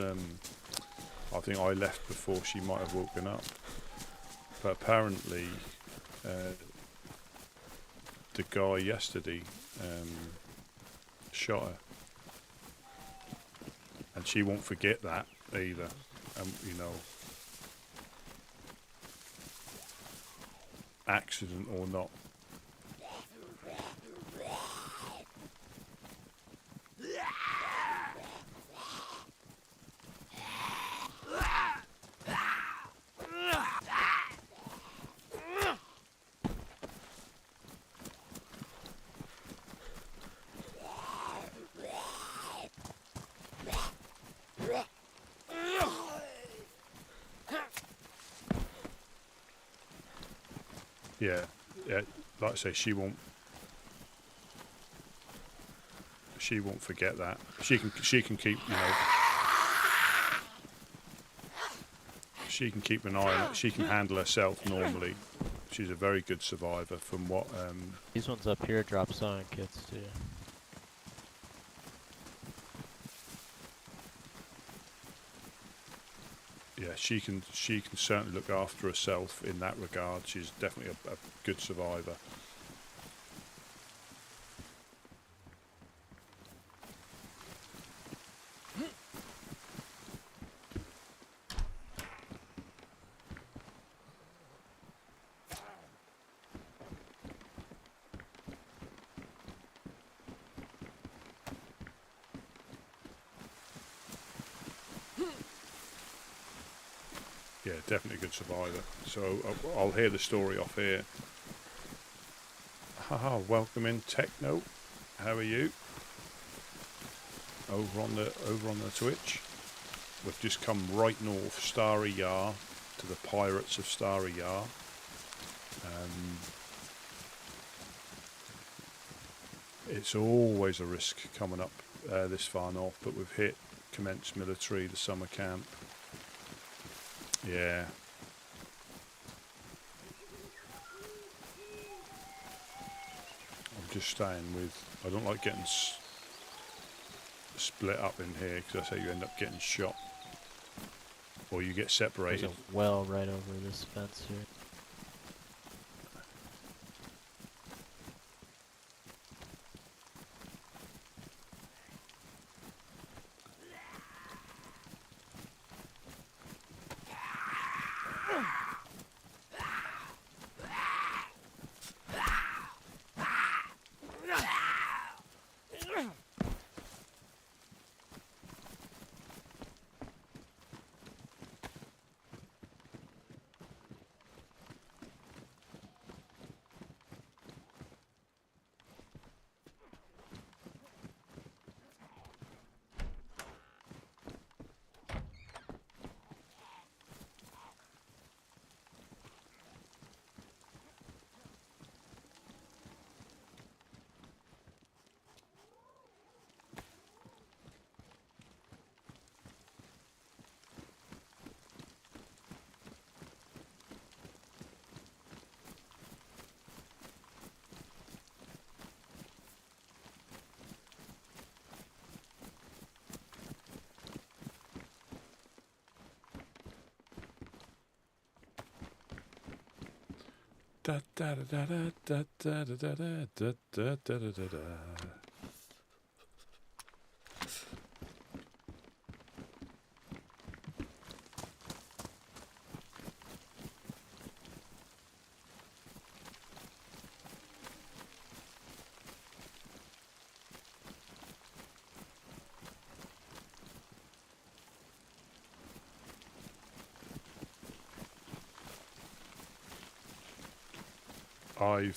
I think I left before she might have woken up. But apparently, the guy yesterday shot her. And she won't forget that either. You know, accident or not. Yeah, like I say, she won't forget that. She can keep, you know, she can keep an eye on it. She can handle herself normally. She's a very good survivor from what These ones up here drop sewing kits too. yeah, she can certainly look after herself in that regard. She's definitely a good survivor. Yeah, definitely a good survivor. So I'll hear the story off here. Haha, welcome in Techno. How are you? Over on the Twitch. We've just come right north, Starry Yar, to the Pirates of Starry Yar. It's always a risk coming up this far north, but we've hit Commence Military, the summer camp. Yeah. I'm just staying with... I don't like getting split up in here, because that's how you end up getting shot. Or you get separated. There's a well right over this fence here. Da da da da da da da da da da da da da da.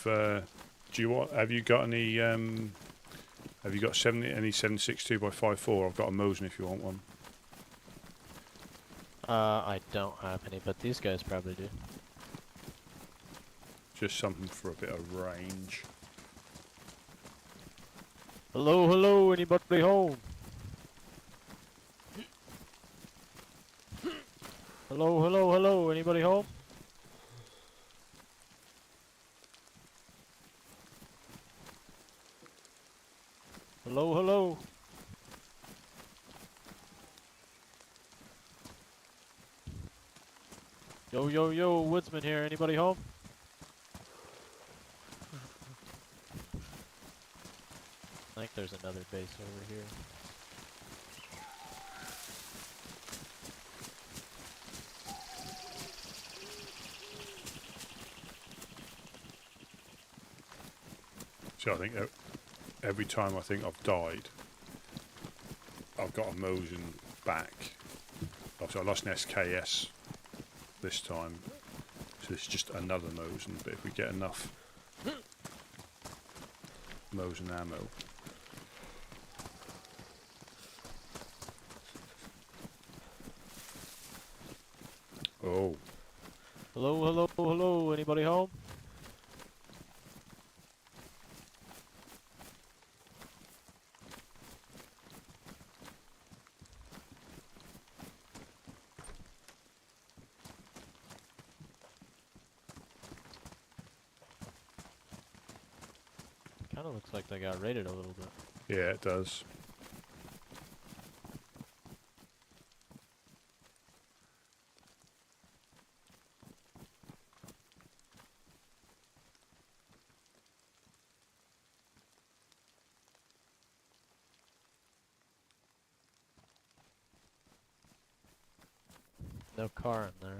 Do you want? Have you got any? Have you got any 7.62 by 5.4? I've got a Mosin if you want one. I don't have any, but these guys probably do. Just something for a bit of range. Hello, hello, anybody home? Hello, hello, hello, anybody home? Hello, hello. Yo, yo, yo, Woodsman here. Anybody home? I think there's another base over here. So I think every time I think I've died, I've got a Mosin back. Obviously I lost an SKS this time, so it's just another Mosin, but if we get enough Mosin ammo. Oh. Hello, hello, hello. Anybody home? Kind of looks like they got raided a little bit. Yeah, it does. No car in there.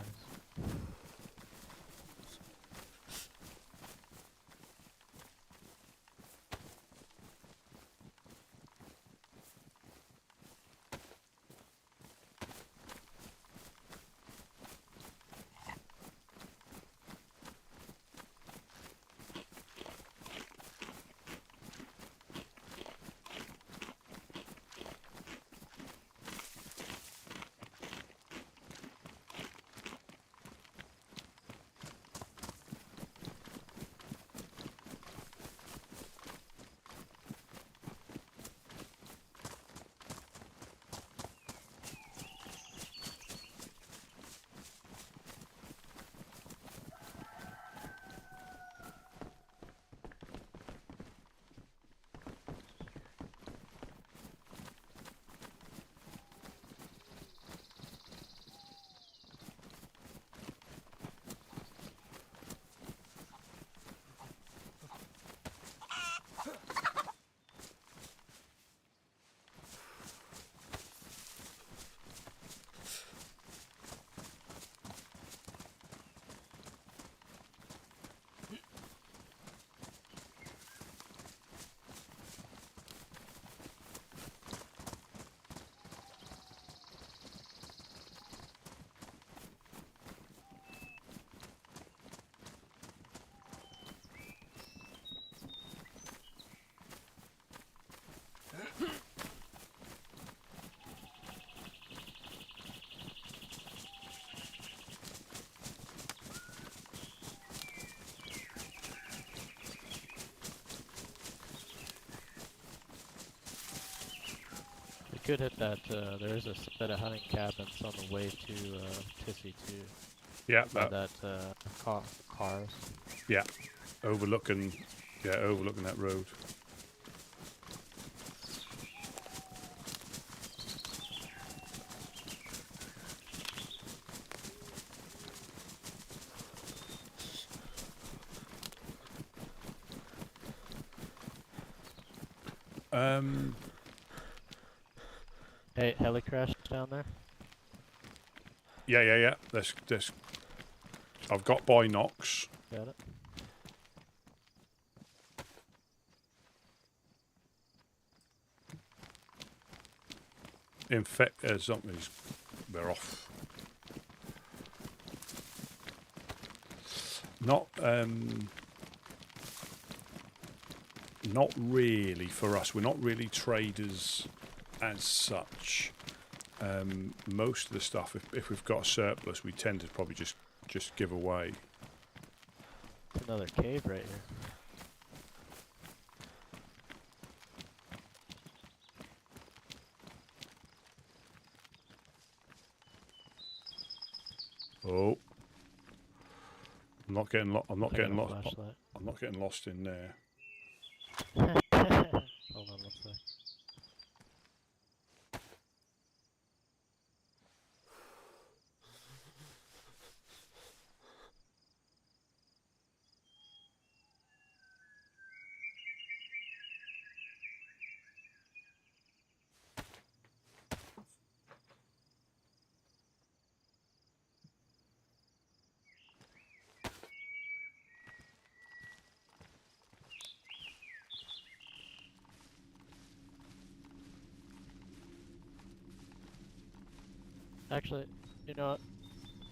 We could hit that, there is a set of hunting cabins on the way to Tissy too. Yeah, that cars. Yeah, overlooking that road. Hey, heli crash down there? Yeah. Let's. I've got binocs. Got it. In fact, something's. They're off. Not really for us. We're not really traders as such. Most of the stuff, if we've got a surplus, we tend to probably just give away. It's another cave right here. Oh, I'm not getting lost. I'm not getting lost. Flashlight. I'm not getting lost in there. Hold on one sec. Actually, you know what?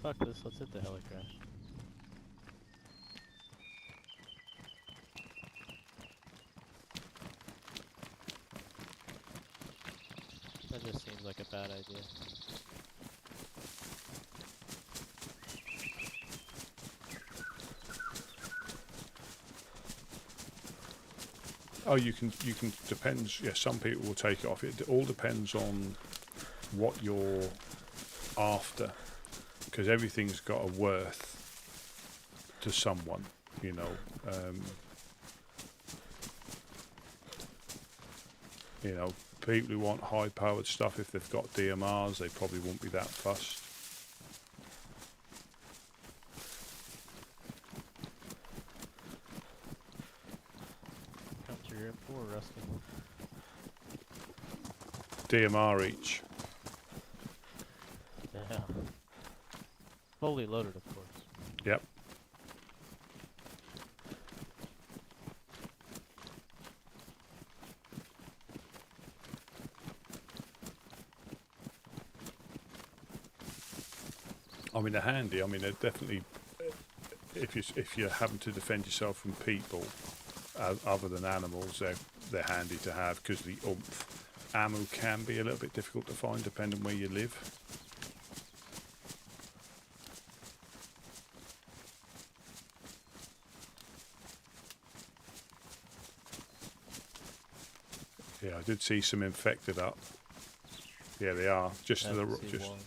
Fuck this, let's hit the heli crash. That just seems like a bad idea. Oh, you can depends. Yeah, some people will take it off. It all depends on what you're after, because everything's got a worth to someone, you know. You know, people who want high-powered stuff, if they've got DMRs, they probably won't be that fussed. Come to your M4, Rusty. DMR each. Yeah. Fully loaded, of course. Yep. I mean, they're handy. I mean, they're definitely, if you're having to defend yourself from people other than animals, they're handy to have, because the oomph. Ammo can be a little bit difficult to find depending where you live. Yeah, I did see some infected up. Yeah, they are just to the just. one.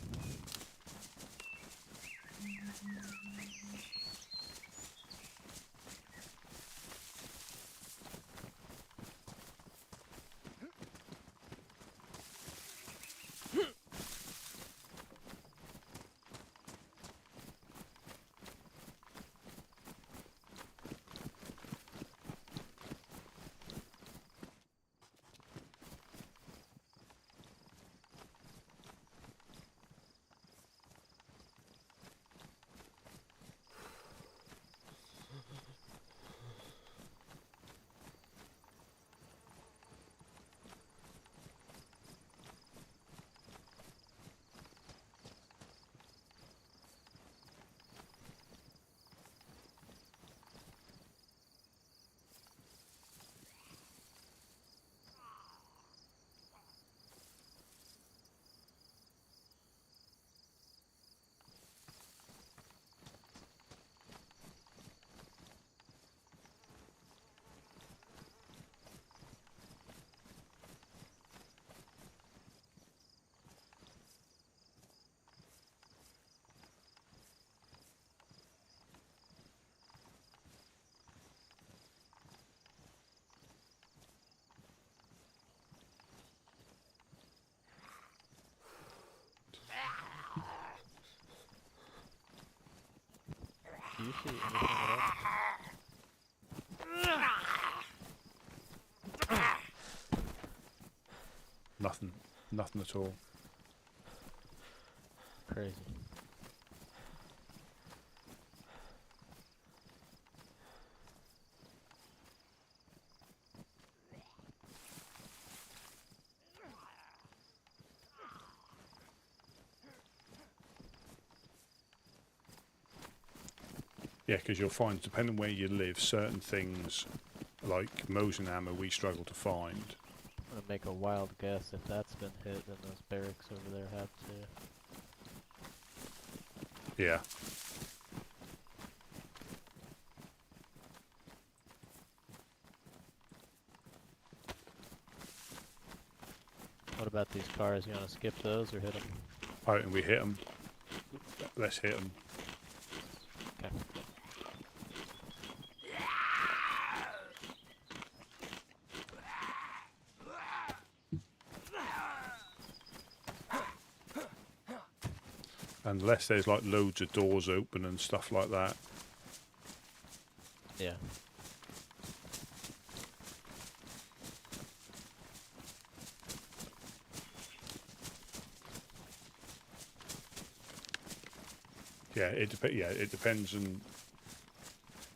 Do you see anything at all? Nothing at all. Crazy. Yeah, because you'll find, depending where you live, certain things like Mosin ammo we struggle to find. I'm gonna make a wild guess. If that's been hit, then those barracks over there have to. Yeah. What about these cars? You wanna skip those or hit them? I think we hit them. Let's hit them. Okay. Unless there's like loads of doors open and stuff like that. Yeah. Yeah, it depends on.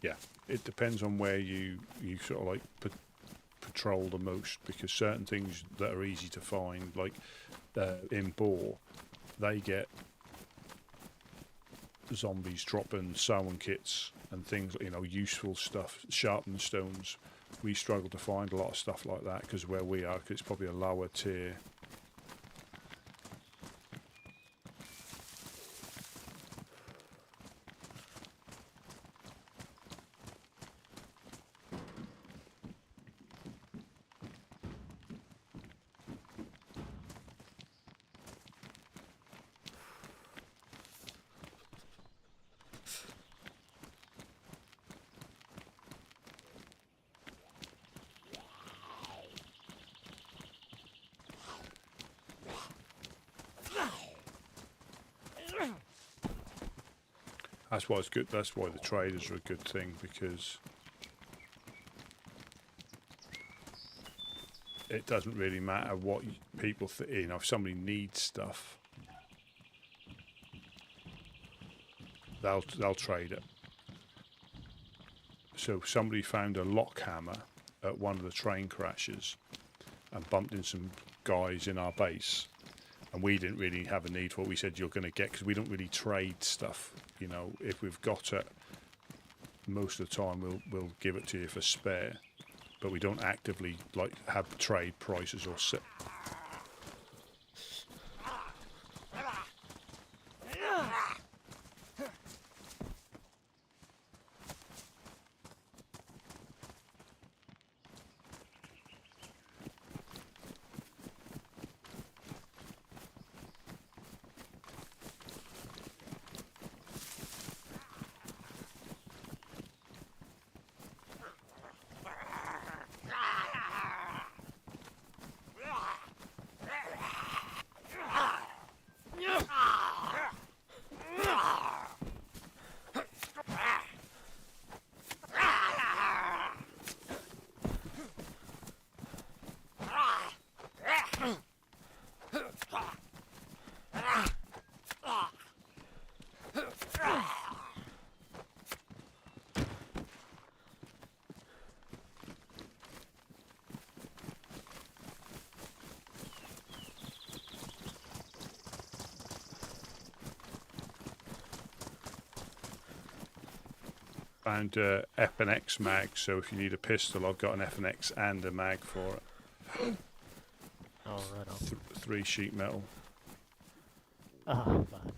Yeah, it depends on where you sort of like patrol the most, because certain things that are easy to find, like in Boar, they get zombies dropping sewing kits and things, you know, useful stuff, sharpened stones. We struggle to find a lot of stuff like that because where we are, 'cause it's probably a lower tier. That's why it's good. That's why the traders are a good thing, because it doesn't really matter what people think. You know, if somebody needs stuff, they'll trade it. So somebody found a lock hammer at one of the train crashes and bumped in some guys in our base, and we didn't really have a need for what we said you're going to get, because we don't really trade stuff. You know, if we've got it, most of the time we'll give it to you for spare, but we don't actively like have trade prices or set. Found F&X mag, so if you need a pistol, I've got an F&X and a mag for it. Oh, right on. 3 sheet metal. Oh, fine.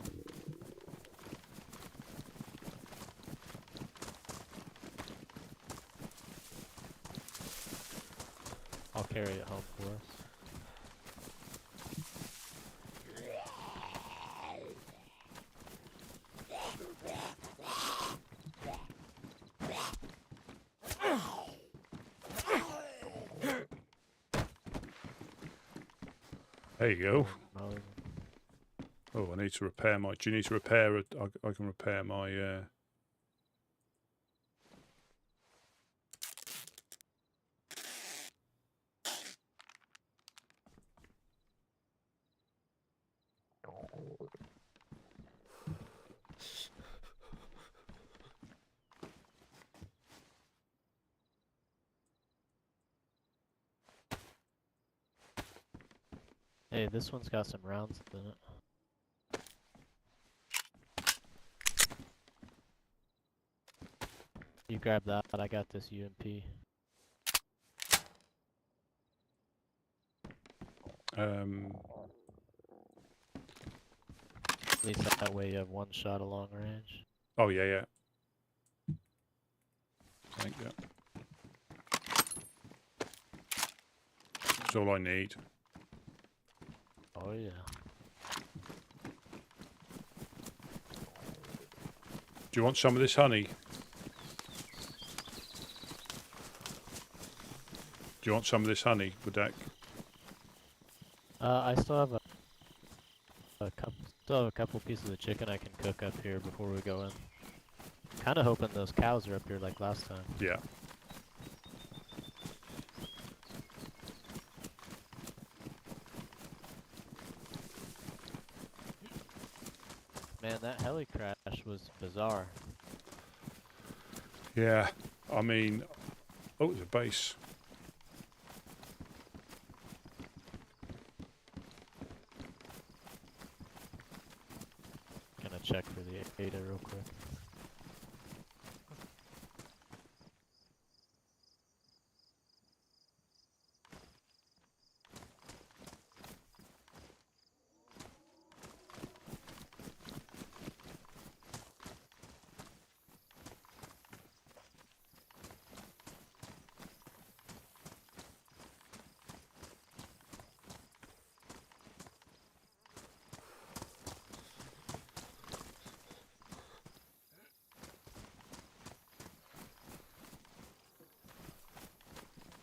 I'll carry it home for us. There you go. Oh, I need to repair my... Do you need to repair it? I can repair my... Hey, this one's got some rounds in it. You grab that, I got this UMP. At least that way you have one shot at long range. Oh, yeah, yeah. Thank you. That's all I need. Oh, yeah. Do you want some of this honey? Do you want some of this honey, Budak? I still have a couple pieces of chicken I can cook up here before we go in. Kind of hoping those cows are up here like last time. Yeah. Man, that heli crash was bizarre. Yeah. I mean... Oh, it's a base. check for the Ada real quick.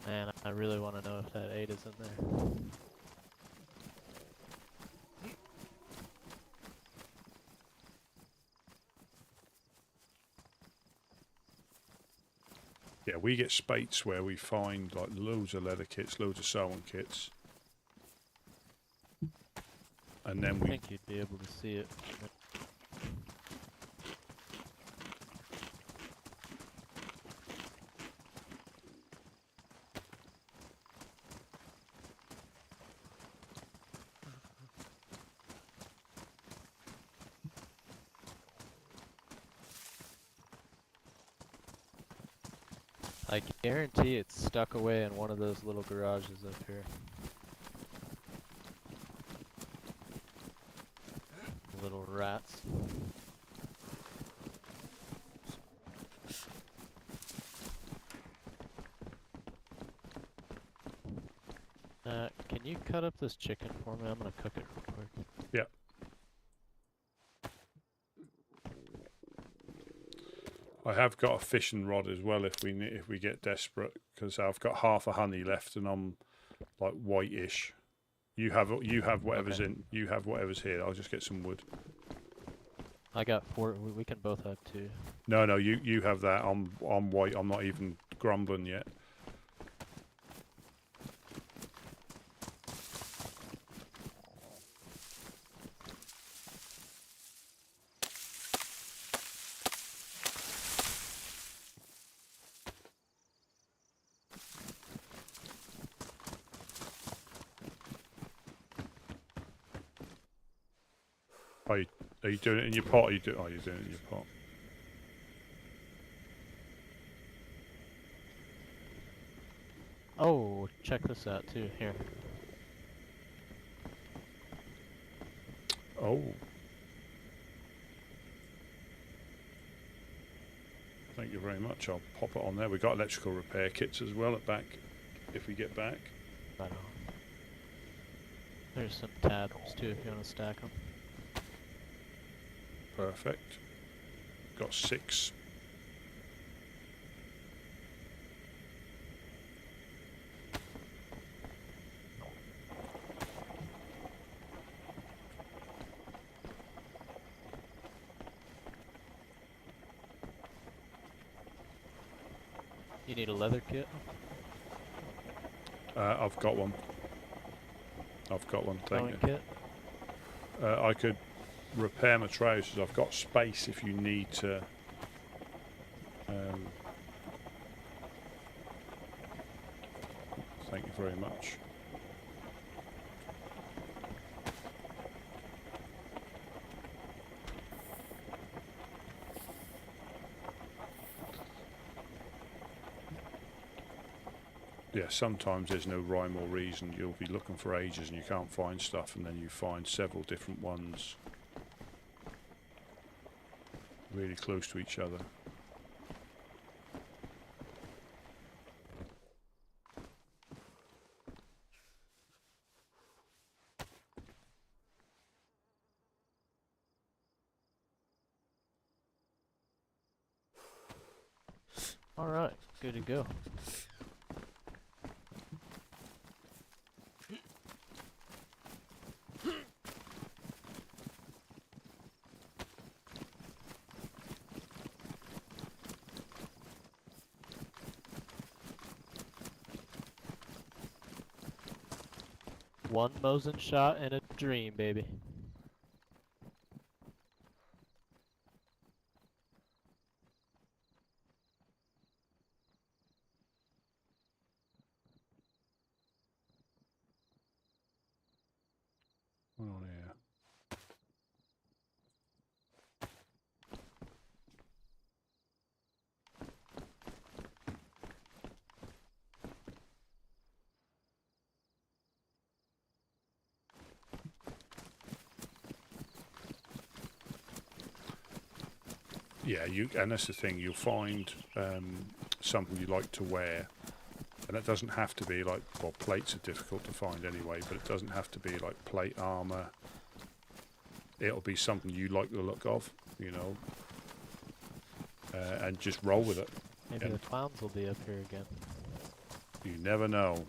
Man, I really want to know if that 8 is in there. Yeah, we get spates where we find like loads of leather kits, loads of sewing kits. And then I think you'd be able to see it. I guarantee it's stuck away in one of those little garages up here. Little rats. Can you cut up this chicken for me? I'm gonna cook it real quick. Yeah. I have got a fishing rod as well if we get desperate, because I've got half a honey left and I'm like whitish. You have whatever's Okay. in. You have whatever's here. I'll just get some wood. I got 4. We can both have 2. No, you have that. I'm white. I'm not even grumbling yet. Are you doing it in your pot? Or you're doing it in your pot. Oh, check this out too. Here. Oh. Thank you very much. I'll pop it on there. We've got electrical repair kits as well at back, if we get back. Right on. There's some tabs too if you want to stack them. Perfect. Got 6. You need a leather kit? I've got one. Thank Sewing you. kit? I could repair my trousers. I've got space if you need to. Thank you very much. Yeah, sometimes there's no rhyme or reason. You'll be looking for ages and you can't find stuff, and then you find several different ones really close to each other. Alright, good to go. One Mosin shot and a dream, baby. What on here? Yeah, and that's the thing. You'll find something you like to wear, and it doesn't have to be like, well, plates are difficult to find anyway, but it doesn't have to be like plate armor. It'll be something you like the look of, you know, and just roll with it. Maybe the clowns will be up here again. You never know.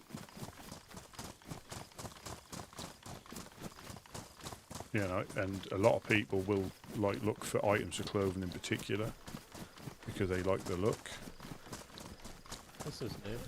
You know, and a lot of people will like look for items of clothing in particular because they like the look. This is new.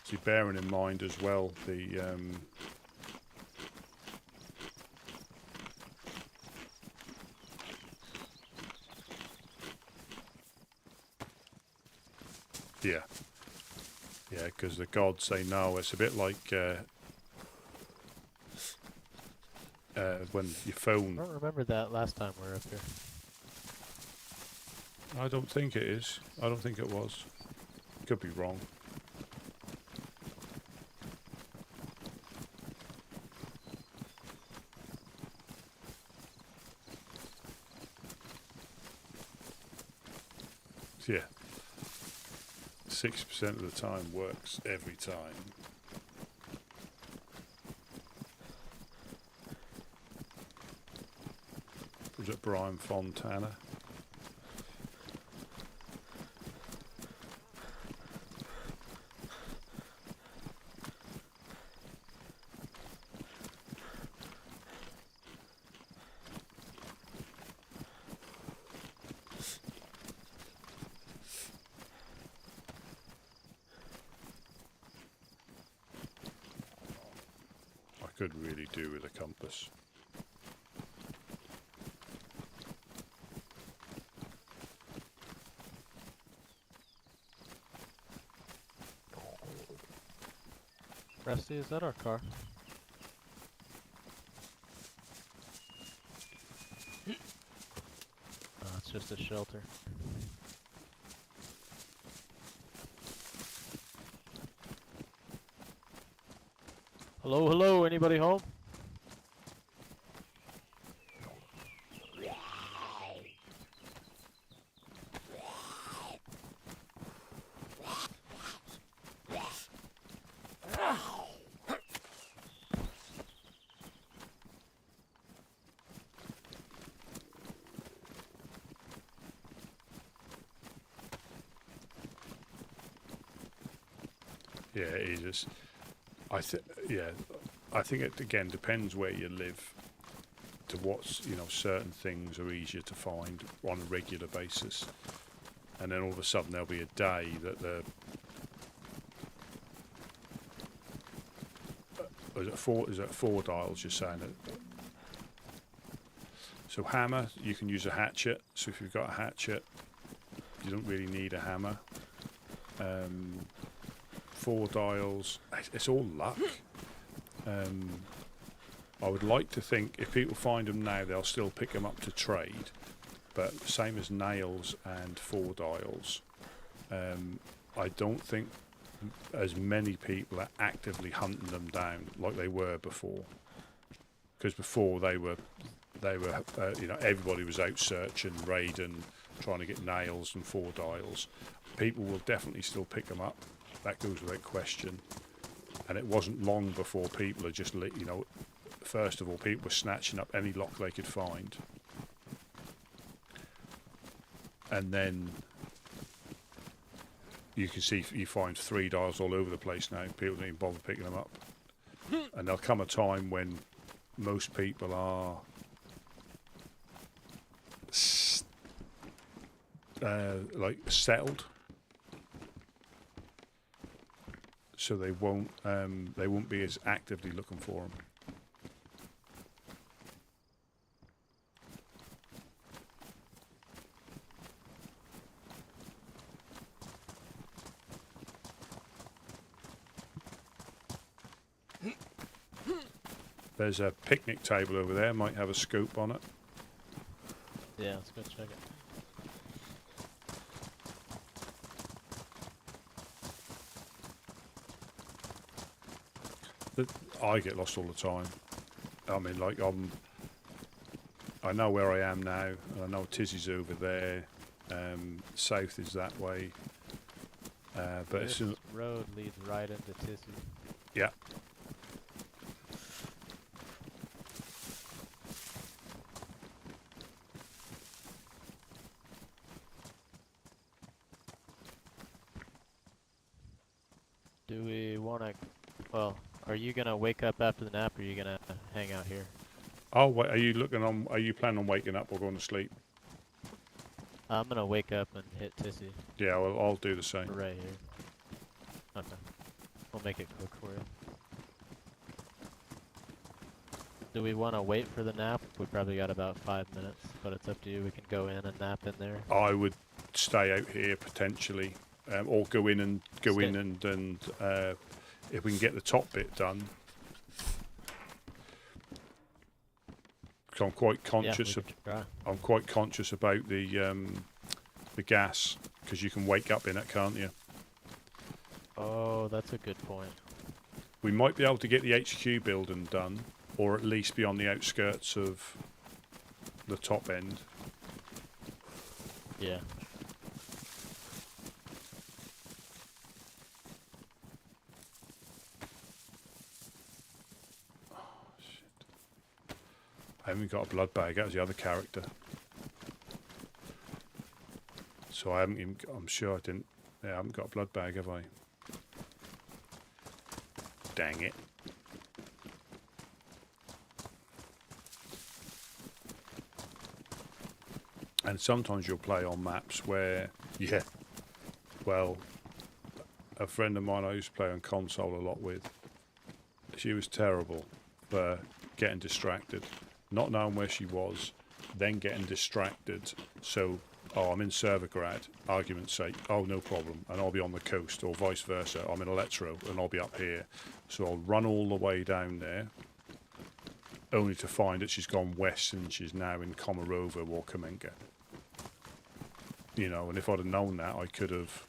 See, bearing in mind as well the yeah, because the gods say no. It's a bit like when your phone. I don't remember that last time we were up here. I don't think it is. I don't think it was. Could be wrong. Yeah. 6% of the time works every time. Was it Brian Fontana? Could really do with a compass. Rusty, is that our car? Oh, it's just a shelter. Hello, hello, anybody home? Yeah, it is. I think it again depends where you live. To what's, you know, certain things are easier to find on a regular basis, and then all of a sudden there'll be a day that the is it four dials you're saying it? So hammer, you can use a hatchet. So if you've got a hatchet, you don't really need a hammer. 4 dials, it's all luck. I would like to think if people find them now, they'll still pick them up to trade. But same as nails and 4 dials, I don't think as many people are actively hunting them down like they were before. Because before they were you know, everybody was out searching, raiding, trying to get nails and 4 dials. People will definitely still pick them up. That goes without question. And it wasn't long before people are just, you know, first of all, people were snatching up any lock they could find. And then you can see you find 3 dials all over the place now. People don't even bother picking them up. And there'll come a time when most people are like settled. So they won't be as actively looking for them. There's a picnic table over there. Might have a scoop on it. Yeah, let's go check it. I get lost all the time. I mean, like I know where I am now, and I know Tizzy's over there. South is that way. But this it's road leads right into Tissy. yeah. Do we want to? Well, are you gonna wake up after the nap, or are you gonna hang out here? Oh, wait, are you planning on waking up or going to sleep? I'm gonna wake up and hit Tissy. Yeah, well, I'll do the same. Right here. Okay. We'll make it quick for you. Do we want to wait for the nap? We probably got about 5 minutes, but it's up to you. We can go in and nap in there. I would stay out here potentially, or go in and if we can get the top bit done. I'm quite conscious I'm quite conscious about the gas, because you can wake up in it, can't you? Oh, that's a good point. We might be able to get the HQ building done, or at least be on the outskirts of the top end. Yeah. I haven't got a blood bag. That was the other character. So I haven't even. I'm sure I didn't. Yeah, I haven't got a blood bag, have I? Dang it. And sometimes you'll play on maps where, yeah, well, a friend of mine I used to play on console a lot with, she was terrible for getting distracted. Not knowing where she was, then getting distracted. So, oh, I'm in Servergrad, argument's sake, oh, no problem, and I'll be on the coast, or vice versa, I'm in Electro, and I'll be up here. So I'll run all the way down there, only to find that she's gone west and she's now in Komarova or Kamenka. You know, and if I'd have known that, I could have...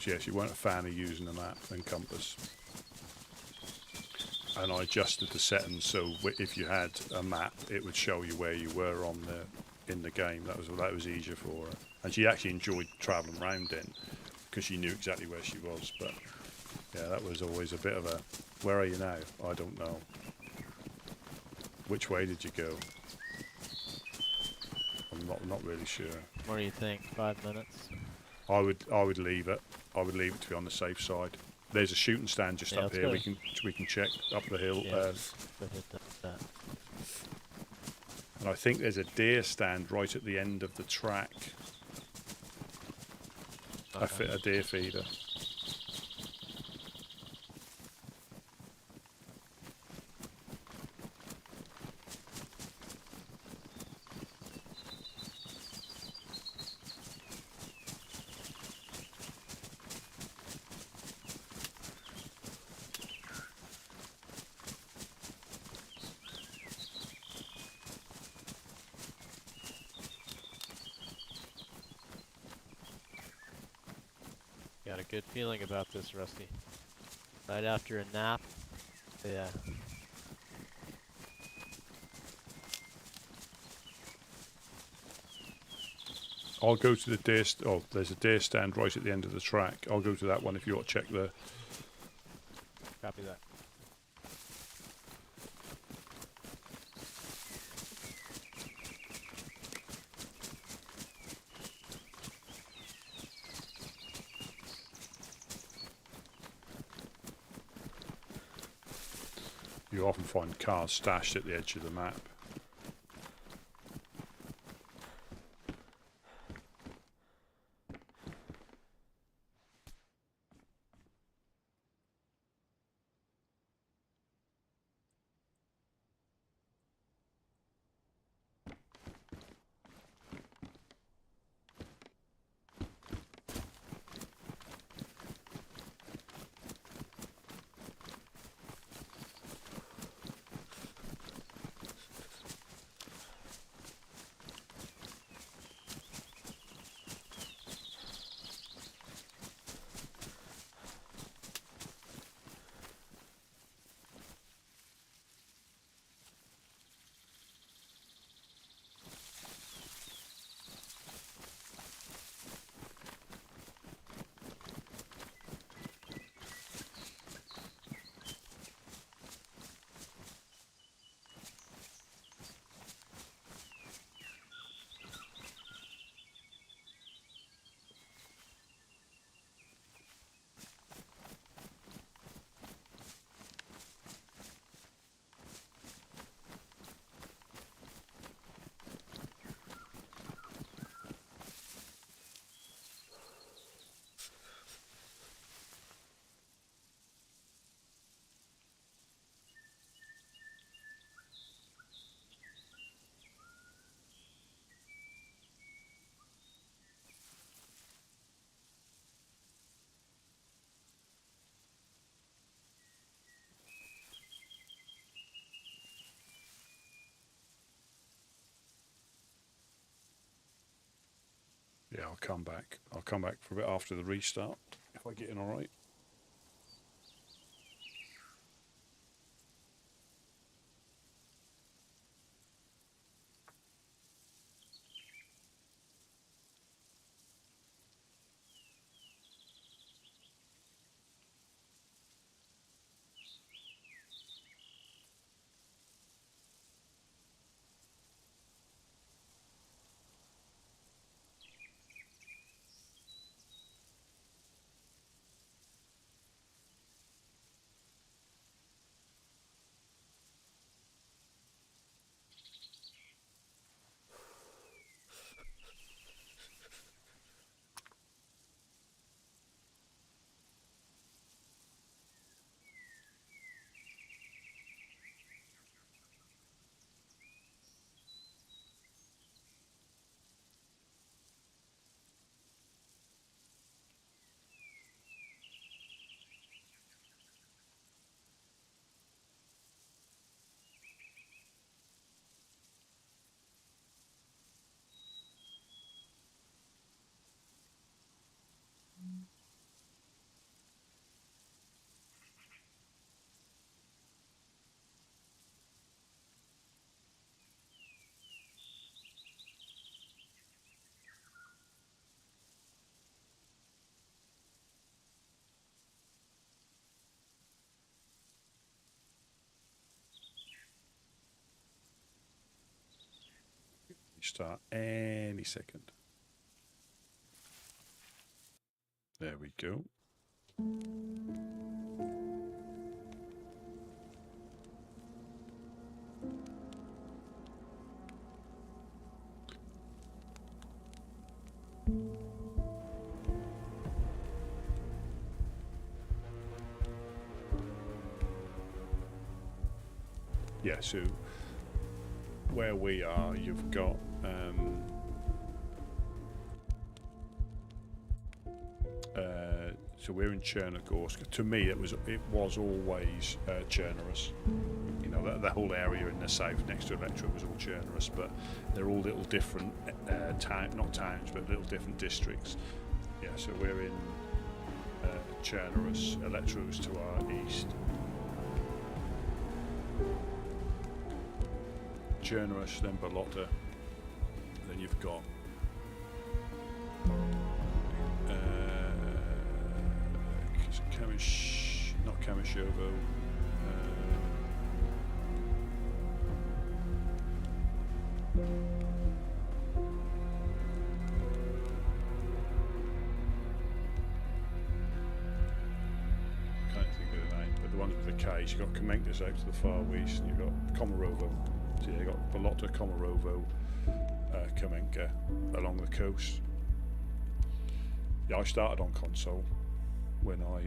Yes, you weren't a fan of using the map and compass. And I adjusted the settings so if you had a map, it would show you where you were in the game. That was easier for her. And she actually enjoyed travelling around then, because she knew exactly where she was. But yeah, that was always a bit of a, where are you now? I don't know. Which way did you go? I'm not really sure. What do you think? 5 minutes? I would leave it. I would leave it to be on the safe side. There's a shooting stand just up here. We can check up the hill. Yeah, hit that. And I think there's a deer stand right at the end of the track. Okay. A deer feeder. Got a good feeling about this, Rusty. Right after a nap. Yeah. I'll go to the deer. Oh, there's a deer stand right at the end of the track. I'll go to that one if you want to check the. Copy that. You often find cars stashed at the edge of the map. Yeah, I'll come back. I'll come back for a bit after the restart if I get in all right. Start any second. There we go. Yeah, so where we are, you've got so we're in Chernarus. To me, it was always Chernarus. You know, that whole area in the south next to Electra was all Chernarus, but they're all little different not towns, but little different districts. Yeah, so we're in Chernarus. Electra was to our east. Chernarus, then Balota, then you've got not Kamishovo. Can't think of the name, but the ones with the K's. You've got Kamenkas out to the far west, and you've got Komarovo. So yeah, you've got Balota, Komarovo, Kamenka along the coast. Yeah, I started on console when I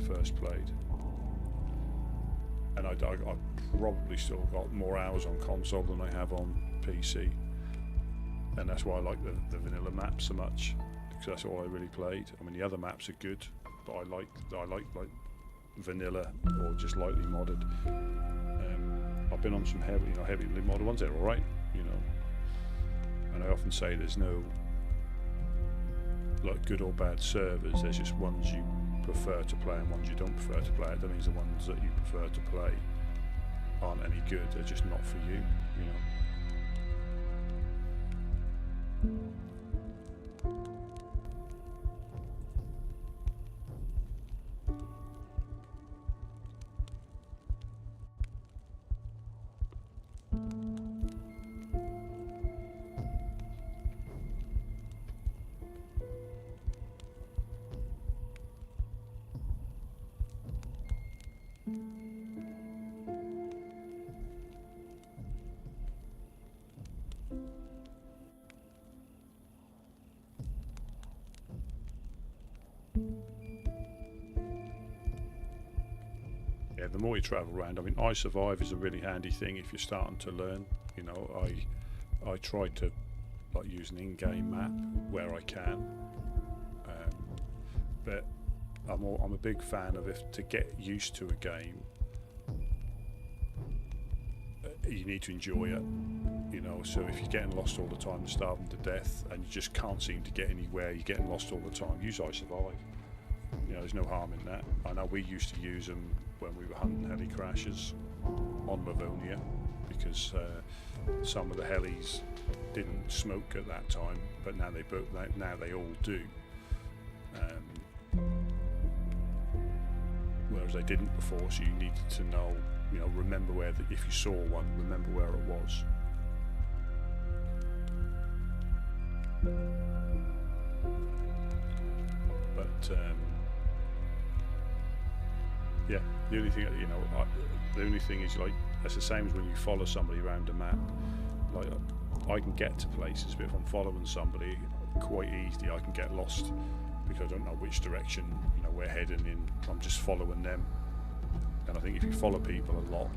first played, and I probably still got more hours on console than I have on PC, and that's why I like the vanilla maps so much, because that's all I really played. I mean, the other maps are good, but I like like vanilla or just lightly modded. I've been on some heavily modded ones. They're all right, you know. And I often say there's no like good or bad servers. There's just ones you prefer to play and ones you don't prefer to play. That means the ones that you prefer to play aren't any good. They're just not for you, you know. Yeah, the more you travel around, I mean, I Survive is a really handy thing if you're starting to learn. You know, I try to like use an in-game map where I can, but I'm a big fan of if to get used to a game, you need to enjoy it. You know, so if you're getting lost all the time and starving to death and you just can't seem to get anywhere, you're getting lost all the time, use I Survive. You know, there's no harm in that. I know we used to use them when we were hunting heli crashes on Livonia, because some of the helis didn't smoke at that time, but now they all do. Whereas they didn't before, so you needed to know, you know, remember where if you saw one, remember where it was. But yeah, the only thing, you know, the only thing is, like, that's the same as when you follow somebody around a map. Like, I can get to places, but if I'm following somebody quite easily, I can get lost because I don't know which direction, you know, we're heading in. I'm just following them. And I think if you follow people a lot,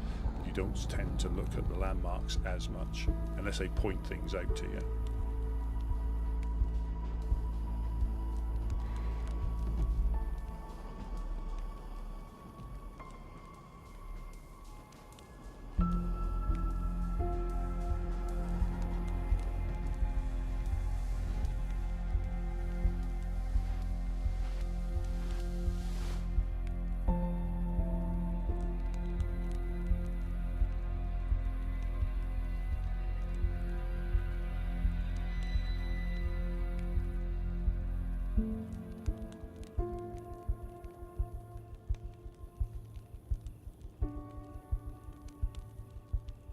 you don't tend to look at the landmarks as much unless they point things out to you.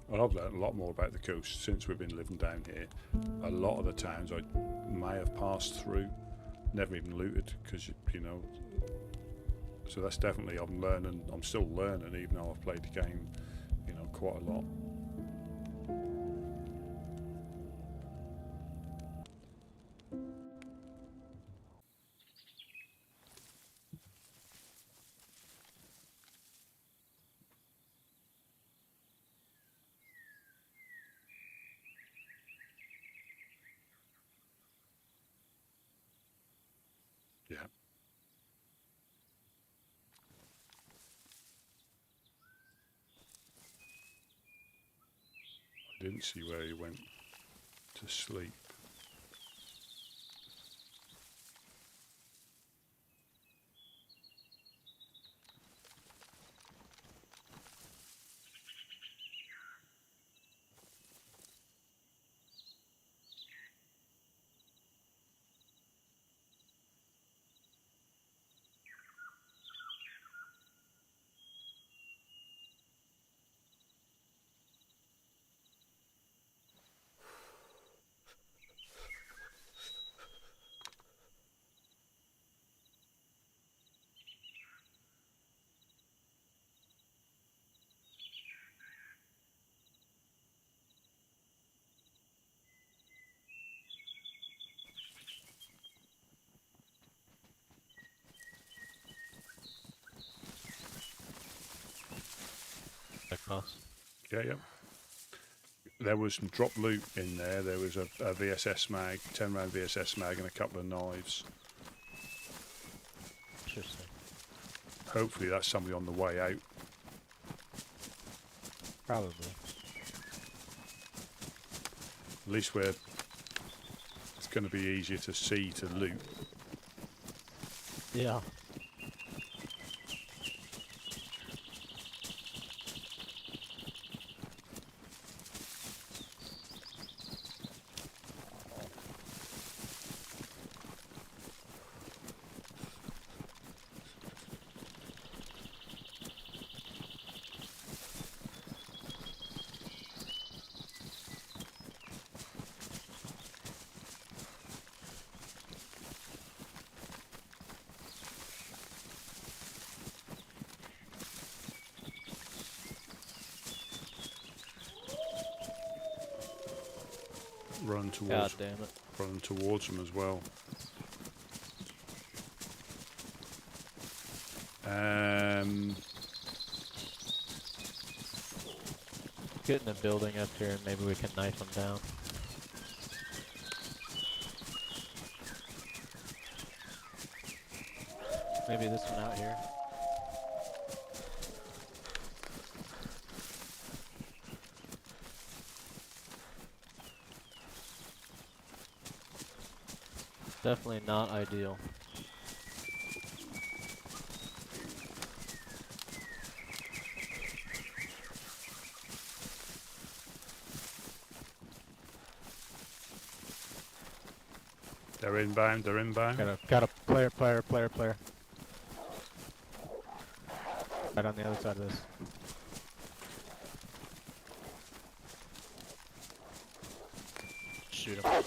Well, I've learned a lot more about the coast since we've been living down here. A lot of the towns I may have passed through, never even looted, because, you know, so that's definitely, I'm still learning, even though I've played the game, you know, quite a lot. Yeah. I didn't see where he went to sleep. Across. Yeah, yeah. There was some drop loot in there. There was a VSS mag, 10 round VSS mag, and a couple of knives. Interesting. Hopefully that's somebody on the way out. Probably. At least it's going to be easier to see to loot. Yeah. Run towards. God damn it. Run towards them as well. Get in the building up here and maybe we can knife them down. Maybe this one out here. Definitely not ideal. They're inbound. They're inbound. Got a player. Right on the other side of this. Shoot him.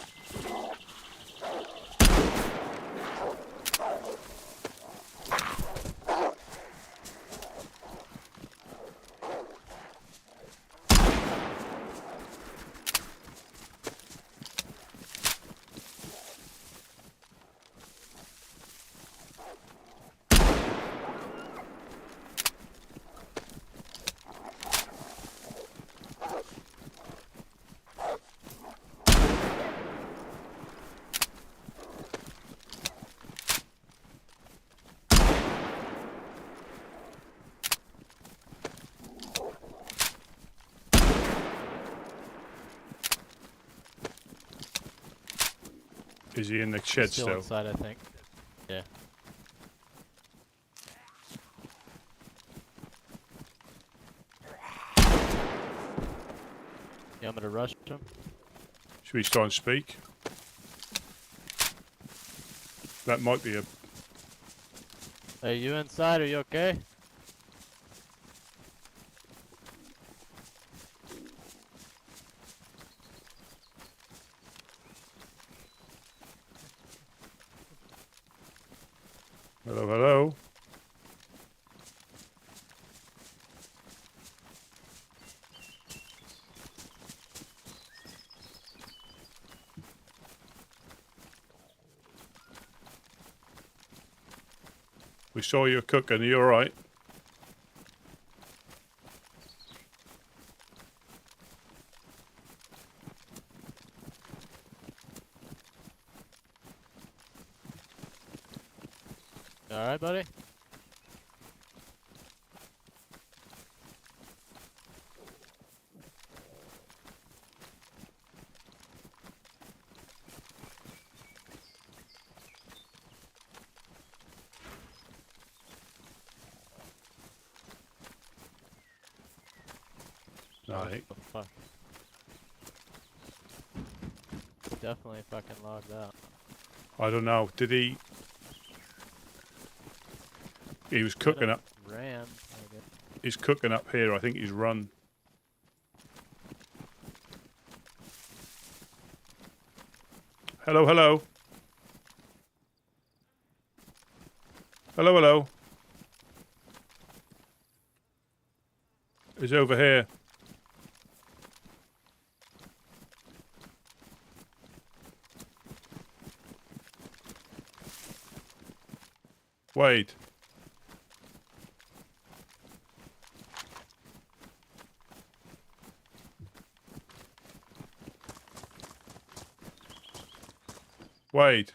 Is he in the shed Still still? inside, I think. Yeah. You want me to rush him? Should we try and speak? That might be a... Hey, you inside? Are you okay? Hello, hello. We saw you cooking. Are you all right? You alright, buddy? Right. Oh, fuck. Definitely fucking logged out. I don't know. Did he... He was cooking up... Ran, I guess. He's cooking up here. I think he's run. Hello, hello. Hello, hello. He's over here. Wade. Wade.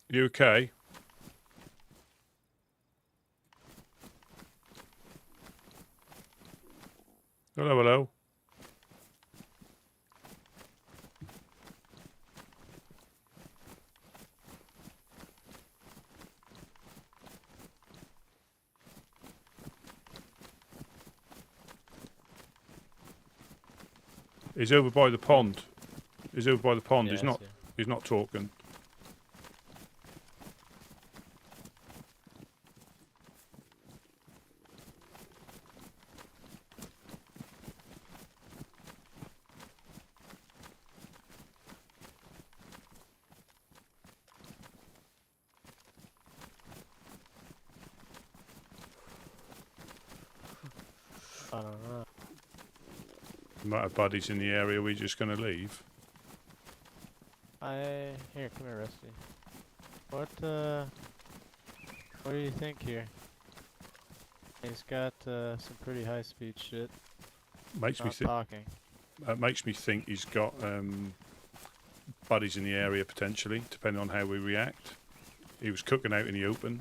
You okay? Hello, hello. He's over by the pond. He's over by the pond. Yeah, he's I not. see. He's not talking. I don't know. Might have buddies in the area. We're just going to leave. Here, come here, Rusty. What do you think here? He's got some pretty high-speed shit. Makes me Not think. talking. Makes me think he's got buddies in the area potentially, depending on how we react. He was cooking out in the open.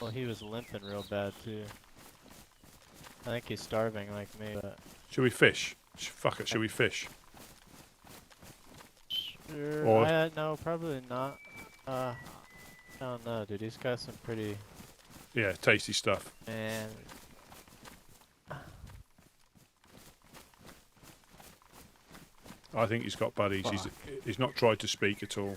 Well, he was limping real bad too. I think he's starving like me, but... Should we fish? Fuck it, should we fish? Sure, Or... no, probably not. I don't know, dude. He's got some pretty... Yeah, tasty stuff. And... I think he's got buddies. He's not tried to speak at all.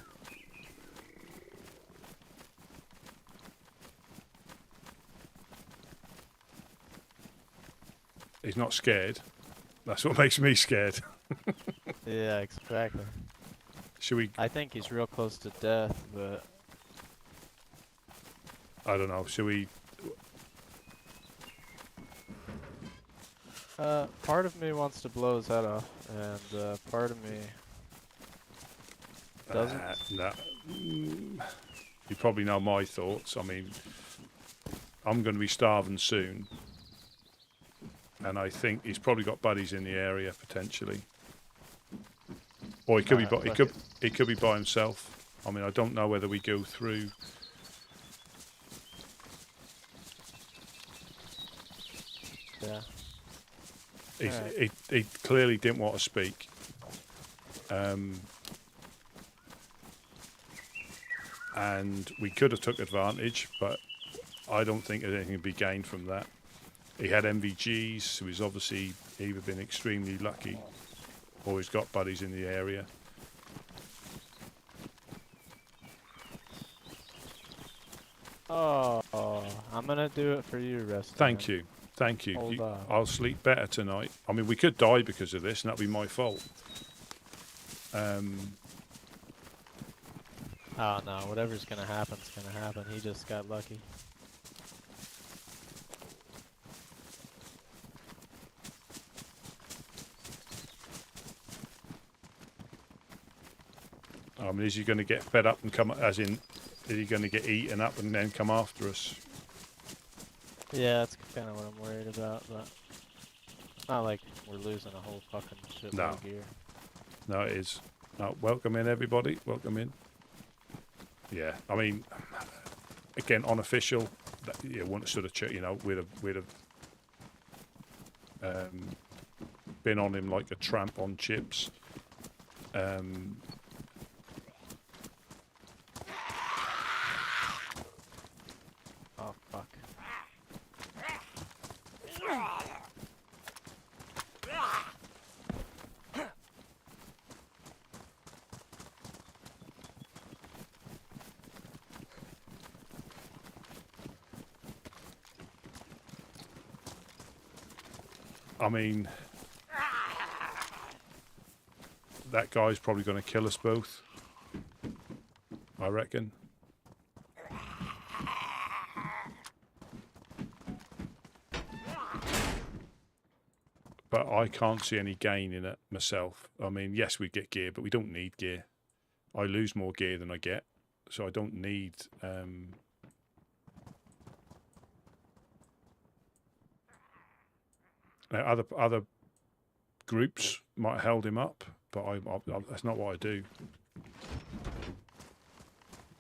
He's not scared. That's what makes me scared. Yeah, exactly. Should we... I think he's real close to death, but... I don't know. Should we... Part of me wants to blow his head off, and part of me doesn't. No. You probably know my thoughts. I mean, I'm going to be starving soon, and I think he's probably got buddies in the area potentially, or he could he could be by himself. I mean, I don't know whether we go through. Yeah. He clearly didn't want to speak. And we could have took advantage, but I don't think there's anything to be gained from that. He had MVGs, so he's obviously either been extremely lucky or he's got buddies in the area. Oh, I'm gonna do it for you, Rest. Thank you. Thank you. Hold on. I'll sleep better tonight. I mean, we could die because of this, and that'd be my fault. Oh no, whatever's gonna happen's gonna happen. He just got lucky. I mean, is he going to get fed up and come, as in, is he going to get eaten up and then come after us? Yeah, that's kind of what I'm worried about, but it's not like we're losing a whole fucking shitload of gear. No, it is. No, welcome in, everybody. Welcome in. Yeah, I mean, again, unofficial. You wouldn't have stood a, you know, we'd have been on him like a tramp on chips. Oh fuck. I mean, that guy's probably going to kill us both, I reckon. But I can't see any gain in it myself. I mean, yes, we get gear, but we don't need gear. I lose more gear than I get, so I don't need... Now, other groups might have held him up, but that's not what I do.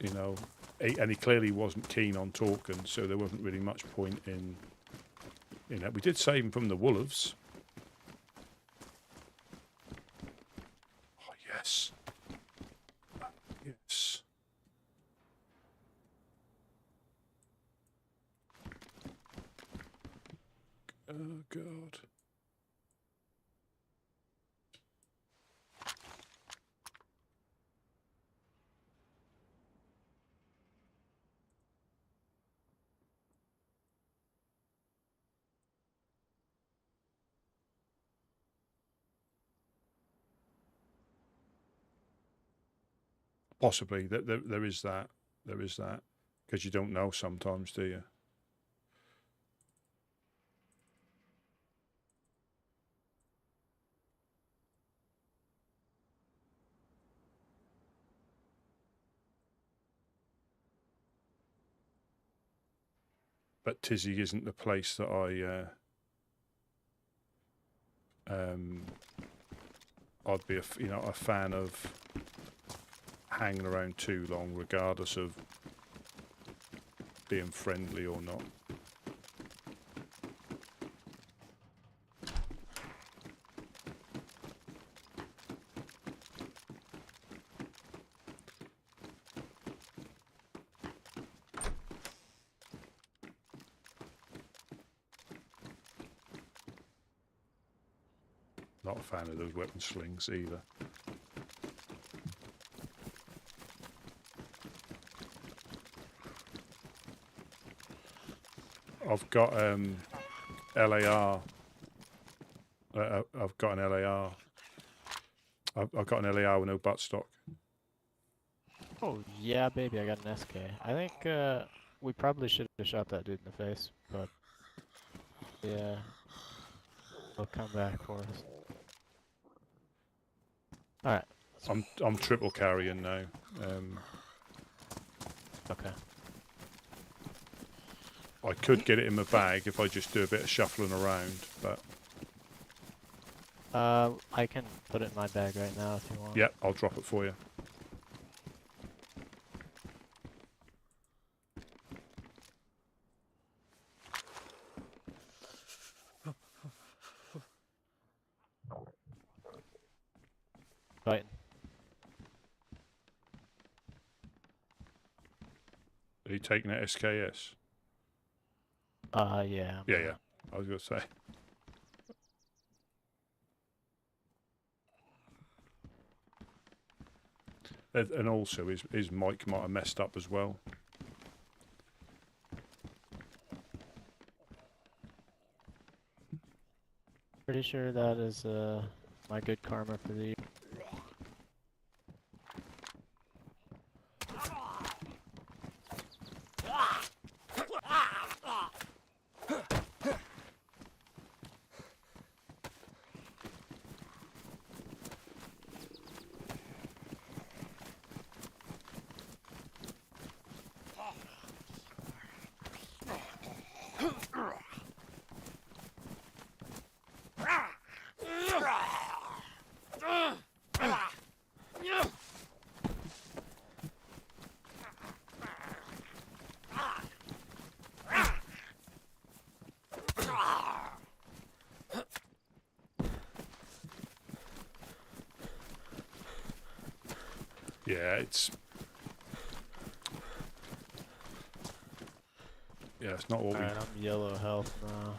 You know, and he clearly wasn't keen on talking, so there wasn't really much point in... You know, we did save him from the wolves. Oh, yes. Yes. Oh, God. Possibly. There is that. There is that. Because you don't know sometimes, do you? But Tizzy isn't the place that I'd be a fan of hanging around too long, regardless of being friendly or not. Not a fan of those weapon slings either. I've got LAR. I've got an LAR. I've got an LAR with no buttstock. Oh yeah, baby, I got an SK. I think we probably should have shot that dude in the face, but yeah, he'll come back for us. All right. I'm triple carrying now. Okay. I could get it in my bag if I just do a bit of shuffling around, but I can put it in my bag right now if you want. yeah, I'll drop it for you. Fighting. Are you taking it SKS? Yeah. Yeah. I was gonna say. And also, his mic might have messed up as well. Pretty sure that is my good karma for the year. Yeah, it's not what Alright, I'm yellow health now.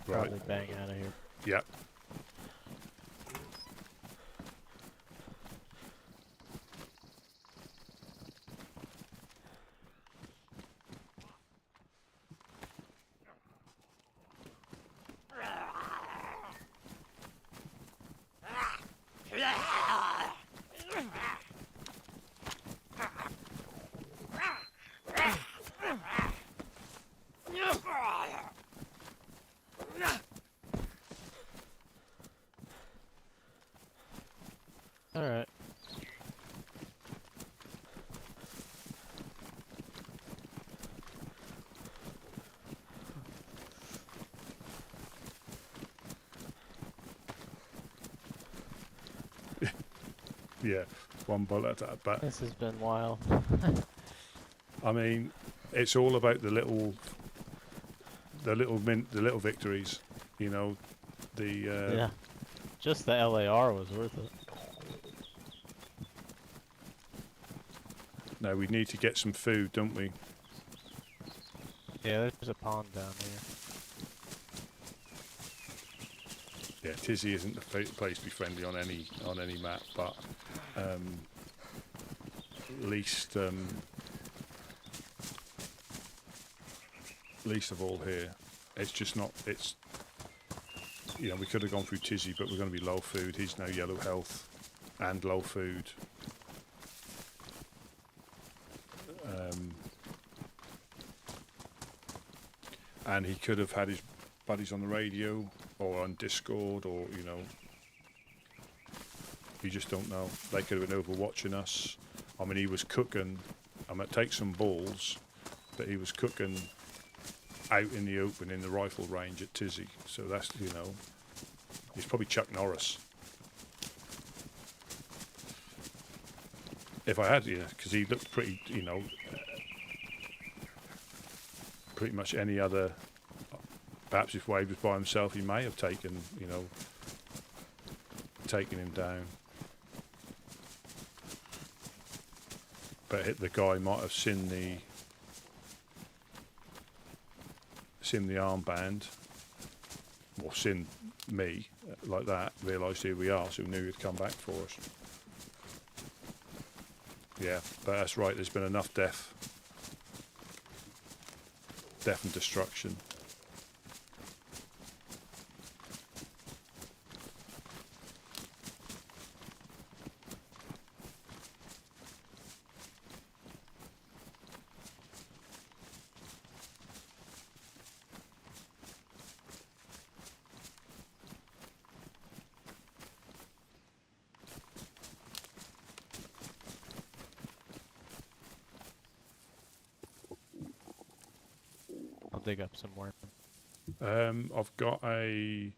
right. Probably bang out of here. Yeah. Alright. Yeah, one bullet at a bat. This has been wild. I mean, it's all about the little victories, you know. Yeah. Just the LAR was worth it. No, we need to get some food, don't we? Yeah, there's a pond down here. Yeah, Tizzy isn't the place to be friendly on any map, but at least of all here, it's just not. It's, you know, we could have gone through Tizzy, but we're going to be low food. He's now yellow health and low food. And he could have had his buddies on the radio or on Discord, or, you know, you just don't know. They could have been over watching us. I mean, he was cooking. I'm going to take some balls, but he was cooking out in the open in the rifle range at Tizzy. So that's, you know, he's probably Chuck Norris. If I had, because he looked pretty, pretty much any other. Perhaps if Wade was by himself, he may have taken, taken him down. But the guy might have seen the armband, or seen me like that, realised here we are, so knew he'd come back for us. Yeah, but that's right, there's been enough death and destruction. I'll dig up some more. I've got a...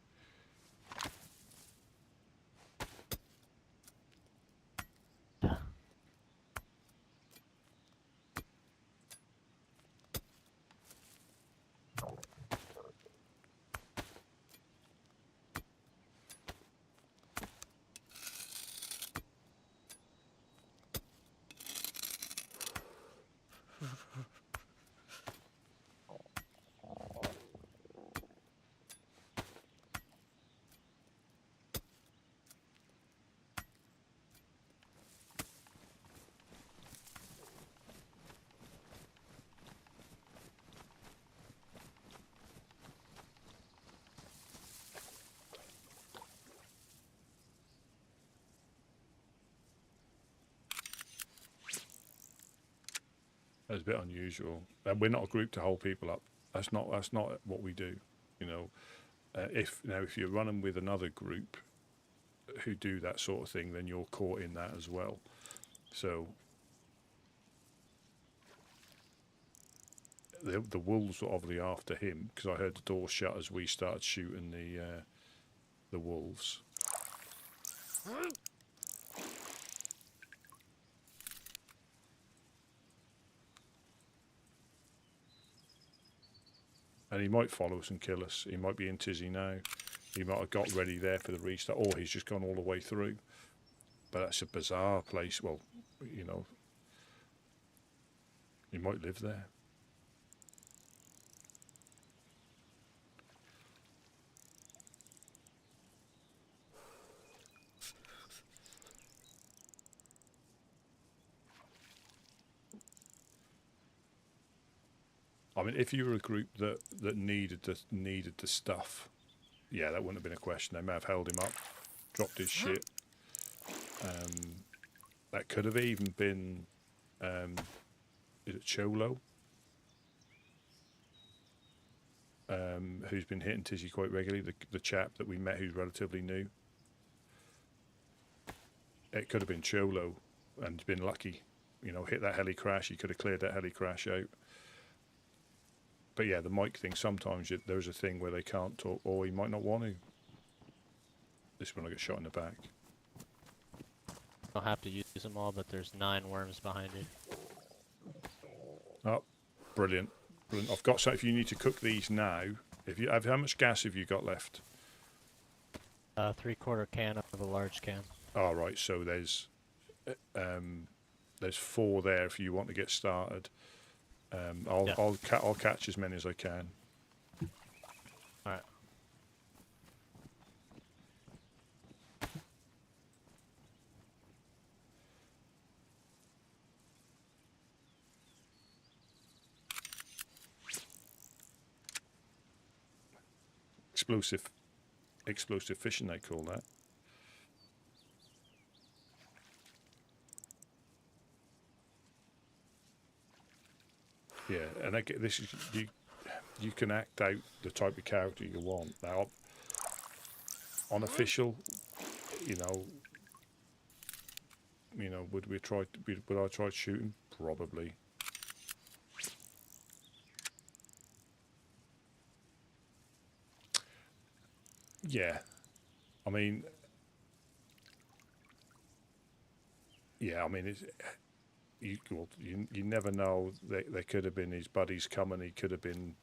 That's a bit unusual. We're not a group to hold people up. That's not what we do. If you're running with another group who do that sort of thing, then you're caught in that as well. So the wolves were obviously after him, because I heard the door shut as we started shooting the wolves. And he might follow us and kill us. He might be in Tizzy now. He might have got ready there for the restart, or he's just gone all the way through. But that's a bizarre place. Well, he might live there. I mean, if you were a group that needed the stuff, yeah, that wouldn't have been a question. They may have held him up, dropped his shit. That could have even been, is it Cholo? Who's been hitting Tizzy quite regularly, the chap that we met who's relatively new. It could have been Cholo and been lucky, hit that heli crash. He could have cleared that heli crash out. But yeah, the mic thing, sometimes there's a thing where they can't talk, or he might not want to. This one I get shot in the back. I'll have to use them all, but there's 9 worms behind you. Oh, brilliant. Brilliant. I've got some, if you need to cook these now, how much gas have you got left? 3/4 can of a large can. All right, so there's 4 there if you want to get started. I'll catch as many as I can. All right. Explosive fishing, they call that. Yeah, and this is you can act out the type of character you want. Now, unofficial, would I try shooting? Probably. Yeah, I mean, yeah, I mean, you never know. There could have been his buddies coming. He could have been,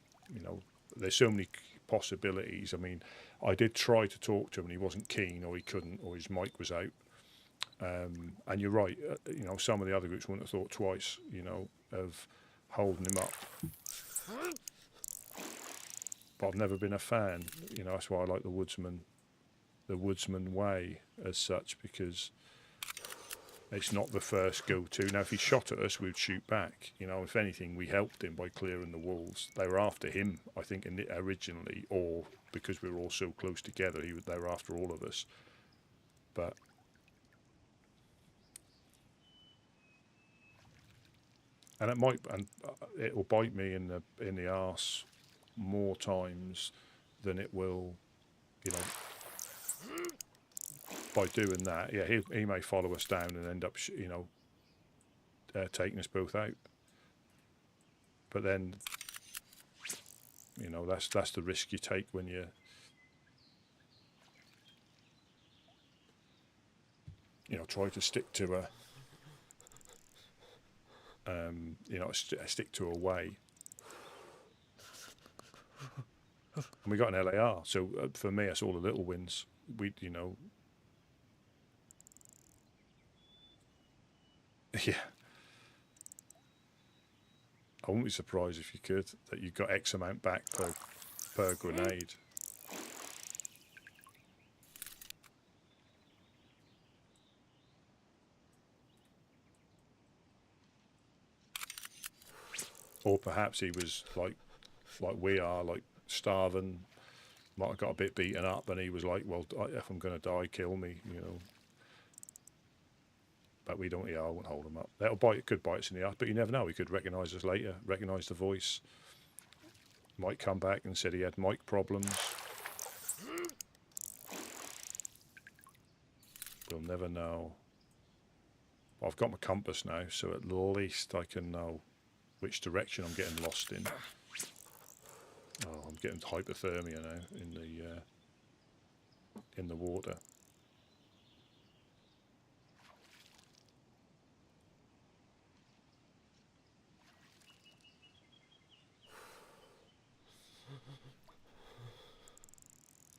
there's so many possibilities. I mean, I did try to talk to him and he wasn't keen, or he couldn't, or his mic was out. And you're right, some of the other groups wouldn't have thought twice, of holding him up. But I've never been a fan, that's why I like the woodsman way as such, because it's not the first go-to. Now, if he shot at us, we'd shoot back. If anything, we helped him by clearing the walls. They were after him, I think, originally, or because we were all so close together, they were after all of us. But and it will bite me in the arse more times than it will, by doing that. Yeah, he may follow us down and end up, taking us both out. But then, that's the risk you take when you, try to stick to stick to a way. And we got an LAR, so for me, it's all the little wins. Yeah. I wouldn't be surprised if you could, that you got X amount back per grenade. Or perhaps he was like we are, like starving, might have got a bit beaten up, and he was like, well, if I'm going to die, kill me, But we don't, I won't hold him up. Could bite us in the ass, but you never know. He could recognise us later, recognise the voice. Might come back and said he had mic problems. We'll never know. I've got my compass now, so at least I can know which direction I'm getting lost in. Oh, I'm getting hypothermia now in the water.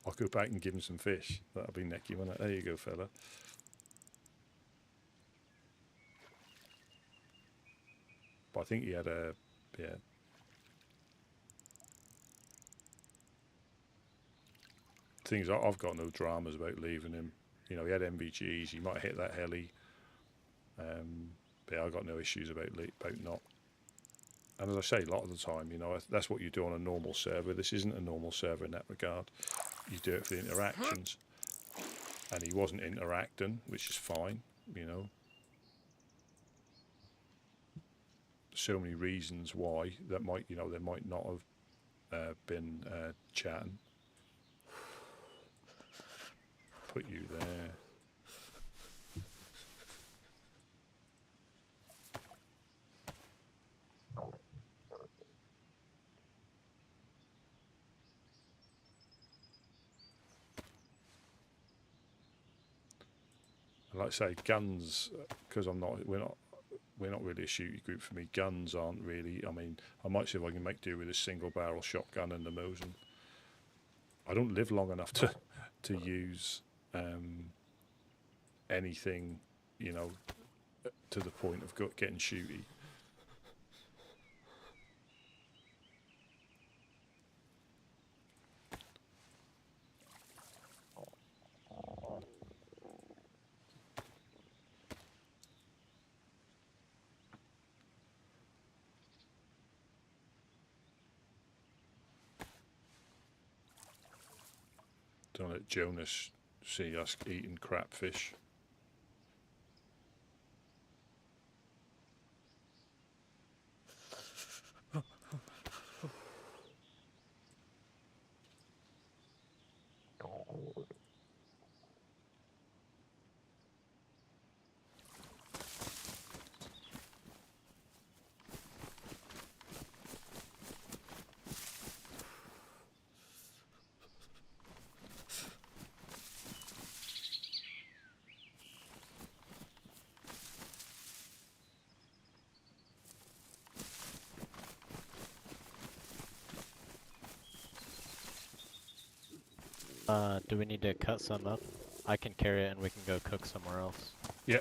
I'll go back and give him some fish. That'll be necky, won't it? There you go, fella. But I think he had things. I've got no dramas about leaving him. He had MVGs. He might have hit that heli. But yeah, I got no issues about not. And as I say, a lot of the time, that's what you do on a normal server. This isn't a normal server in that regard. You do it for the interactions. And he wasn't interacting, which is fine, So many reasons why that might, they might not have been chatting. Put you there. Like I say, guns, because we're not really a shooty group for me. Guns aren't really. I mean, I might see if I can make do with a single barrel shotgun and the Mosin. I don't live long enough to use anything, to the point of getting shooty. Don't let Jonas see us eating crapfish. Do we need to cut some up? I can carry it and we can go cook somewhere else. Yeah.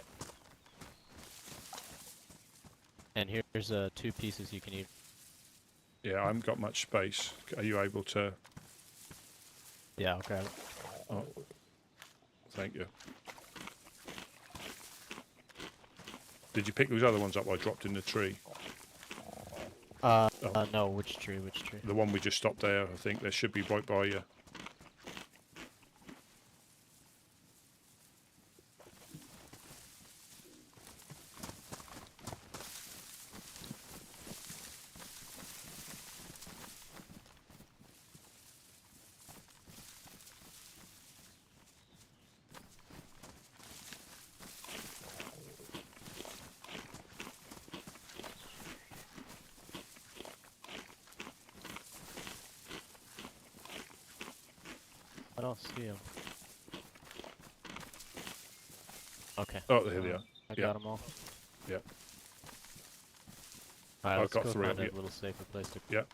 And here's 2 pieces you can eat. Yeah, I haven't got much space. Are you able to? Yeah, I'll grab it. Oh, thank you. Did you pick those other ones up I dropped in the tree? No, which tree, which tree? The one we just stopped there, I think. There should be right by you. I don't see him. Okay. Oh, there they are. I Yeah. got them all. Yeah. Alright, I've let's got go 3 find of a you. little safer place to. Yeah.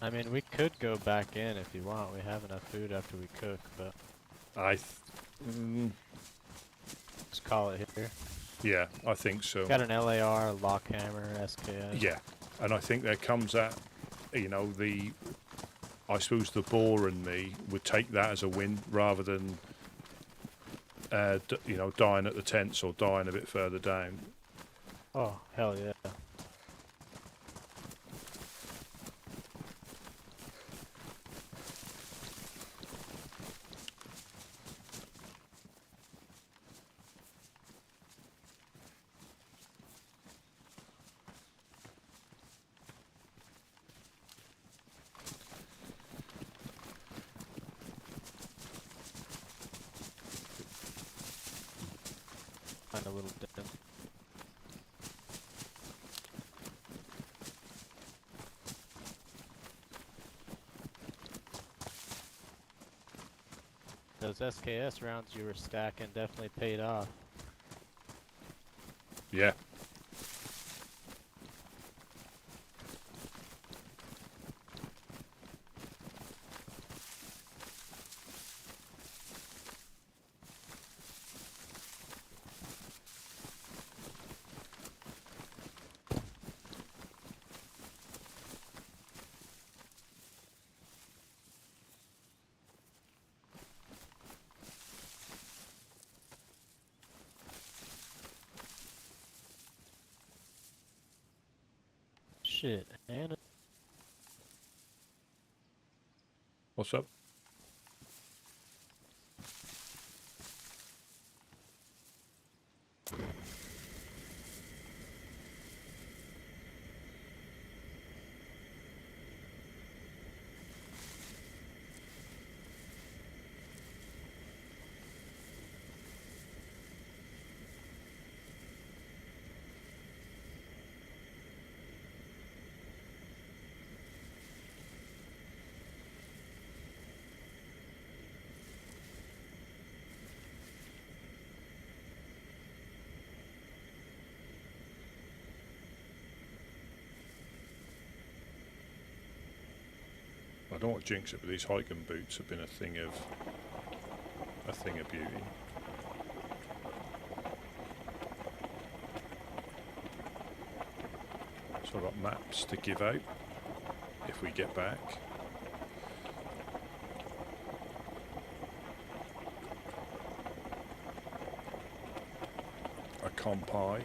I mean, we could go back in if you want. We have enough food after we cook, but just call it here. Yeah, I think so. Got an LAR, lock hammer, SKS. Yeah, and I think there comes that, you know, I suppose the boar and me would take that as a win rather than, you know, dying at the tents or dying a bit further down. Oh, hell yeah. Find a little den. Those SKS rounds you were stacking definitely paid off. Yeah. Shit, and What's up? I don't want to jinx it, but these hiking boots have been a thing of beauty. So I've got maps to give out if we get back. A compi.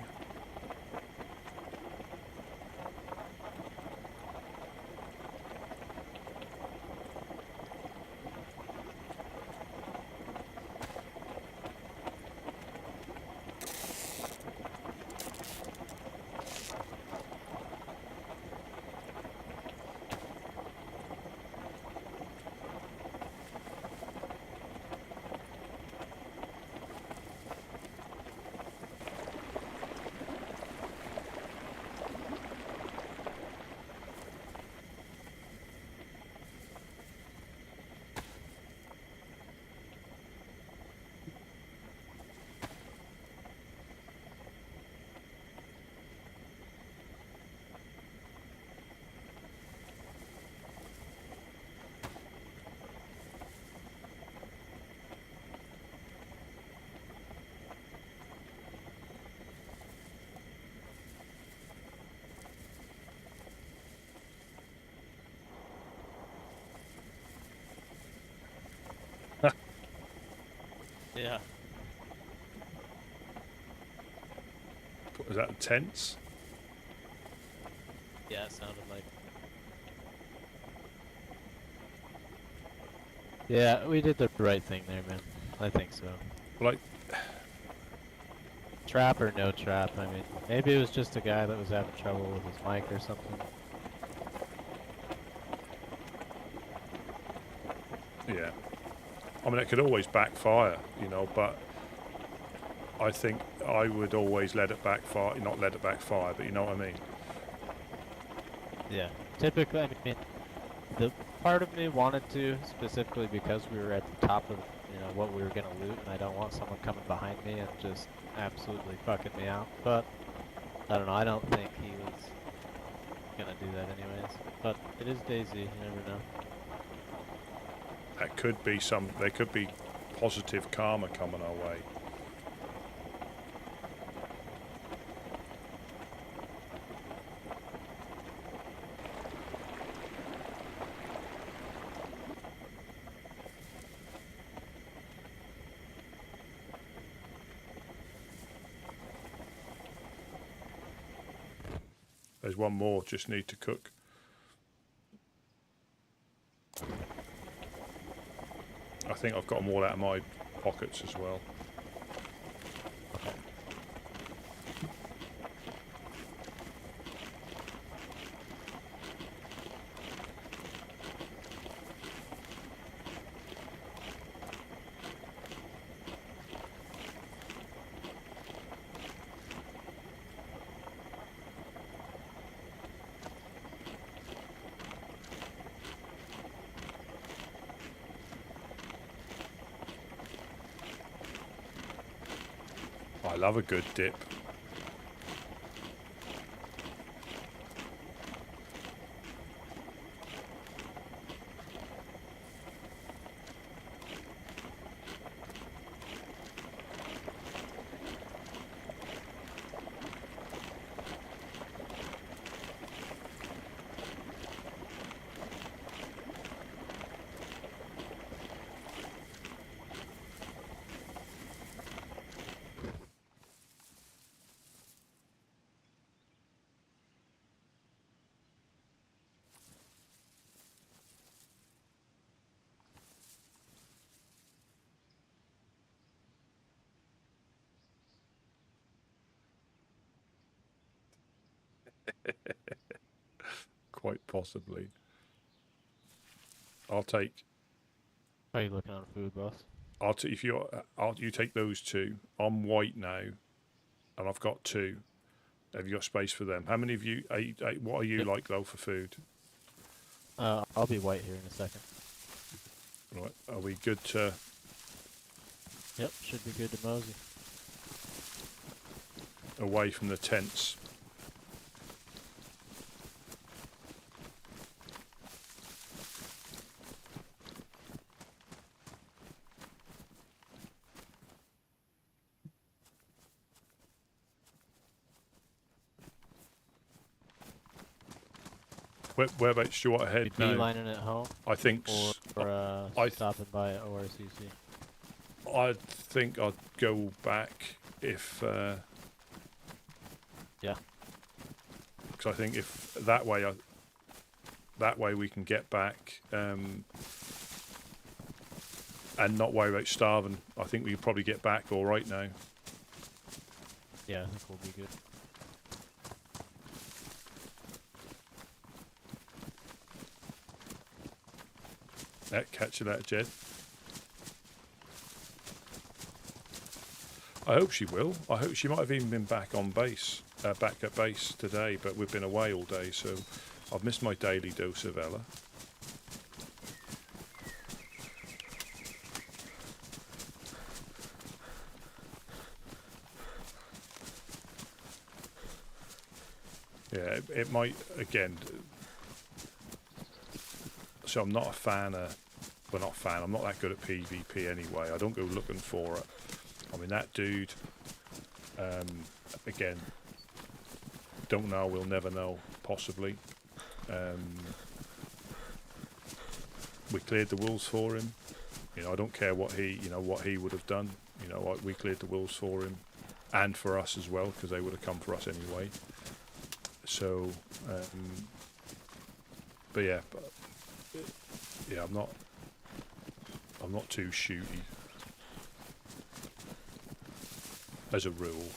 Yeah. Was that the tents? Yeah, it sounded like. Yeah, we did the right thing there, man. I think so. Like, trap or no trap, I mean, maybe it was just a guy that was having trouble with his mic or something. Yeah. I mean, it could always backfire, you know, but I think I would always let it backfire, not let it backfire, but you know what I mean? Yeah. Typically, I mean, the part of me wanted to, specifically because we were at the top of, you know, what we were going to loot, and I don't want someone coming behind me and just absolutely fucking me out. But, I don't know, I don't think he was going to do that anyways. But it is DayZ, you never know. That could be there could be positive karma coming our way. There's one more, just need to cook. I think I've got them all out of my pockets as well. Okay. I love a good dip. Quite possibly. I'll take. Are you looking on food, boss? If you you take those two. I'm white now, and I've got two. Have you got space for them? How many of you? What are you like though for food? I'll be white here in a second. Right. Are we good to? Yep, should be good to mosey. Away from the tents. Whereabouts do you want to head now? Beelining it home? I think. Or stopping by at ORCC? I think I'd go back if. Yeah. Because I think if that way we can get back and not worry about starving. I think we could probably get back all right now. Yeah, I think we'll be good. Catch you later, Jed. I hope she will. I hope she might have even been back on base, back at base today, but we've been away all day, so I've missed my daily dose of Ella. Yeah, it might, again, so I'm not a fan of, well, not a fan, I'm not that good at PvP anyway. I don't go looking for it. I mean, that dude, again, don't know, we'll never know, possibly. We cleared the wolves for him. You know, I don't care what he would have done. You know, like we cleared the wolves for him, and for us as well, because they would have come for us anyway. So, but yeah, I'm not too shooty as a rule.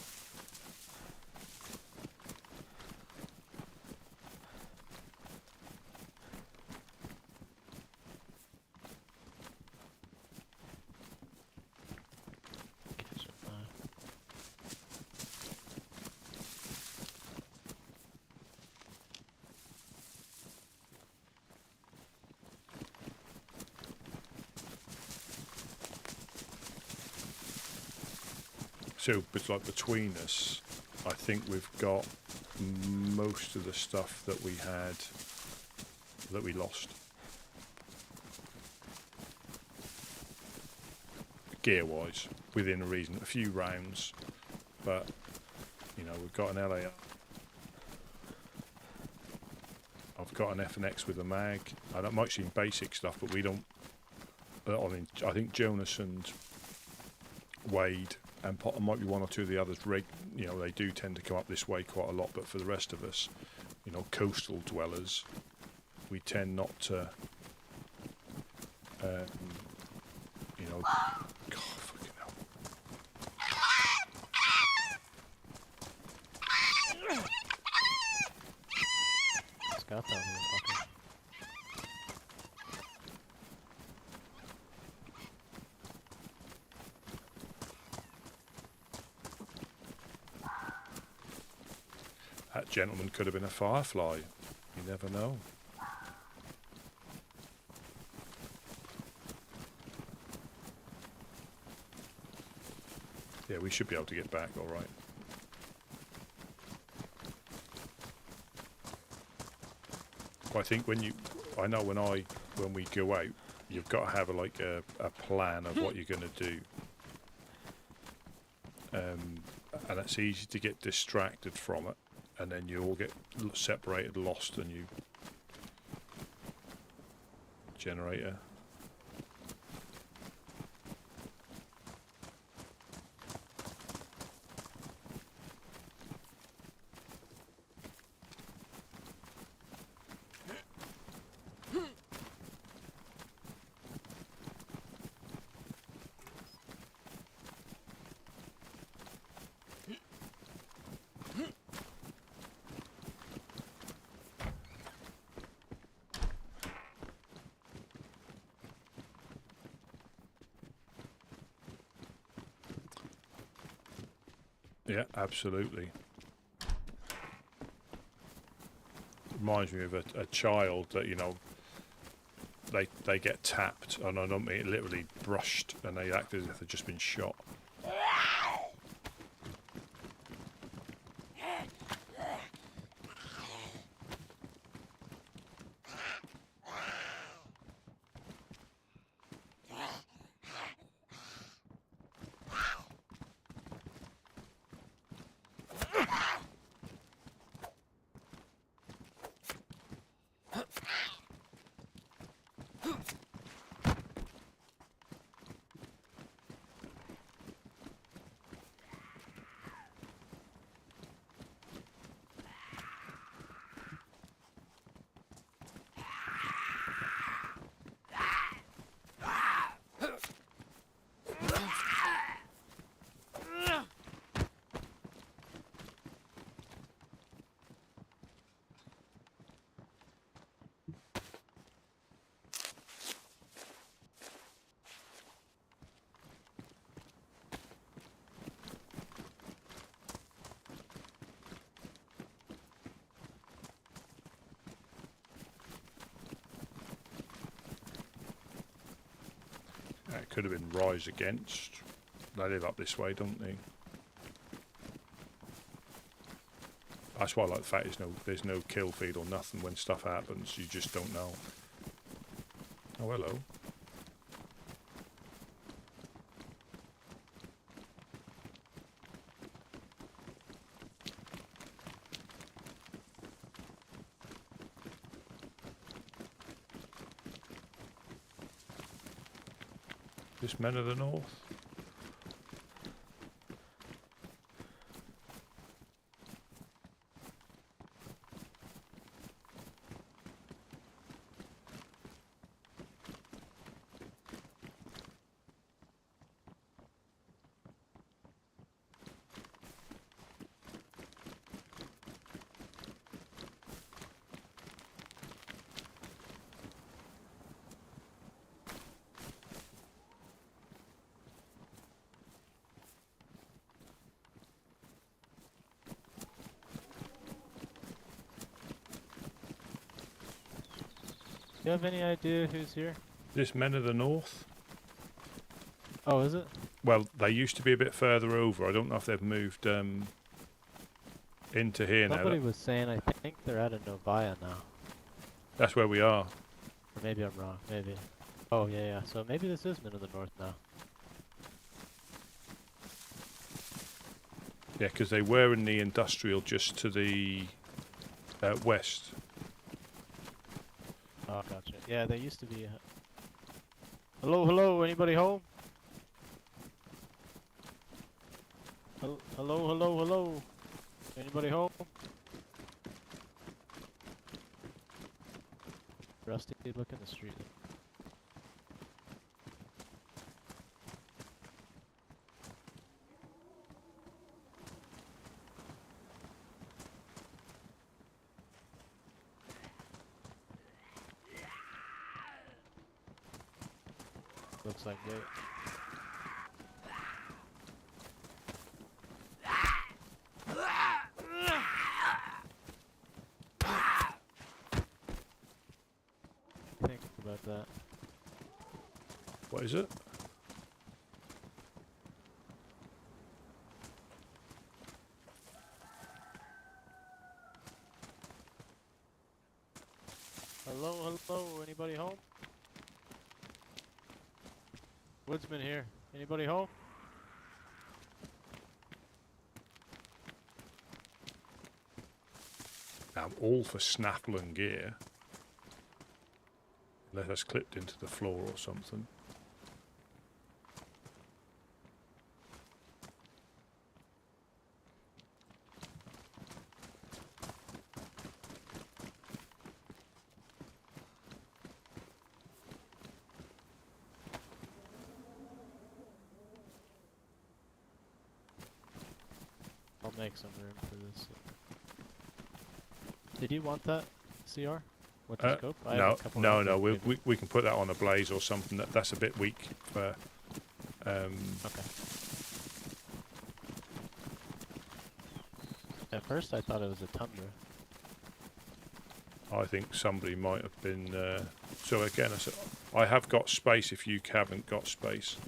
So, but like between us, I think we've got most of the stuff that we had that we lost. Gear-wise, within a reason, a few rounds, but you know, we've got an LA. I've got an F&X with a mag. I might see basic stuff, but we don't. I mean, I think Jonas and Wade and Potter might be one or two of the others. You know, they do tend to come up this way quite a lot, but for the rest of us, you know, coastal dwellers, we tend not to. You know, God, fucking hell. Scott down here fucking. That gentleman could have been a firefly. You never know. Yeah, we should be able to get back all right. But I think when we go out, you've got to have a plan of what you're going to do. And it's easy to get distracted from it, and then you all get separated, lost, and you generator. Yeah, absolutely. Reminds me of a child that, you know, they get tapped, and I don't mean literally brushed, and they act as if they've just been shot. It could have been Rise Against. They live up this way, don't they? That's why I like the fact there's no kill feed or nothing when stuff happens. You just don't know. Oh, hello. This Men of the North. you have any idea who's here? This Men of the North. Oh, is it? Well, they used to be a bit further over. I don't know if they've moved into here now. Somebody was saying I think they're out of Novaya now. That's where we are. Or maybe I'm wrong. Maybe. Oh yeah, yeah. So maybe this is Men of the North now. Yeah, because they were in the industrial just to the west. Oh, gotcha. Yeah, they used to be. Hello, hello. Anybody home? Hello, hello, hello. Anybody home? Rusty, look in the street. Looks like they. Think about that. What is it? Hello, hello. Anybody home? Woodsman here. Anybody home? I'm all for snaffle and gear. Unless that's clipped into the floor or something. I'll make some room for this. Did you want that CR? What's the scope? I have a couple no, of no. them, We can put that on a blaze or something. That's a bit weak for. Okay. At first, I thought it was a Tundra. I think somebody might have been. So again, I have got space. If you haven't got space.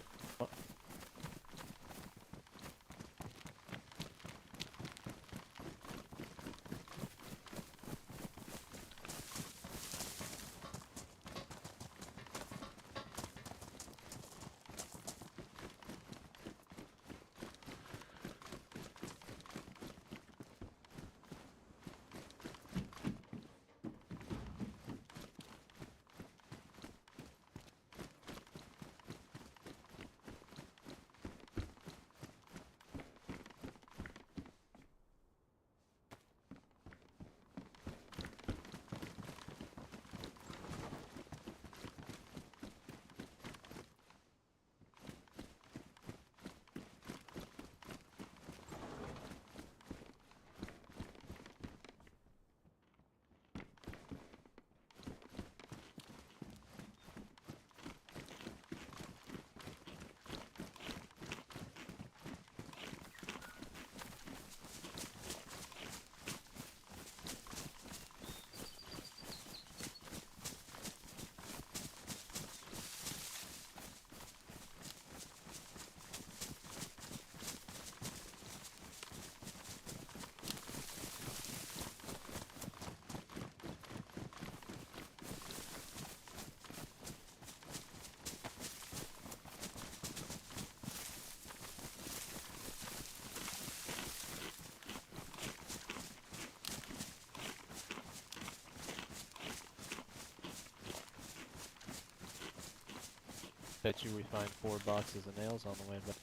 Bet you we find 4 boxes of nails on the way back.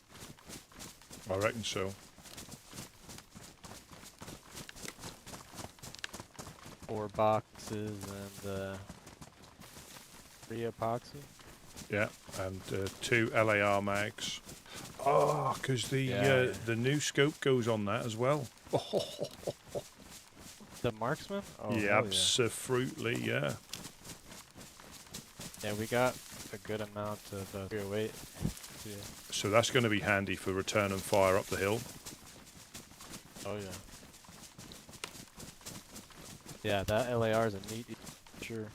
I reckon so. 4 boxes and 3 epoxy. Yeah, and 2 LAR mags. Oh, because the new scope goes on that as well. The marksman? Oh, yeah, absolutely, yeah. Yeah, we got a good amount of 308. Yeah. So that's going to be handy for return and fire up the hill. Oh yeah. Yeah, that LAR is a neat. Sure.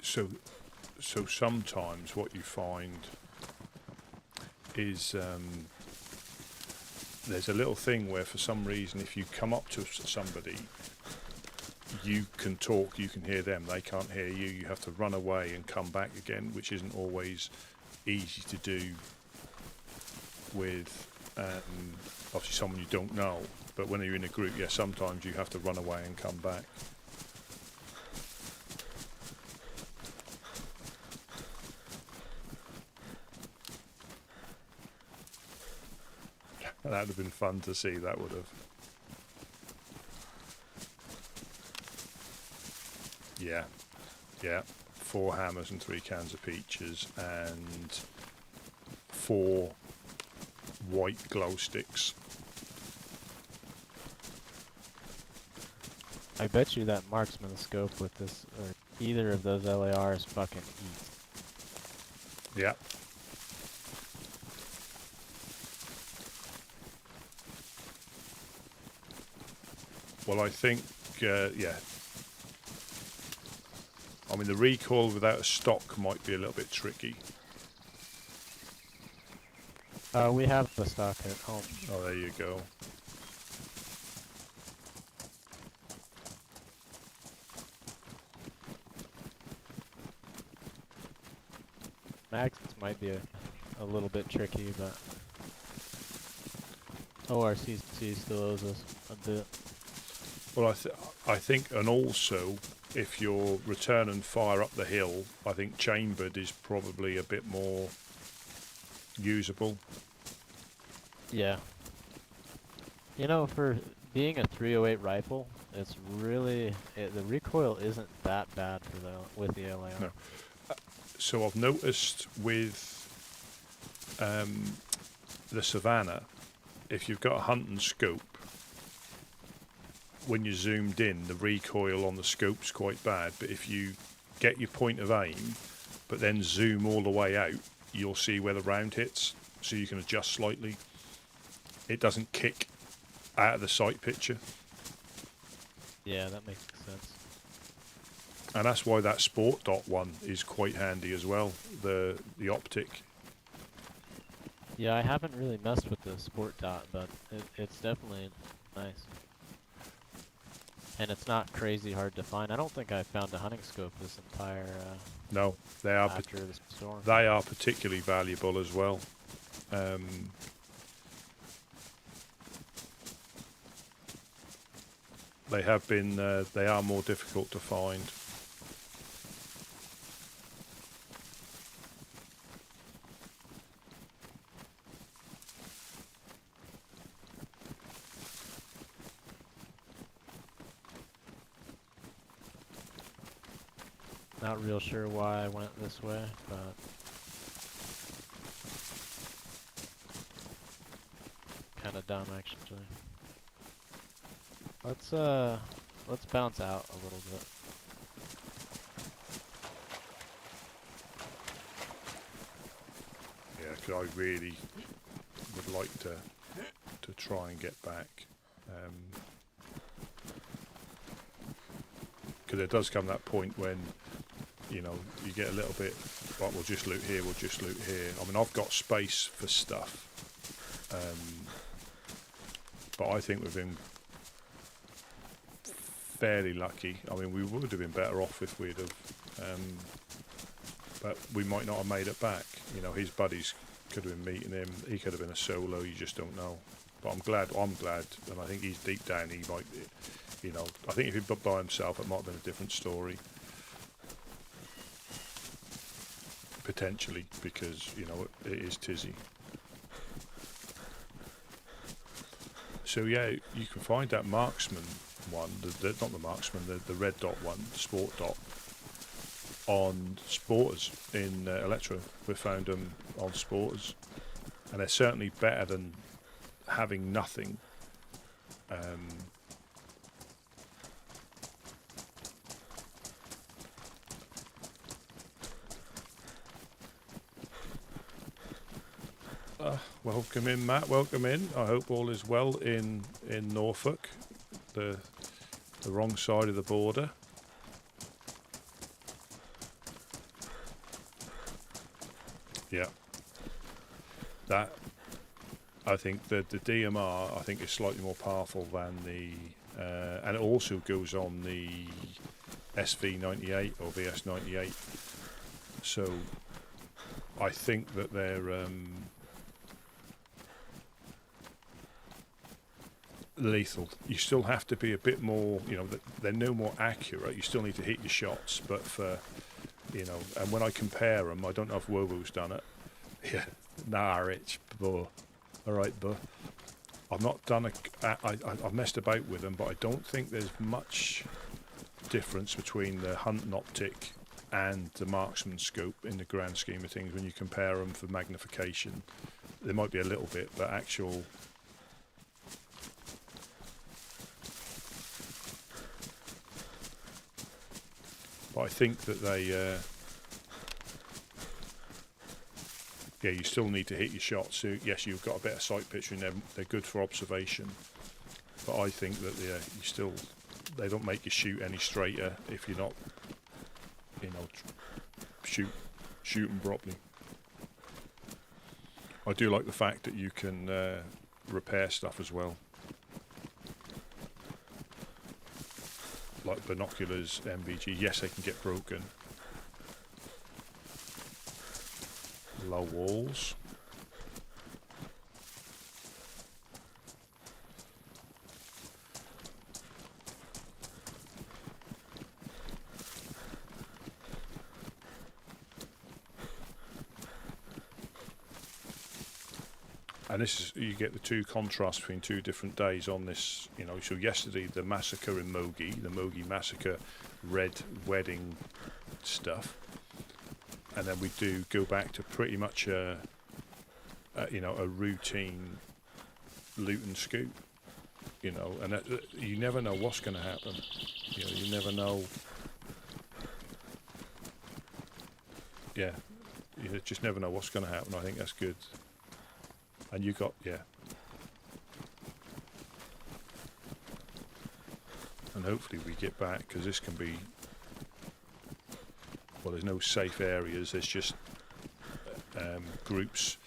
So sometimes what you find is there's a little thing where for some reason if you come up to somebody, you can talk, you can hear them, they can't hear you, you have to run away and come back again, which isn't always easy to do with obviously someone you don't know. But when you're in a group, yeah, sometimes you have to run away and come back. That would have been fun to see, that would have. Yeah, yeah. 4 hammers and 3 cans of peaches and 4 white glow sticks. I bet you that marksman scope with this, or either of those LARs fucking eat. Yeah. Well, I think, yeah. I mean, the recoil without a stock might be a little bit tricky. We have the stock at home. Oh, there you go. Mags might be a little bit tricky, but ORCC still owes us a bit. Well, I think, and also, if you're return and fire up the hill, I think chambered is probably a bit more usable. Yeah. You know, for being a 308 rifle, it's really the recoil isn't that bad for with the LAR. No. So I've noticed with the Savannah, if you've got a hunting scope, when you're zoomed in, the recoil on the scope's quite bad. But if you get your point of aim, but then zoom all the way out, you'll see where the round hits, so you can adjust slightly. It doesn't kick out of the sight picture. Yeah, that makes sense. And that's why that Sport Dot one is quite handy as well, the optic. Yeah, I haven't really messed with the Sport Dot, but it's definitely nice. And it's not crazy hard to find. I don't think I found a hunting scope this entire no, they are after the storm. They are particularly valuable as well. They have been. They are more difficult to find. Not real sure why I went this way, but kind of dumb actually. Let's bounce out a little bit. Yeah, because I really would like to try and get back. Because there does come that point when, you know, you get a little bit, right, we'll just loot here, we'll just loot here. I mean, I've got space for stuff. But I think we've been fairly lucky. I mean, we would have been better off if we'd have, but we might not have made it back. You know, his buddies could have been meeting him. He could have been a solo. You just don't know. But I'm glad, and I think he's deep down. He might, you know, I think if he'd been by himself, it might have been a different story. Potentially, because, you know, it is tizzy. So yeah, you can find that marksman one, not the marksman, the red dot one, Sport Dot, on Sporters in Electro. We found them on Sporters, and they're certainly better than having nothing. Welcome in, Matt. Welcome in. I hope all is well in Norfolk, the wrong side of the border. Yeah. That, I think that the DMR, I think, is slightly more powerful than the, and it also goes on the SV98 or VS98. So I think that they're lethal. You still have to be a bit more, you know, they're no more accurate. You still need to hit your shots, but for, you know, and when I compare them, I don't know if Wobo's done it. Yeah, nah, Rich, but all right, but I've not done I've messed about with them, but I don't think there's much difference between the hunting optic and the marksman scope in the grand scheme of things when you compare them for magnification. There might be a little bit, but actual. But I think that they, yeah, you still need to hit your shots. So yes, you've got a better sight picture, and they're good for observation. But I think that they don't make you shoot any straighter if you're not, you know, shoot them properly. I do like the fact that you can repair stuff as well. Like binoculars, MVG, yes, they can get broken. Low walls. And this is, you get the two contrasts between two different days on this, you know. So yesterday, the massacre in Mogi, the Mogi massacre, red wedding stuff, and then we do go back to pretty much you know, a routine loot and scoop, you know. And you never know what's going to happen. You know, you never know. Yeah, you just never know what's going to happen. I think that's good. And you got, yeah. And hopefully we get back, because this can be, well, there's no safe areas, there's just groups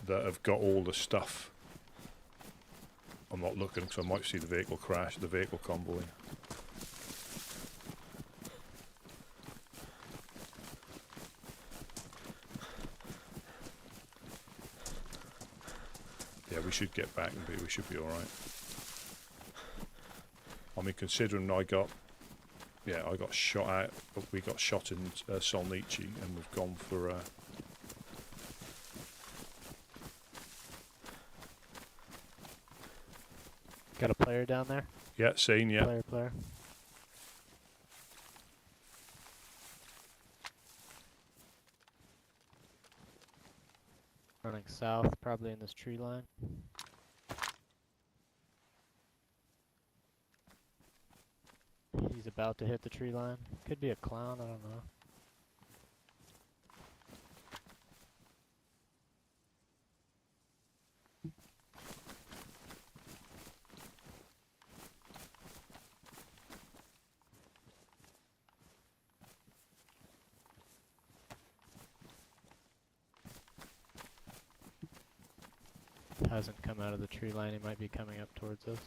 that have got all the stuff. I'm not looking, because I might see the vehicle crash, the vehicle convoy. We should get back and we should be all right. I mean, considering I got shot out, we got shot in Solnici, and we've gone for Got a player down there? Yeah, seen, yeah. Player. Running south, probably in this tree line. He's about to hit the tree line. Could be a clown, I don't know. Hasn't come out of the tree line, he might be coming up towards us.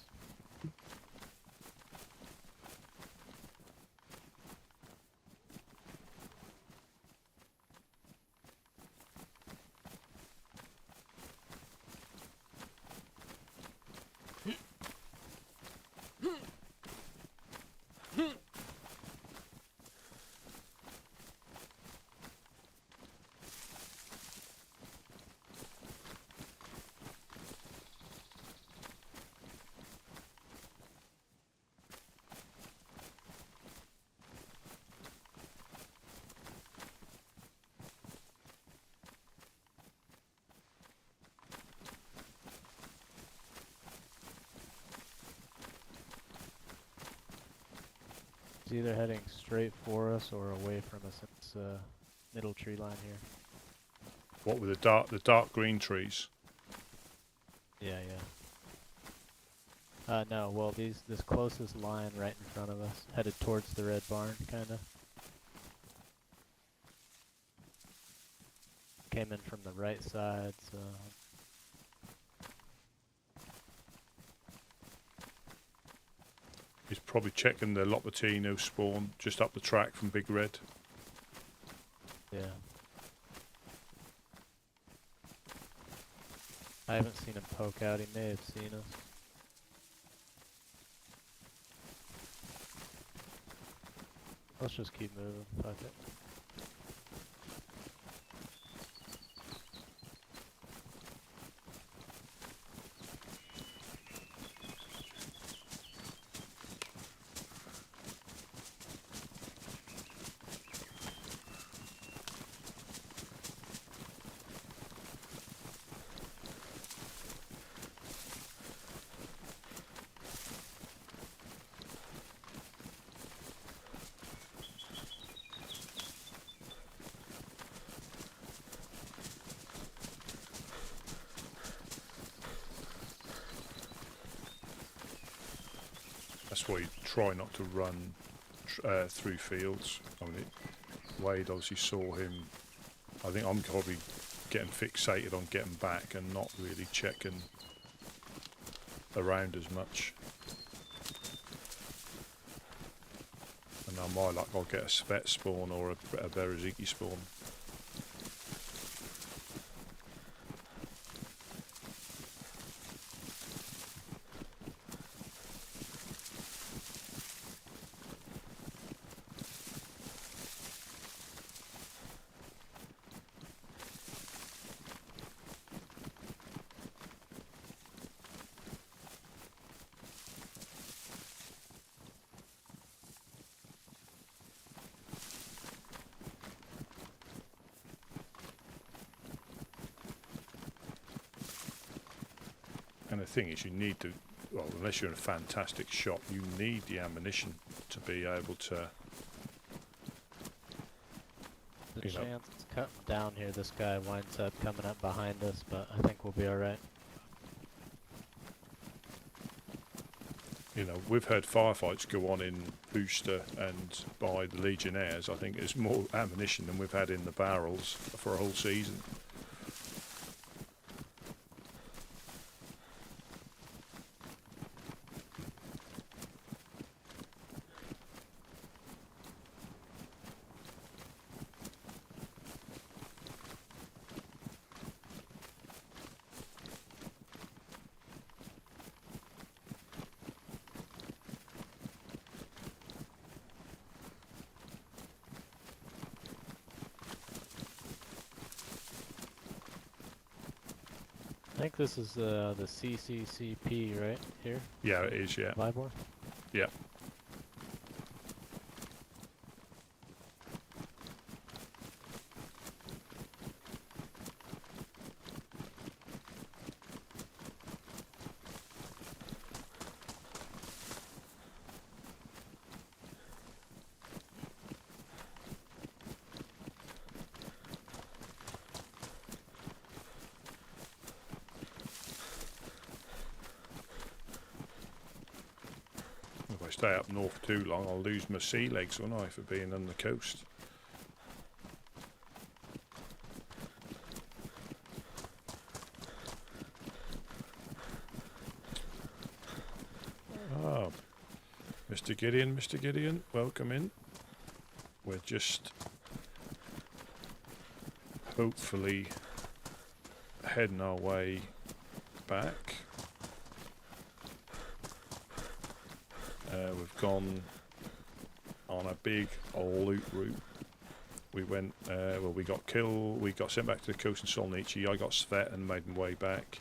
It's either heading straight for us or away from us. It's middle tree line here. What with the dark green trees? Yeah. No, well, this closest line right in front of us, headed towards the red barn, kinda. came in from the right side, so... He's probably checking the Lopatino spawn just up the track from Big Red. Yeah. I haven't seen him poke out. He may have seen us. Let's just keep moving. Fuck it. That's why you try not to run through fields. I mean, Wade obviously saw him. I think I'm probably getting fixated on getting back and not really checking around as much. And on my luck, I'll get a Svet spawn or a Bereziki spawn. And the thing is, you need to, well, unless you're in a fantastic shot, you need the ammunition to be able to, The chance cutting down here, this guy winds up coming up behind us, but I think we'll be alright. you know, we've had firefights go on in Booster and by the Legionnaires. I think there's more ammunition than we've had in the barrels for a whole season. I think this is the CCCP right here. Yeah, it is. Yeah. Libor. Yeah. If I stay up north too long, I'll lose my sea legs, won't I, for being on the coast. Ah, Mr. Gideon, welcome in. We're just hopefully heading our way back. We've gone on a big loot route. We went, well, we got killed, we got sent back to the coast in Solnichi. I got Svet and made my way back.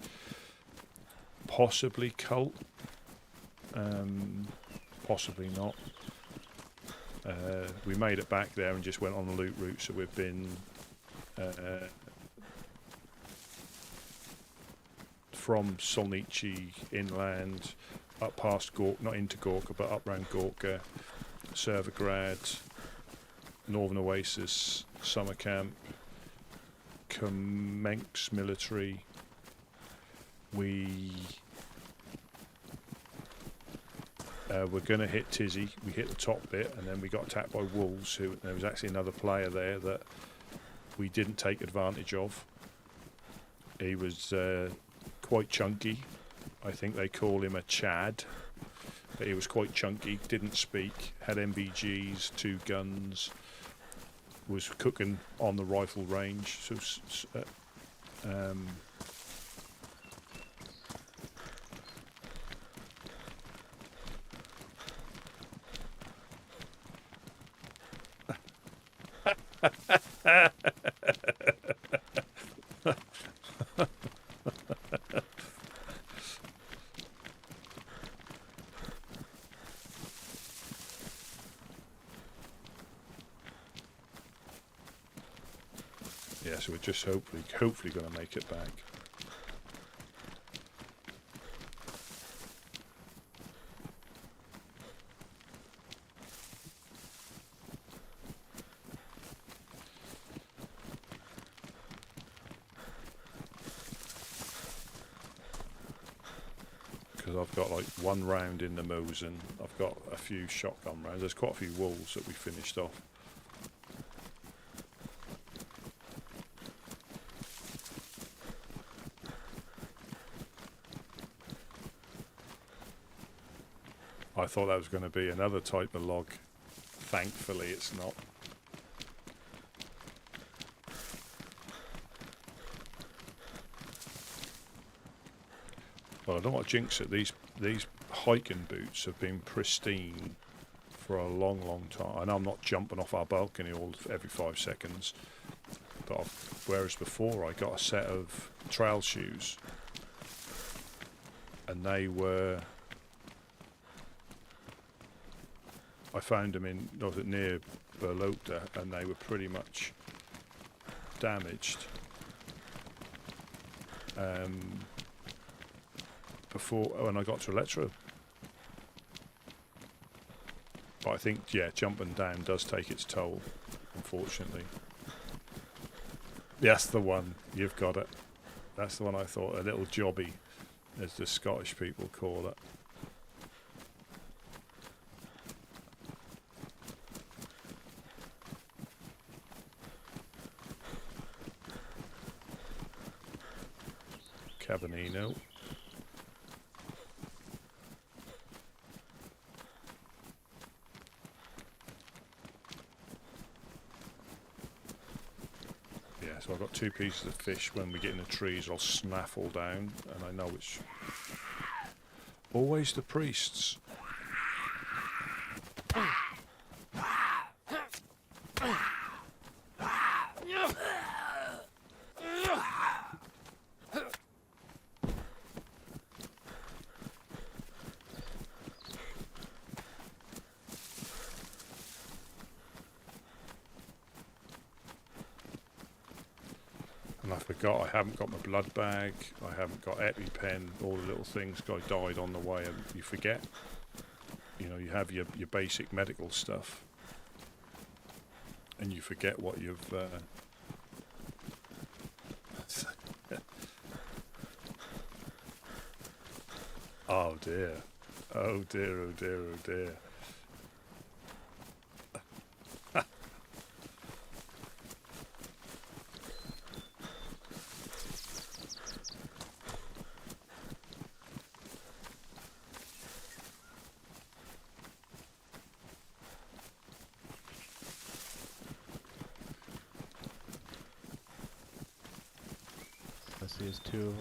Possibly Cult, possibly not. We made it back there and just went on the loot route, so we've been from Solnichi inland, up past Gork, not into Gorka, but up round Gorka, Servergrad, Northern Oasis, Summer Camp, Kamenks Military. We were going to hit Tizzy. We hit the top bit, and then we got attacked by wolves. There was actually another player there that we didn't take advantage of. He was quite chunky. I think they call him a Chad. But he was quite chunky, didn't speak, had MVGs, 2 guns, was cooking on the rifle range. So, yeah, so we're just hopefully going to make it back. Because I've got like 1 round in the Mosin. I've got a few shotgun rounds. There's quite a few wolves that we finished off. I thought that was going to be another type of log. Thankfully, it's not. Well, I don't want to jinx it. These hiking boots have been pristine for a long, long time. And I'm not jumping off our balcony every 5 seconds. But whereas before I got a set of trail shoes, and they were. I found them near Berlota, and they were pretty much damaged. Before when I got to Electro. But I think, yeah, jumping down does take its toll, unfortunately. That's the one. You've got it. That's the one I thought. A little jobby, as the Scottish people call it. Cabanino. Yeah, so I've got 2 pieces of fish. When we get in the trees, I'll snaffle down, and I know it's always the priests. And I forgot I haven't got my blood bag, I haven't got EpiPen, all the little things. Guy died on the way, and you forget. You know, you have your basic medical stuff, and you forget what you've... Oh dear. Oh dear, oh dear, oh dear. I see there's 2 of them.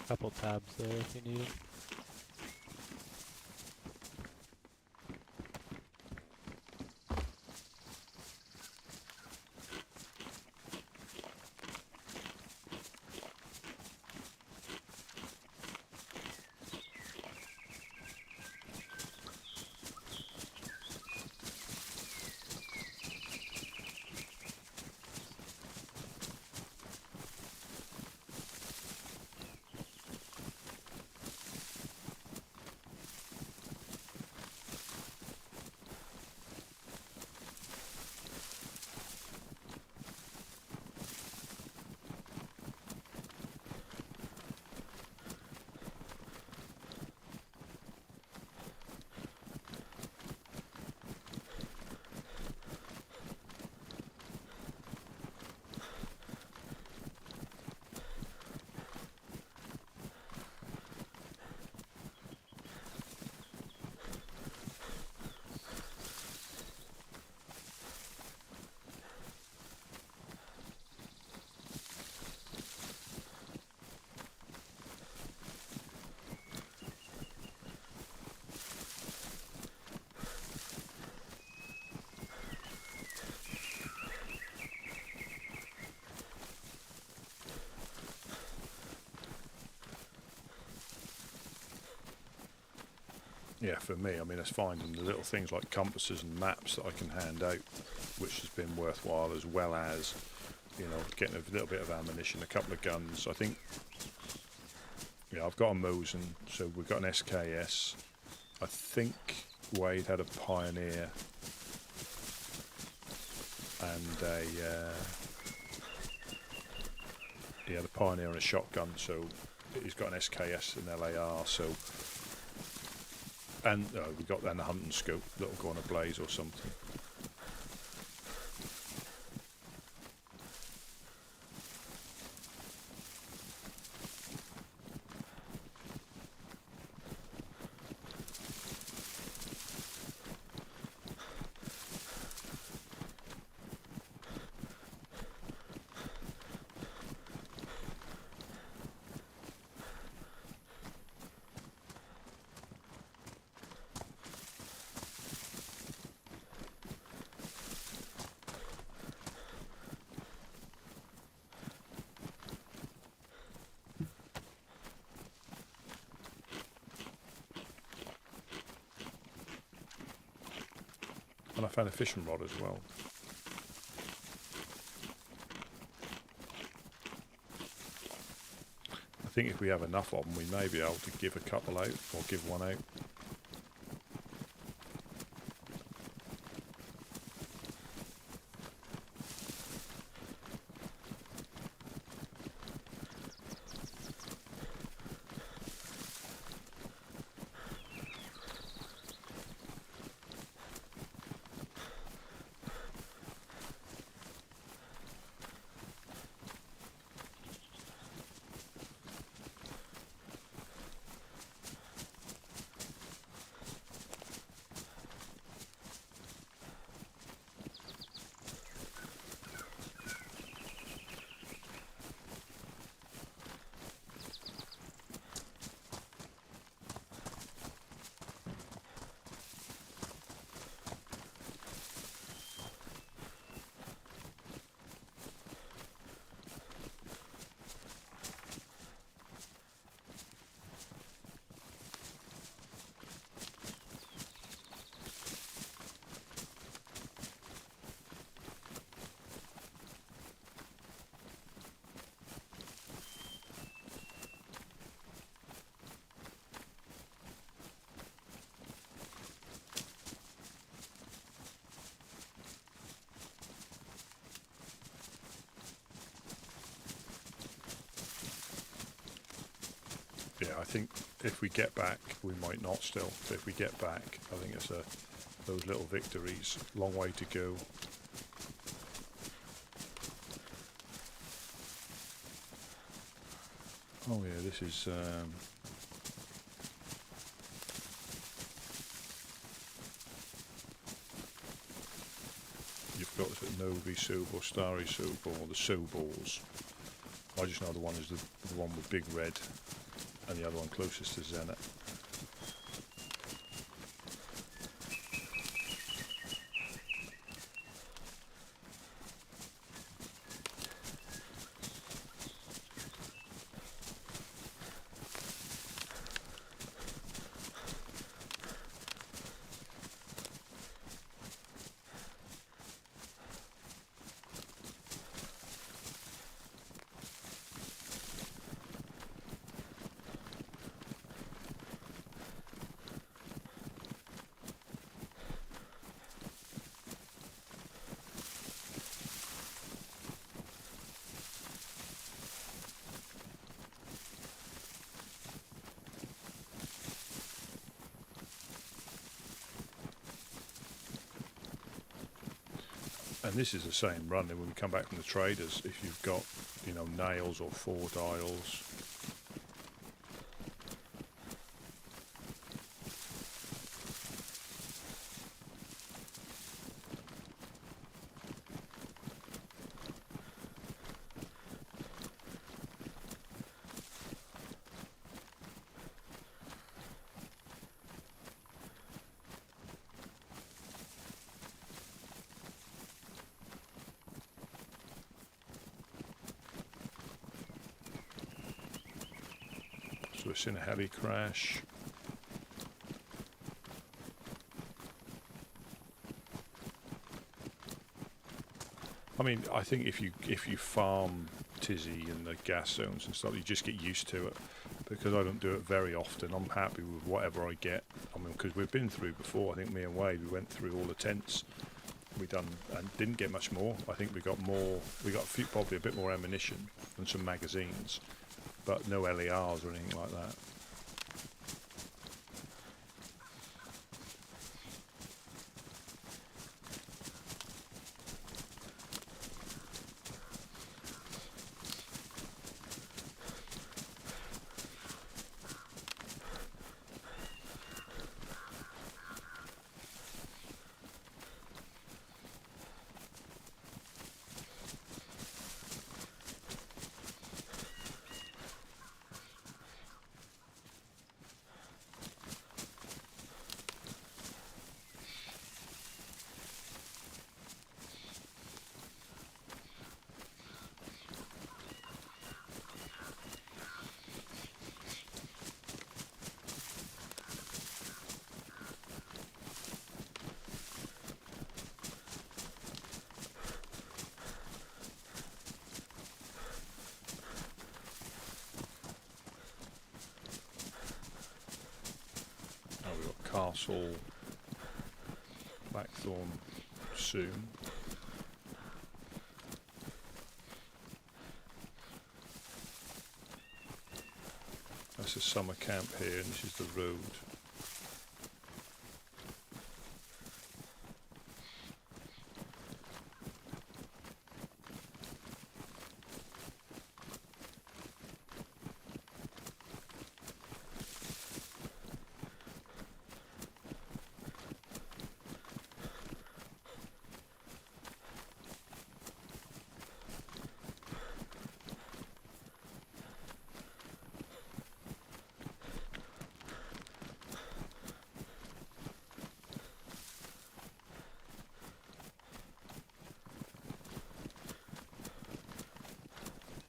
Couple tabs there if you need. Yeah, for me, I mean, it's finding the little things like compasses and maps that I can hand out, which has been worthwhile, as well as, you know, getting a little bit of ammunition, a couple of guns. I think, yeah, I've got a Mosin, so we've got an SKS. I think Wade had a Pioneer and he had a Pioneer and a shotgun, so he's got an SKS and LAR, so. And we got then the hunting scope that'll go on a blaze or something. And I found a fishing rod as well. I think if we have enough of them, we may be able to give a couple out, or give one out. Yeah, I think if we get back, we might not still, but if we get back, I think it's those little victories, long way to go. Oh yeah, this is you've got the Novi Sub or Starry Sub or the Soballs. I just know the one is the one with big red and the other one closest to Zenit. And this is the same run when we come back from the traders. If you've got, you know, nails or 4 dials. So it's in a heavy crash. I mean, I think if you farm Tizzy and the gas zones and stuff, you just get used to it. Because I don't do it very often, I'm happy with whatever I get. I mean, because we've been through before. I think me and Wade, we went through all the tents we done and didn't get much more. I think we got more. We got probably a bit more ammunition and some magazines, but no LERs or anything like that. Castle Blackthorn soon. That's a summer camp here, and this is the road.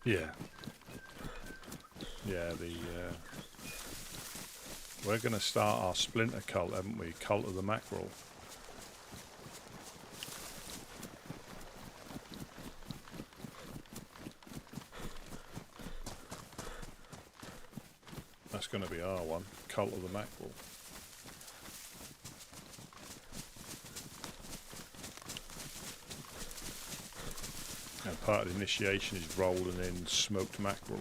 Yeah. Yeah, we're going to start our splinter cult, haven't we? Cult of the Mackerel. That's going to be our one, Cult of the Mackerel. And part of the initiation is rolling in smoked mackerel.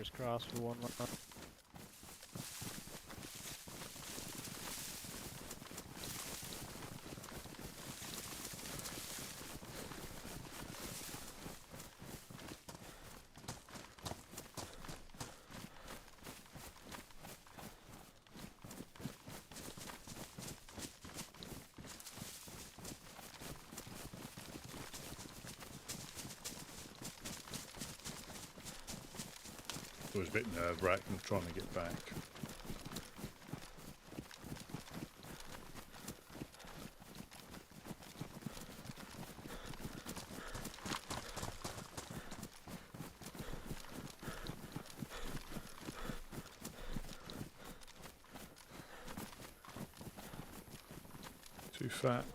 Fingers crossed for one left. It was a bit nerve-wracking trying to get back. Too fat.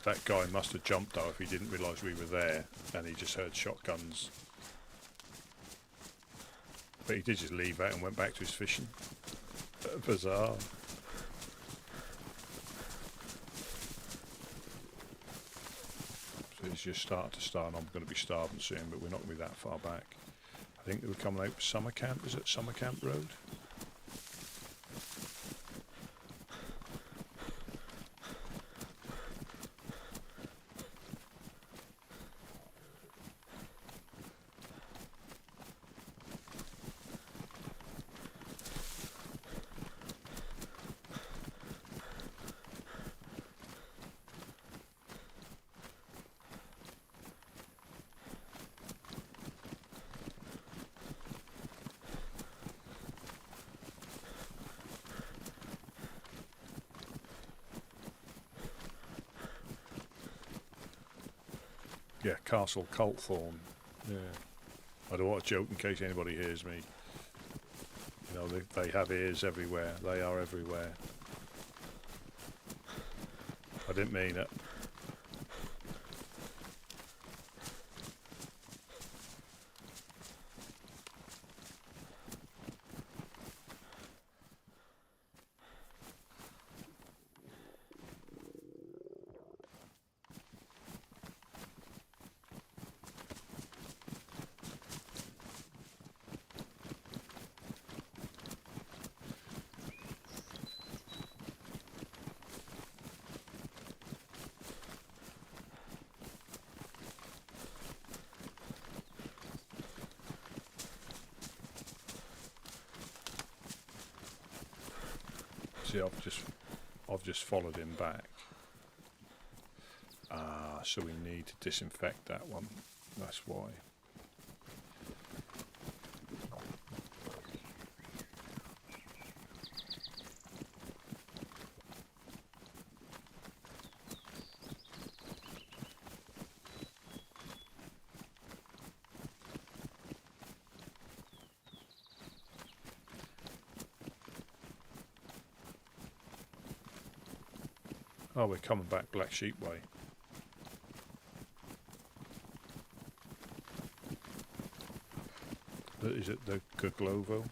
That guy must have jumped though if he didn't realise we were there and he just heard shotguns. But he did just leave out and went back to his fishing. Bizarre. So he's just starting to start, and I'm going to be starving soon, but we're not going to be that far back. I think they were coming out Summer Camp. Is it Summer Camp Road? Yeah, Castle Coltthorne. Yeah. I don't want to joke in case anybody hears me. You know, they have ears everywhere. They are everywhere. I didn't mean it. See, I've just followed him back. Ah, so we need to disinfect that one. That's why. Oh, we're coming back Black Sheep way. Is it the Goglovo?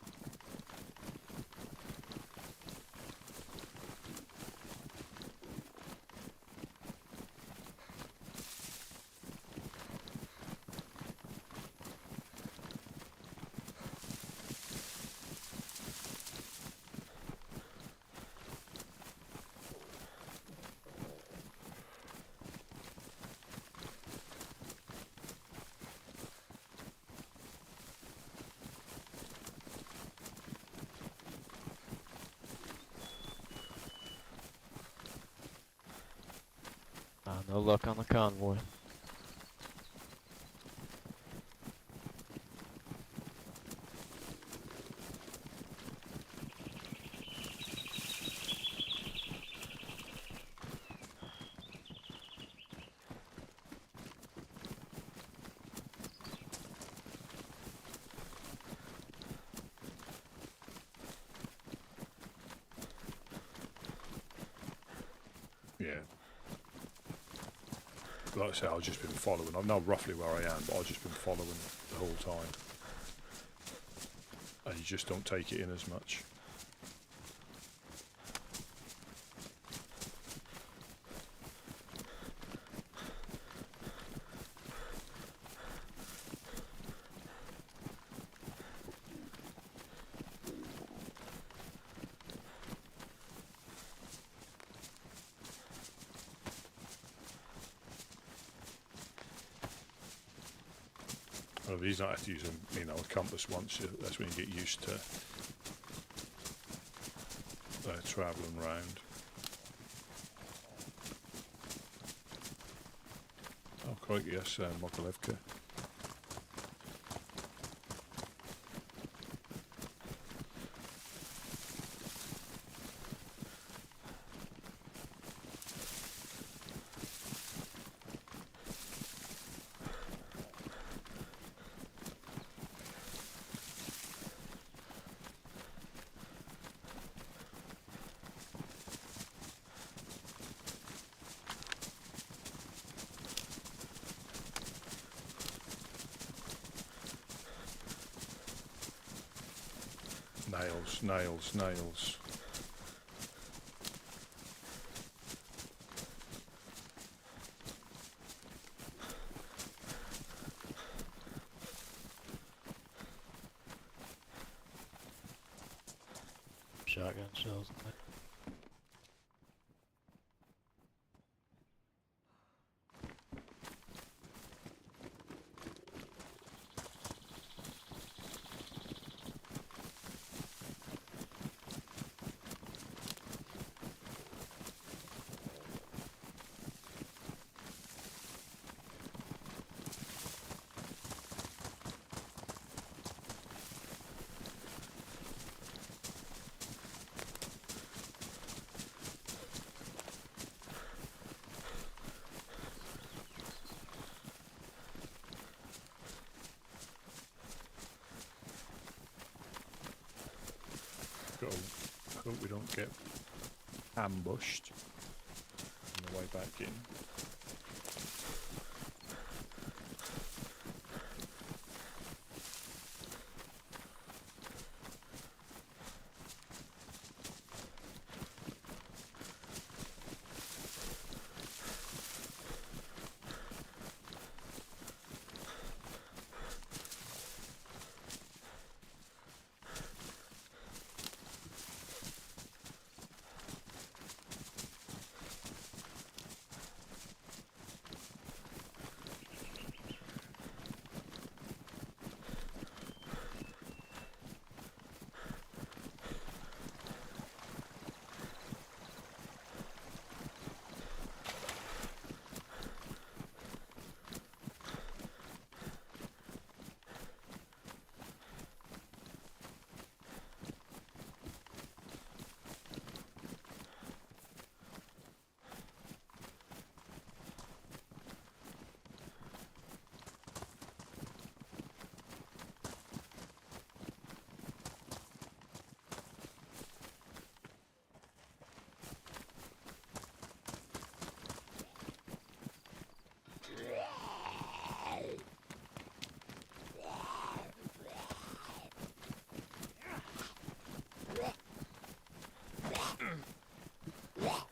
No luck on the convoy. Yeah. like I say, I've just been following. I know roughly where I am, but I've just been following the whole time. And you just don't take it in as much. Well, he's not have to use a compass once. That's when you get used to travelling round. Oh, quite yes, Mokolevka. Nails, nails, nails. Shotgun shells. Hope we don't get ambushed on the way back in.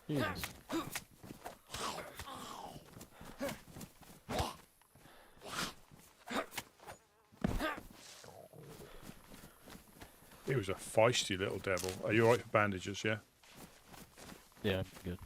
Jesus. He was a feisty little devil. Are you alright for bandages, yeah? Yeah, I'm good.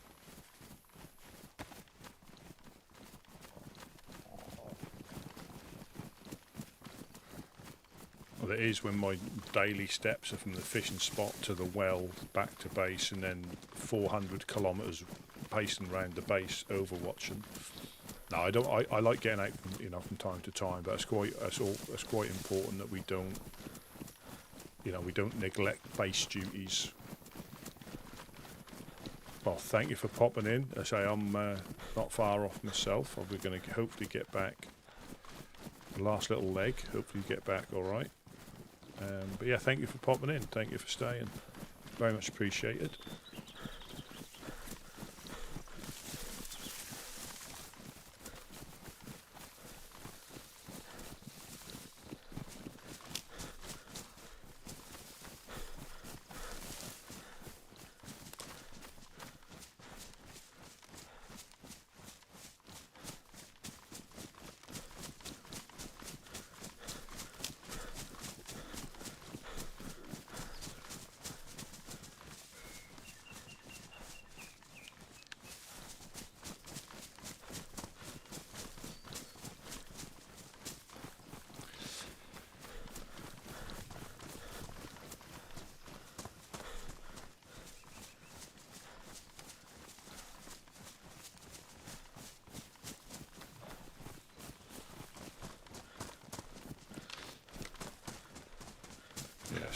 Well, it is when my daily steps are from the fishing spot to the well, back to base, and then 400 kilometres pacing around the base, overwatching. No, I don't. I like getting out, from time to time, but that's quite important that we don't, we don't neglect base duties. Well, thank you for popping in. I say I'm not far off myself. We're going to hopefully get back. The last little leg. Hopefully get back all right. But yeah, thank you for popping in. Thank you for staying. Very much appreciated.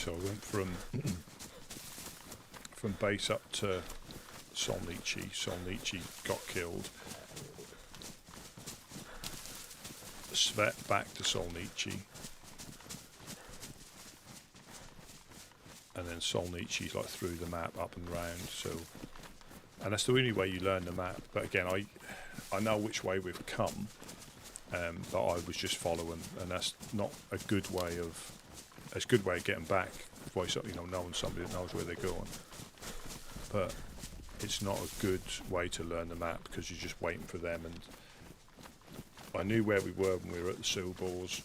So I went from base up to Solnichi. Solnichi got killed. Svet back to Solnichi. And then Solnichi's like through the map up and round. So, and that's the only way you learn the map. But again, I know which way we've come, but I was just following, and that's not a good way of. It's a good way of getting back. Voice up, knowing somebody that knows where they're going. But it's not a good way to learn the map because you're just waiting for them. And I knew where we were when we were at the sewer balls.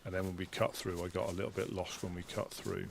And then when we cut through, I got a little bit lost when we cut through.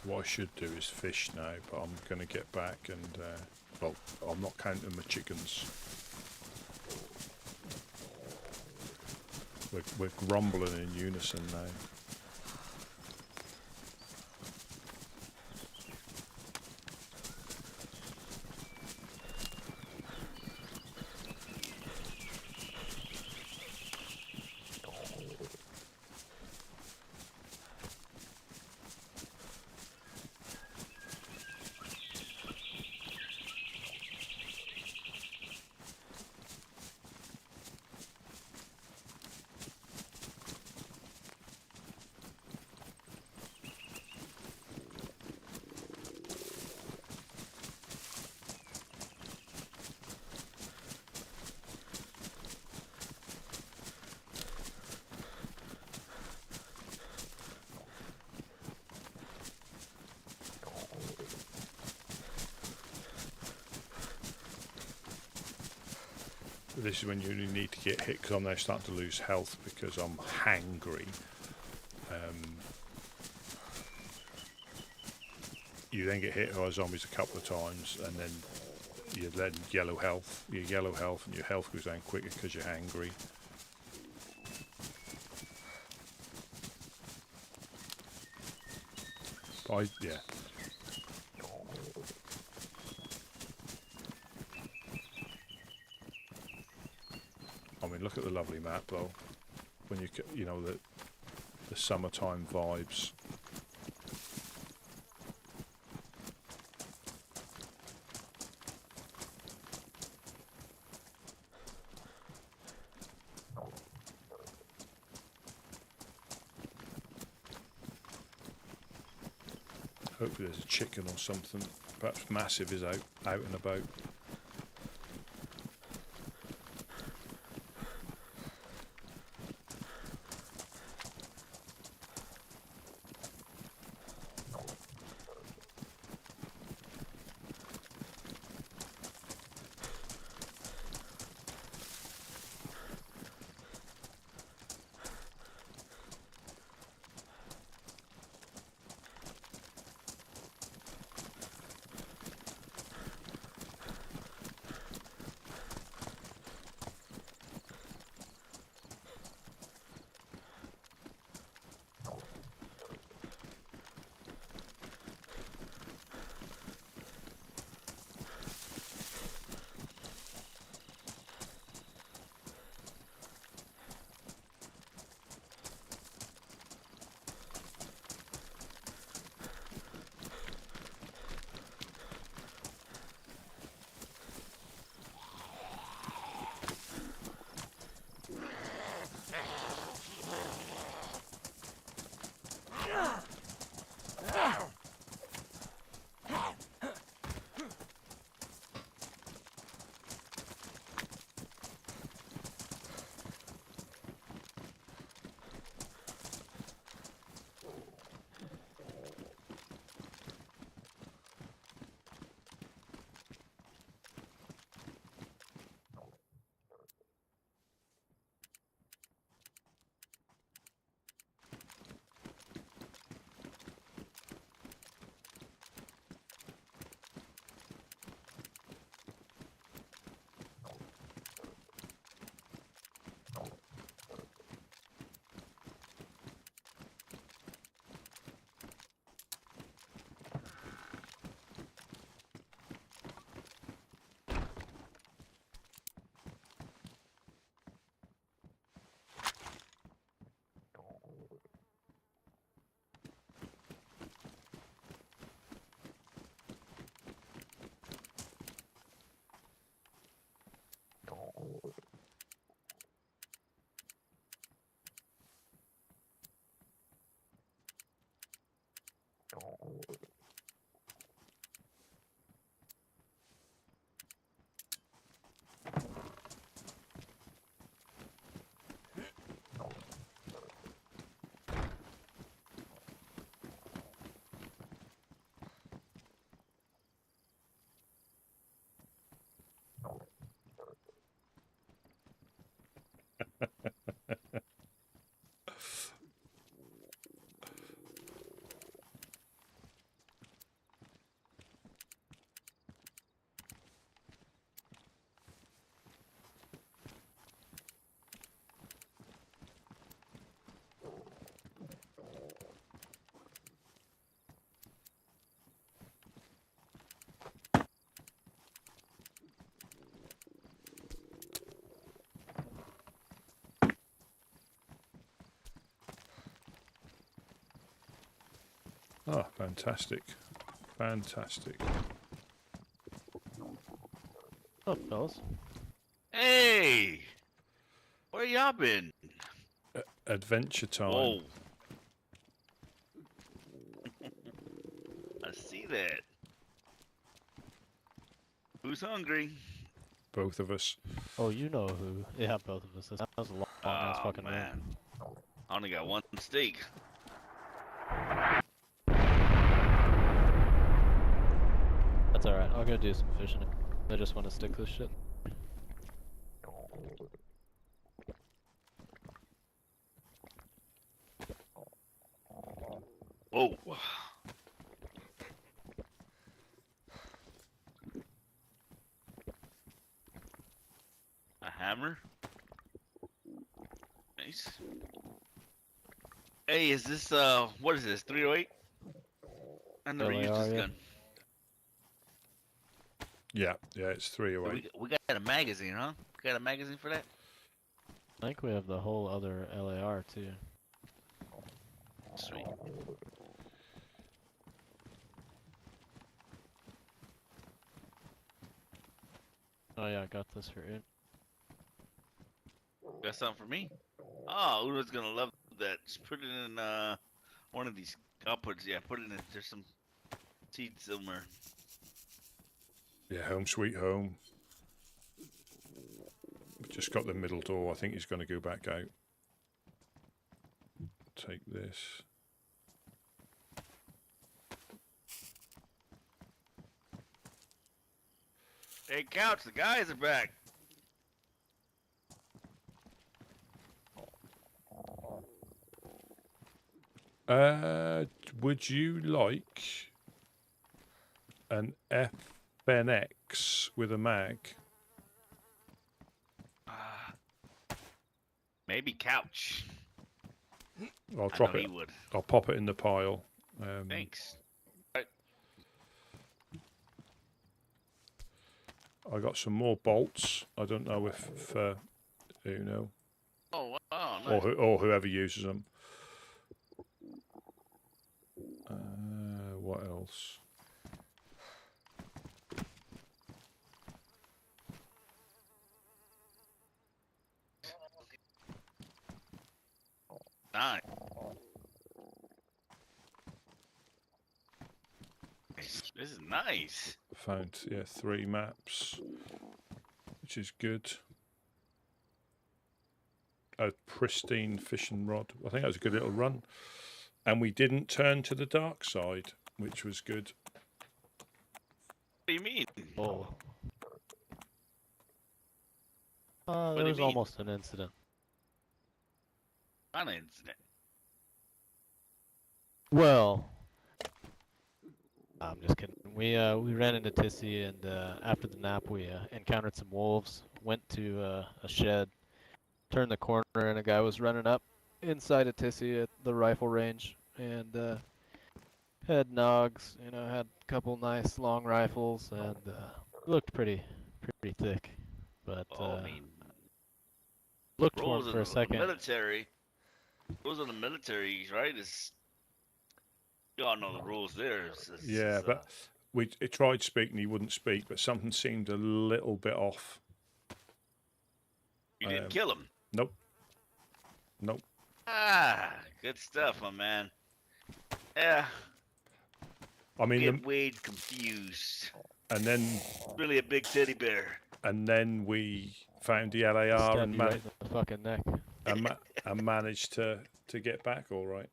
What I should do is fish now, but I'm going to get back and, well, I'm not counting my chickens. We're grumbling in unison now. This is when you need to get hit because I'm now starting to lose health because I'm hangry. You then get hit by zombies a couple of times, and then you then yellow health. Your yellow health and your health goes down quicker because you're hangry. Yeah. I mean, look at the lovely map though. When you know the summertime vibes. Hopefully there's a chicken or something. Perhaps Massive is out and about. Oh, fantastic. Fantastic. Oh, fellas. Hey! Where y'all been? Adventure time. Whoa. I see that. Who's hungry? Both of us. Oh, you know who. Yeah, both of us. That was a long ass Oh, fucking man. run. I only got one steak. That's alright. I'll go do some fishing. I just want to stick this shit. Whoa. A hammer? Nice. Hey, is this, what is this, 308? I never used this gun. Yeah, it's 308. We got a magazine, huh? We got a magazine for that? I think we have the whole other LAR too. Sweet. Oh yeah, I got this for it. Got something for me? Oh, Udo's gonna love that. Just put it in one of these. I'll put it in. There's some seeds somewhere. Yeah, home sweet home. Just got the middle door. I think he's going to go back out. Take this. Hey, Couch, the guys are back. Would you like an FNX with a mag? Maybe Couch. I'll drop know it. he would. I'll pop it in the pile. Thanks. Right. I got some more bolts. I don't know if you know, Oh, wow. Nice. or whoever uses them. What else? Nice. This is nice. Found 3 maps, which is good. A pristine fishing rod. I think that was a good little run, and we didn't turn to the dark side, which was good. What do you mean? Oh. What do There you was mean? almost an incident. Not an incident. Well, I'm just kidding. We ran into Tissy, and after the nap, we encountered some wolves. Went to a shed, turned the corner, and a guy was running up inside of Tissy at the rifle range, and had nogs. You know, had a couple nice long rifles, and looked pretty thick. But I mean, looked for rules him for a of the second. military. Rules of the military, right? Is you all know the rules there. But we tried speaking, he wouldn't speak, but something seemed a little bit off. You didn't kill him. Nope. Nope. Ah, good stuff, my man. Yeah. I mean, Get Wade confused. and then Really a big teddy bear. and then we found the LAR Stabbed and, you right in the fucking neck. and managed to get back all right.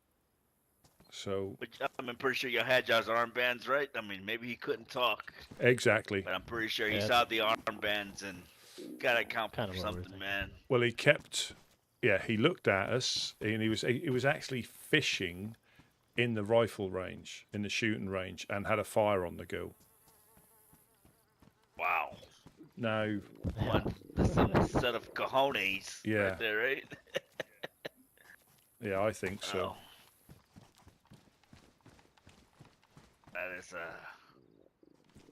So But I'm pretty sure you had y'all's armbands, right? I mean, maybe he couldn't talk, exactly. but I'm pretty sure he Yeah. saw the armbands and got account Kinda for what we were something, thinking. man. Well, he kept. Yeah, he looked at us, and he was actually fishing in the rifle range, in the shooting range, and had a fire on the go. Wow. Now, That's some set of cojones Yeah. right there, right? yeah, I think so. Oh. That is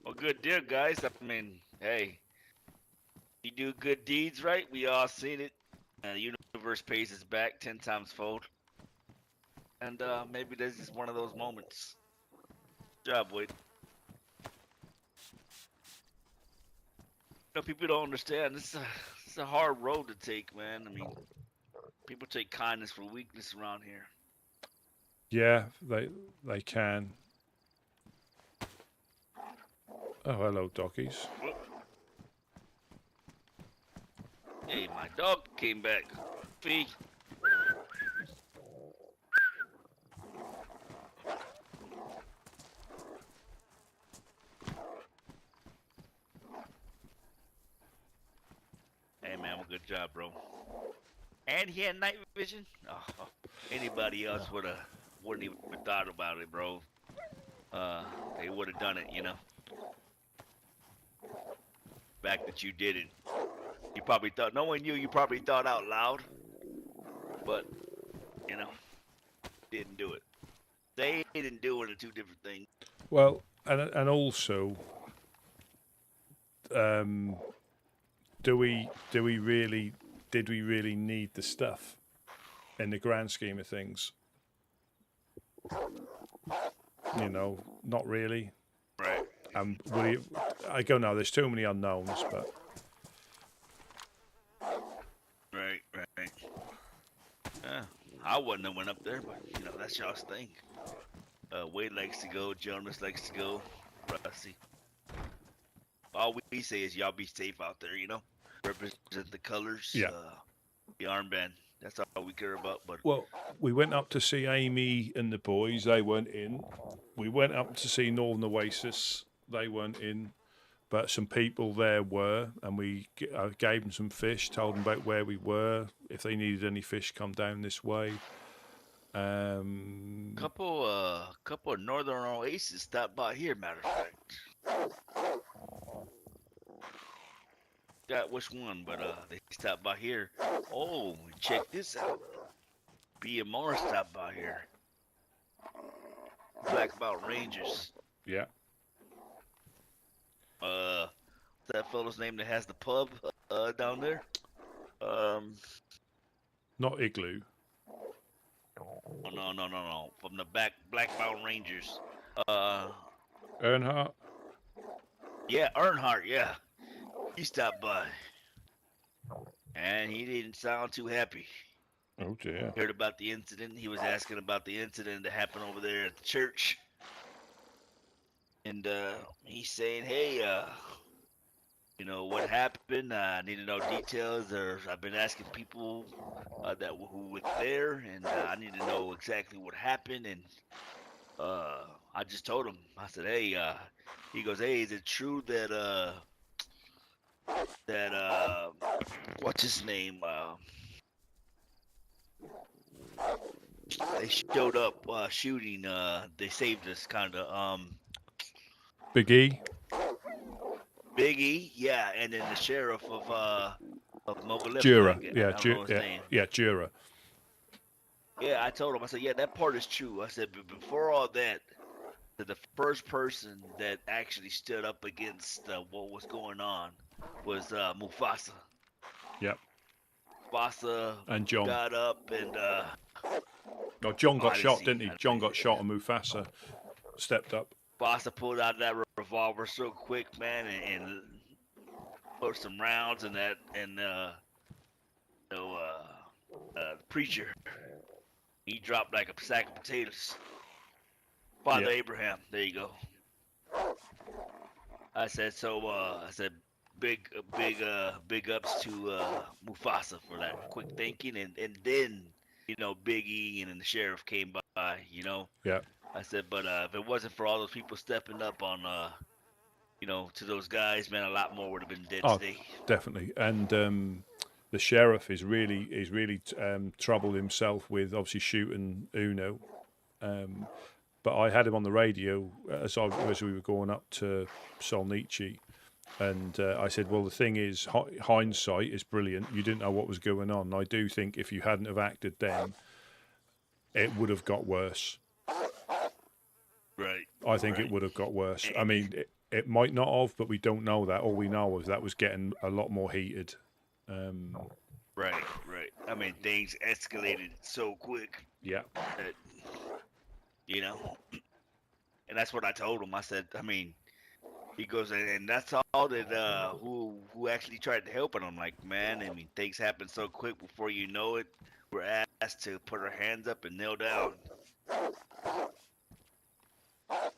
well, good deal, guys. I mean, hey, you do good deeds, right? We all seen it. The universe pays us back 10 times fold. And maybe this is one of those moments. Good job, Wade. You know, people don't understand. This is a hard road to take, man. I mean, people take kindness for weakness around here. Yeah, they can. Oh, hello, doggies. Hey, my dog came back. Fee. Hey, man, well, good job, bro. And he had night vision? Oh, anybody else wouldn't even thought about it, bro. They would have done it, you know. The fact that you did it. You probably thought, knowing you probably thought out loud. But, you know, didn't do it. They didn't do it are two different things. Well, and also, did we really need the stuff in the grand scheme of things? You know, not really. Right. I go now. There's too many unknowns, but. Right. Yeah, I wouldn't have went up there, but you know that's y'all's thing. Wade likes to go. Jonas likes to go. Rusty. All we say is y'all be safe out there. You know, represent the colors. Yeah. The armband. That's all we care about. But Well, we went up to see Amy and the boys. They weren't in. We went up to see Northern Oasis. They weren't in. But some people there were, and we gave them some fish, told them about where we were. If they needed any fish, come down this way. couple of Northern Oasis stopped by here. Matter of fact. Got which one, but they stopped by here. Oh, check this out. BMR stopped by here. Black Mountain Rangers. Yeah. That fellow's name that has the pub down there. Not Igloo. Oh, no. From the Black Mountain Rangers. Earnhardt. Yeah, Earnhardt. Yeah, he stopped by, and he didn't sound too happy. Oh dear. Heard about the incident. He was asking about the incident that happened over there at the church, and he's saying, "Hey, you know what happened? I need to know details. Or I've been asking people who were there, and I need to know exactly what happened." And I just told him. I said, "Hey," he goes, "Hey, is it true that what's his name? They showed up shooting. They saved us, kind of. Big E. Big E, yeah, and then the sheriff of Mogulef. Jura. Yeah, Jura. Yeah, I told him. I said, yeah, that part is true. I said, but before all that, the first person that actually stood up against what was going on was Mufasa. Yep. Mufasa and John got up and. No, John got shot, didn't he? John got shot, and Mufasa stepped up. Mufasa pulled out that revolver so quick, man, and put some rounds in that, and the preacher, he dropped like a sack of potatoes. Father Abraham, there you go. I said big ups to Mufasa for that quick thinking, and then Big E and then the sheriff came by, Yeah. I said, but if it wasn't for all those people stepping up on to those guys, man, a lot more would have been dead today. Definitely. And the sheriff is really troubled himself with obviously shooting Uno. But I had him on the radio as we were going up to Solnichi, and I said, well, the thing is, hindsight is brilliant. You didn't know what was going on. I do think if you hadn't have acted then, it would have got worse. Right. I think it would have got worse. I mean, it might not have, but we don't know that. All we know is that was getting a lot more heated. Right. I mean, things escalated so quick. Yeah. That, and And that's what I told him. I said, I mean, he goes, and that's all that who actually tried to help. And I'm like, man, I mean, things happen so quick before you know it. We're asked to put our hands up and kneel down. I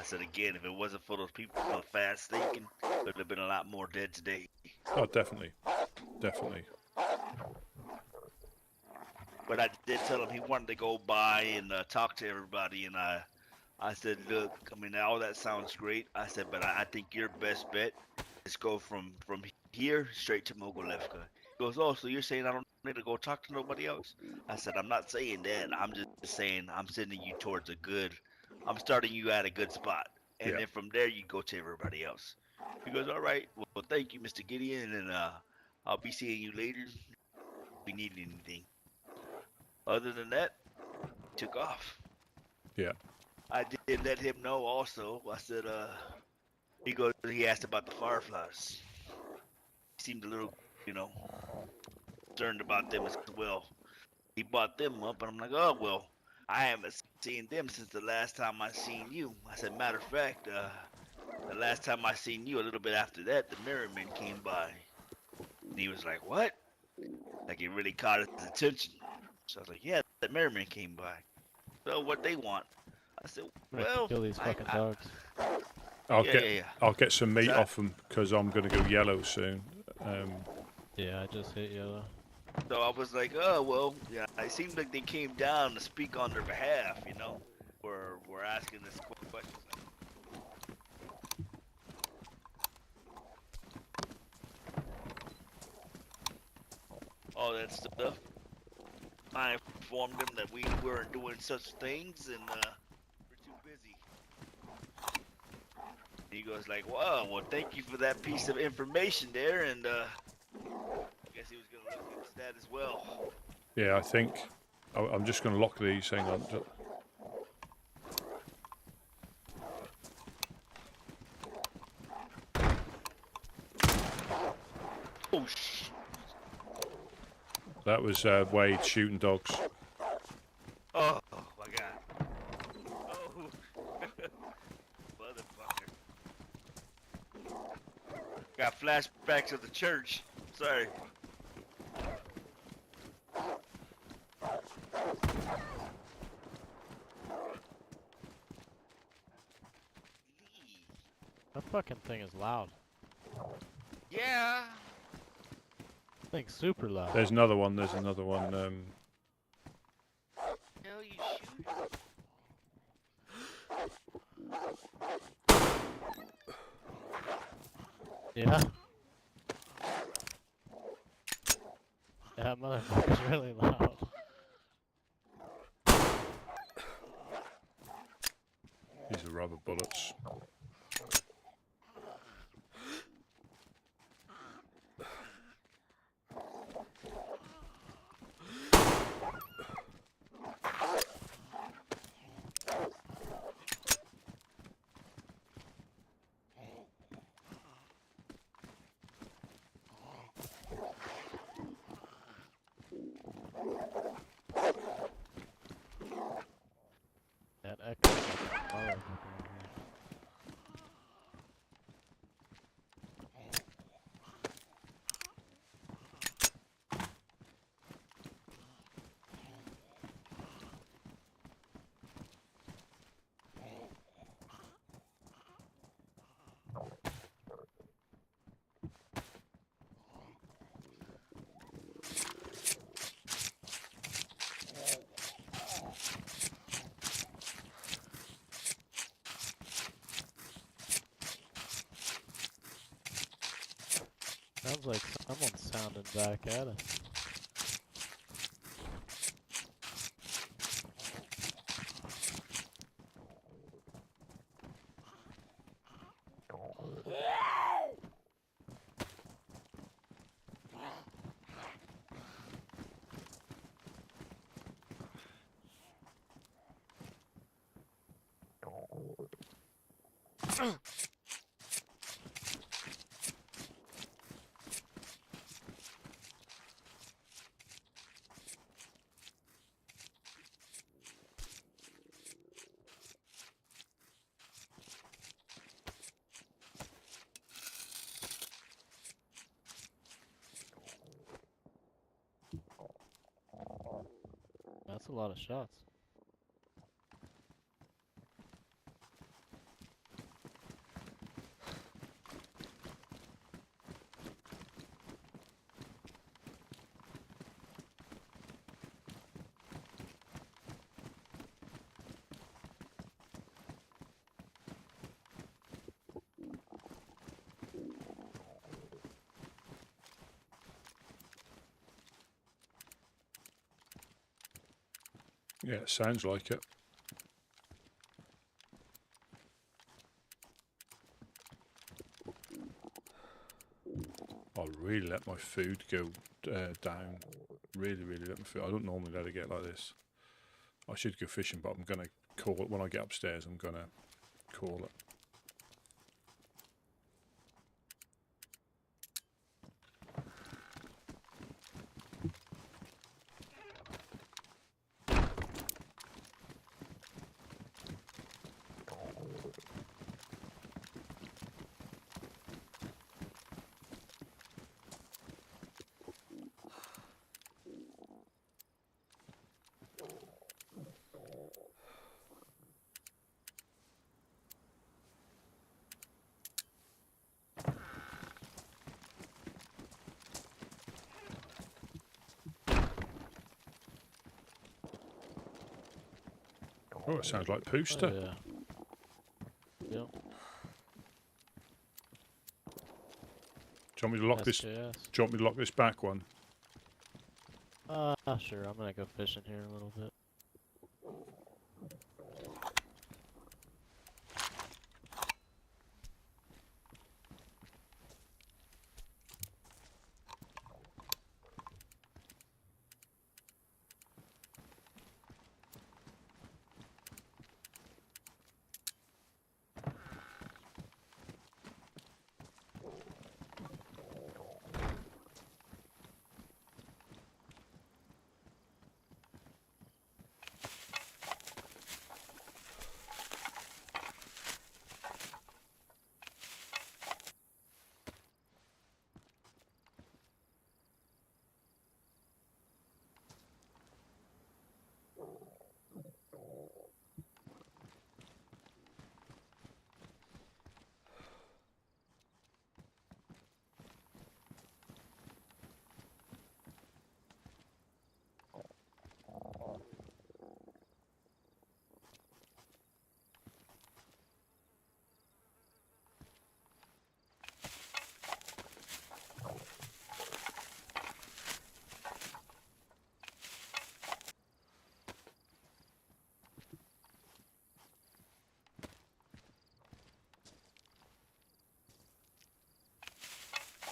said again, if it wasn't for those people fast thinking, there would have been a lot more dead today. Oh, definitely, definitely. But I did tell him he wanted to go by and talk to everybody, and I said, look, I mean, all that sounds great. I said, but I think your best bet is go from here straight to Mogilevka. He goes, oh, so you're saying I don't need to go talk to nobody else? I said, I'm not saying that. I'm just saying I'm sending you towards I'm starting you at a good spot. And then from there, you go to everybody else. He goes, all right, well, thank you, Mr. Gideon, and I'll be seeing you later if we need anything. Other than that, took off. Yeah. I did let him know also. I said, he asked about the fireflies. He seemed a little, concerned about them as well. He brought them up, and I'm like, oh, well, I haven't seen them since the last time I seen you. I said, matter of fact, the last time I seen you, a little bit after that, the Merriman came by. And he was like, what? Like, it really caught his attention. So I was like, yeah, the Merriman came by. So what they want? I said, well, kill these fucking dogs. I'll get some meat off them because I'm going to go yellow soon. Yeah, I just hit yellow. So I was like, oh, well, yeah, it seemed like they came down to speak on their behalf, We're asking this question. All that stuff. I informed them that we weren't doing such things and we're too busy. He goes like, wow, well, thank you for that piece of information there, and I guess he was going to look into that as well. Yeah, I think I'm just going to lock these. Hang on. Oh, shit. That was Wade shooting dogs. Oh, my God. Oh, motherfucker. Got flashbacks of the church. Sorry. That fucking thing is loud. Yeah. Thing's super loud. There's another one. There's another one. Hell, you shoot. Yeah. Yeah, motherfucker's really loud. These are rubber bullets. That echo is like a motherfucker in here. Sounds like someone's sounding back at us. That's a lot of shots. Yeah, it sounds like it. I'll really let my food go down. Really let my food. I don't normally let it get like this. I should go fishing, but I'm going to call it when I get upstairs. I'm going to call it. Oh, it sounds like Pooster. Oh, yeah. Yep. Do you want me to lock this? Do you want me to lock this back one? Sure. I'm gonna go fishing here a little bit.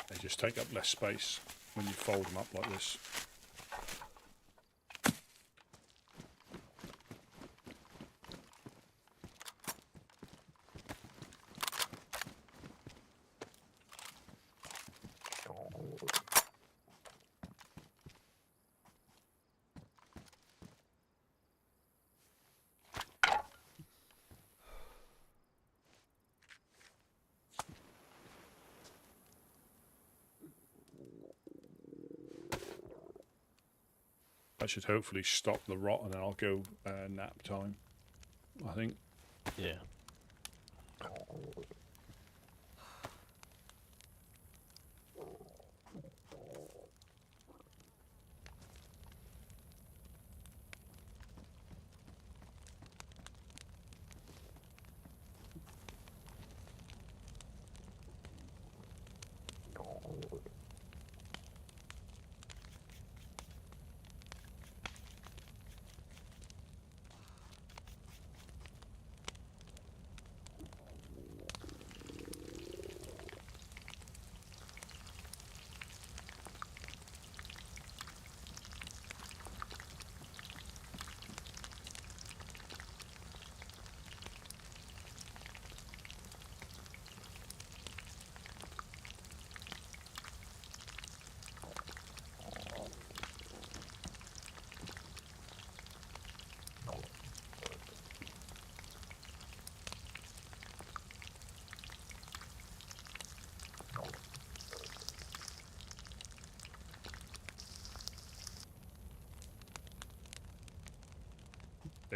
They just take up less space when you fold them up like this. That should hopefully stop the rot, and then I'll go nap time, I think. Yeah.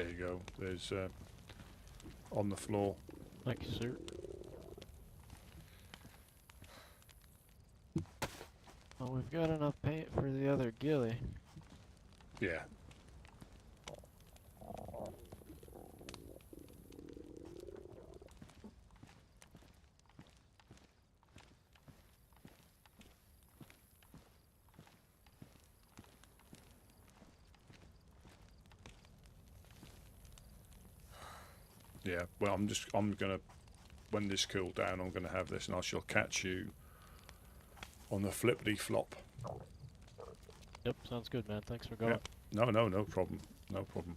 There you go. There's on the floor. Thank you, sir. Well, we've got enough paint for the other ghillie. Yeah. Yeah, well, I'm gonna, when this cooled down, I'm gonna have this, and I shall catch you on the flippity flop. Yep, sounds good, man. Thanks for going. Yeah. No problem. No problem.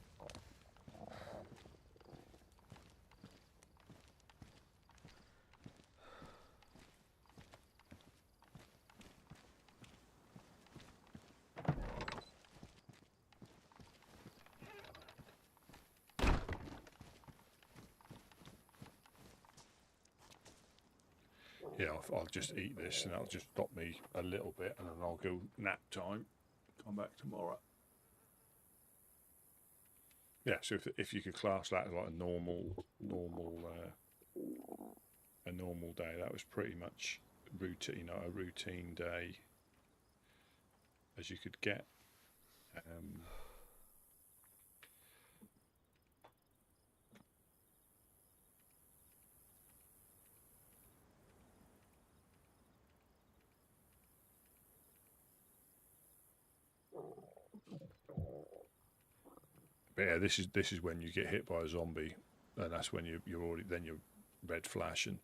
Yeah, I'll just eat this, and that'll just stop me a little bit, and then I'll go nap time. Come back tomorrow. Yeah, so if you could class that as like a normal day, that was pretty much routine, a routine day as you could get. But yeah, this is when you get hit by a zombie, and that's when you're already, then you're red flashing.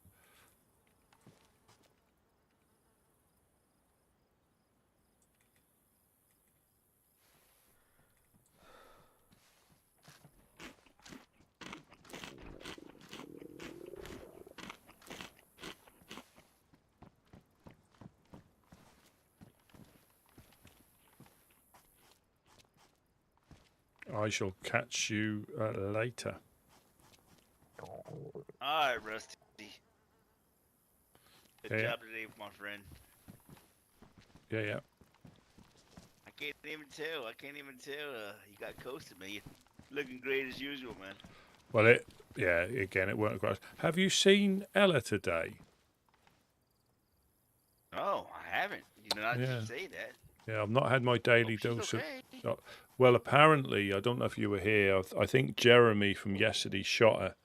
I shall catch you later. Alright, Rusty. Good Yeah. job today, my friend. Yeah. I can't even tell. You got coasted, man. You're looking great as usual, man. Well, again, it weren't quite. Have you seen Ella today? Oh, I haven't. You know, I Yeah. should say that. Yeah, I've not had my daily Hope she's dose okay. of. Well, apparently, I don't know if you were here. I think Jeremy from yesterday shot her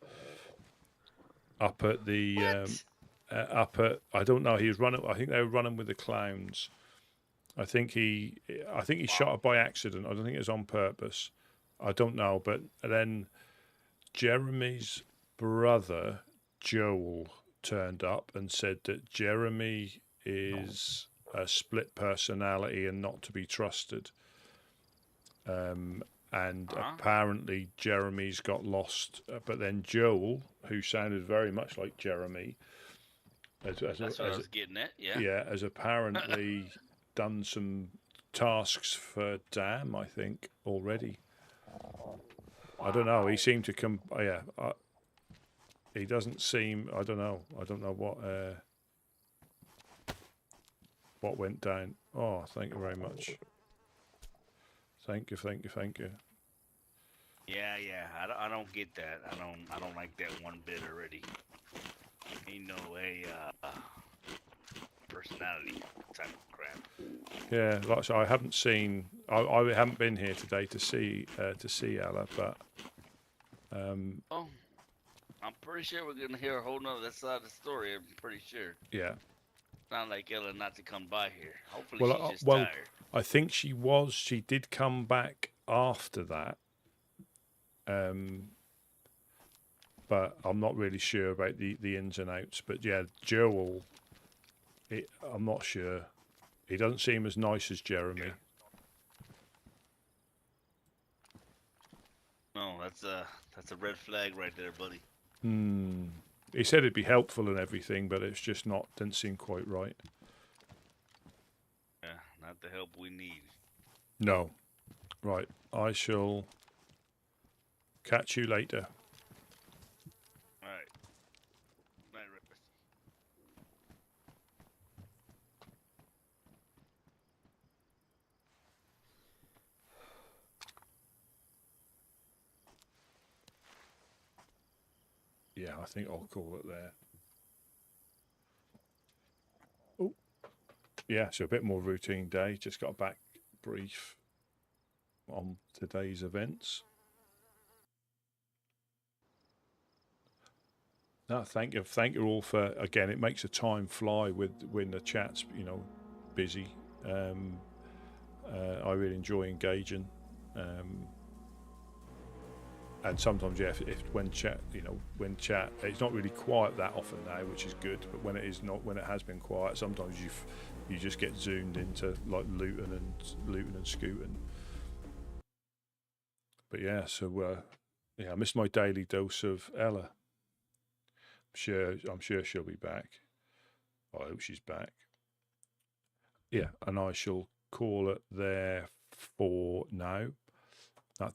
up at the I don't know. He was running. I think they were running with the clowns. I think he shot her by accident. I don't think it was on purpose. I don't know. But then Jeremy's brother Joel turned up and said that Jeremy is a split personality and not to be trusted. And apparently Jeremy's got lost, but then Joel, who sounded very much like Jeremy, That's what I was getting at, yeah. Yeah, has apparently done some tasks for Dan, I think, already. I don't know. He seemed to come. He doesn't seem. I don't know. I don't know what went down. Oh, thank you very much. Thank you. Yeah. I don't get that. I don't like that one bit already. Ain't no way. Personality type of crap. Yeah, like so I haven't seen. I haven't been here today to see Ella, but. Oh, I'm pretty sure we're gonna hear a whole nother side of the story. I'm pretty sure. Yeah. Not like Ella not to come by here. Hopefully she's just well, tired. I think she was. She did come back after that. But I'm not really sure about the ins and outs. But yeah, Joel, I'm not sure. He doesn't seem as nice as Jeremy. No, that's a red flag right there, buddy. He said it'd be helpful and everything, but it's just not. Didn't seem quite right. Yeah, not the help we need. No. Right. I shall catch you later. All right. Night, Rusty. yeah, I think I'll call it there. Oh, yeah, so a bit more routine day. Just got a back brief on today's events. No, thank you all for, again, it makes the time fly when the chat's, you know, busy. I really enjoy engaging, and sometimes, yeah, if when chat, it's not really quiet that often now, which is good. But when it has been quiet, sometimes you just get zoomed into like looting and scooting. But yeah, so yeah, I missed my daily dose of Ella. I'm sure she'll be back. I hope she's back. Yeah, and I shall call it there for now.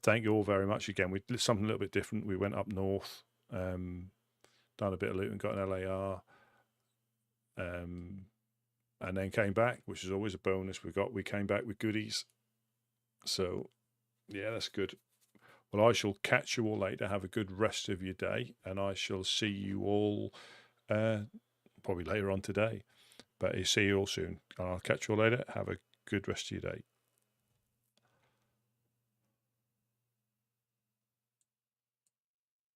Thank you all very much again. We did something a little bit different. We went up north, done a bit of looting, got an LAR, and then came back, which is always a bonus. We came back with goodies. So yeah, that's good. Well, I shall catch you all later. Have a good rest of your day, and I shall see you all probably later on today. But I'll see you all soon. And I'll catch you all later. Have a good rest of your day.